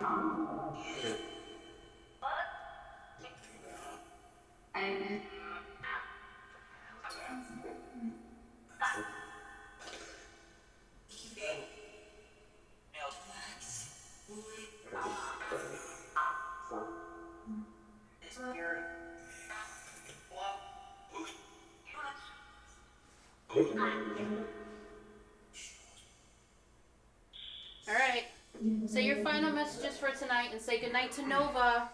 All right. Say your final messages for tonight and say goodnight to Nova.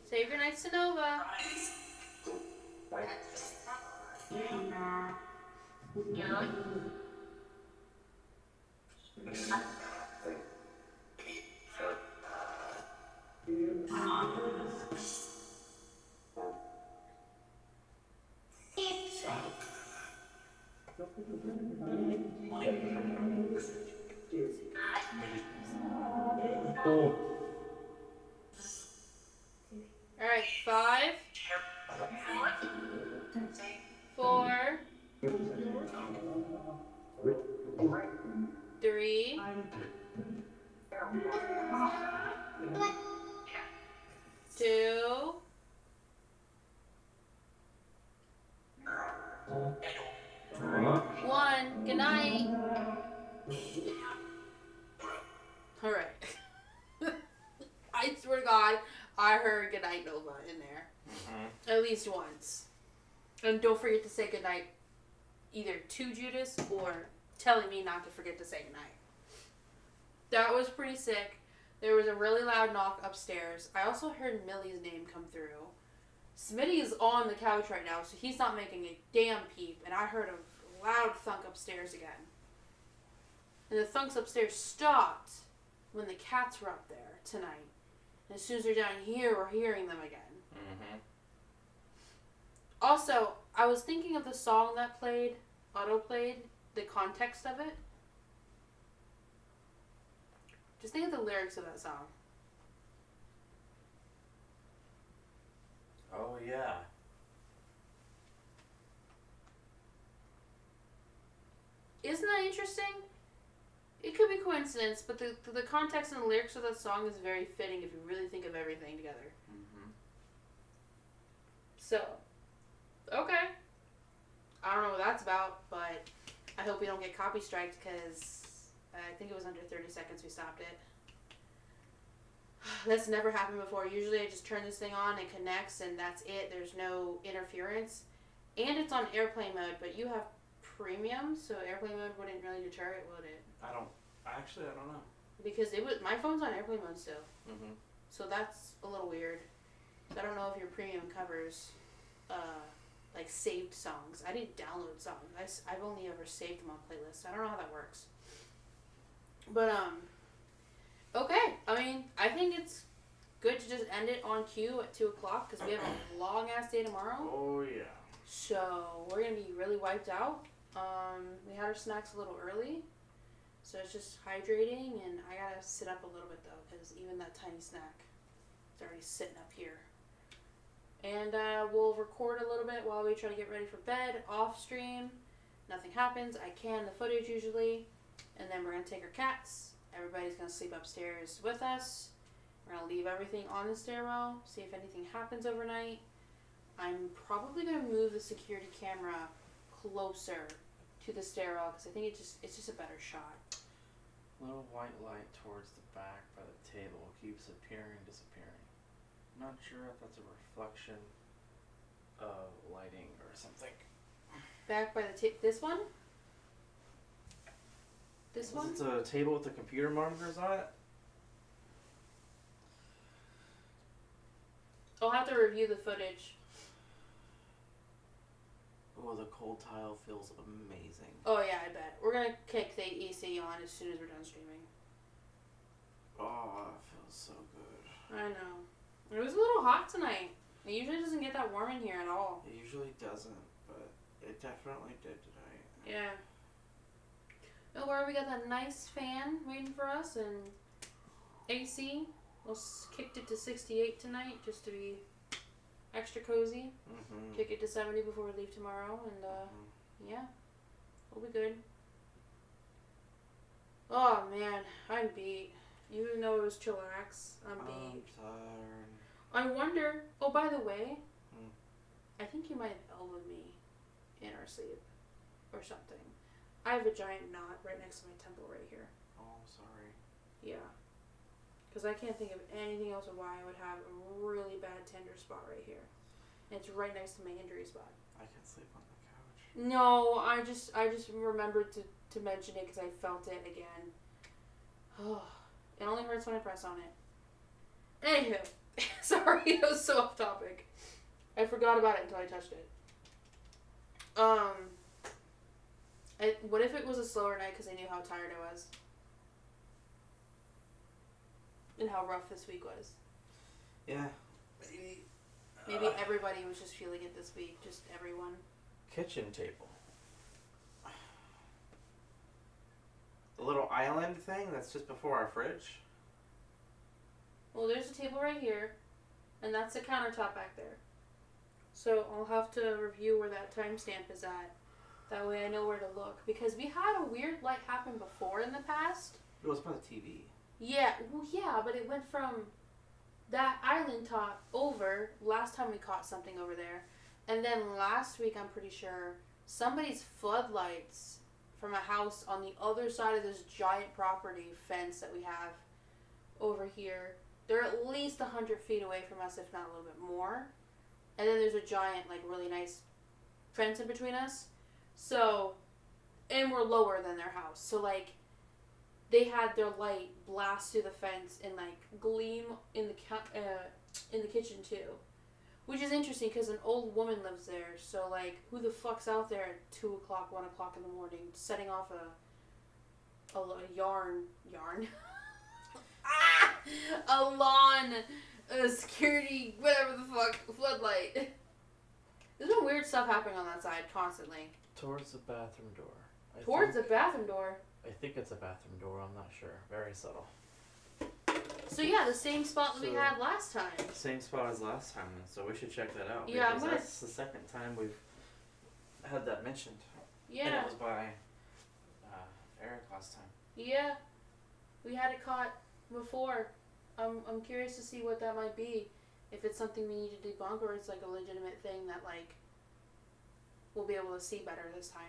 Say your goodnights to Nova. All right. 5, 4, 3, 2, 1. Good night. All right. I swear to God, I heard goodnight Nova in there. At least once. And don't forget to say goodnight either to Judas or telling me not to forget to say goodnight. That was pretty sick. There was a really loud knock upstairs. I also heard Millie's name come through. Smitty is on the couch right now, so he's not making a damn peep. And I heard a loud thunk upstairs again. And the thunks upstairs stopped when the cats were up there tonight. And as soon as they're down here, we're hearing them again. Mm-hmm. Also, I was thinking of the song that played, auto-played, the context of it. Just think of the lyrics of that song. Oh, yeah. Isn't that interesting? It could be coincidence, but the context and the lyrics of that song is very fitting if you really think of everything together. Mm-hmm. So, okay. I don't know what that's about, but I hope we don't get copy striked because I think it was under 30 seconds we stopped it. That's never happened before. Usually I just turn this thing on, it connects, and that's it. There's no interference. And it's on airplane mode, but you have premium, so airplane mode wouldn't really deter it, would it? I don't know. Because my phone's on airplane mode still. Mm-hmm. So that's a little weird. So I don't know if your premium covers like saved songs. I didn't download songs. I've only ever saved them on playlists. I don't know how that works. But okay. I mean, I think it's good to just end it on cue at 2 o'clock because we have a long ass day tomorrow. Oh yeah. So we're gonna be really wiped out. We had our snacks a little early, so it's just hydrating, and I gotta sit up a little bit though because even that tiny snack is already sitting up here. And we'll record a little bit while we try to get ready for bed off stream. Nothing happens. I can the footage usually, and then we're gonna take our cats. Everybody's gonna sleep upstairs with us. We're gonna leave everything on the stairwell. See if anything happens overnight. I'm probably gonna move the security camera closer to the stairwell because I think it's just a better shot. Little white light towards the back by the table keeps appearing and disappearing. Not sure if that's a reflection of lighting or something. Back by the this one? This one? It's a table with the computer monitors on it. I'll have to review the footage. Oh, Oh, the cold tile feels amazing. Oh yeah, I bet. We're gonna kick the AC on as soon as we're done streaming. Oh, it feels so good. I know. It was a little hot tonight. It usually doesn't get that warm in here at all. It usually doesn't, but it definitely did tonight. Yeah. Don't worry, we got that nice fan waiting for us and AC. We'll kicked it to 68 tonight just to be extra cozy. Mm-hmm. Kick it to 70 before we leave tomorrow, and yeah, we'll be good. Oh man, I'm beat. Even though it was chillax, I'm beat. Tired. I wonder. Oh, by the way, Hmm. I think you might have elbowed me in our sleep or something. I have a giant knot right next to my temple right here. Oh, sorry. Yeah. Because I can't think of anything else of why I would have a really bad tender spot right here. And it's right next to my injury spot. I can sleep on the couch. No, I just remembered to mention it because I felt it again. Oh, it only hurts when I press on it. Anywho, sorry, that was so off topic. I forgot about it until I touched it. What if it was a slower night because I knew how tired I was? And how rough this week was. Yeah. Maybe everybody was just feeling it this week. Just everyone. Kitchen table. The little island thing that's just before our fridge. Well, there's a table right here. And that's the countertop back there. So I'll have to review where that timestamp is at. That way I know where to look. Because we had a weird light happen before in the past. It was by the TV. Yeah, well, yeah, but it went from that island top over last time we caught something over there. And then last week, I'm pretty sure, somebody's floodlights from a house on the other side of this giant property fence that we have over here. They're at least 100 feet away from us, if not a little bit more. And then there's a giant, like, really nice fence in between us. So, and we're lower than their house. So, like, they had their light blast through the fence and, like, gleam in the kitchen, too. Which is interesting because an old woman lives there. So, like, who the fuck's out there at 2 o'clock, 1 o'clock in the morning setting off a yarn? A lawn, a security, whatever the fuck, floodlight. There's been weird stuff happening on that side constantly. Towards the bathroom door. Towards the bathroom door? I think it's a bathroom door, I'm not sure. Very subtle. So yeah, the same spot that we had last time. Same spot as last time, so we should check that out. Yeah, because that's the second time we've had that mentioned. Yeah. And it was by Eric last time. Yeah. We had it caught before. I'm curious to see what that might be. If it's something we need to debunk or it's like a legitimate thing that like we'll be able to see better this time.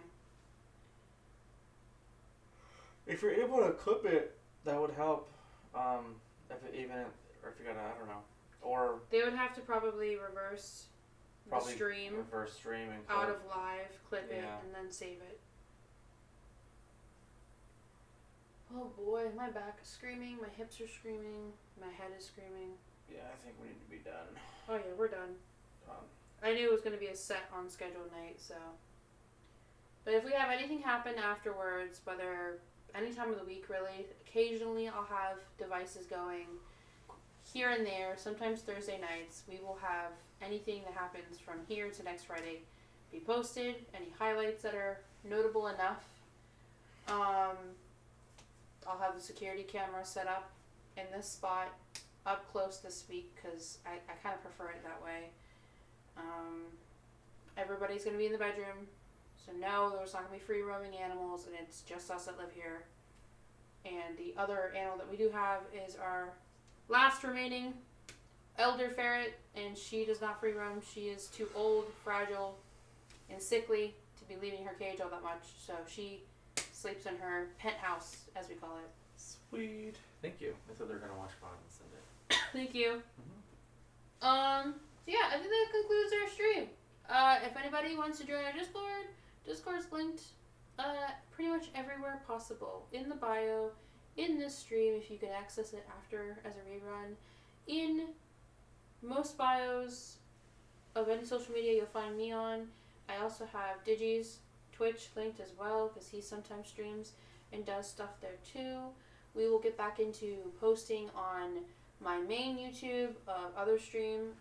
If you're able to clip it, that would help. If you gotta, I don't know. Or They would have to probably reverse the stream reverse stream and clip. out of live, clip it, Yeah. and then save it. Oh boy, my back is screaming, my hips are screaming, my head is screaming. Yeah, I think we need to be done. Oh yeah, we're done. I knew it was going to be a set on scheduled night, so. But if we have anything happen afterwards, whether any time of the week really, occasionally I'll have devices going here and there, sometimes Thursday nights. We will have anything that happens from here to next Friday be posted, any highlights that are notable enough. I'll have the security camera set up in this spot up close this week because I kind of prefer it that way. Everybody's going to be in the bedroom, so no, there's not going to be free roaming animals, and it's just us that live here. And the other animal that we do have is our last remaining elder ferret, and she does not free roam. She is too old, fragile, and sickly to be leaving her cage all that much, so she sleeps in her penthouse, as we call it. Sweet. Thank you. I thought they were gonna watch Pod and send it. Thank you. Mm-hmm. So yeah, I think that concludes our stream. If anybody wants to join our Discord's linked pretty much everywhere possible. In the bio, in this stream, if you can access it after as a rerun. In most bios of any social media you'll find me on. I also have Digi's Twitch linked as well because he sometimes streams and does stuff there too. We will get back into posting on my main YouTube of other stream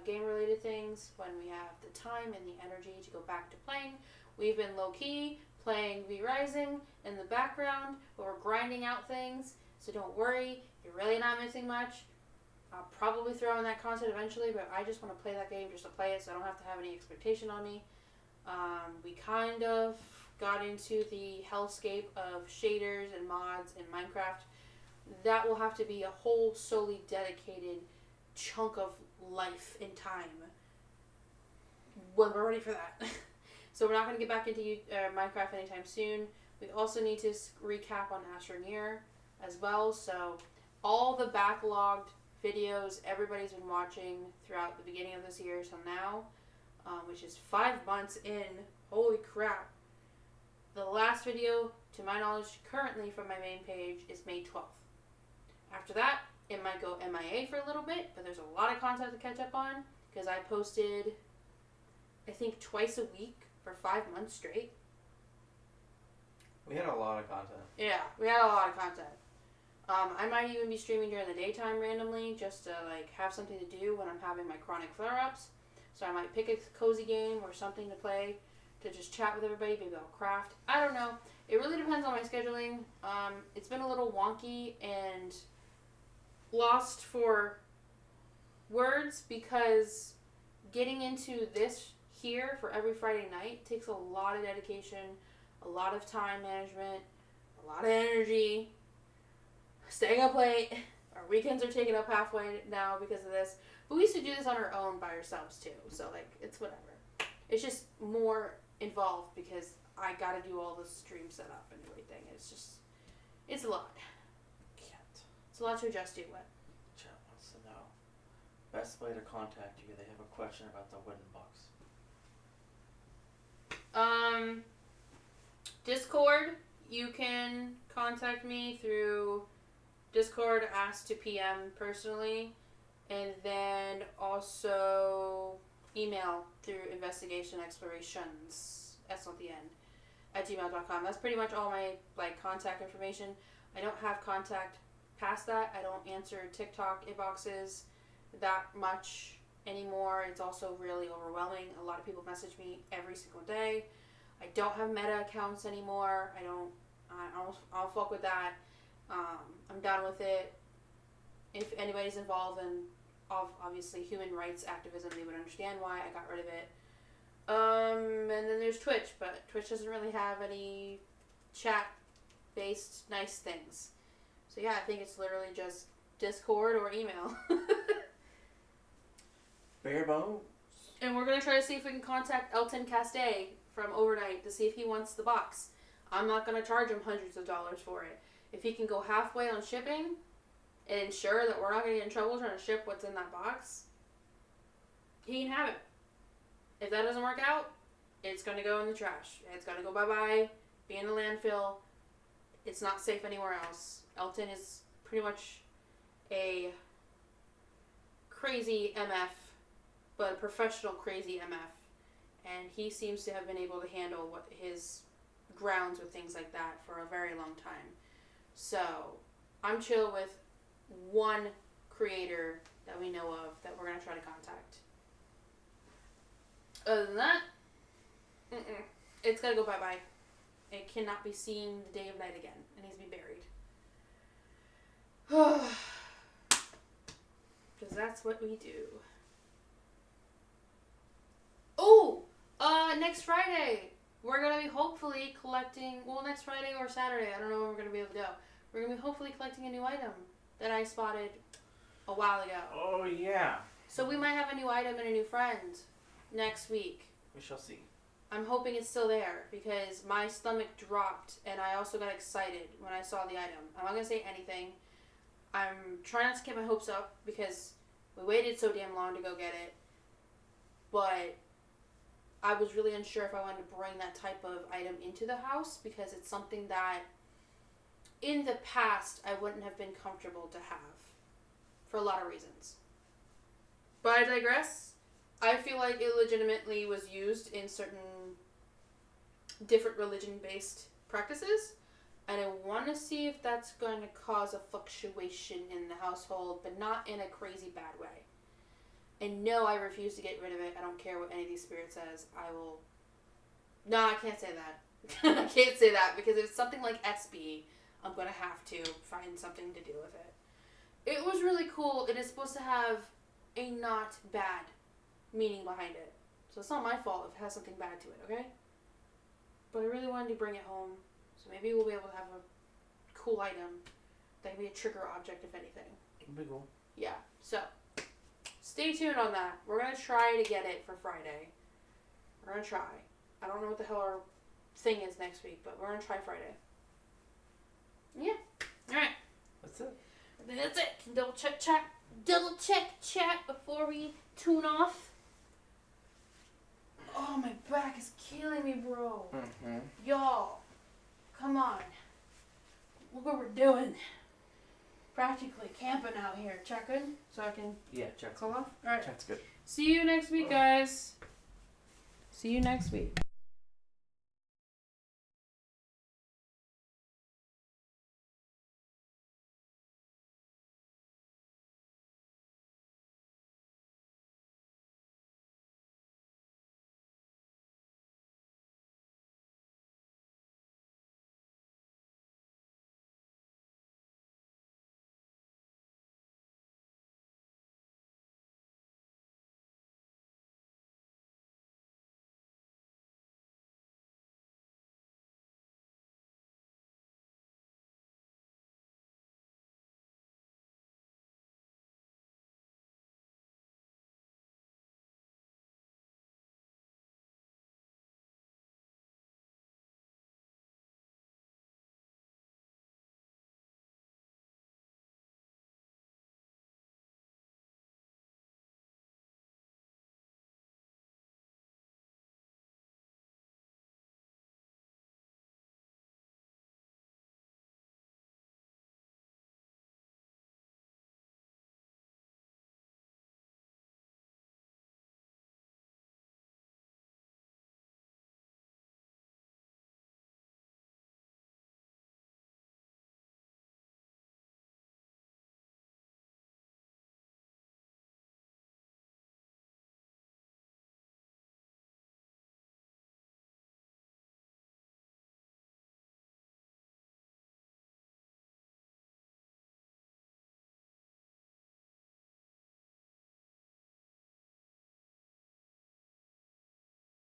game related things when we have the time and the energy to go back to playing. We've been low key playing V Rising in the background, but we're grinding out things, so don't worry, you're really not missing much. I'll probably throw in that content eventually, but I just want to play that game just to play it, so I don't have to have any expectation on me. We kind of got into the hellscape of shaders and mods in Minecraft. That will have to be a whole solely dedicated chunk of life and time when we're ready for that. So we're not going to get back into Minecraft anytime soon. We also need to recap on Astroneer as well. So all the backlogged videos everybody's been watching throughout the beginning of this year till now, which is 5 months in. Holy crap. The last video, to my knowledge, currently from my main page is May 12th. After that, it might go MIA for a little bit, but there's a lot of content to catch up on because I posted, I think, twice a week for 5 months straight. We had a lot of content. Yeah, we had a lot of content. I might even be streaming during the daytime randomly just to like have something to do when I'm having my chronic flare-ups. So I might pick a cozy game or something to play to just chat with everybody. Maybe I'll craft. I don't know. It really depends on my scheduling. It's been a little wonky and lost for words because getting into this here for every Friday night takes a lot of dedication, a lot of time management, a lot of energy, staying up late. Our weekends are taken up halfway now because of this. But we used to do this on our own by ourselves too. So like, it's whatever. It's just more involved because I gotta do all the stream setup and everything. It's a lot. It's a lot to adjust to. What? Chat wants to know. Best way to contact you. They have a question about the wooden box. Discord. You can contact me through Discord, ask to PM personally, and then also email through investigation explorations, S on the end, at gmail.com. That's pretty much all my contact information. I don't have contact past that. I don't answer TikTok inboxes that much anymore. It's also really overwhelming. A lot of people message me every single day. I don't have meta accounts anymore. I don't fuck with that. I'm done with it. If anybody's involved in obviously human rights activism, they would understand why I got rid of it. And then there's Twitch, but Twitch doesn't really have any chat-based nice things. So yeah, I think it's literally just Discord or email. Bare bones. And we're going to try to see if we can contact Elton Castay from Overnight to see if he wants the box. I'm not going to charge him hundreds of dollars for it. If he can go halfway on shipping and ensure that we're not going to get in trouble trying to ship what's in that box, he can have it. If that doesn't work out, it's going to go in the trash. It's going to go bye-bye, be in the landfill. It's not safe anywhere else. Elton is pretty much a crazy MF, but a professional crazy MF. And he seems to have been able to handle his grounds with things like that for a very long time. So, I'm chill with one creator that we know of that we're going to try to contact. Other than that, it's got to go bye-bye. It cannot be seen the day of night again. It needs to be buried. Because that's what we do. Oh! Next Friday, we're going to be hopefully collecting, next Friday or Saturday, I don't know when we're going to be able to go. We're going to be hopefully collecting a new item that I spotted a while ago. Oh, yeah. So we might have a new item and a new friend next week. We shall see. I'm hoping it's still there because my stomach dropped and I also got excited when I saw the item. I'm not going to say anything. I'm trying not to get my hopes up because we waited so damn long to go get it. But I was really unsure if I wanted to bring that type of item into the house because it's something that in the past I wouldn't have been comfortable to have for a lot of reasons. But I digress. I feel like it legitimately was used in certain different religion-based practices, and I want to see if that's going to cause a fluctuation in the household, but not in a crazy bad way. And no, I refuse to get rid of it. I don't care what any of these spirits says. I will... No, I can't say that. I can't say that, because if it's something like SB, I'm going to have to find something to do with it. It was really cool. It is supposed to have a not bad meaning behind it. So it's not my fault if it has something bad to it, okay? But I really wanted to bring it home. So maybe we'll be able to have a cool item that can be a trigger object, if anything. That'd be cool. Yeah, so stay tuned on that. We're going to try to get it for Friday. We're going to try. I don't know what the hell our thing is next week, but we're going to try Friday. Yeah. Alright. That's it. I think that's it. Double check chat before we tune off. Oh, my back is killing me, bro. Mm-hmm. Y'all, come on. Look what we're doing. Practically camping out here. Chat good? So I can Yeah, chat's call off? Alright. Chat's good. See you next week, guys. See you next week.